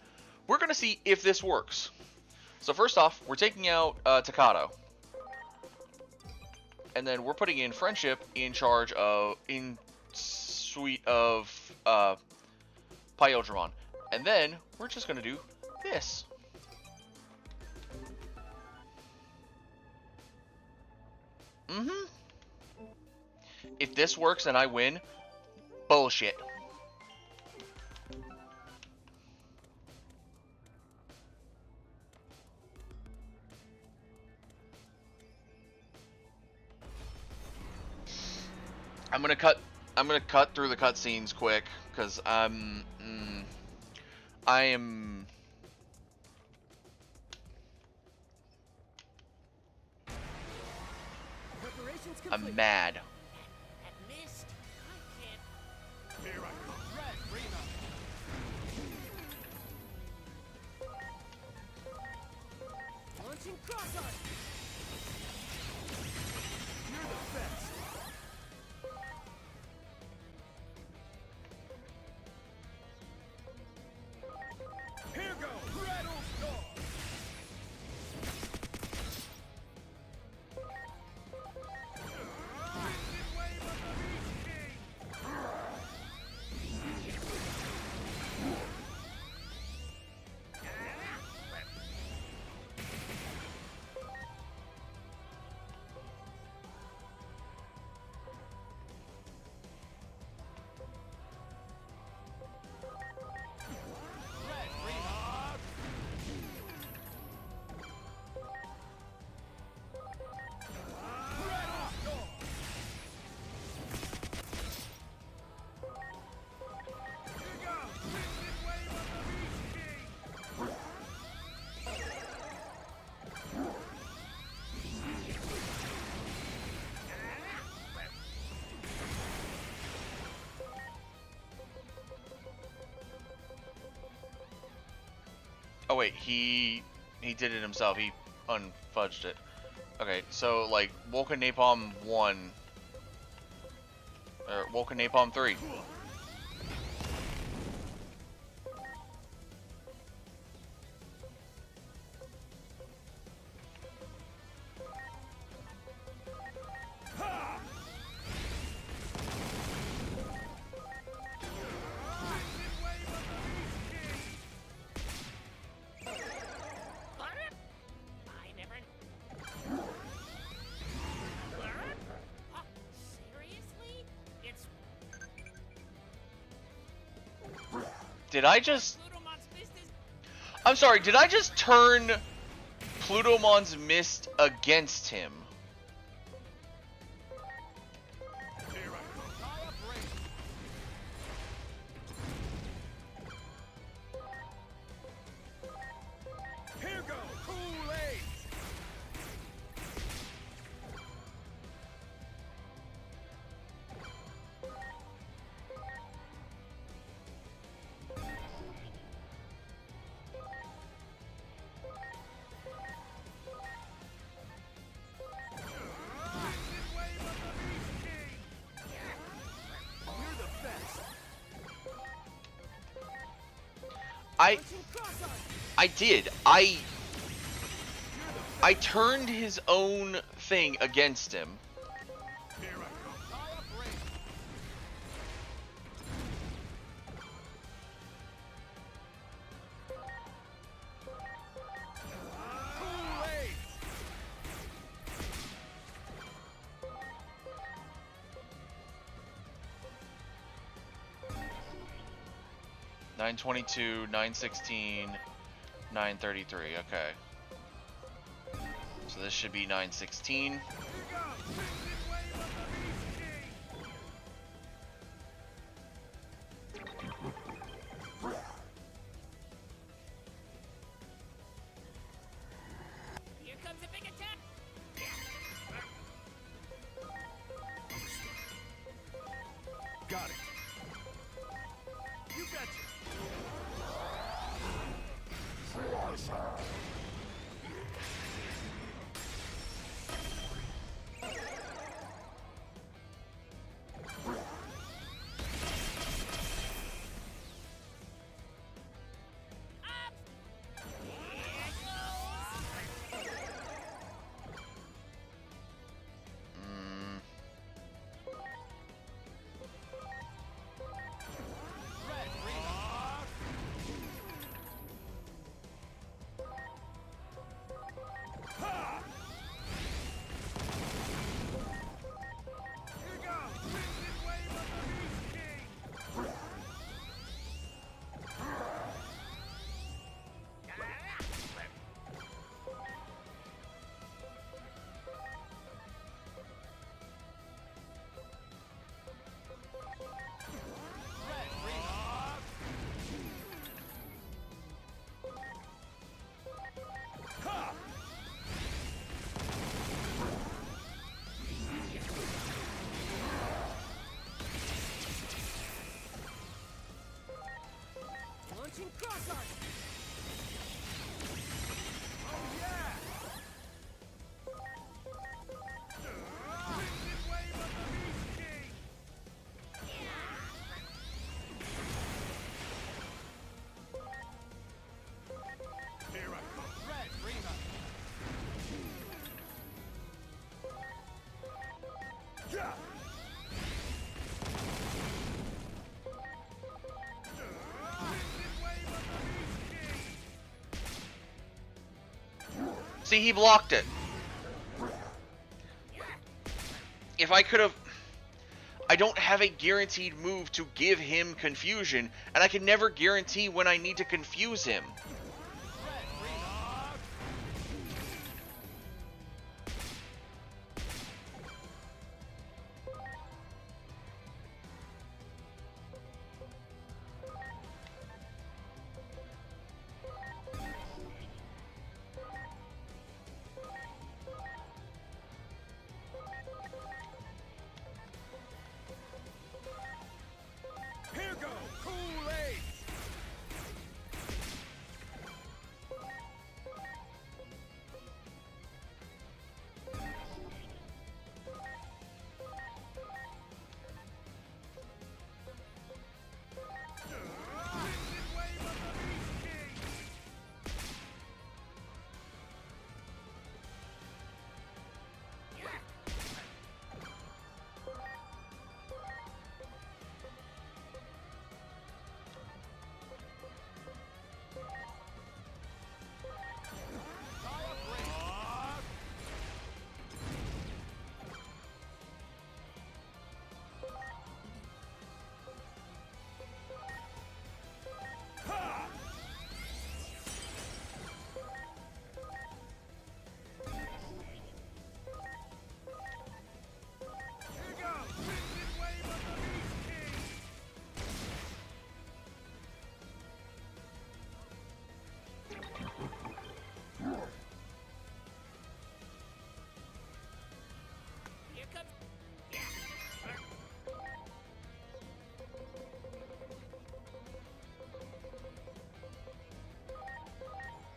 We're going to see if this works. So first off, we're taking out Takato. And then we're putting in Friendship in charge of, in suite of Pyodramon. And then we're just going to do this. If this works and I win, bullshit. I'm gonna cut through the cutscenes quick because I am. I'm mad. Launching cross-arm. You're the best. Here goes Rattlestar. Oh wait, he did it himself. He unfudged it. Okay, so like Vulcan Napalm 1 or Vulcan Napalm 3. Did I just... I'm sorry, did I just turn Plutomon's Mist against him? Here goes Kool-Aid. I did. I turned his own thing against him. Kool-Aid. 922, 916, 933. Okay. So this should be 916. Here comes a big attack. See, he blocked it. If I could have... I don't have a guaranteed move to give him confusion, and I can never guarantee when I need to confuse him. Here go, Kool-Aid!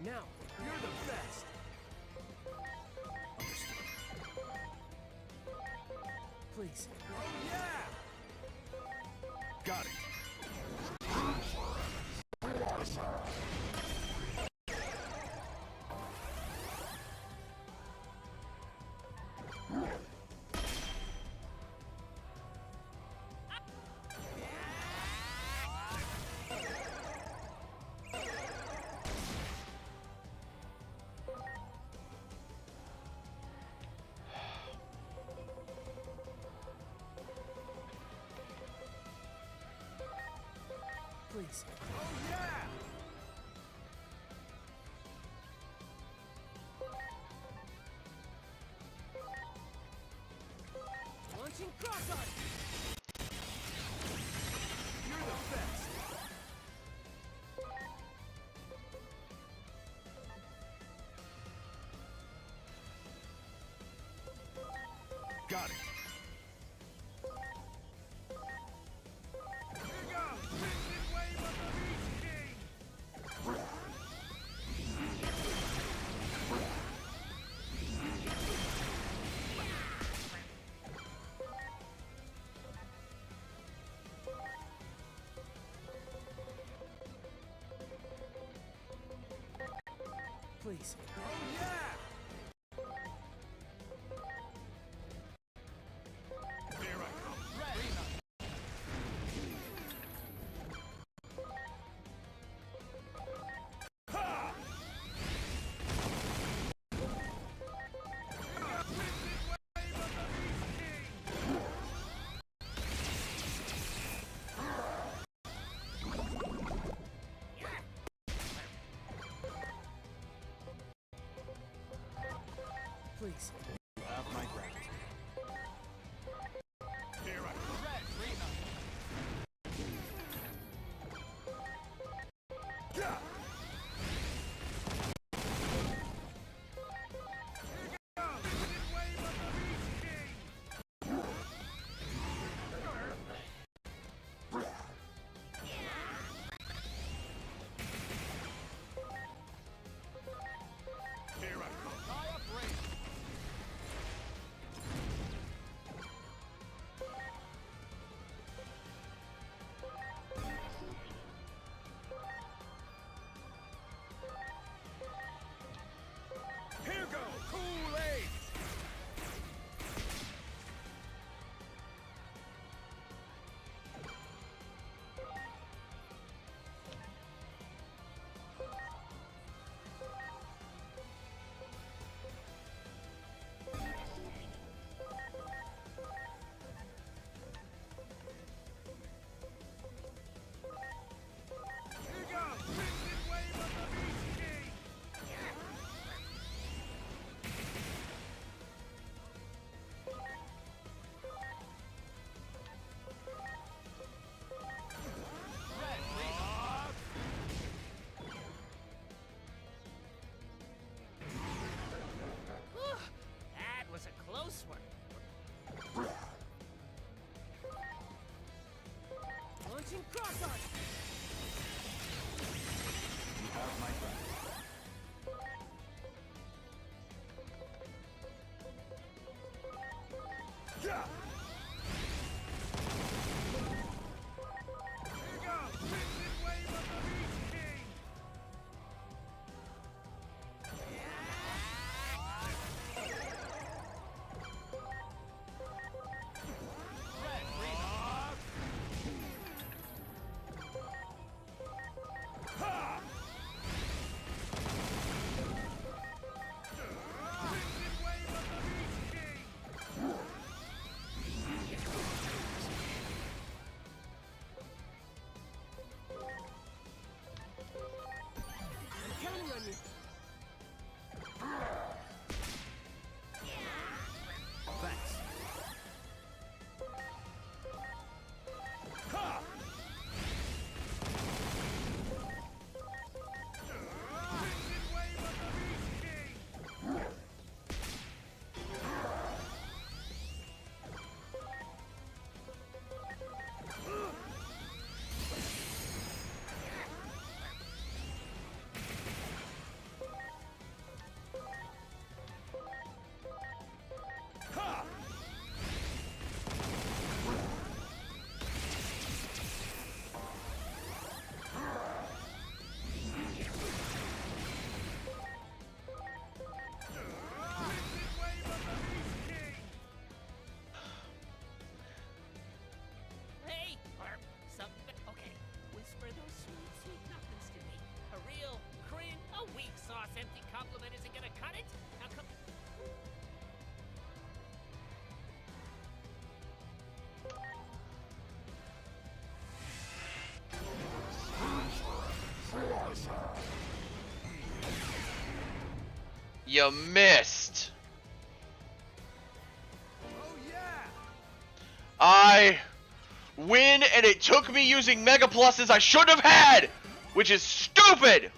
Now, you're the best. Understood. Please. Oh, yeah! Got it. Please. Oh, yeah! Launching cross-arm! You're the best! Got it. Here goes! Wind wave of the Beast King! Please. Oh, yeah! Here I come. Ha! Wave of the Beast King! Please. You have my gratitude. Here I come. Yeah! Here I come. close one. Launching cross arc. You have my back. Yeah. Here you go. Crimson wave of the Beast King. Ha! Crimson wave of the Beast King. I'm counting on you. Thanks. Ha! Crimson wave of the Beast King. Ha! Crimson wave of the Beast King. Hey, or something. Okay, whisper those sweet, sweet nothings to me. A real a weak sauce empty compliment isn't gonna cut it. Now come. You missed. Oh yeah. I win, and it took me using Mega Pluses I shouldn't have had, which is stupid.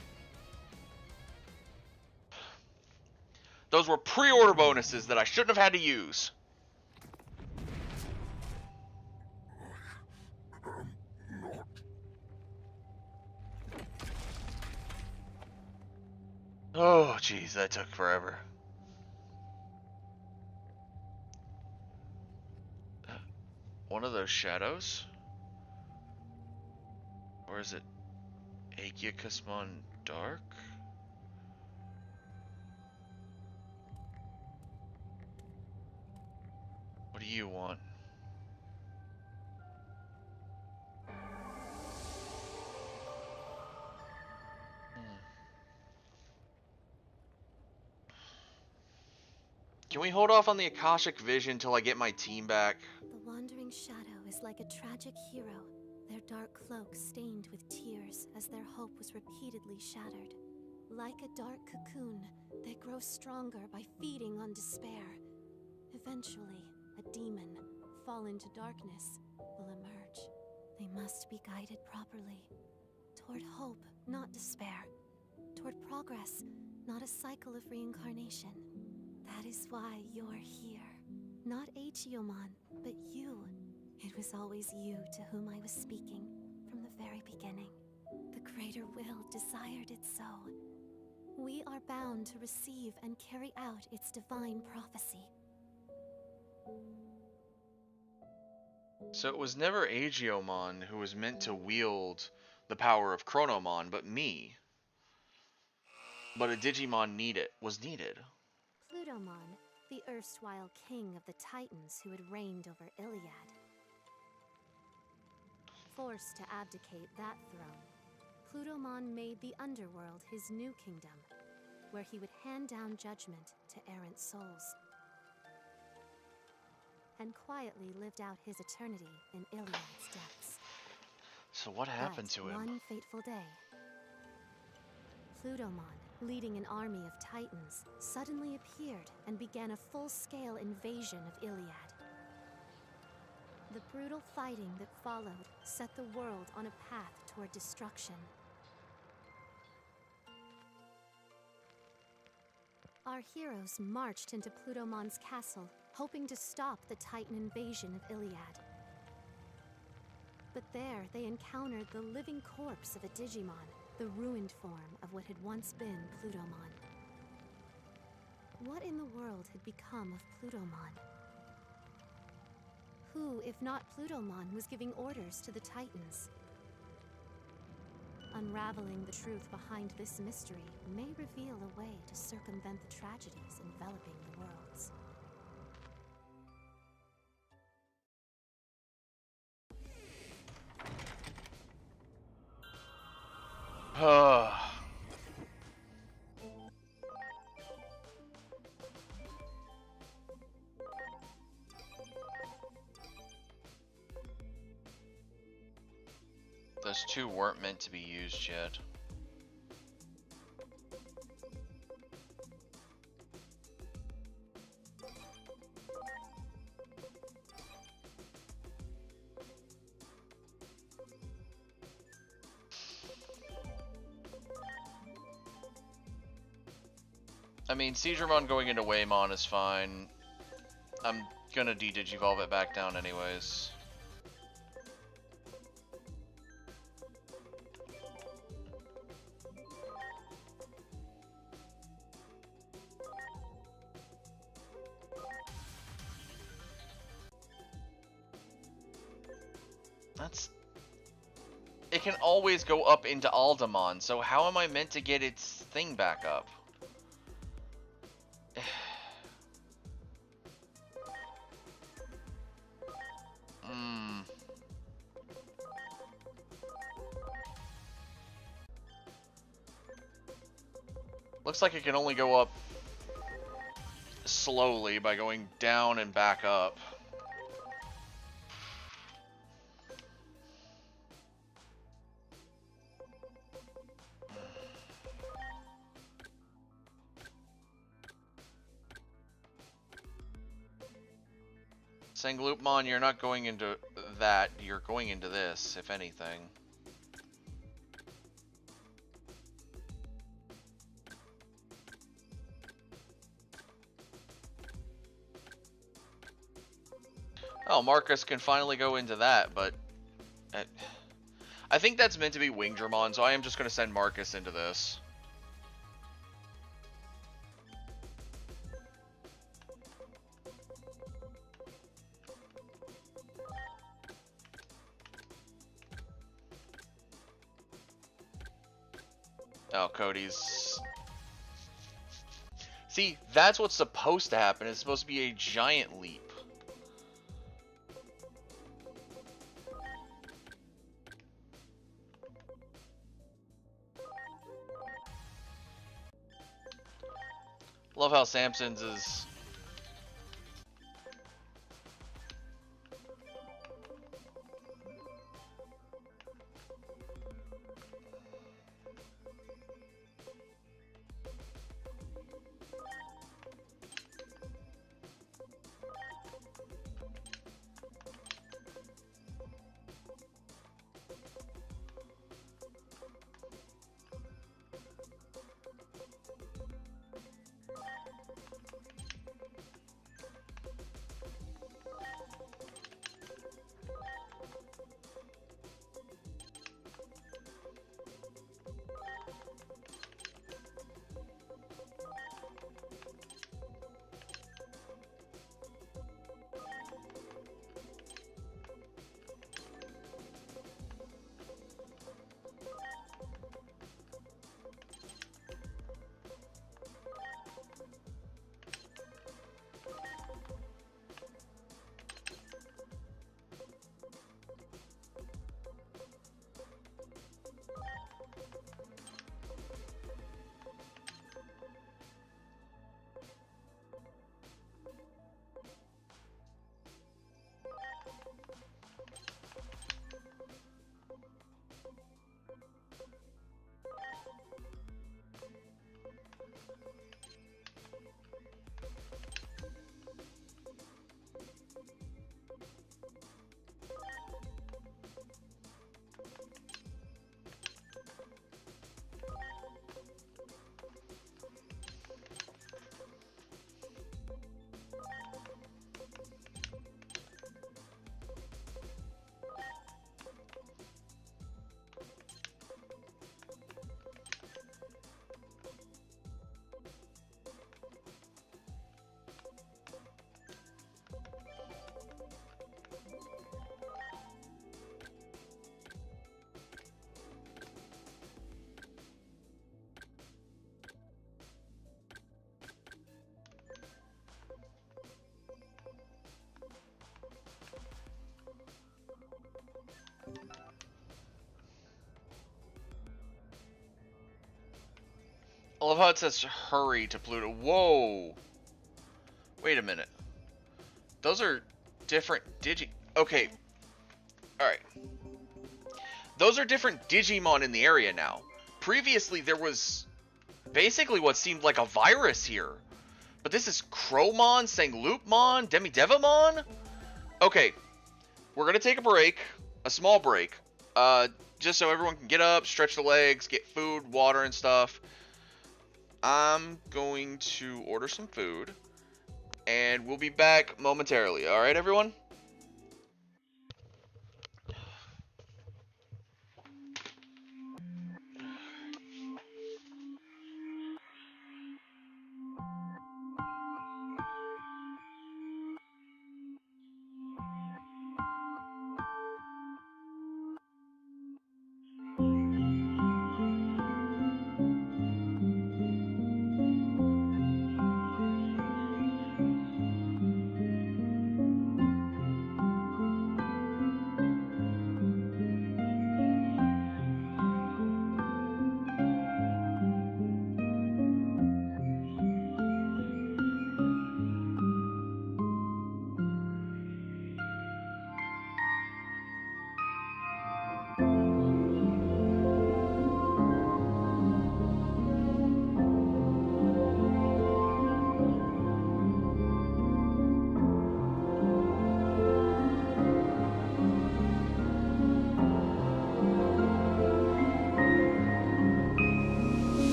Those were pre-order bonuses that I shouldn't have had to use. Oh, jeez, that took forever. One of those shadows? Or is it Aegyakusmon Dark? What do you want? Can we hold off on the Akashic Vision till I get my team back? The wandering shadow is like a tragic hero, their dark cloak stained with tears as their hope was repeatedly shattered. Like a dark cocoon, they grow stronger by feeding on despair. Eventually, a demon, fall into darkness, will emerge. They must be guided properly. Toward hope, not despair. Toward progress, not a cycle of reincarnation. That is why you're here. Not Aegiomon, but you. It was always you to whom I was speaking, from the very beginning. The greater will desired it so. We are bound to receive and carry out its divine prophecy. So it was never Aegiomon who was meant to wield the power of Chronomon, but me. But a Digimon was needed. Plutomon, the erstwhile king of the Titans who had reigned over Iliad. Forced to abdicate that throne, Plutomon made the underworld his new kingdom, where he would hand down judgment to errant souls. And quietly lived out his eternity in Iliad's depths. So what happened to him? One fateful day, Plutomon, leading an army of Titans, suddenly appeared and began a full-scale invasion of Iliad. The brutal fighting that followed set the world on a path toward destruction. Our heroes marched into Plutomon's castle hoping to stop the Titan invasion of Iliad. But there, they encountered the living corpse of a Digimon, the ruined form of what had once been Plutomon. What in the world had become of Plutomon? Who, if not Plutomon, was giving orders to the Titans? Unraveling the truth behind this mystery may reveal a way to circumvent the tragedies enveloping the worlds. Those two weren't meant to be used yet. I mean, Seedramon going into Waymon is fine. I'm gonna de-digivolve it back down anyways. It can always go up into Aldamon, so how am I meant to get its thing back up? Looks like it can only go up slowly by going down and back up. Sangloopmon, you're not going into that, you're going into this, if anything. Oh, Marcus can finally go into that, but I think that's meant to be Wingdramon, so I am just going to send Marcus into this. Oh, Cody's... See, that's what's supposed to happen. It's supposed to be a giant leap. Love how Samson's is... I love how it says hurry to Pluto. Whoa. Wait a minute. Those are different Okay. Alright. Those are different Digimon in the area now. Previously, there was basically what seemed like a virus here. But this is Crowmon, Sangloopmon, Demidevamon? Okay. We're gonna take a break. A small break. Just so everyone can get up, stretch the legs, get food, water, and stuff. I'm going to order some food. And we'll be back momentarily. Alright, everyone?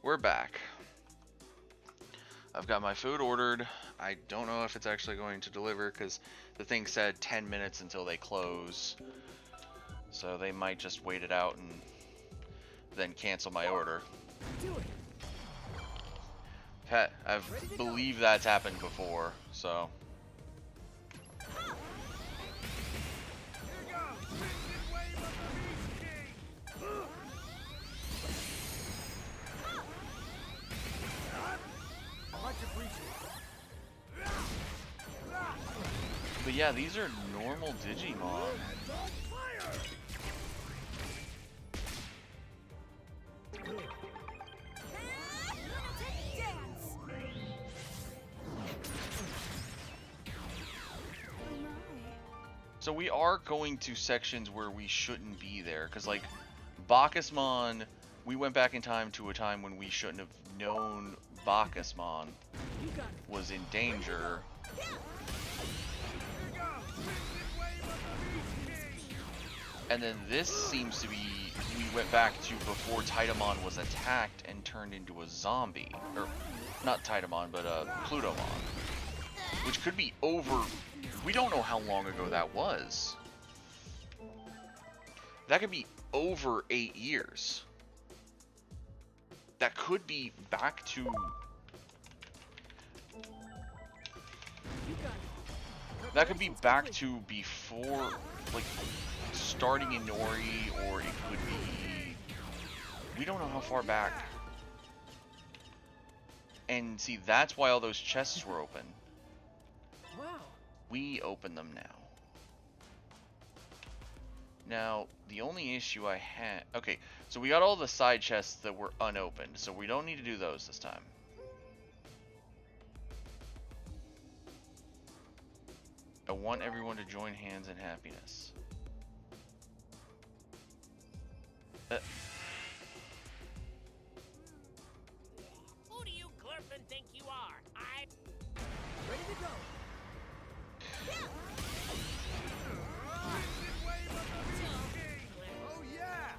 We're back. I've got my food ordered. I don't know if it's actually going to deliver because the thing said 10 minutes until they close. So they might just wait it out and then cancel my order. I believe that's happened before, so. But yeah, these are normal Digimon. So we are going to sections where we shouldn't be there, because like Bacchusmon, we went back in time to a time when we shouldn't have known Bacchusmon was in danger. And then this seems to be, we went back to before Titamon was attacked and turned into a zombie. Or, not Titamon, but Plutomon. Which could be over, we don't know how long ago that was. That could be over 8 years. That could be back to... That could be back to before, like, starting in Nori, or it could be... We don't know how far back. And see, that's why all those chests were open. Wow. We open them now. Now, the only issue I had... Okay, so we got all the side chests that were unopened, so we don't need to do those this time. I want everyone to join hands in happiness. Who do you Glurpin think you are? I... Ready to go. Oh yeah.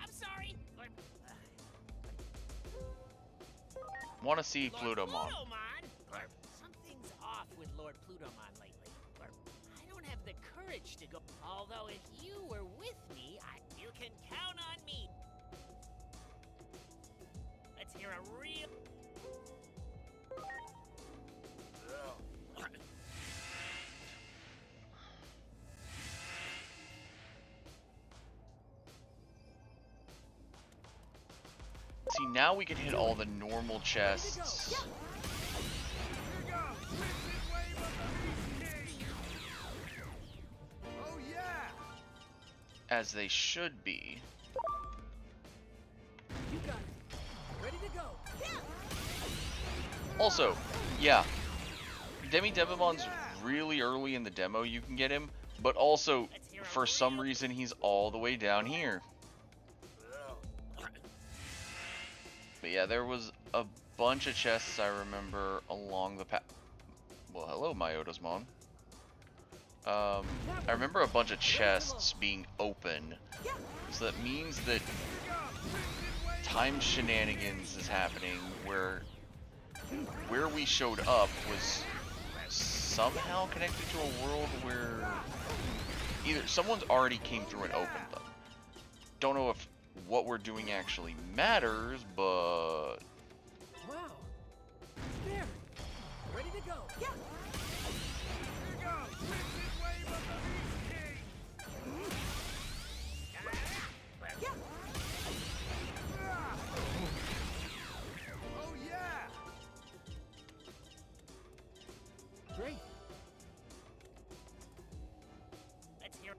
I'm sorry. Want to see Lord Plutomon. Plutomon? Something's off with Lord Plutomon lately. I don't have the courage to go. Although if you were with me, you can count on me. Let's hear a real... See, now we can hit all the normal chests. Oh yeah. As they should be. You got it. Ready to go. Also, yeah, Demi-Devimon's really early in the demo, you can get him, but also, for some reason, he's all the way down here. But yeah, there was a bunch of chests I remember along the path. Well, hello, Myotasmon. I remember a bunch of chests being open, so that means that time shenanigans is happening where we showed up was somehow connected to a world where either someone's already came through and opened them. Don't know if what we're doing actually matters, but... Wow. There. Ready to go. Yeah. Here we go. Wicked wave of the Beast King. Yeah. Oh yeah. Great. Let's hear...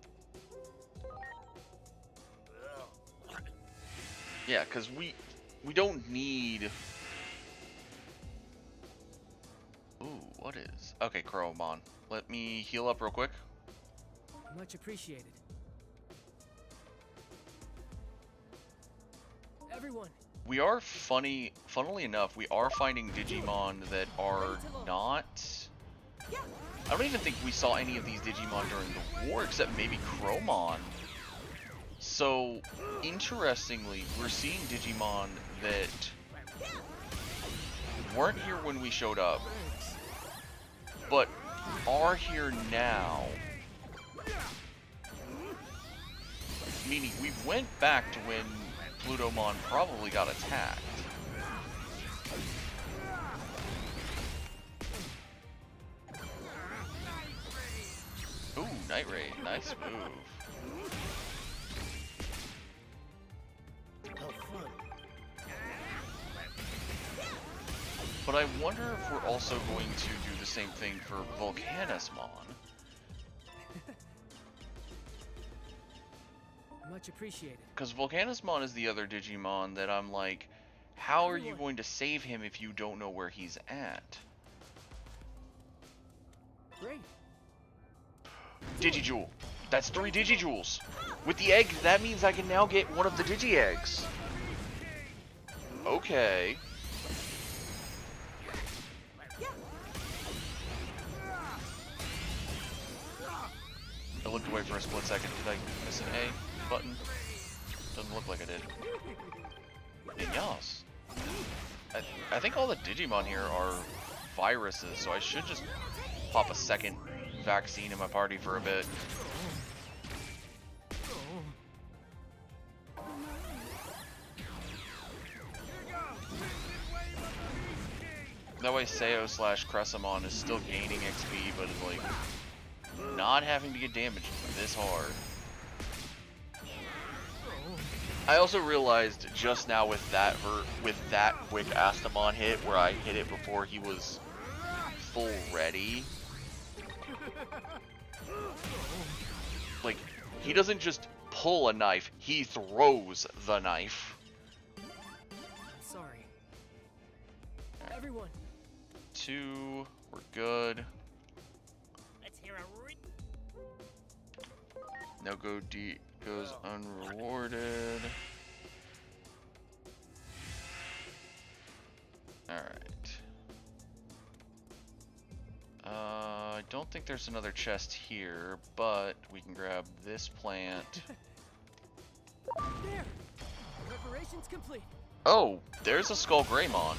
Yeah, because we don't need... Ooh, what is... Okay, Crowmon. Let me heal up real quick. Much appreciated. Everyone. We are funnily enough, we are finding Digimon that are not... I don't even think we saw any of these Digimon during the war, except maybe Crowmon. So, interestingly, we're seeing Digimon that weren't here when we showed up, but are here now. Meaning we went back to when Plutomon probably got attacked. Ooh, Night Raid. Nice move. But I wonder if we're also going to do the same thing for Volcanismon. Much appreciated. Because Volcanismon is the other Digimon that I'm like, how are you going to save him if you don't know where he's at? Great. Digijewel. That's 3 Digijewels. With the egg, that means I can now get one of the Digi-Eggs. Okay. I looked away for a split second. Did I miss an A button? Doesn't look like I did. And yes. I think all the Digimon here are viruses, so I should just pop a second vaccine in my party for a bit. That way Sayo / Cressamon is still gaining XP, but it's like not having to get damaged this hard. I also realized just now with that quick Astamon hit, where I hit it before he was full ready. Like, he doesn't just pull a knife, he throws the knife. Sorry. Everyone. 2, we're good. Let's hear a No go D goes unrewarded. Alright. I don't think there's another chest here, but we can grab this plant. There. Preparations complete. Oh, there's a Skull Greymon.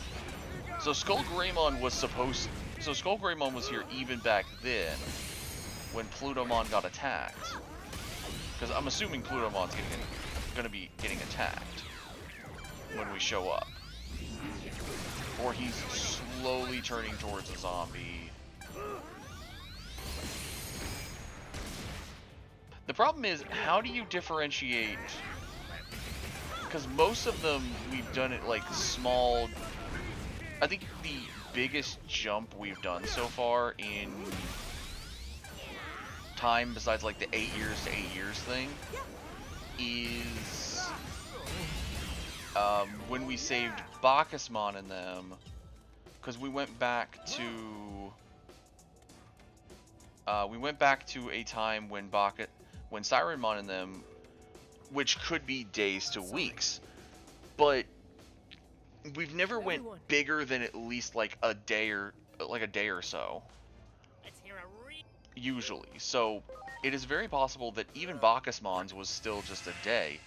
So Skull Greymon was here even back then when Plutomon got attacked. Because I'm assuming Plutomon's gonna be getting attacked when we show up. Or he's slowly turning towards a zombie. The problem is, how do you differentiate? Because most of them, we've done it like small. I think the biggest jump we've done so far in time, besides like the 8 years to 8 years thing, is when we saved Bacchusmon and them, because we went back to a time when Sirenmon and them, which could be days to weeks, but we've never went bigger than at least like a day or so. Usually. So it is very possible that even Bacchusmon's was still just a day.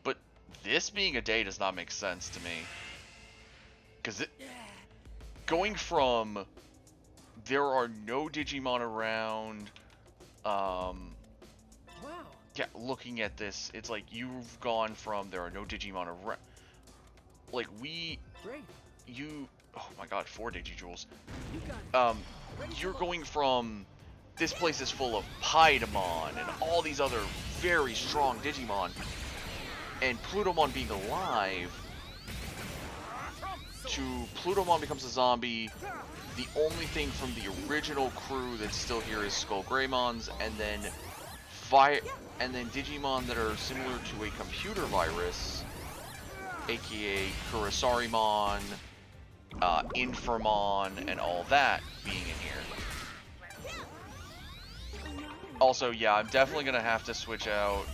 But this being a day does not make sense to me. Because going from there are no Digimon around, yeah, looking at this, it's like you've gone from there are no Digimon around. Like oh my god, 4 Digijewels. You're going from this place is full of Paidamon and all these other very strong Digimon, and Plutomon being alive, to Plutomon becomes a zombie. The only thing from the original crew that's still here is Skull Greymons, and then Digimon that are similar to a computer virus, aka Kurisarimon, Inframon, and all that being in here. Also, yeah, I'm definitely gonna have to switch out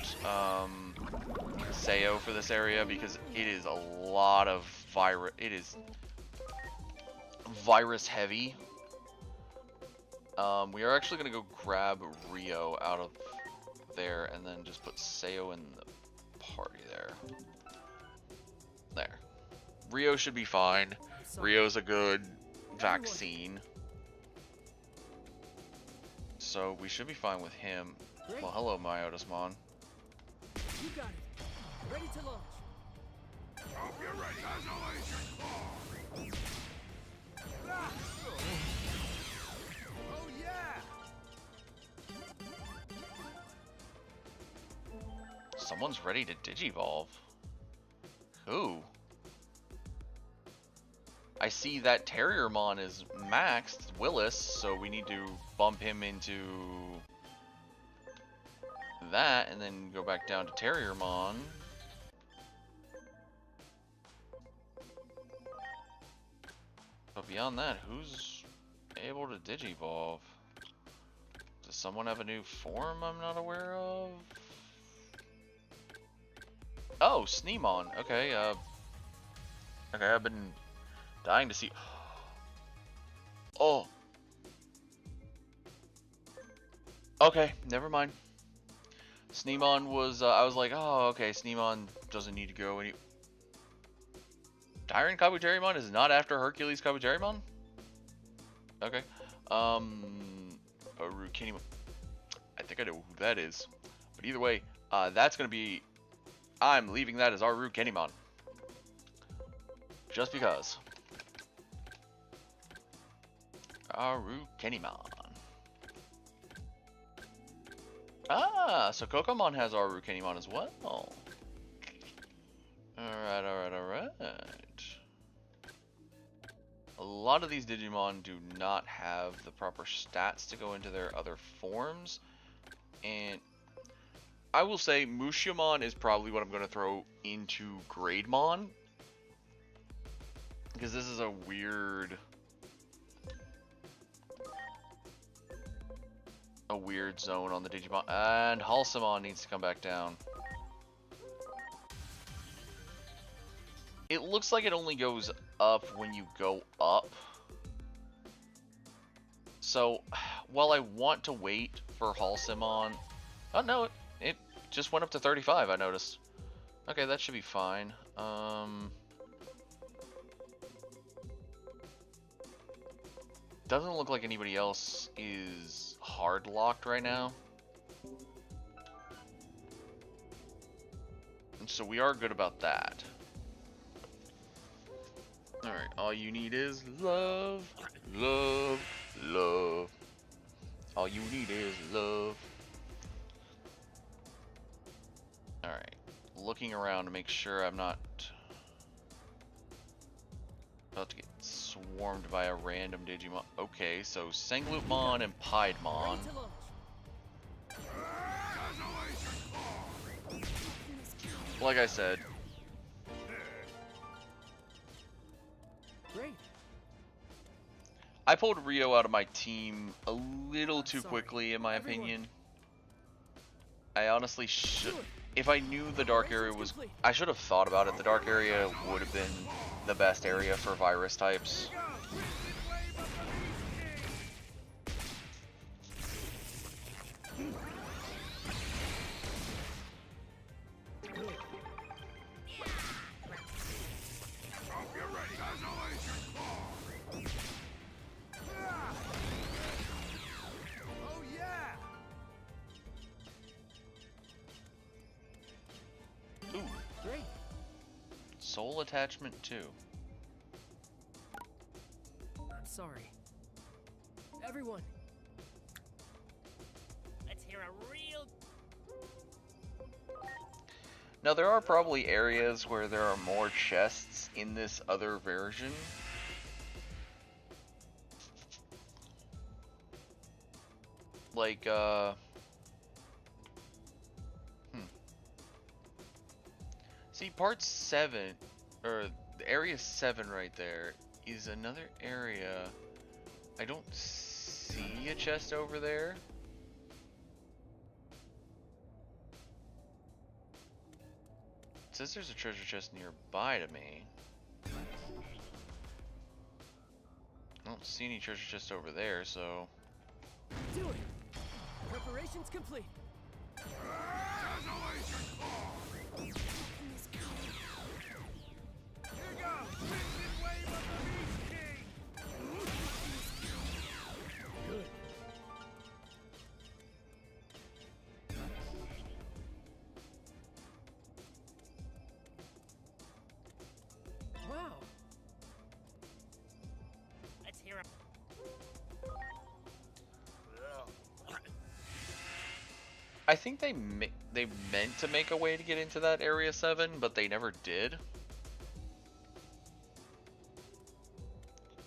Sayo for this area because it is a lot of virus. It is virus heavy. We are actually gonna go grab Rio out of there and then just put Sayo in the party there. There. Rio should be fine. Rio's a good vaccine. So we should be fine with him. Great. Well, hello, Myotismon. You got it. Ready to launch. Hope you're ready. As always, your call. Ah! Oh yeah! Someone's ready to Digivolve. Who? I see that Terriermon is maxed, Willis, so we need to bump him into that and then go back down to Terriermon. But beyond that, who's able to Digivolve? Does someone have a new form I'm not aware of? Oh, Sneemon. Okay, okay, I've been dying to see. Oh. Okay, never mind. Sneemon was, I was like, oh, okay, Sneemon doesn't need to go any. Tyrant Kabuterimon is not after Hercules Kabuterimon? Okay. Arukenimon. I think I know who that is. But either way, that's gonna be. I'm leaving that as Arukenimon. Just because. Arukenimon. Ah, so Kokomon has Arukenimon as well. Alright, alright, alright. A lot of these Digimon do not have the proper stats to go into their other forms. And I will say Mushiamon is probably what I'm going to throw into Grademon. Because this is a weird zone on the Digimon. And Halcyon needs to come back down. It looks like it only goes up when you go up. So, while I want to wait for Halcyon... Oh no, it just went up to 35, I noticed. Okay, that should be fine. Doesn't look like anybody else is hard locked right now. And so we are good about that. Alright, all you need is love, love, love. All you need is love. Alright, looking around to make sure I'm not about to get swarmed by a random Digimon. Okay, so Sangloopmon and Piedmon. Like I said, Great. I pulled Rio out of my team a little too quickly, in my opinion. I honestly should. If I knew the dark area was, I should have thought about it. The dark area would have been the best area for virus types. Soul attachment too. I'm sorry. Everyone. Let's hear a real... Now there are probably areas where there are more chests in this other version. Like, See, part 7, or area 7 right there, is another area. I don't see a chest over there. It says there's a treasure chest nearby to me. I don't see any treasure chest over there, so... Do it! Preparations complete. Here goes! Wind and wave of the I think they meant to make a way to get into that Area 7, but they never did.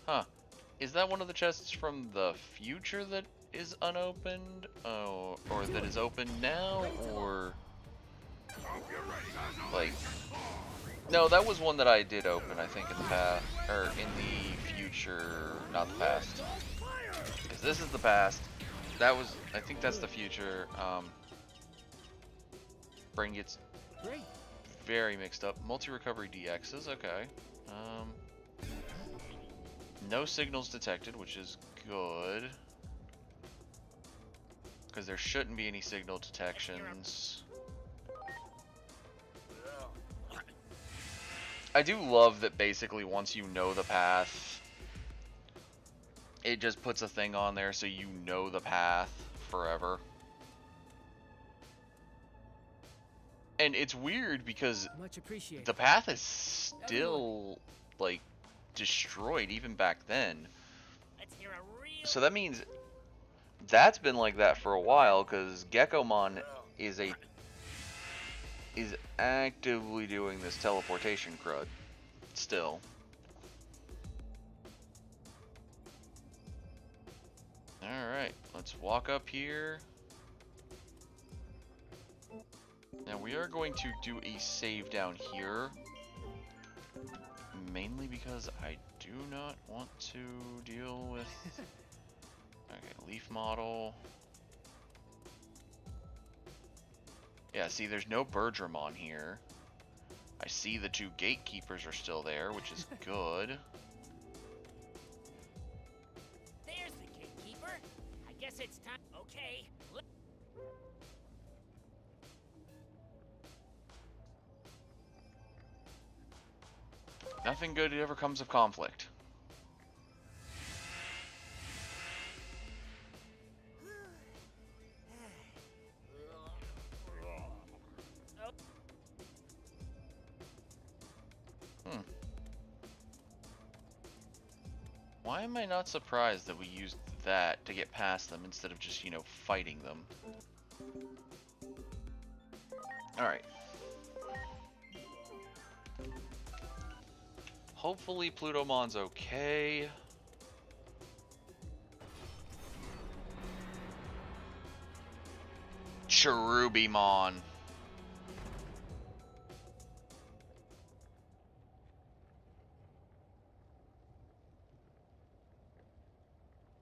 Huh. Is that one of the chests from the future that is unopened? Oh, or that is open now? Or... like... No, that was one that I did open, I think, in the past. Or in the future, not the past. Because this is the past. That was... I think that's the future. Brain gets very mixed up. Multi-recovery DXs, okay. No signals detected, which is good. Because there shouldn't be any signal detections. I do love that basically once you know the path, it just puts a thing on there so you know the path forever. And it's weird because the path is still, like, destroyed even back then. So that means that's been like that for a while, because Gekomon is actively doing this teleportation crud still. Alright, let's walk up here. Now we are going to do a save down here, mainly because I do not want to deal with... Okay, leaf model. Yeah, see, there's no Bergramon here. I see the two gatekeepers are still there, which is good. There's the gatekeeper. I guess it's time. Okay. Nothing good ever comes of conflict. Why am I not surprised that we used that to get past them instead of just, you know, fighting them? Alright. Hopefully Plutomon's okay. Cherubimon.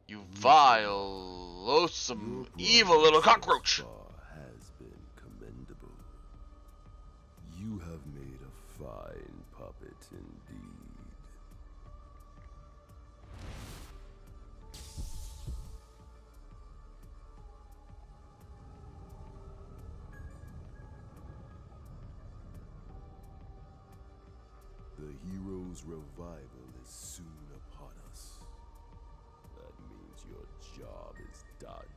You vile, loathsome, evil little cockroach! Has been commendable. You have made a fine puppet indeed. The hero's revival is soon upon us. That means your job is done.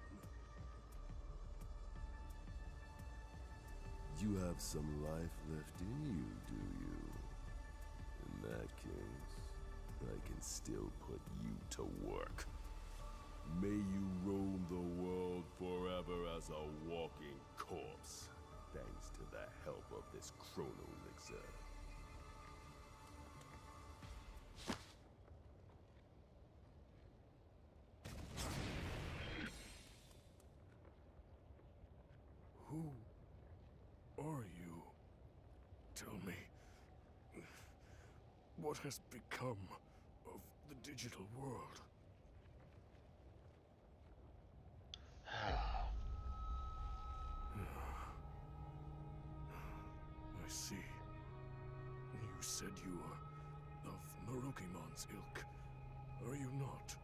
You have some life left in you, do you? In that case, I can still put you to work. May you roam the world forever as a walking corpse, thanks to the help of this chrono elixir. Who are you? Tell me, what has become of the digital world? I see. You said you are of Marukimon's ilk. Are you not?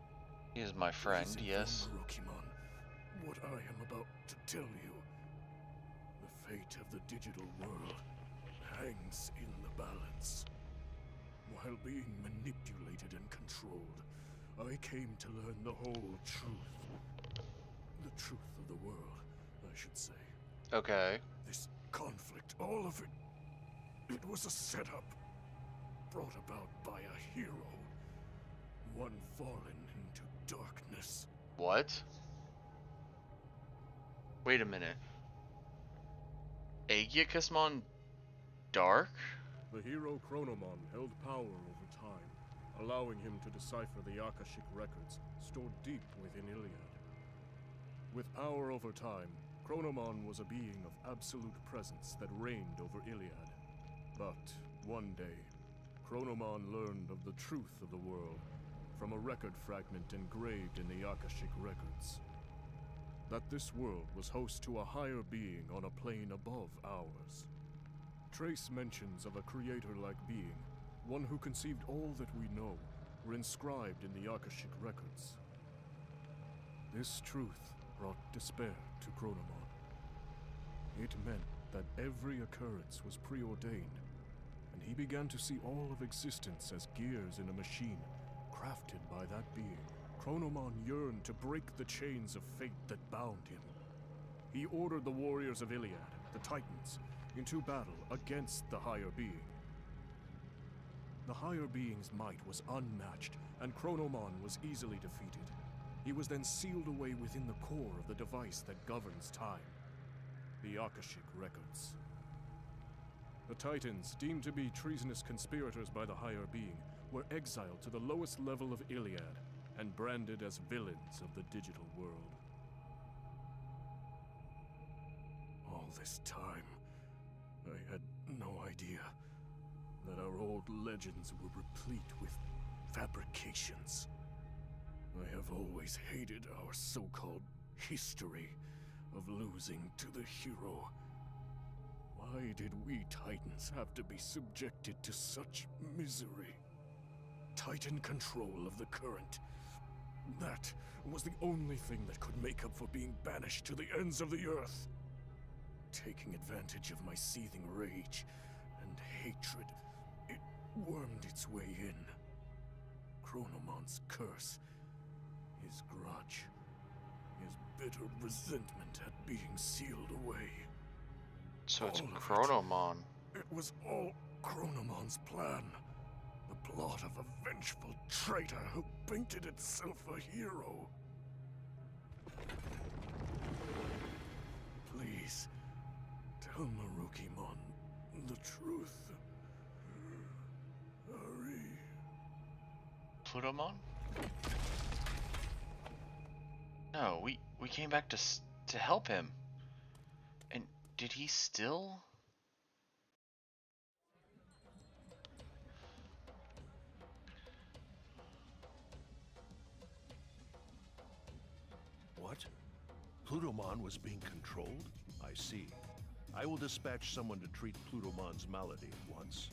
He is my friend, yes. Marukimon, what I am about to tell you. The fate of the digital world hangs in the balance. While being manipulated and controlled, I came to learn the whole truth. The truth of the world, I should say. Okay. This conflict, all of it, it was a setup. Brought about by a hero. One fallen into darkness. What? Wait a minute. Aegiacusmon Dark? The hero Chronomon held power over time, allowing him to decipher the Akashic records stored deep within Iliad. With power over time, Chronomon was a being of absolute presence that reigned over Iliad. But one day, Chronomon learned of the truth of the world from a record fragment engraved in the Akashic records. That this world was host to a higher being on a plane above ours. Trace mentions of a creator-like being, one who conceived all that we know, were inscribed in the Akashic records. This truth brought despair to Chronomon. It meant that every occurrence was preordained, and he began to see all of existence as gears in a machine, crafted by that being. Chronomon yearned to break the chains of fate that bound him. He ordered the warriors of Iliad, the Titans, into battle against the higher being. The higher being's might was unmatched, and Chronomon was easily defeated. He was then sealed away within the core of the device that governs time, the Akashic records. The Titans, deemed to be treasonous conspirators by the higher being, were exiled to the lowest level of Iliad and branded as villains of the digital world. All this time, I had no idea that our old legends were replete with fabrications. I have always hated our so-called history of losing to the hero. Why did we Titans have to be subjected to such misery? Titan control of the current. That was the only thing that could make up for being banished to the ends of the earth. Taking advantage of my seething rage and hatred, it wormed its way in. Chronomon's curse, his grudge, his bitter resentment at being sealed away. So it's All of Chronomon. It was all Chronomon's plan. The plot of a vengeful traitor who painted itself a hero. Please, tell Marukimon the truth. Hurry. Plutomon? No, we came back to help him. And did he still? What? Plutomon was being controlled? I see. I will dispatch someone to treat Plutomon's malady at once.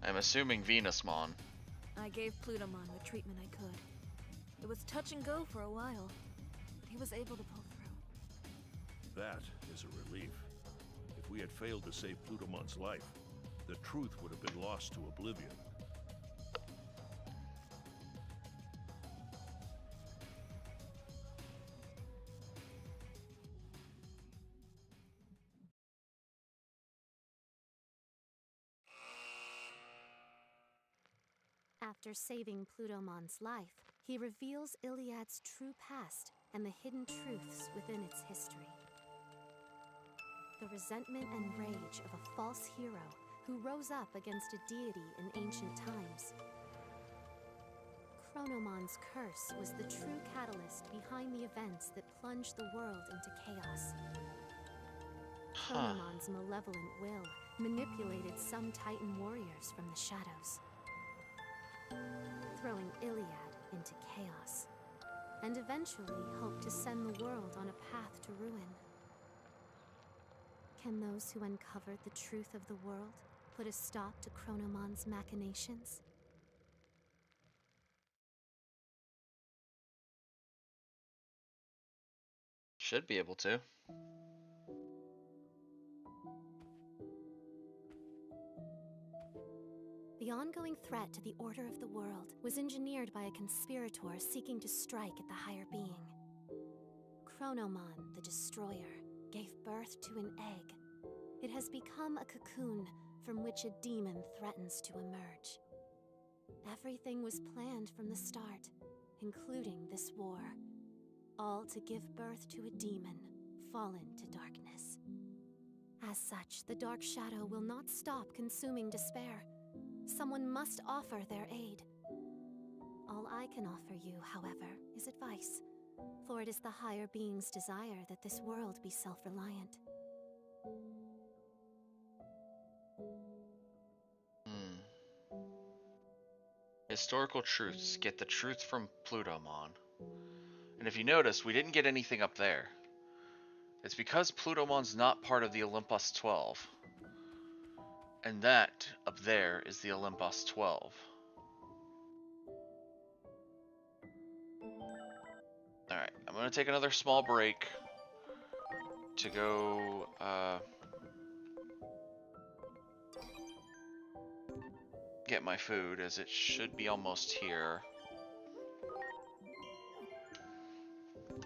I'm assuming Venusmon. I gave Plutomon the treatment I could. It was touch and go for a while, but he was able to pull through. That is a relief. If we had failed to save Plutomon's life, the truth would have been lost to oblivion. After saving Plutomon's life, he reveals Iliad's true past and the hidden truths within its history. The resentment and rage of a false hero who rose up against a deity in ancient times. Chronomon's curse was the true catalyst behind the events that plunged the world into chaos. Chronomon's malevolent will manipulated some Titan warriors from the shadows, throwing Iliad into chaos, and eventually hoped to send the world on a path to ruin. Can those who uncovered the truth of the world put a stop to Chronomon's machinations? Should be able to. The ongoing threat to the order of the world was engineered by a conspirator seeking to strike at the higher being. Chronomon, the Destroyer, gave birth to an egg. It has become a cocoon from which a demon threatens to emerge. Everything was planned from the start, including this war, all to give birth to a demon fallen to darkness. As such, the Dark Shadow will not stop consuming despair. Someone must offer their aid. All I can offer you, however, is advice, for it is the higher being's desire that this world be self-reliant. Historical truths. Get the truth from Plutomon. And if you notice, we didn't get anything up there. It's because Plutomon's not part of the Olympus 12. And that, up there, is the Olympus 12. Alright, I'm going to take another small break to go, get my food, as it should be almost here.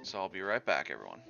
So I'll be right back, everyone.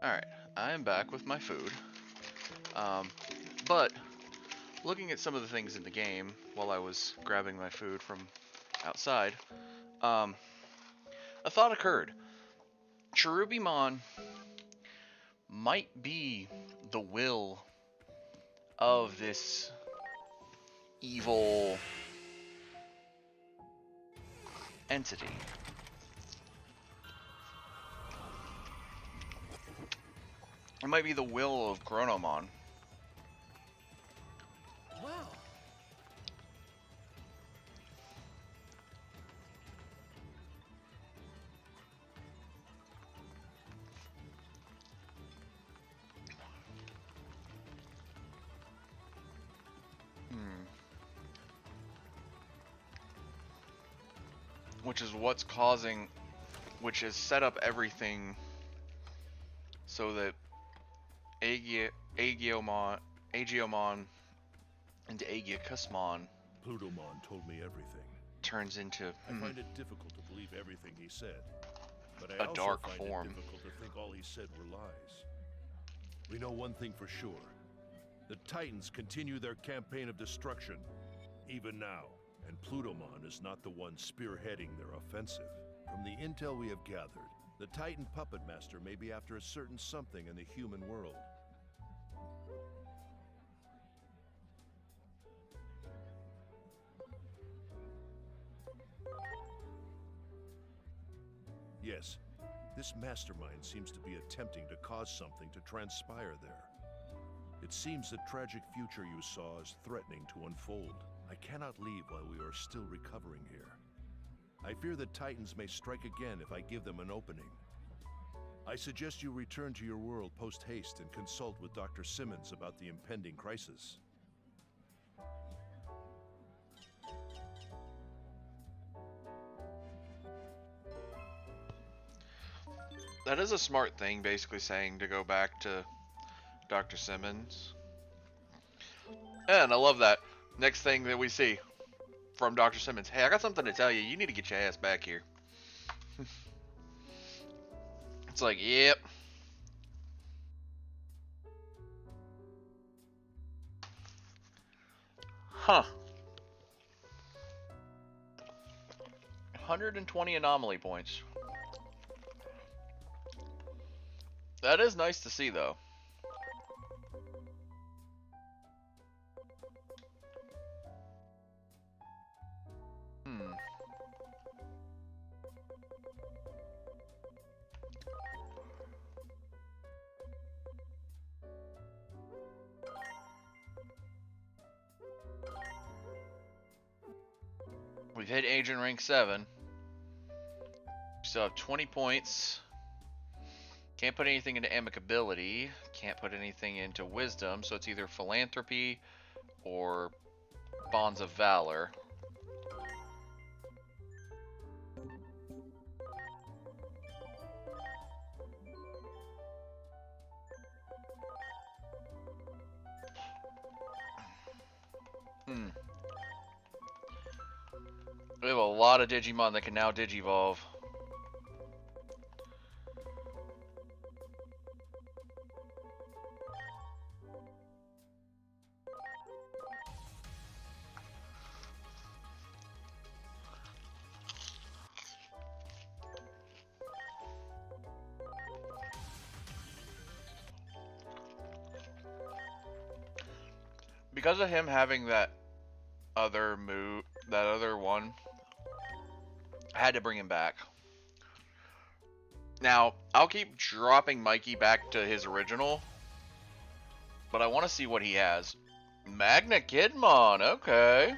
Alright, I am back with my food. But, looking at some of the things in the game while I was grabbing my food from outside, a thought occurred. Cherubimon might be the will of this evil entity. It might be the will of Chronomon. Wow. which is what's causing, which has set up everything so that Aegiomon and Aegiacusmon Plutomon told me everything. turns into I find it difficult to believe everything he said, but I a also dark find form. it difficult to think all he said were lies. We know one thing for sure. The Titans continue their campaign of destruction, even now, and Plutomon is not the one spearheading their offensive. From the intel we have gathered, the Titan Puppet Master may be after a certain something in the human world. Yes, this mastermind seems to be attempting to cause something to transpire there. It seems the tragic future you saw is threatening to unfold. I cannot leave while we are still recovering here. I fear the Titans may strike again if I give them an opening. I suggest you return to your world post-haste and consult with Dr. Simmons about the impending crisis. That is a smart thing, basically saying to go back to Dr. Simmons. And I love that. Next thing that we see from Dr. Simmons. Hey, I got something to tell you. You need to get your ass back here. It's like, yep. Huh. 120 anomaly points. That is nice to see, though. We've hit Agent Rank 7. We still have 20 points. Can't put anything into Amicability. Can't put anything into Wisdom, so it's either Philanthropy or Bonds of Valor. We have a lot of Digimon that can now Digivolve. Because of him having that other move, that other one, I had to bring him back. Now, I'll keep dropping Mikey back to his original, but I want to see what he has. Magna Kidmon, okay.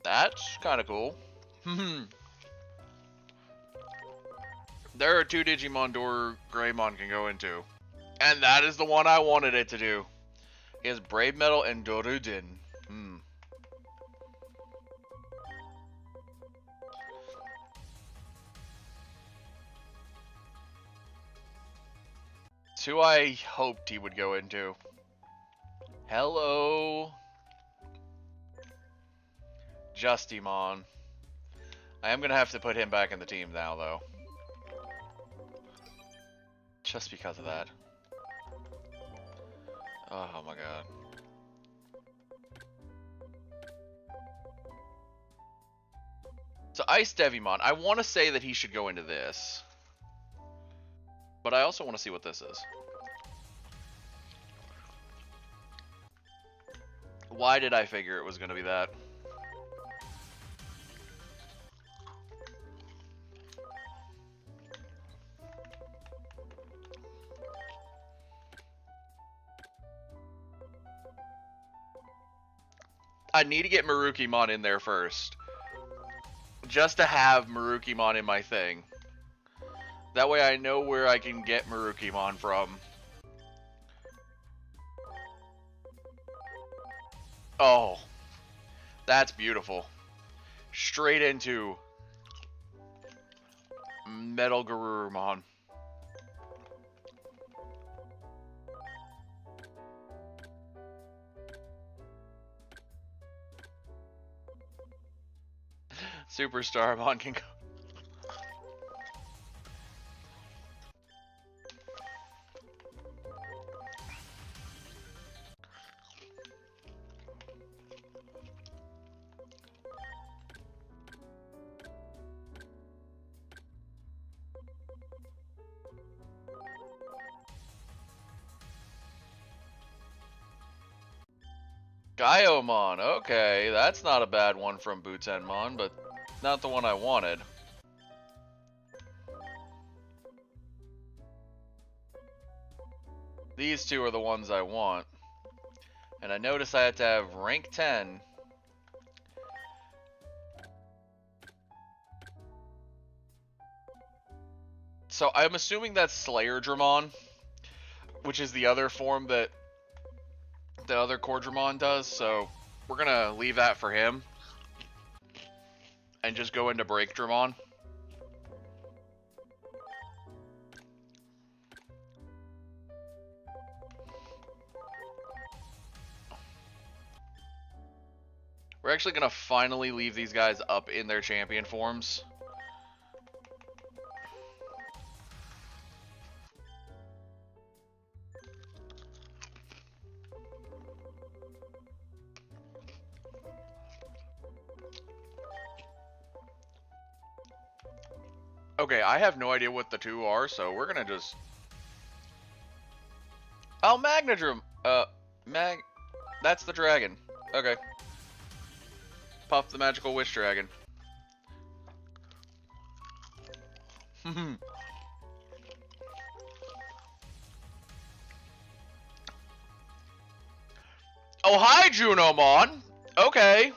That's kind of cool. There are 2 Digimon door Greymon can go into. And that is the one I wanted it to do. He has Brave Metal and Dorudin. It's who I hoped he would go into. Hello. Justimon. I am going to have to put him back in the team now, though. Just because of that. Oh my god. So Ice Devimon, I want to say that he should go into this. But I also want to see what this is. Why did I figure it was going to be that? I need to get Marukimon in there first. Just to have Marukimon in my thing. That way I know where I can get Marukimon from. Oh, that's beautiful. Straight into Metal Garurumon. Superstar Mon can go. Gaiomon, okay, that's not a bad one from Butenmon, but not the one I wanted. These two are the ones I want. And I notice I have to have rank 10. So I'm assuming that's Slayer Dramon, which is the other form that the other Cordramon does, so we're gonna leave that for him and just go into Break Dramon. We're actually gonna finally leave these guys up in their champion forms. Okay, I have no idea what the two are, so we're gonna just... Oh, Magnadram! That's the dragon. Okay. Puff the magical wish dragon. Oh, hi, Junomon! Okay.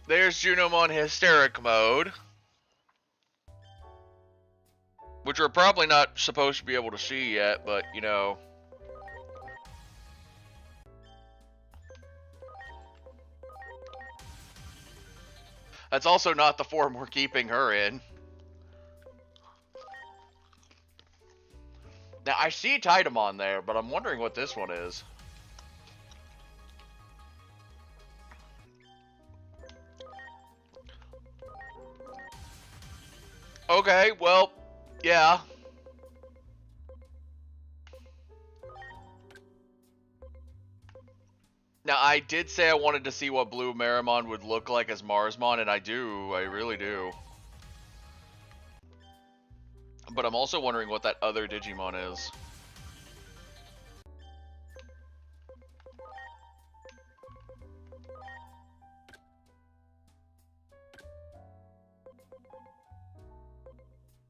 There's Junomon Hysteric Mode. Which we're probably not supposed to be able to see yet, but, you know. That's also not the form we're keeping her in. Now, I see Titamon there, but I'm wondering what this one is. Okay, well, yeah. Now, I did say I wanted to see what Blue Marimon would look like as Marsmon, and I do. I really do. But I'm also wondering what that other Digimon is.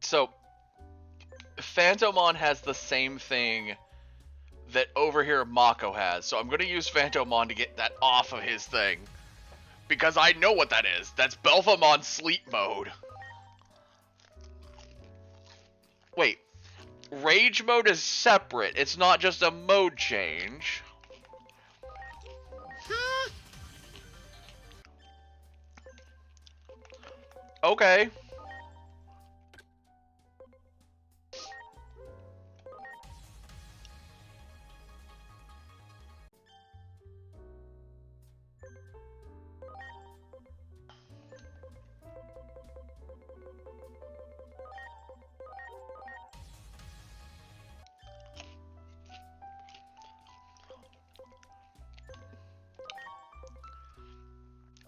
So, Phantomon has the same thing that over here Mako has. So I'm going to use Phantomon to get that off of his thing. Because I know what that is. That's Belphamon Sleep Mode. Wait. Rage Mode is separate. It's not just a mode change. Okay.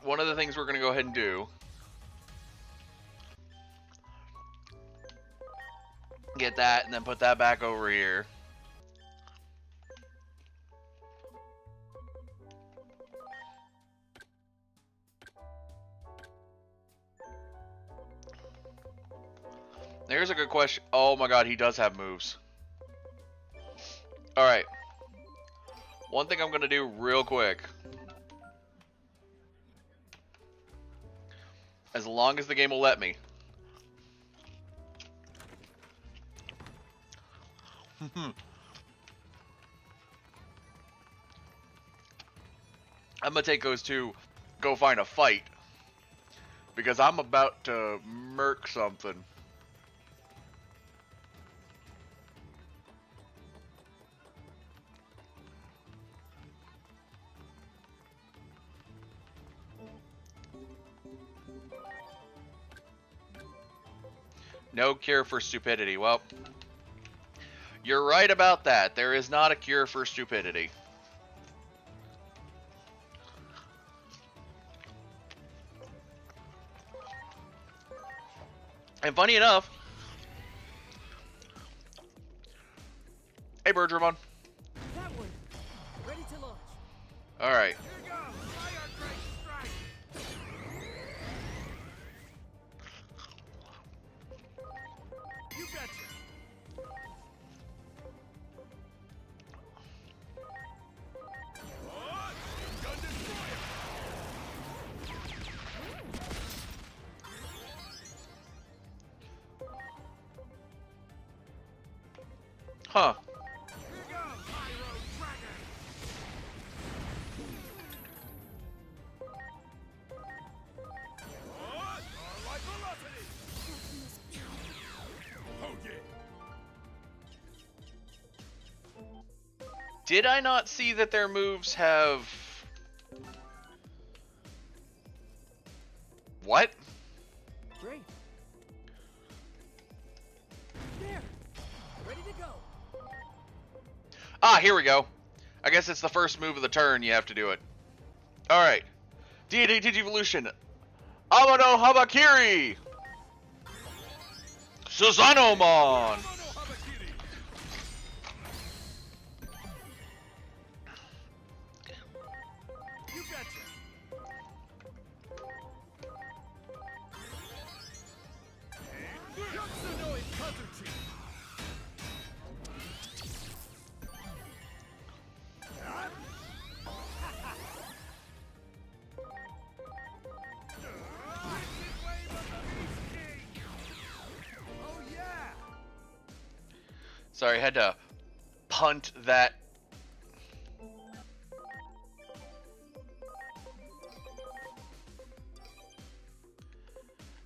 One of the things we're going to go ahead and do, get that and then put that back over here. There's a good question. Oh my god, he does have moves. Alright. One thing I'm going to do real quick. As long as the game will let me. I'm gonna take those two, go find a fight. Because I'm about to murk something. No cure for stupidity. Well, you're right about that. There is not a cure for stupidity. And funny enough, hey Bergermon. That one. Ready to launch. All right. Here goes! Fire Great Strike! You betcha! Oh, gun destroyer! Huh. Here goes Pyro Dragon! Oh, Starlight Velocity! Oh yeah! Did I not see that their moves have... What? Great. There. Ready to go. Ah, here we go. I guess it's the first move of the turn, you have to do it. Alright. Deity Digivolution. Amano Habakiri! Susanomon! You betcha! Yotsunoi Kazuchi! Oh yeah! Sorry, I had to punt that.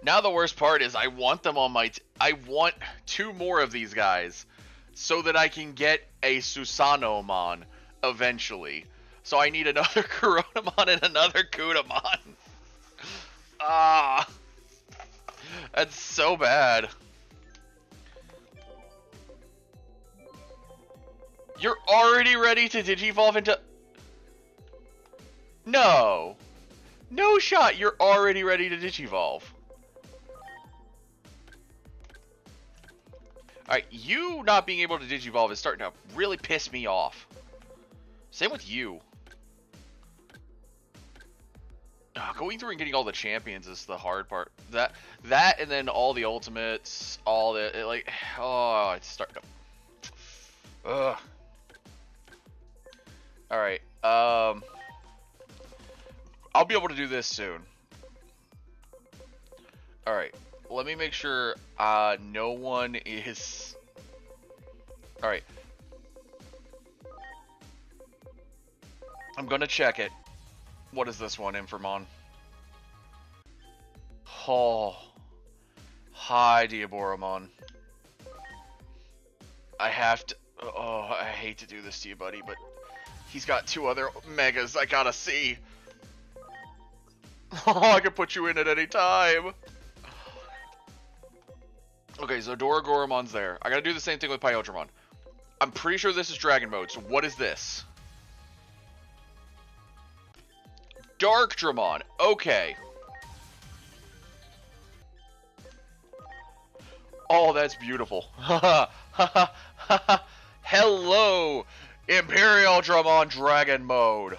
Now the worst part is I want them on my... I want 2 more of these guys so that I can get a Susanomon eventually. So I need another Coronamon and another Kudamon. Ah, that's so bad. You're already ready to Digivolve into... No. No shot, you're already ready to Digivolve. Alright, you not being able to Digivolve is starting to really piss me off. Same with you. Going through and getting all the champions is the hard part. That and then all the ultimates, all the... like, oh, it's starting to... Ugh. Alright, I'll be able to do this soon. Alright, let me make sure no one is... Alright. I'm gonna check it. What is this one, Infamon? Oh. Hi, Diaboromon. I have to... Oh, I hate to do this to you, buddy, but... He's got 2 other megas I gotta see. Oh, I can put you in at any time. Okay, so Doragoromon's there. I gotta do the same thing with Pyotramon. I'm pretty sure this is Dragon Mode, so what is this? Darkdramon. Okay. Oh, that's beautiful. Hello, Imperial Dramon Dragon Mode.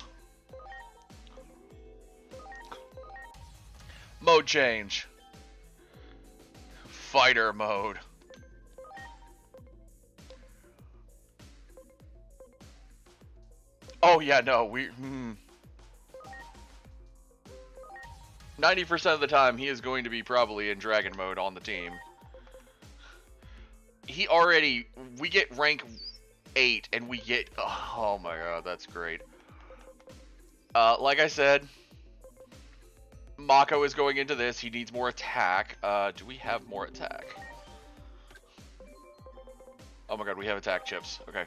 Mode change. Fighter mode. Oh yeah, no, we... 90% of the time, he is going to be probably in Dragon Mode on the team. He already... We get rank 8, and we get... Oh my god, that's great. Like I said, Mako is going into this. He needs more attack. Do we have more attack? Oh my god, we have attack chips. Okay.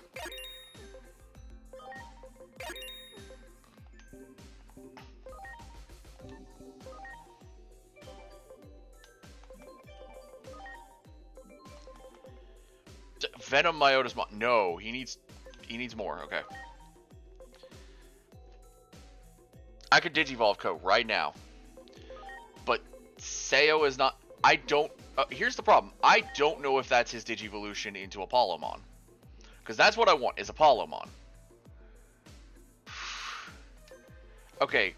Venom Myotis no, he needs more. Okay. I could Digivolve Ko right now. But Sayo is not. I don't. Here's the problem. I don't know if that's his Digivolution into Apollomon. Because that's what I want, is Apollomon. Okay.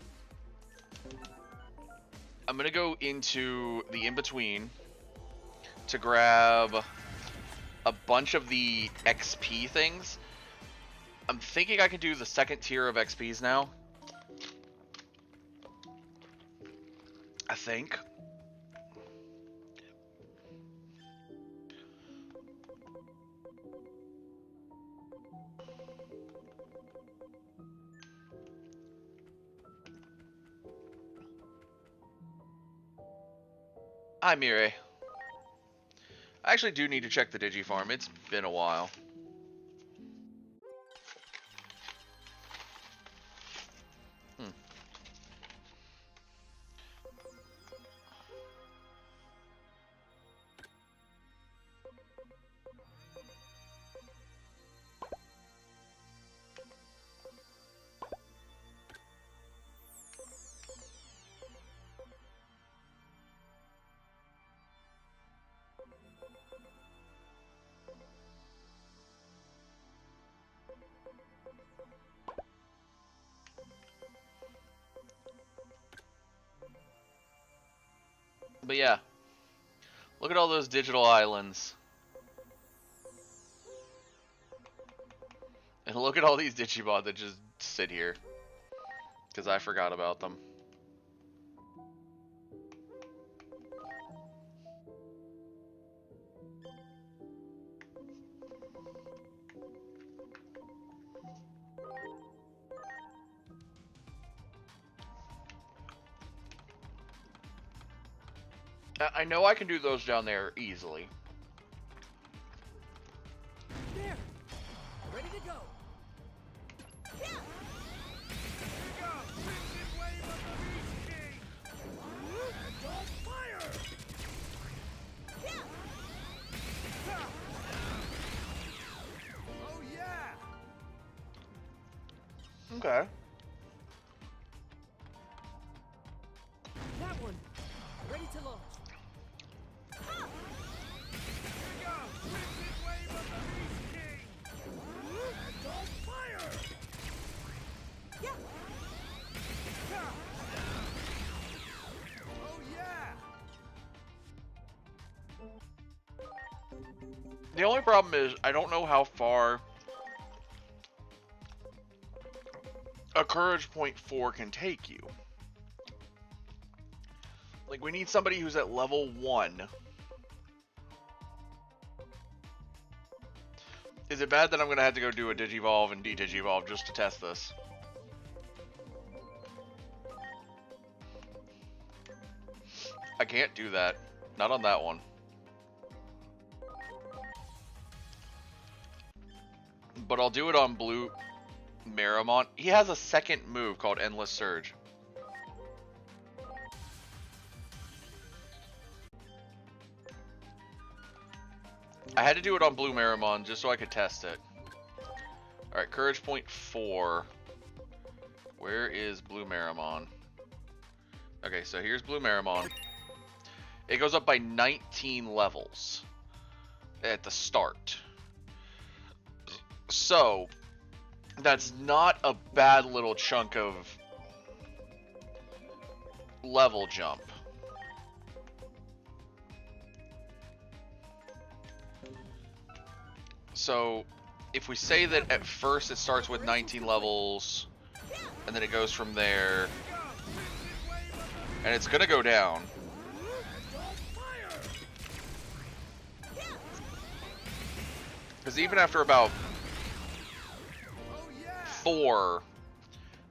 I'm going to go into the in-between to grab a bunch of the XP things. I'm thinking I can do the second tier of XPs now. I think. Hi, Mireille. I actually do need to check the Digifarm. It's been a while. But yeah, look at all those digital islands. And look at all these Digimon that just sit here. Because I forgot about them. I know I can do those down there easily. There! Ready to go! Yeah! Here we go! Crimson Wave of the Beast King! And on fire! Yeah! Oh yeah! Okay. That one! Ready to launch! The only problem is I don't know how far a Courage Point 4 can take you. Like, we need somebody who's at level 1. Is it bad that I'm going to have to go do a Digivolve and de-Digivolve just to test this? I can't do that. Not on that one. But I'll do it on Blue Marimon. He has a second move called Endless Surge. I had to do it on Blue Marimon just so I could test it. Alright, Courage Point 4. Where is Blue Marimon? Okay, so here's Blue Marimon. It goes up by 19 levels at the start. So, that's not a bad little chunk of level jump. So, if we say that at first it starts with 19 levels, and then it goes from there, and it's gonna go down. Because even after about 4,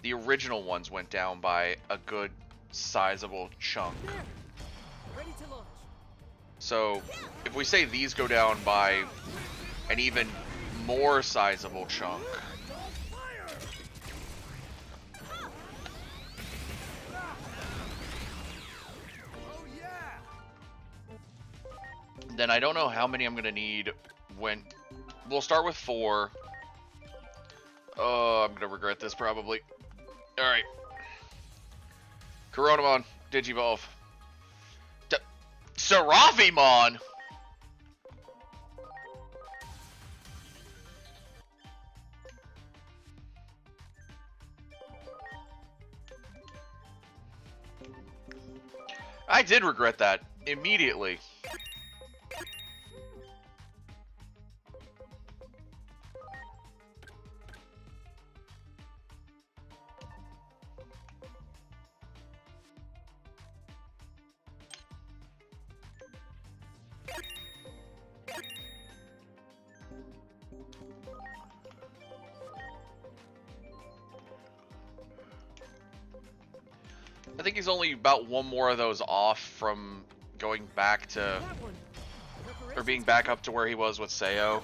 the original ones went down by a good sizable chunk. Ready to launch. So if we say these go down by an even more sizable chunk, then I don't know how many I'm gonna need when we'll start with 4. Oh, I'm gonna regret this probably. Alright. Coronamon, Digivolve. Seraphimon! I did regret that immediately. I think he's only about one more of those off from going back to, or being back up to where he was with Sayo.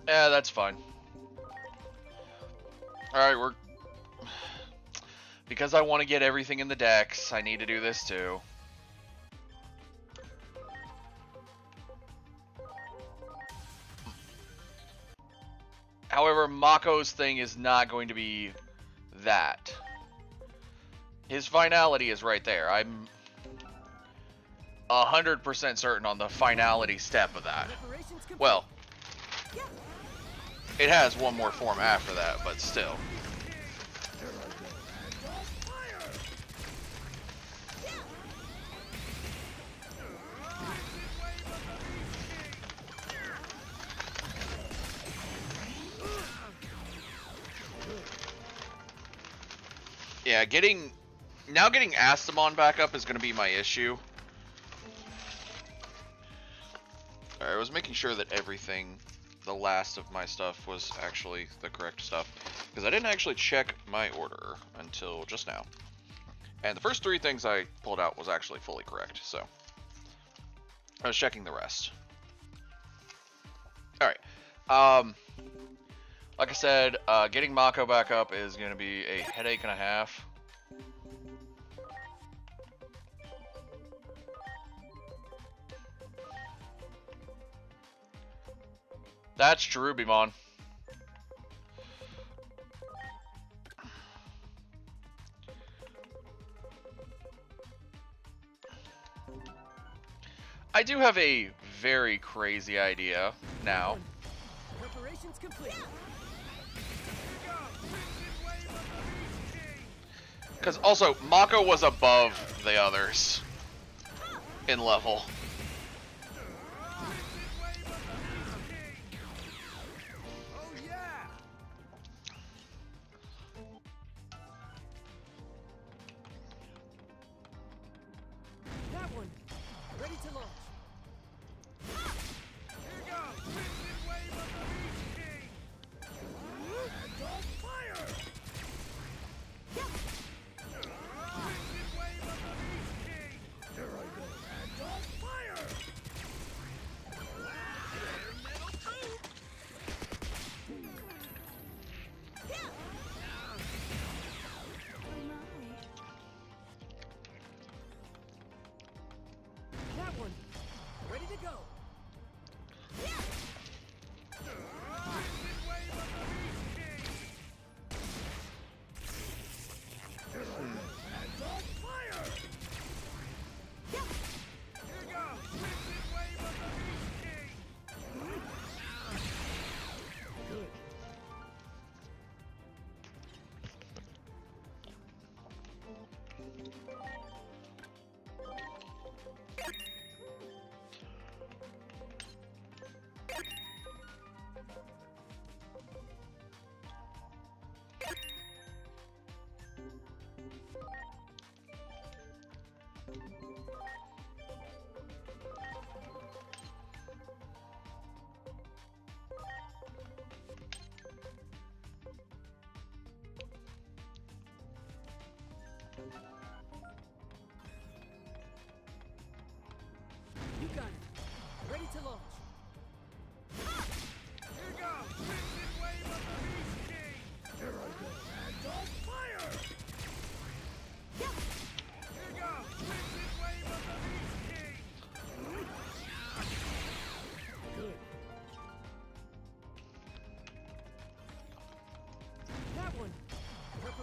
Yeah, that's fine. Alright, because I want to get everything in the decks, I need to do this too. However, Mako's thing is not going to be that. His finality is right there. I'm 100% certain on the finality step of that. Well, it has one more form after that, but still. Yeah, getting Astamon back up is going to be my issue. Alright, I was making sure that everything, the last of my stuff, was actually the correct stuff, because I didn't actually check my order until just now. And the first 3 things I pulled out was actually fully correct, so I was checking the rest. Alright, like I said, getting Mako back up is going to be a headache and a half. That's Cherubimon. I do have a very crazy idea now. Preparations complete. Because also, Mako was above the others in level. That one. Ready to launch. Here I go.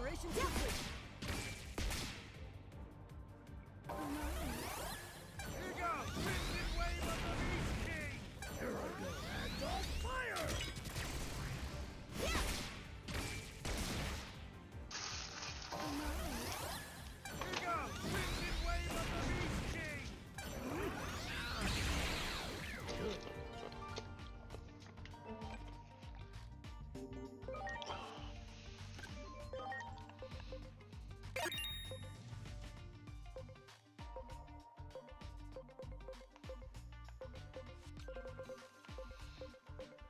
Operation complete. Here goes! Crimson Wave of the Beast King! Here I go. And on fire! Here goes! Crimson Wave of the Beast King!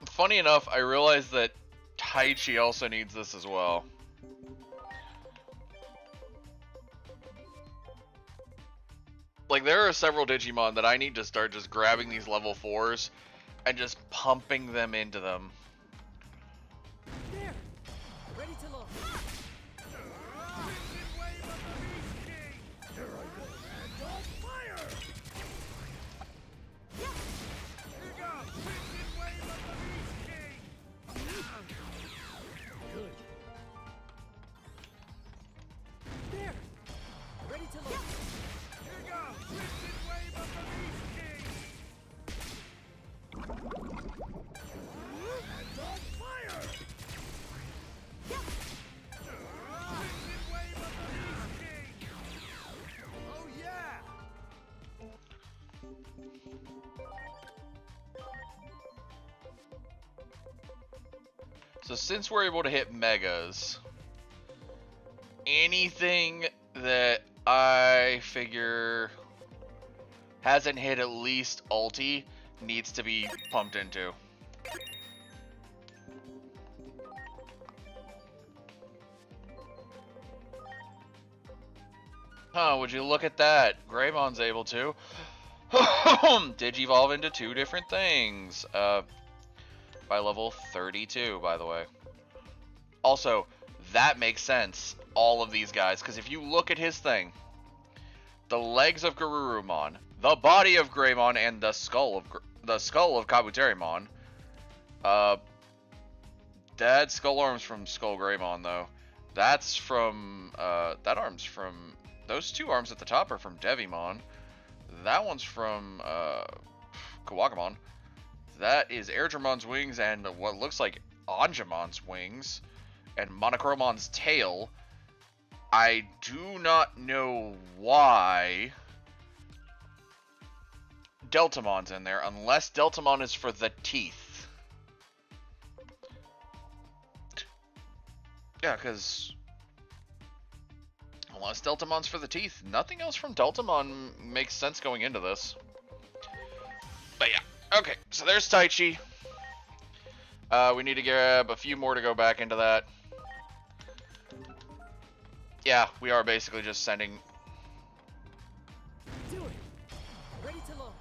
Funny enough, I realized that Taichi also needs this as well. Like, there are several Digimon that I need to start just grabbing these level 4s and just pumping them into them. There! Ready to launch. Crimson Wave of the Beast King! Here I go. And on fire! Here goes! Crimson Wave of the Beast King! Good. There! Ready to launch. Here goes! Crimson Wave of the Beast King! And on fire! Crimson Wave of the Beast King! Oh yeah! So since we're able to hit megas, anything that I figure hasn't hit at least ulti needs to be pumped into. Huh, would you look at that? Greymon's able to Digivolve into 2 different things. By level 32, by the way. Also, that makes sense, all of these guys, because if you look at his thing, the legs of Garurumon, the body of Greymon, and the skull of Kabuterimon, that skull arm's from Skull Greymon, though. That's from, that arm's from, those 2 arms at the top are from Devimon. That one's from, Kawagamon. That is Airdramon's wings and what looks like Anjamon's wings and Monochromon's tail. I do not know why Deltamon's in there, unless Deltamon is for the teeth. Yeah, because unless Deltamon's for the teeth, nothing else from Deltamon makes sense going into this. But yeah. Okay, so there's Taichi. We need to grab a few more to go back into that. Yeah, we are basically just sending... Do it! Ready to launch.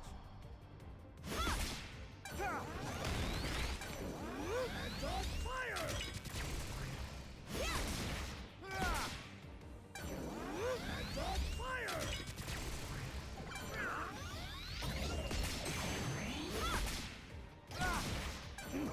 And on fire! And on fire! Here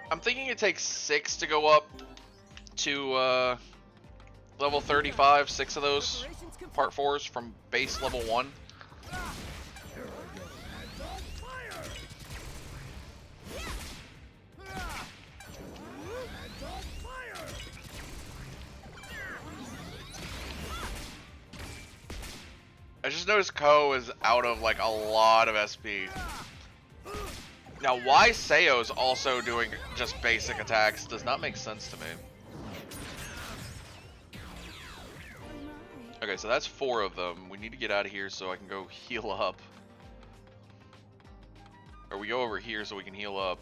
I'm thinking it takes 6 to go up to level 35. 6 of those part 4s from base level 1. I just noticed Ko is out of like a lot of SP. Now why Seo's also doing just basic attacks does not make sense to me. Okay, so that's 4 of them. We need to get out of here so I can go heal up. Or we go over here so we can heal up.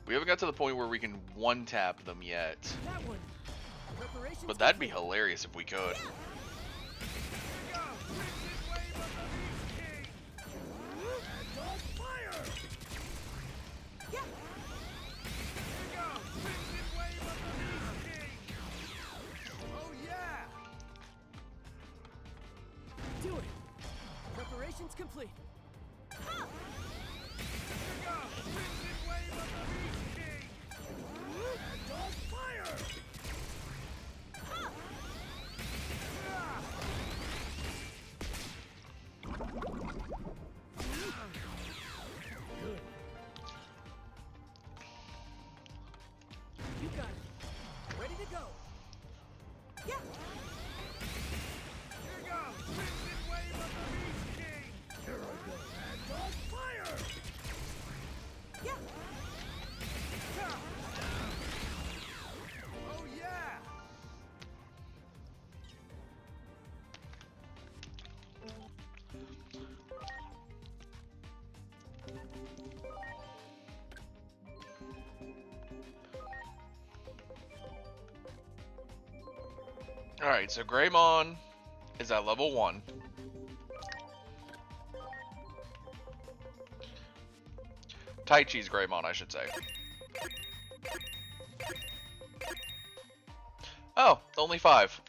We haven't got to the point where we can one-tap them yet. But that'd be hilarious if we could. Do it. Preparations complete. You got it. Ready to go. Yeah. Here we go. Crimson Wave of the Beast King. Here I go. And on fire. Yeah. Oh yeah. Alright, so Greymon is at level 1. Taichi's Greymon, I should say. Oh, only 5.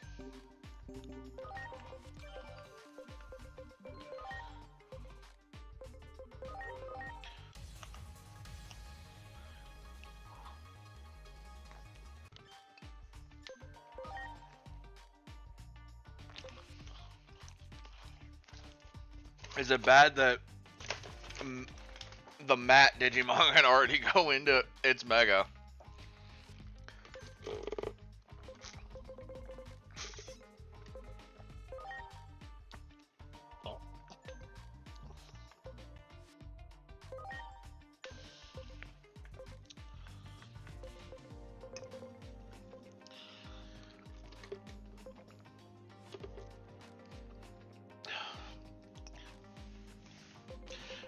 Is it bad that the Matt Digimon can already go into its Mega?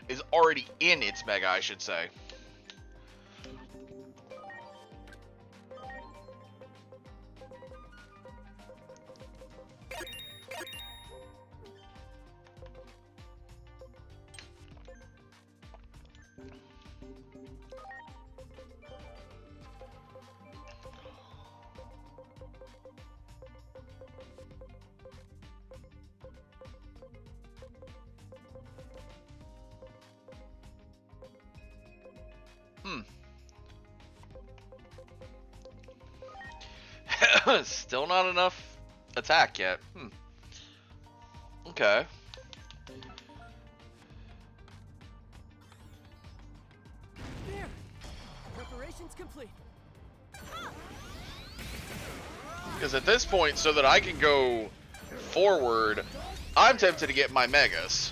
Is already in its Mega, I should say. Still not enough attack yet. Okay. There. Preparations complete. Because at this point, so that I can go forward, I'm tempted to get my Megas.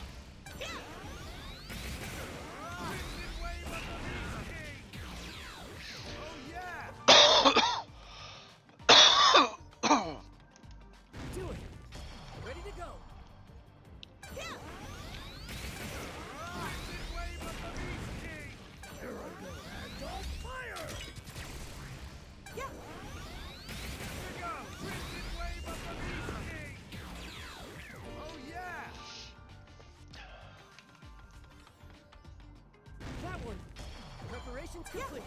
Complete.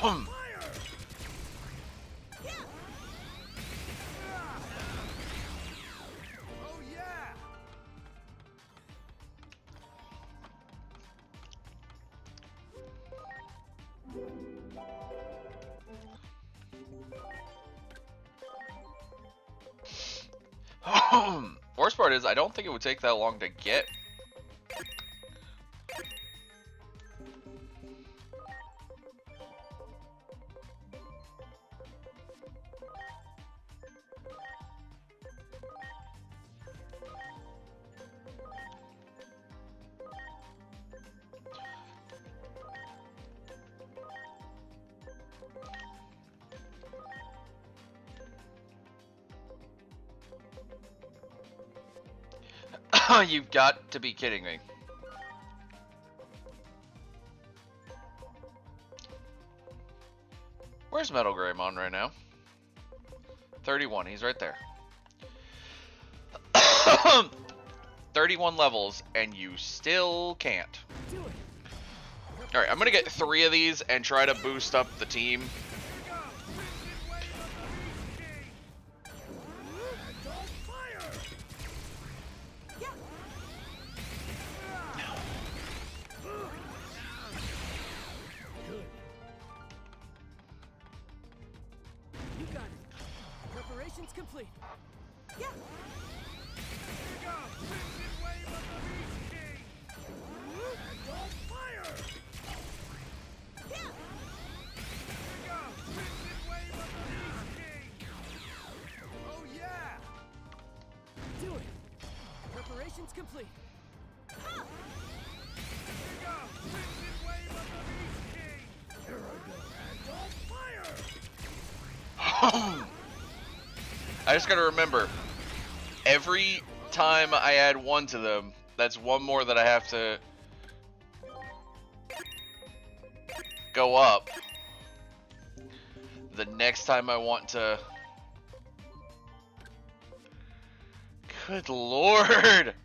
Oh yeah. Worst part is, I don't think it would take that long to get. You've got to be kidding me. Where's Metal Greymon right now? 31, he's right there. 31 levels, and you still can't. Alright, I'm gonna get 3 of these and try to boost up the team. Complete. Yeah. Fire! Yeah. Oh yeah! Do it. Preparations complete. Ah. Here I go. And on fire! I just gotta remember, every time I add 1 to them, that's 1 more that I have to go up the next time I want to. Good lord!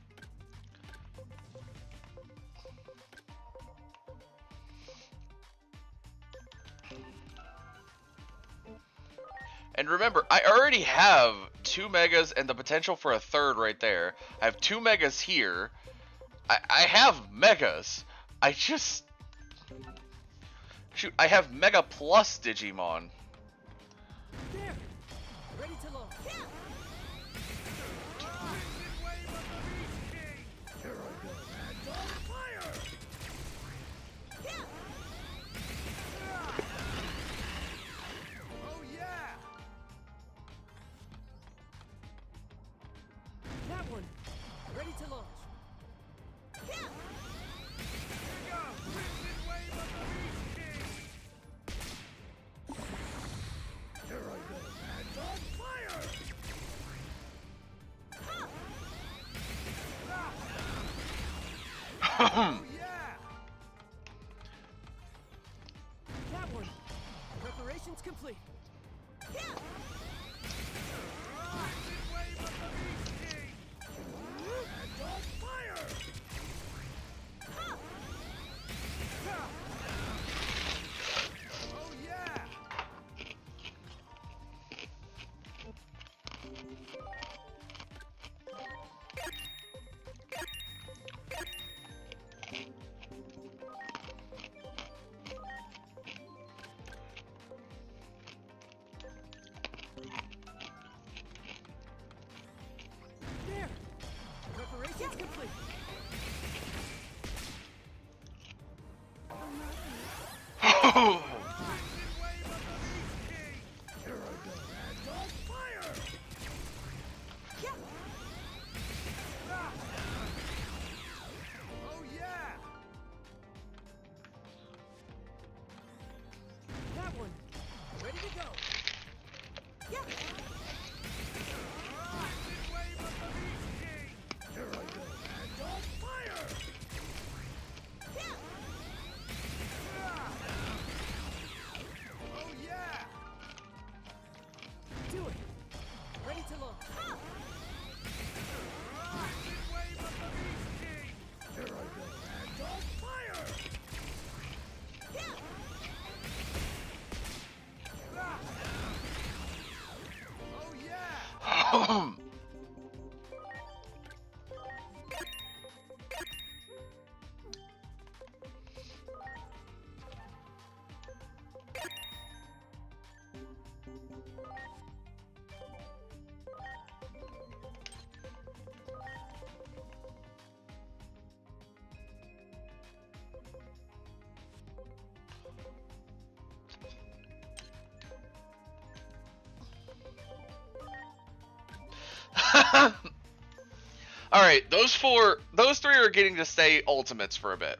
And remember, I already have 2 megas and the potential for a 3rd right there. I have 2 megas here. I have megas. I just... Shoot, I have Mega Plus Digimon. There. Ready to launch. Yeah. Here I go. And on fire! Yeah. Oh yeah! That one. Ready to launch. Yeah. Here I go. And on fire! Oh yeah. That one. Preparations complete. Yeah. And on fire! Oh yeah! There. Preparations complete. Here I go. And on fire! Yeah. Oh yeah! That one. Ready to go. Yeah. Here I go. And on fire! Yeah. Oh yeah! Do it. Ready to launch. Here I go. And on fire! Yeah. Oh yeah! Alright, those three are getting to stay ultimates for a bit.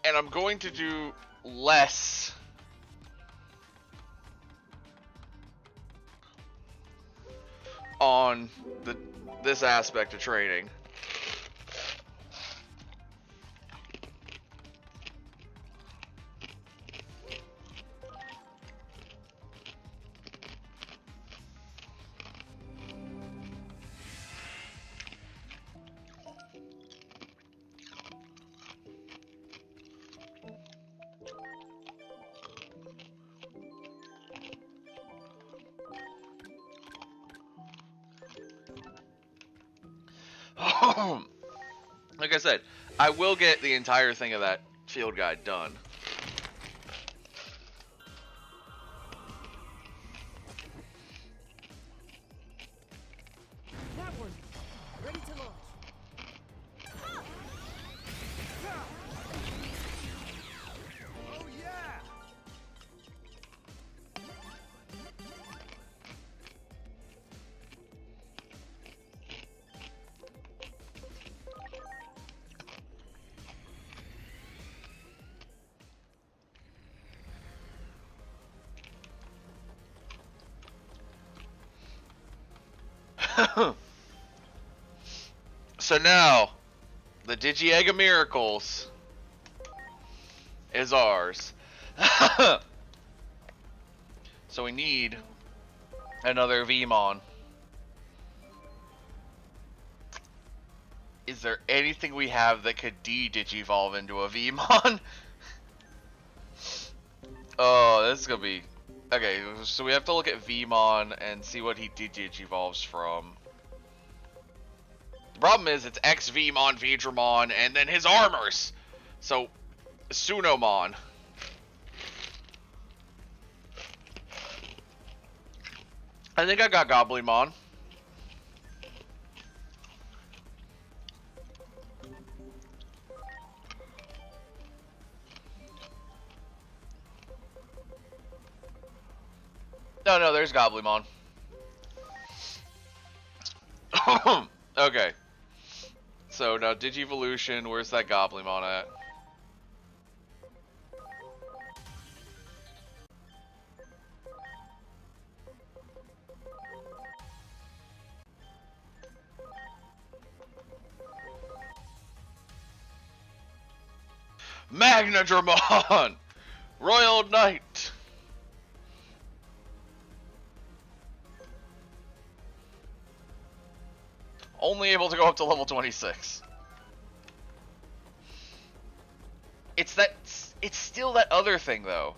And I'm going to do less on this aspect of training. Like I said, I will get the entire thing of that field guide done. That one. Ready to launch. Oh yeah! So now, the Digi-Egg of Miracles is ours. So we need another Veemon. Is there anything we have that could de-Digivolve into a Veemon? Oh, this is gonna be... Okay, so we have to look at Veemon and see what he de-Digivolves from. The problem is it's X-Veemon, Veedramon, and then his armors! So, Sunomon. I think I got Goblimon. No, there's Goblimon. Okay. So now Digivolution, where's that Goblimon at? Magnadramon! Royal Knight! Only able to go up to level 26. It's still that other thing though.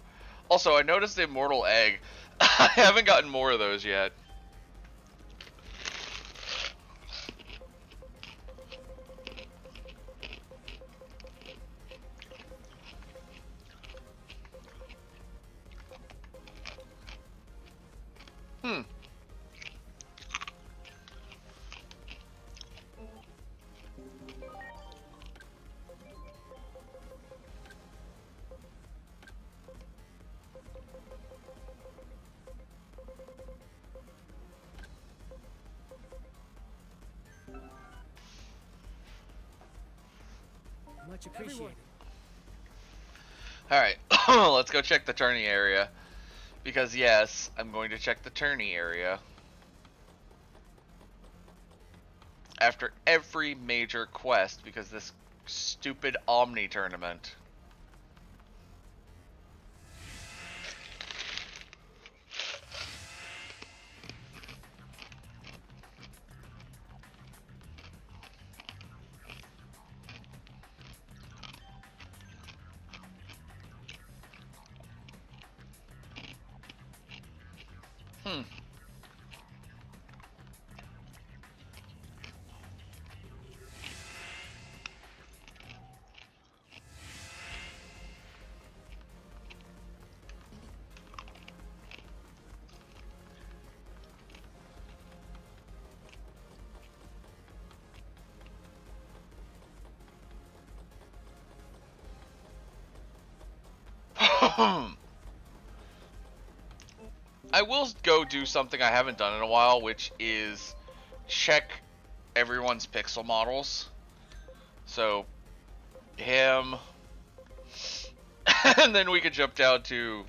Also, I noticed the Immortal Egg. I haven't gotten more of those yet. Much appreciated. Alright, let's go check the tourney area. Because yes, I'm going to check the tourney area. After every major quest, because this stupid Omni tournament. I will go do something I haven't done in a while, which is check everyone's pixel models. So, him, and then we could jump down to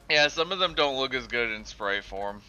yeah, some of them don't look as good in spray form.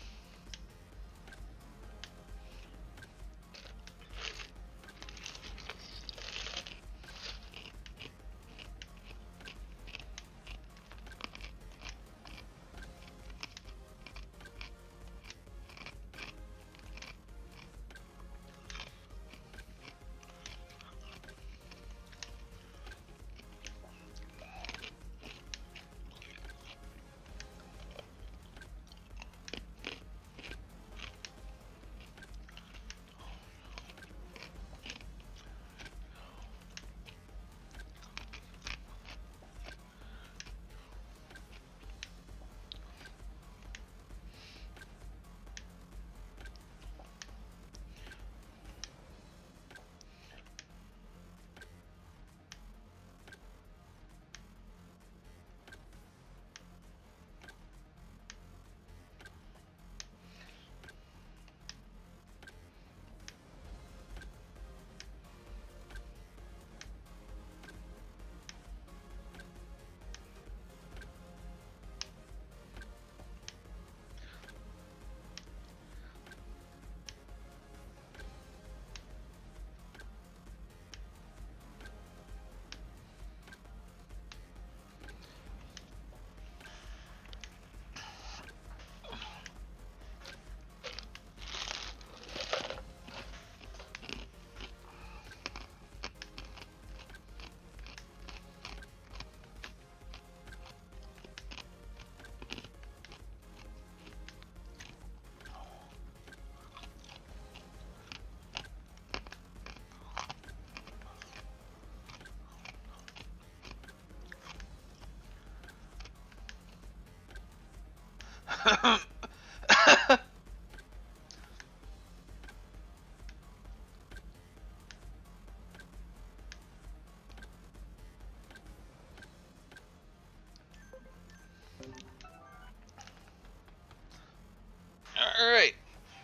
Alright.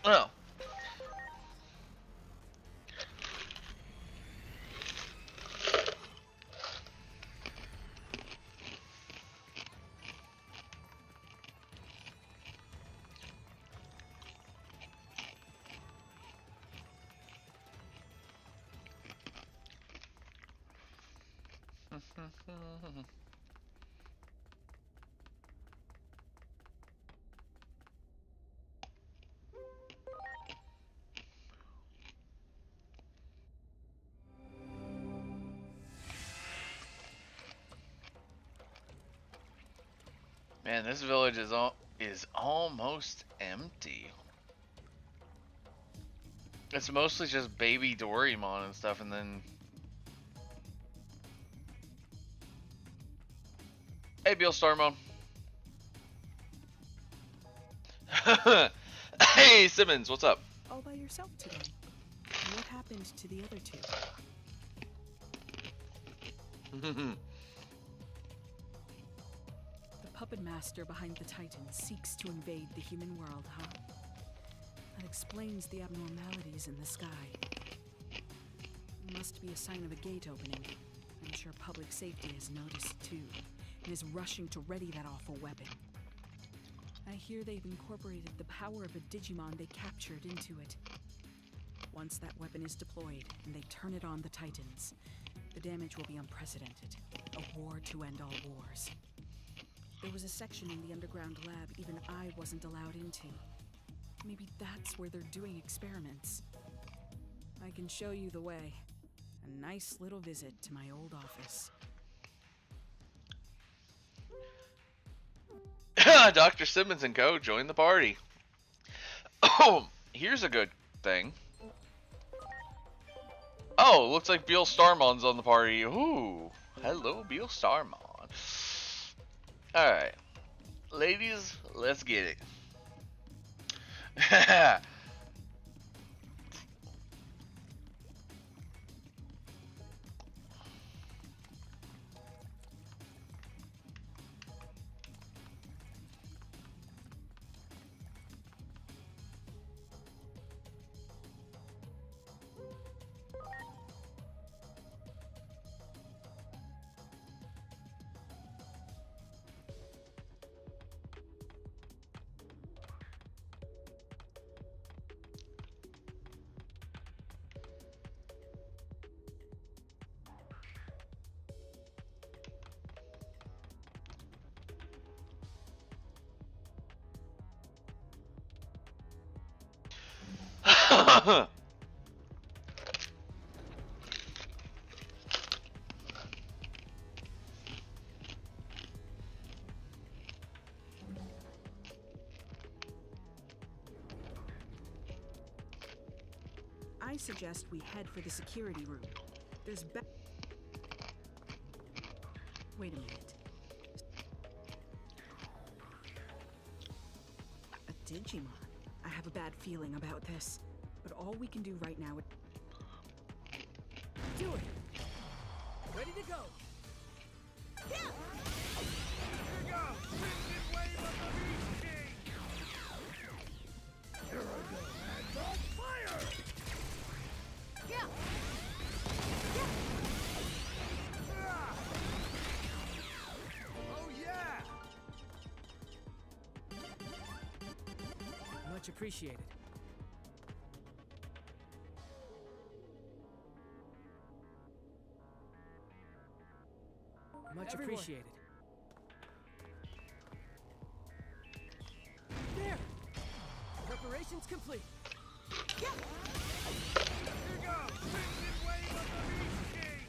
Well. Man, this village is almost empty. It's mostly just baby Doraemon and stuff, and then... Hey, Beal Starmon. Hey, Simmons, what's up? All by yourself today. What happened to the other two? The puppet master behind the Titan seeks to invade the human world, huh? That explains the abnormalities in the sky. Must be a sign of a gate opening. I'm sure public safety has noticed too, and is rushing to ready that awful weapon. I hear they've incorporated the power of a Digimon they captured into it. Once that weapon is deployed, and they turn it on the Titans, the damage will be unprecedented. A war to end all wars. There was a section in the underground lab even I wasn't allowed into. Maybe that's where they're doing experiments. I can show you the way. A nice little visit to my old office. Dr. Simmons and co. join the party. Oh, here's a good thing. Oh, looks like Beal Starmon's on the party. Ooh, hello, Beal Starmon. Alright. Ladies, let's get it. I suggest we head for the security room. There's Wait a minute. A Digimon. I have a bad feeling about this, but all we can do right now is... Do it! Ready to go! Yeah! Here we go! Crimson Wave of the Beast King! Here I go! Hands on fire! Yeah! Oh yeah! Much appreciated. Much Everyone. appreciated. There! Preparations complete. Yeah! Here we go! Crimson Wave of the Beast King!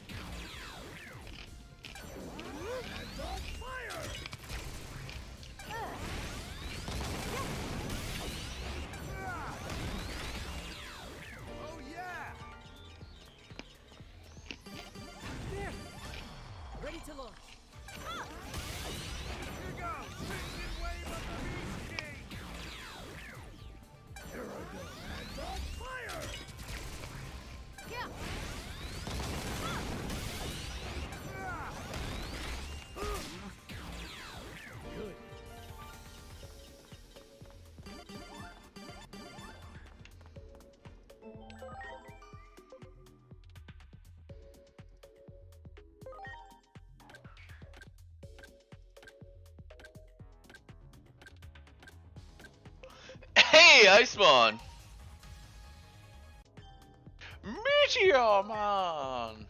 Hands on fire! Oh yeah! There! Ready to launch. Here we go! Crimson Wave of the Beast King! Icemon! Meteormon!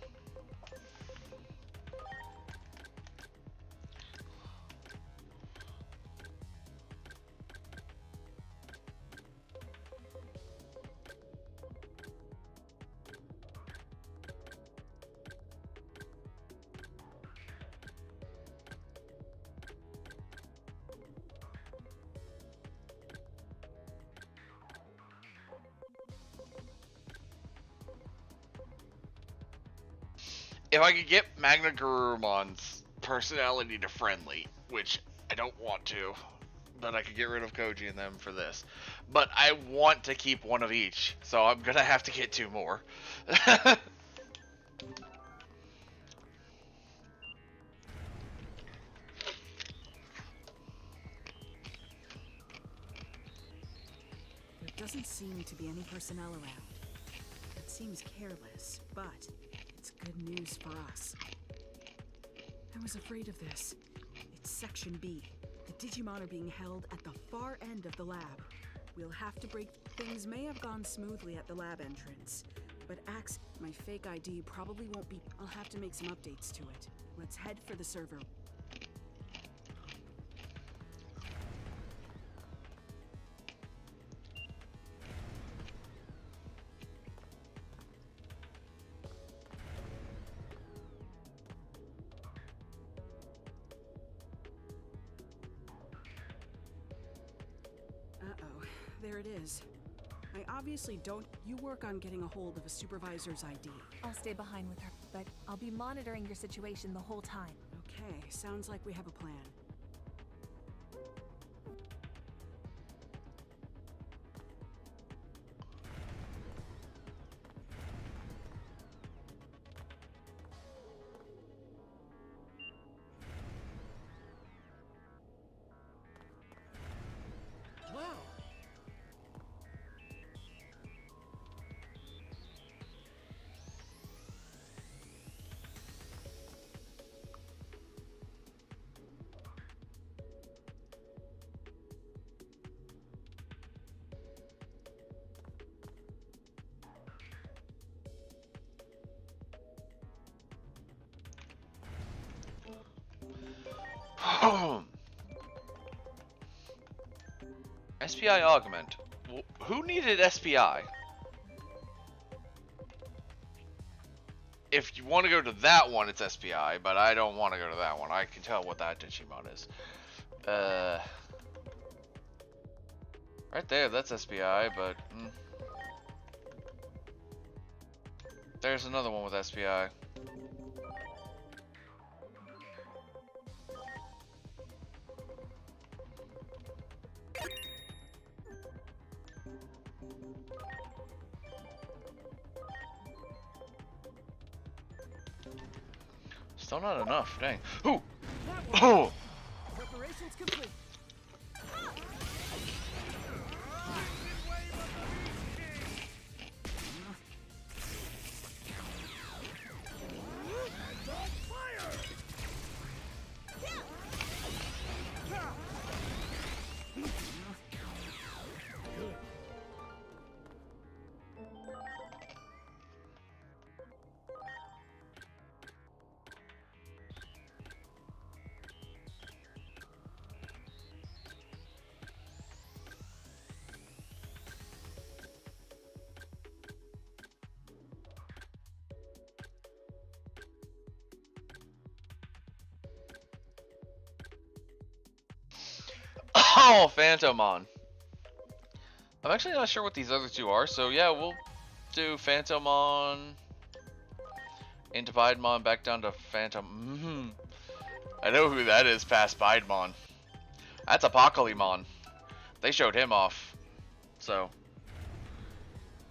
If I could get Magna Gurumon's personality to friendly, which I don't want to, but I could get rid of Koji and them for this. But I want to keep one of each, so I'm gonna have to get 2 more. There doesn't seem to be any personnel around. It seems careless, but it's good news for us. I was afraid of this. It's Section B. The Digimon are being held at the far end of the lab. We'll have to break. Things may have gone smoothly at the lab entrance, but Axe, my fake ID probably won't be. I'll have to make some updates to it. Let's head for the server. There it is. I obviously don't. You work on getting a hold of a supervisor's ID. I'll stay behind with her, but I'll be monitoring your situation the whole time. Okay, sounds like we have a plan. Wow. SPI augment. Who needed SPI? If you want to go to that one, it's SPI, but I don't want to go to that one. I can tell what that Digimon is. Right there, that's SPI, but... There's another one with SPI. Still not enough, dang. Ooh! Oh! Preparations complete. Oh, Phantomon. I'm actually not sure what these other 2 are, so yeah, we'll do Phantomon into Bidemon back down to Phantom. I know who that is past Bidemon. That's Apocalypse. They showed him off. So,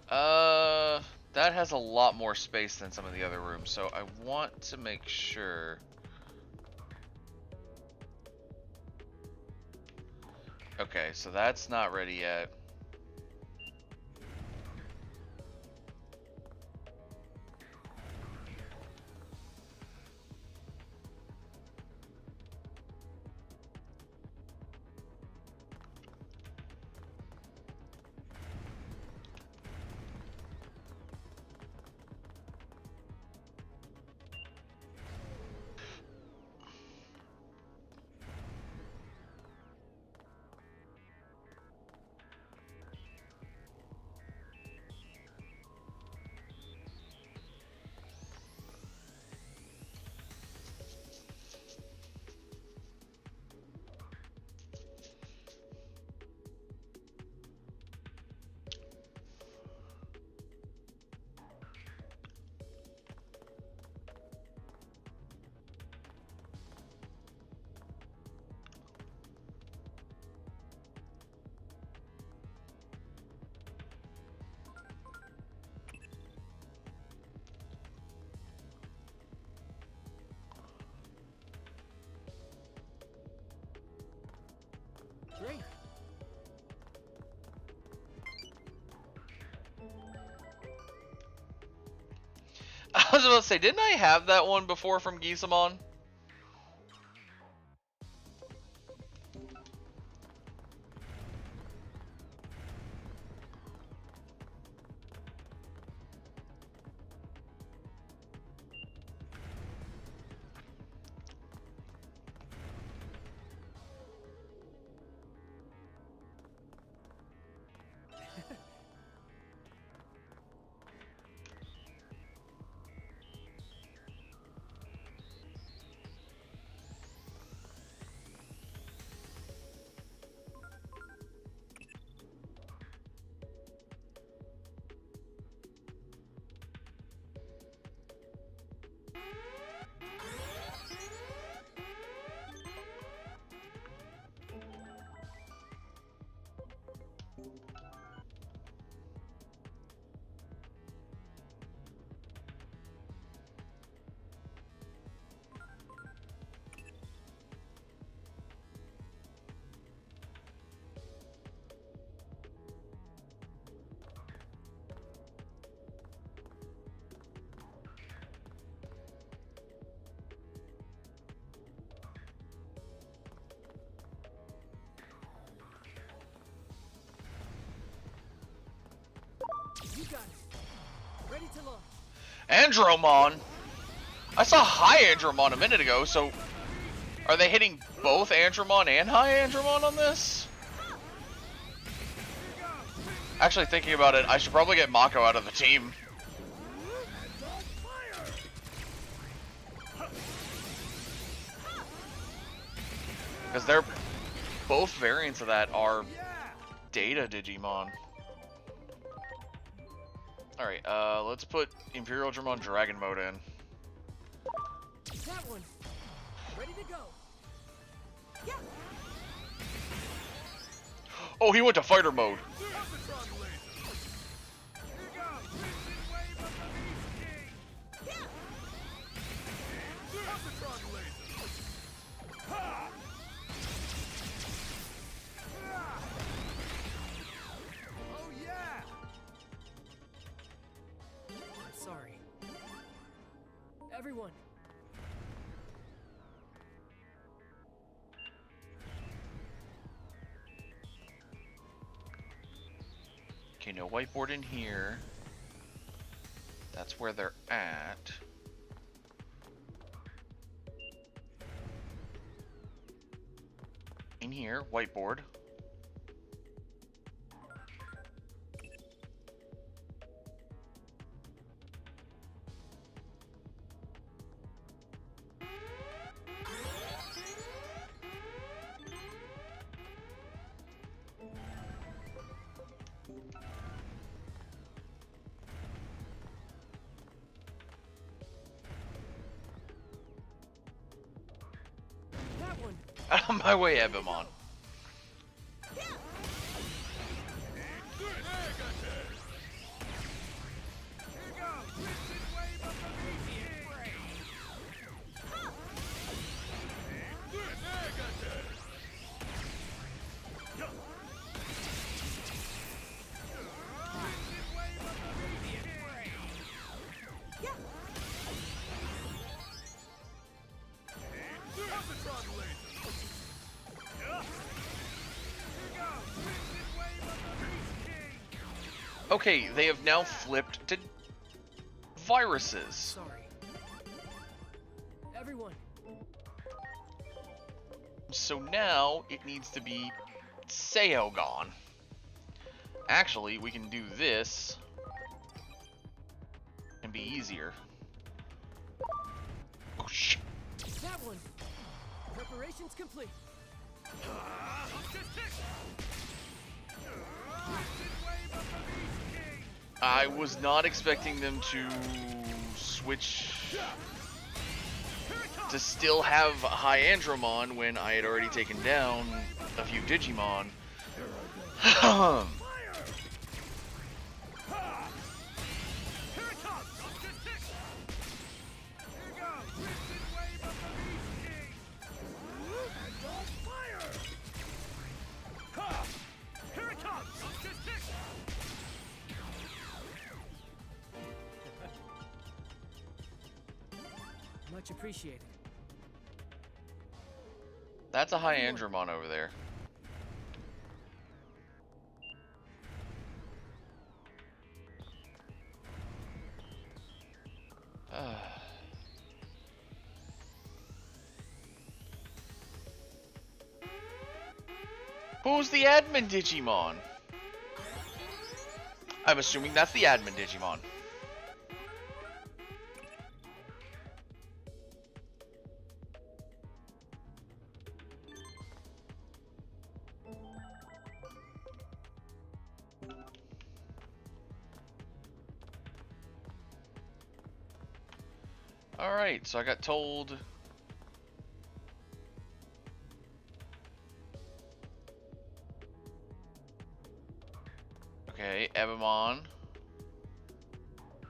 that has a lot more space than some of the other rooms, so I want to make sure. Okay, so that's not ready yet. was about to say, didn't I have that one before from Gisamon? You got it. Ready to launch. Andromon? I saw High Andromon a minute ago, so are they hitting both Andromon and High Andromon on this? Actually, thinking about it, I should probably get Mako out of the team. Because they're both variants of that are Data Digimon. Alright, let's put Imperial Dramon Dragon Mode in. That one. Ready to go. Yeah. Oh, he went to fighter mode. Oh yeah. Sorry. Everyone. Okay, no whiteboard in here. That's where they're at. In here, whiteboard. That one. Out of my way, Ebimon. Okay, they have now flipped to viruses. Sorry. Everyone. So now it needs to be Seogon. Actually, we can do this and be easier. Oh shit. That one. Preparations complete. I was not expecting them to switch to still have High Andromon when I had already taken down a few Digimon. Much appreciated. That's a high Andromon over there. Who's the admin Digimon? I'm assuming that's the admin Digimon. Alright, so I got told... Okay, Ebamon.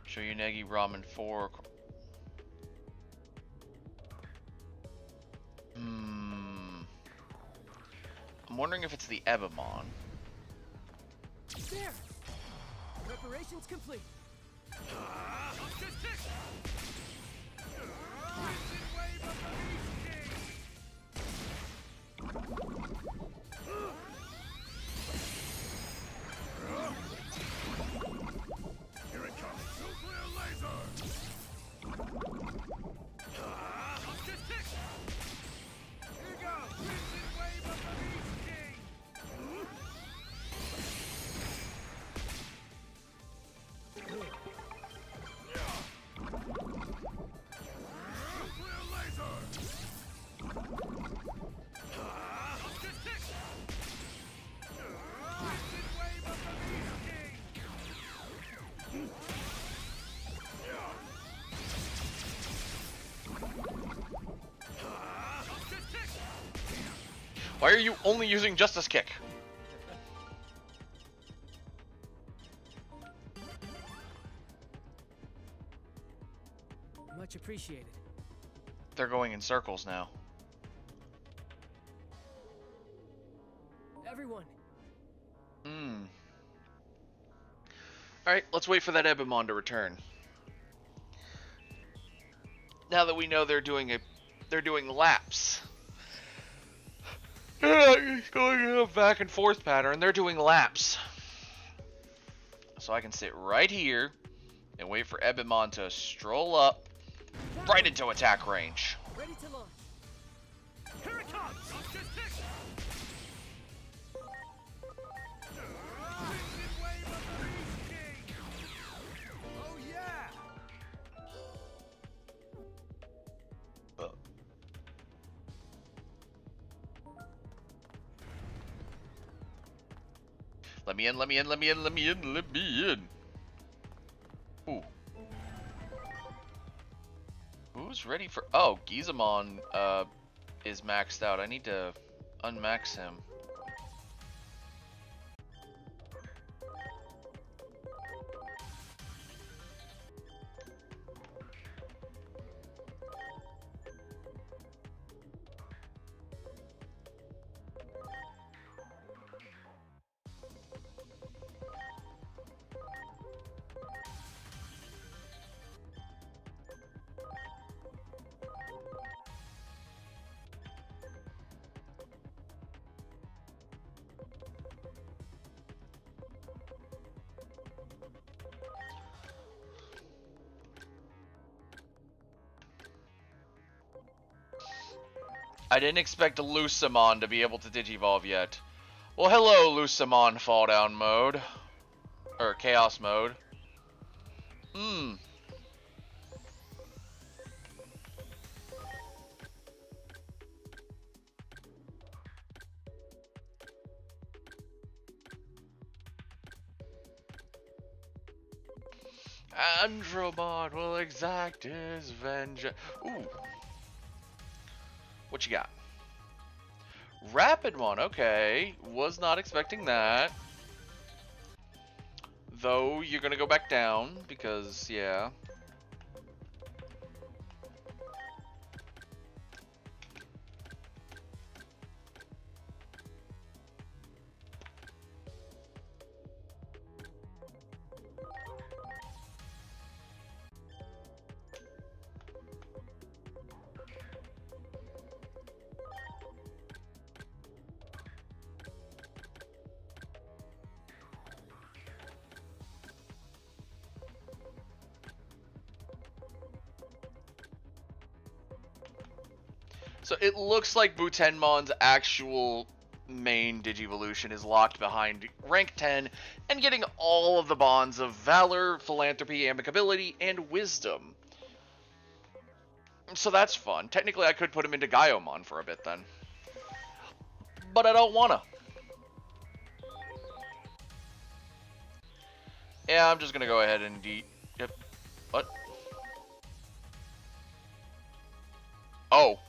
Shoyunegi Ramen 4. I'm wondering if it's the Ebamon. There! Preparations complete. Here it comes. Nuclear laser! Here you go! Crimson wave of the Beast King! Nuclear laser! Crimson wave of the Beast King! Why are you only using Justice Kick? Much appreciated. They're going in circles now. Everyone. Alright, let's wait for that Ebamon to return. Now that we know they're doing laps. They're not going in a back and forth pattern, they're doing laps. So I can sit right here and wait for Ebamon to stroll up right into attack range. Ready to launch. Here it comes! Crimson wave of the Beast King! Oh yeah! Let me in, let me in, let me in, let me in, let me in. Ooh. Who's ready for... Oh, Gizamon is maxed out. I need to unmax him. I didn't expect Lucamon to be able to Digivolve yet. Well, hello, Lucamon Fall Down mode. Or Chaos mode. Andromon will exact his vengeance. Ooh. What you got? Rapid one, okay. Was not expecting that. Though, you're gonna go back down, because, yeah. So it looks like Butenmon's actual main Digivolution is locked behind rank 10 and getting all of the bonds of Valor, Philanthropy, Amicability, and Wisdom. So that's fun. Technically, I could put him into Gaiomon for a bit then. But I don't wanna. Yeah, I'm just gonna go ahead and Yep. What? Oh.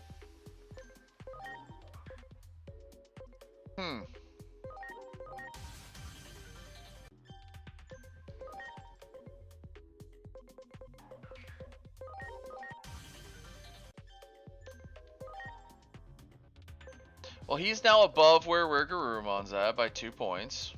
Well, he's now above where Garurumon's at by 2 points.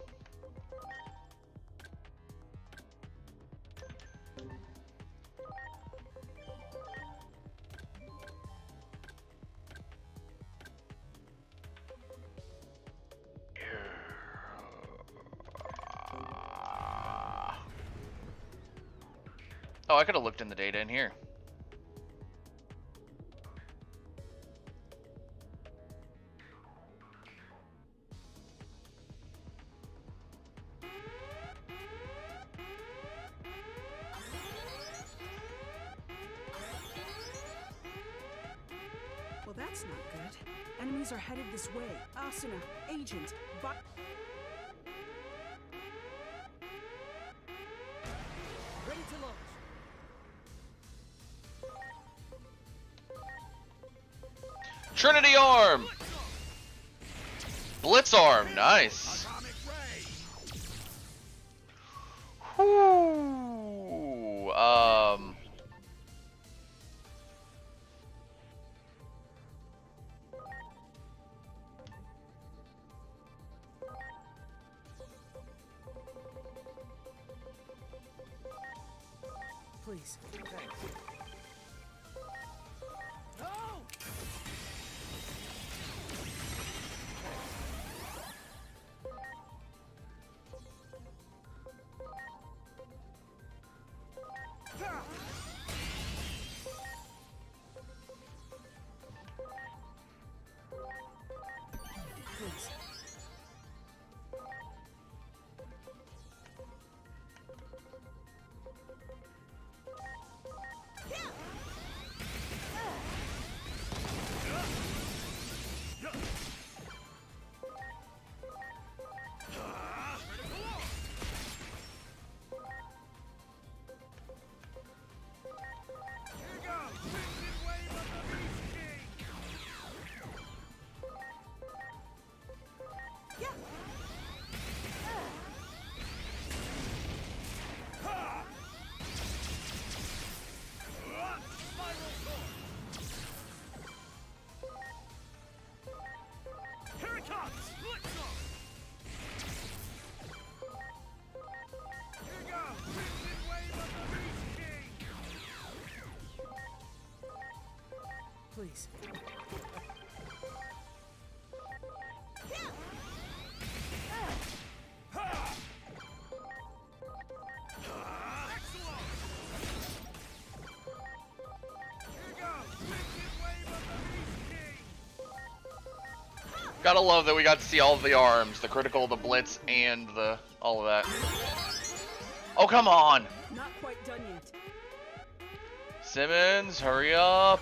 Oh, I could have looked in the data in here. Well, that's not good. Enemies are headed this way. Asuna, Agent, Ready to launch. Trinity Arm! Blitz Arm, nice. Whew, please. Thanks. No! Please. Please. Gotta love that we got to see all of the arms, the critical, the blitz, and the all of that. Oh, come on! Not quite done yet. Simmons, hurry up!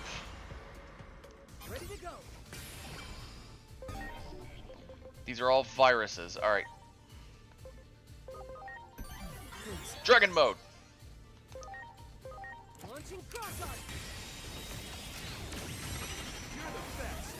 Ready to go. These are all viruses. Alright. Dragon mode! Launching cross-eye. You're the best.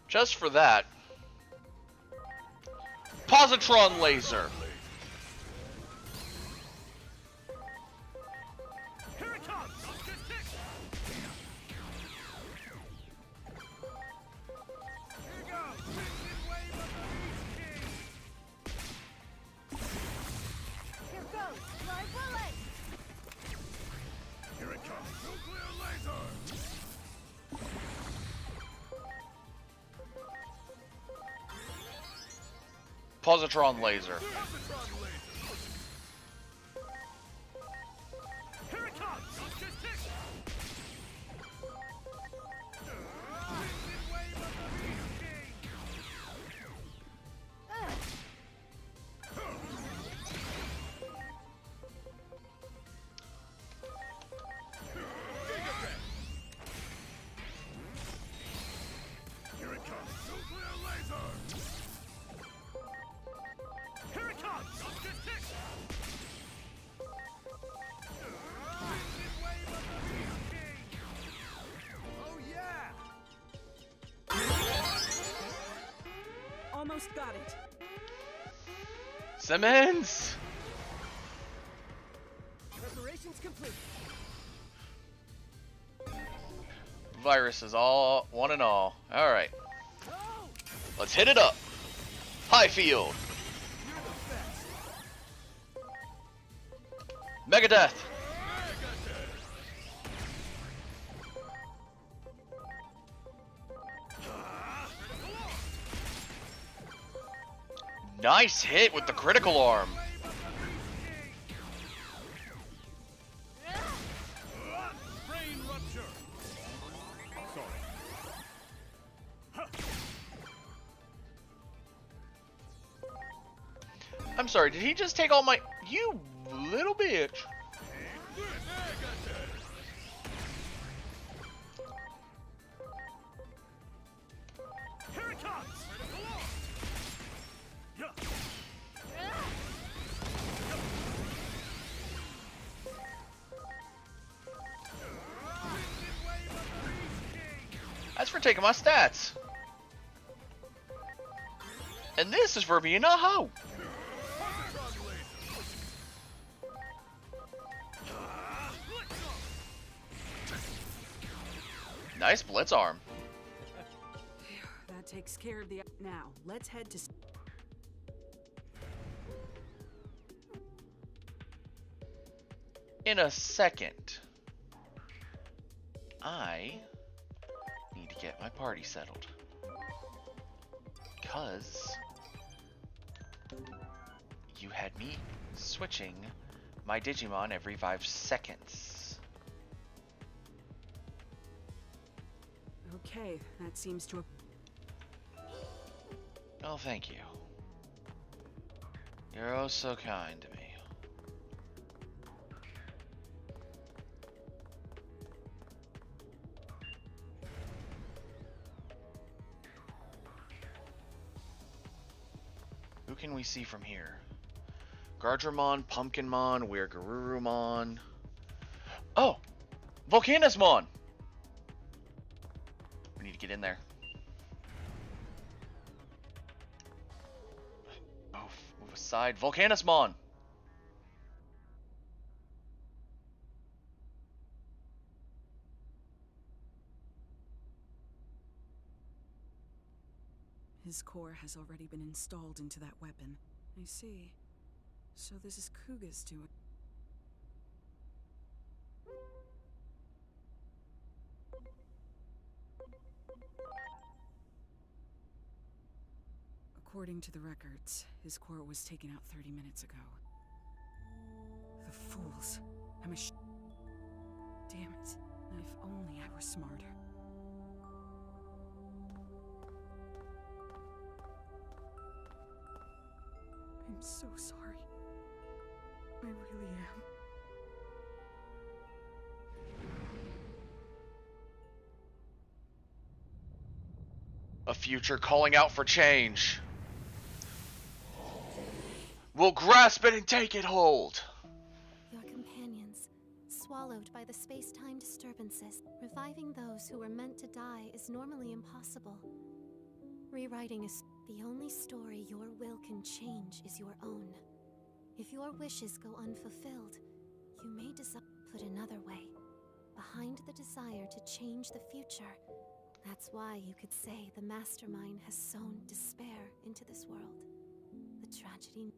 Just for that, Positron laser. Here it comes! Here you go! Crimson Wave of the Beast King! Here goes! My bullet! Here it comes. Nuclear laser! Positron laser. Here it comes! Crimson Wave of the Beast King! Here it comes. Nuclear laser! Here it comes! Crimson Wave of the Beast King! Oh yeah! Almost got it. Simmons! Preparations complete. Virus is all one and all. Alright. Let's hit it up. Highfield. Megadeth. Nice hit with the critical arm. Brain rupture! I'm sorry, did he just take all my... You little bitch. Here it comes! That's for taking my stats. And this is for being a hoe. Nice blitz arm. That takes care of the... Now, let's head to... In a second, I need to get my party settled. Because you had me switching my Digimon every 5 seconds. Okay, that seems to have... Oh, thank you. You're oh so kind to me. Who can we see from here? Gardramon, Pumpkinmon, Weirgarurumon. Oh! Volcanusmon! We need to get in there. Oh, move aside. Volcanusmon! His core has already been installed into that weapon. I see. So this is Kuga's doing. According to the records, his core was taken out 30 minutes ago. The fools. I'm damn it. If only I were smarter. I'm so sorry. I really am. A future calling out for change. We'll grasp it and take it hold. Your companions, swallowed by the space-time disturbances, reviving those who were meant to die is normally impossible. Rewriting is... The only story your will can change is your own. If your wishes go unfulfilled, you may decide. Put another way, behind the desire to change the future, that's why you could say the Mastermind has sown despair into this world. The tragedy.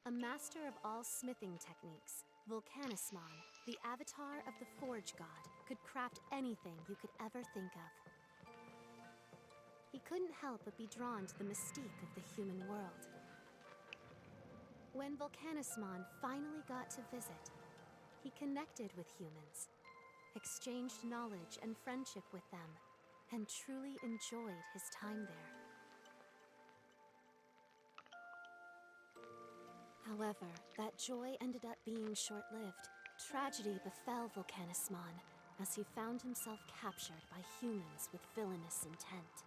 A master of all smithing techniques, Volcanismon, the avatar of the Forge God, could craft anything you could ever think of. He couldn't help but be drawn to the mystique of the human world. When Volcanismon finally got to visit, he connected with humans, exchanged knowledge and friendship with them, and truly enjoyed his time there. However, that joy ended up being short-lived. Tragedy befell Volcanismon as he found himself captured by humans with villainous intent.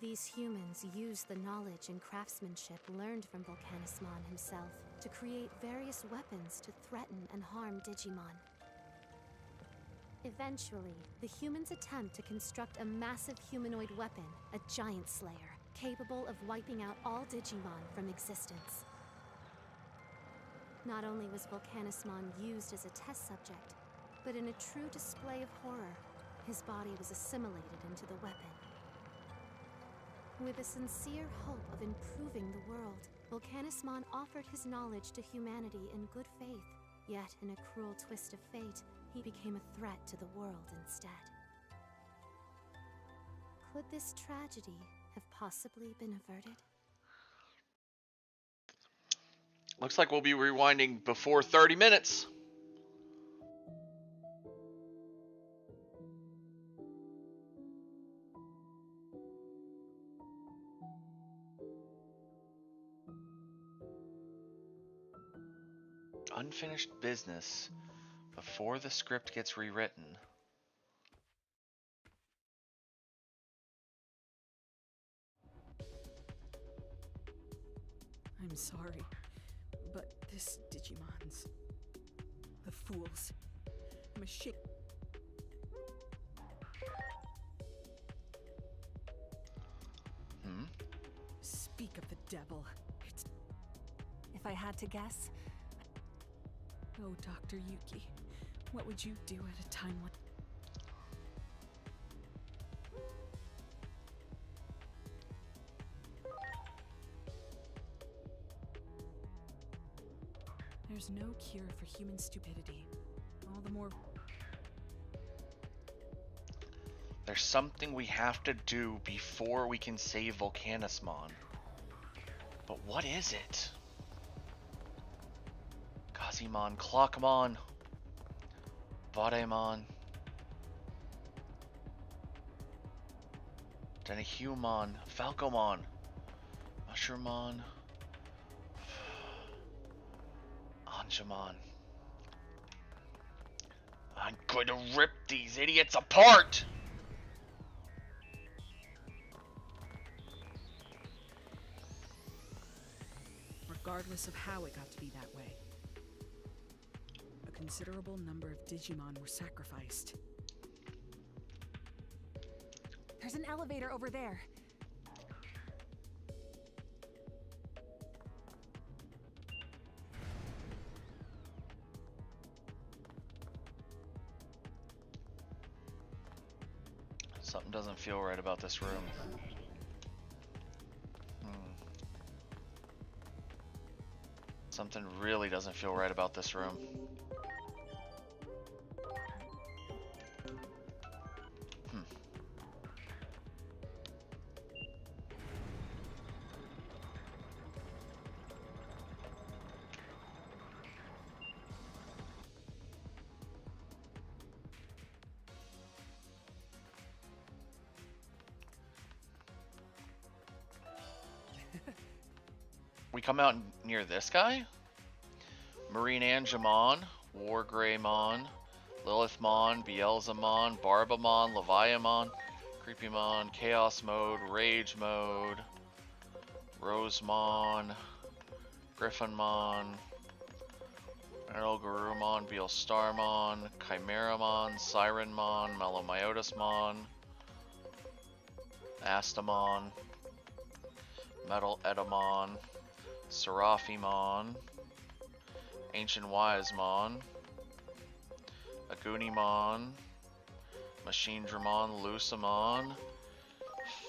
These humans used the knowledge and craftsmanship learned from Volcanismon himself to create various weapons to threaten and harm Digimon. Eventually, the humans attempt to construct a massive humanoid weapon, a Giant Slayer, capable of wiping out all Digimon from existence. Not only was Volcanismon used as a test subject, but in a true display of horror, his body was assimilated into the weapon. With a sincere hope of improving the world, Volcanismon offered his knowledge to humanity in good faith. Yet, in a cruel twist of fate, he became a threat to the world instead. Could this tragedy have possibly been averted? Looks like we'll be rewinding before 30 minutes. Unfinished business before the script gets rewritten. I'm sorry, but this Digimon's... the fools. I'm ashamed. Speak of the devil. It's... If I had to guess... Oh, Dr. Yuki, what would you do at a time like... There's no cure for human stupidity. All the more... There's something we have to do before we can save Volcanismon. But what is it? Gazimon, Clockmon, Vademon, Denahumon, Falcomon, Mushroomon, Angemon. I'm going to rip these idiots apart! Regardless of how it got to be that way, a considerable number of Digimon were sacrificed. There's an elevator over there. Something doesn't feel right about this room. Something really doesn't feel right about this room. We come out near this guy? Marine Angemon, Wargreymon, Lilithmon, Beelzemon, Barbamon, Leviamon, Creepymon, Chaos Mode, Rage Mode, Rosemon, Griffinmon. General Garurumon, Beelstarmon, Chimeramon, Sirenmon, Melomyotismon, Astamon, Metal Edamon, Seraphimon, Ancient Wisemon, Agunimon, Machine Dramon, Lucamon,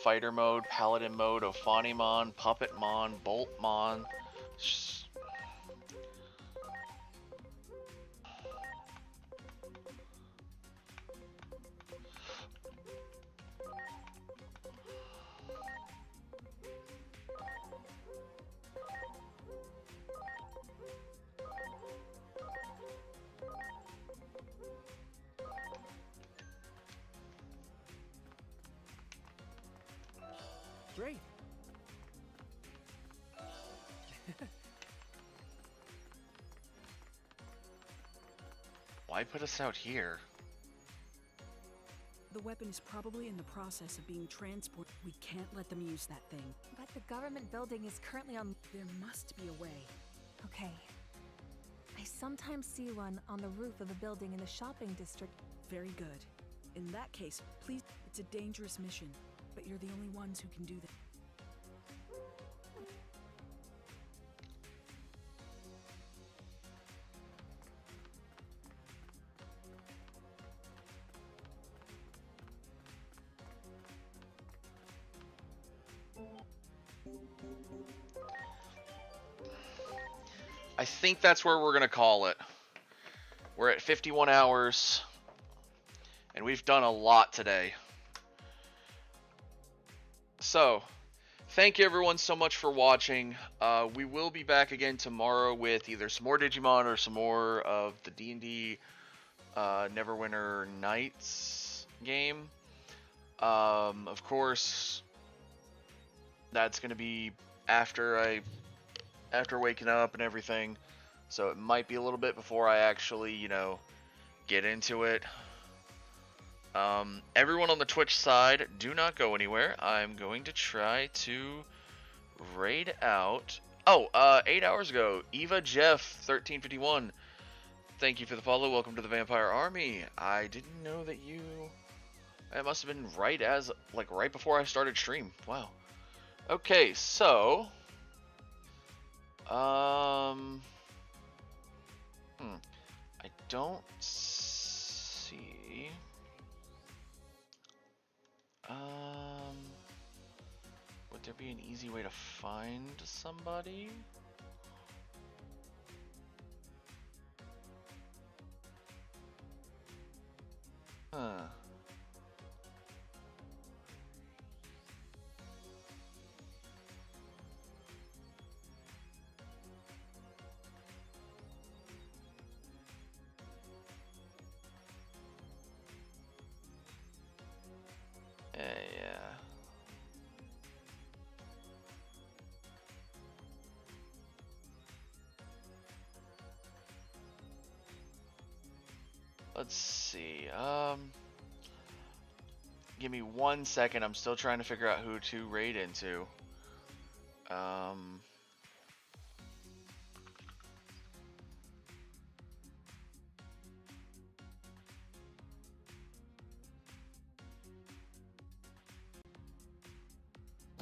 Fighter Mode, Paladin Mode, Ophanimon, Puppetmon, Boltmon. Great. Why put us out here? The weapon is probably in the process of being transported. We can't let them use that thing. But the government building is currently on... There must be a way. Okay. I sometimes see one on the roof of a building in the shopping district. Very good. In that case, please, it's a dangerous mission, but you're the only ones who can do that. I think that's where we're gonna call it. We're at 51 hours, and we've done a lot today. So, thank you everyone so much for watching. We will be back again tomorrow with either some more Digimon or some more of the D&D Neverwinter Nights game. Of course, that's gonna be after waking up and everything, so it might be a little bit before I actually, you know, get into it. Everyone on the Twitch side, do not go anywhere. I'm going to try to raid out. 8 hours ago, Eva Jeff 1351. Thank you for the follow. Welcome to the Vampire Army. I didn't know that you. It must have been right before I started stream. Wow. Okay, so. I don't see. Would there be an easy way to find somebody? Huh. Yeah. Let's see. Give me 1 second. I'm still trying to figure out who to raid into.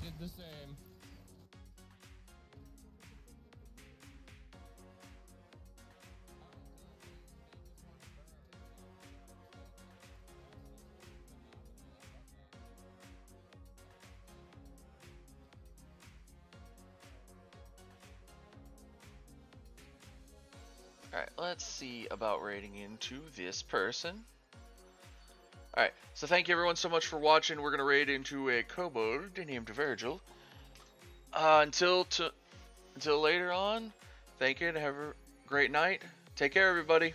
Did the same. Alright, let's see about raiding into this person. Alright, so thank you everyone so much for watching. We're going to raid into a kobold named Virgil. Until later on, thank you and have a great night. Take care, everybody.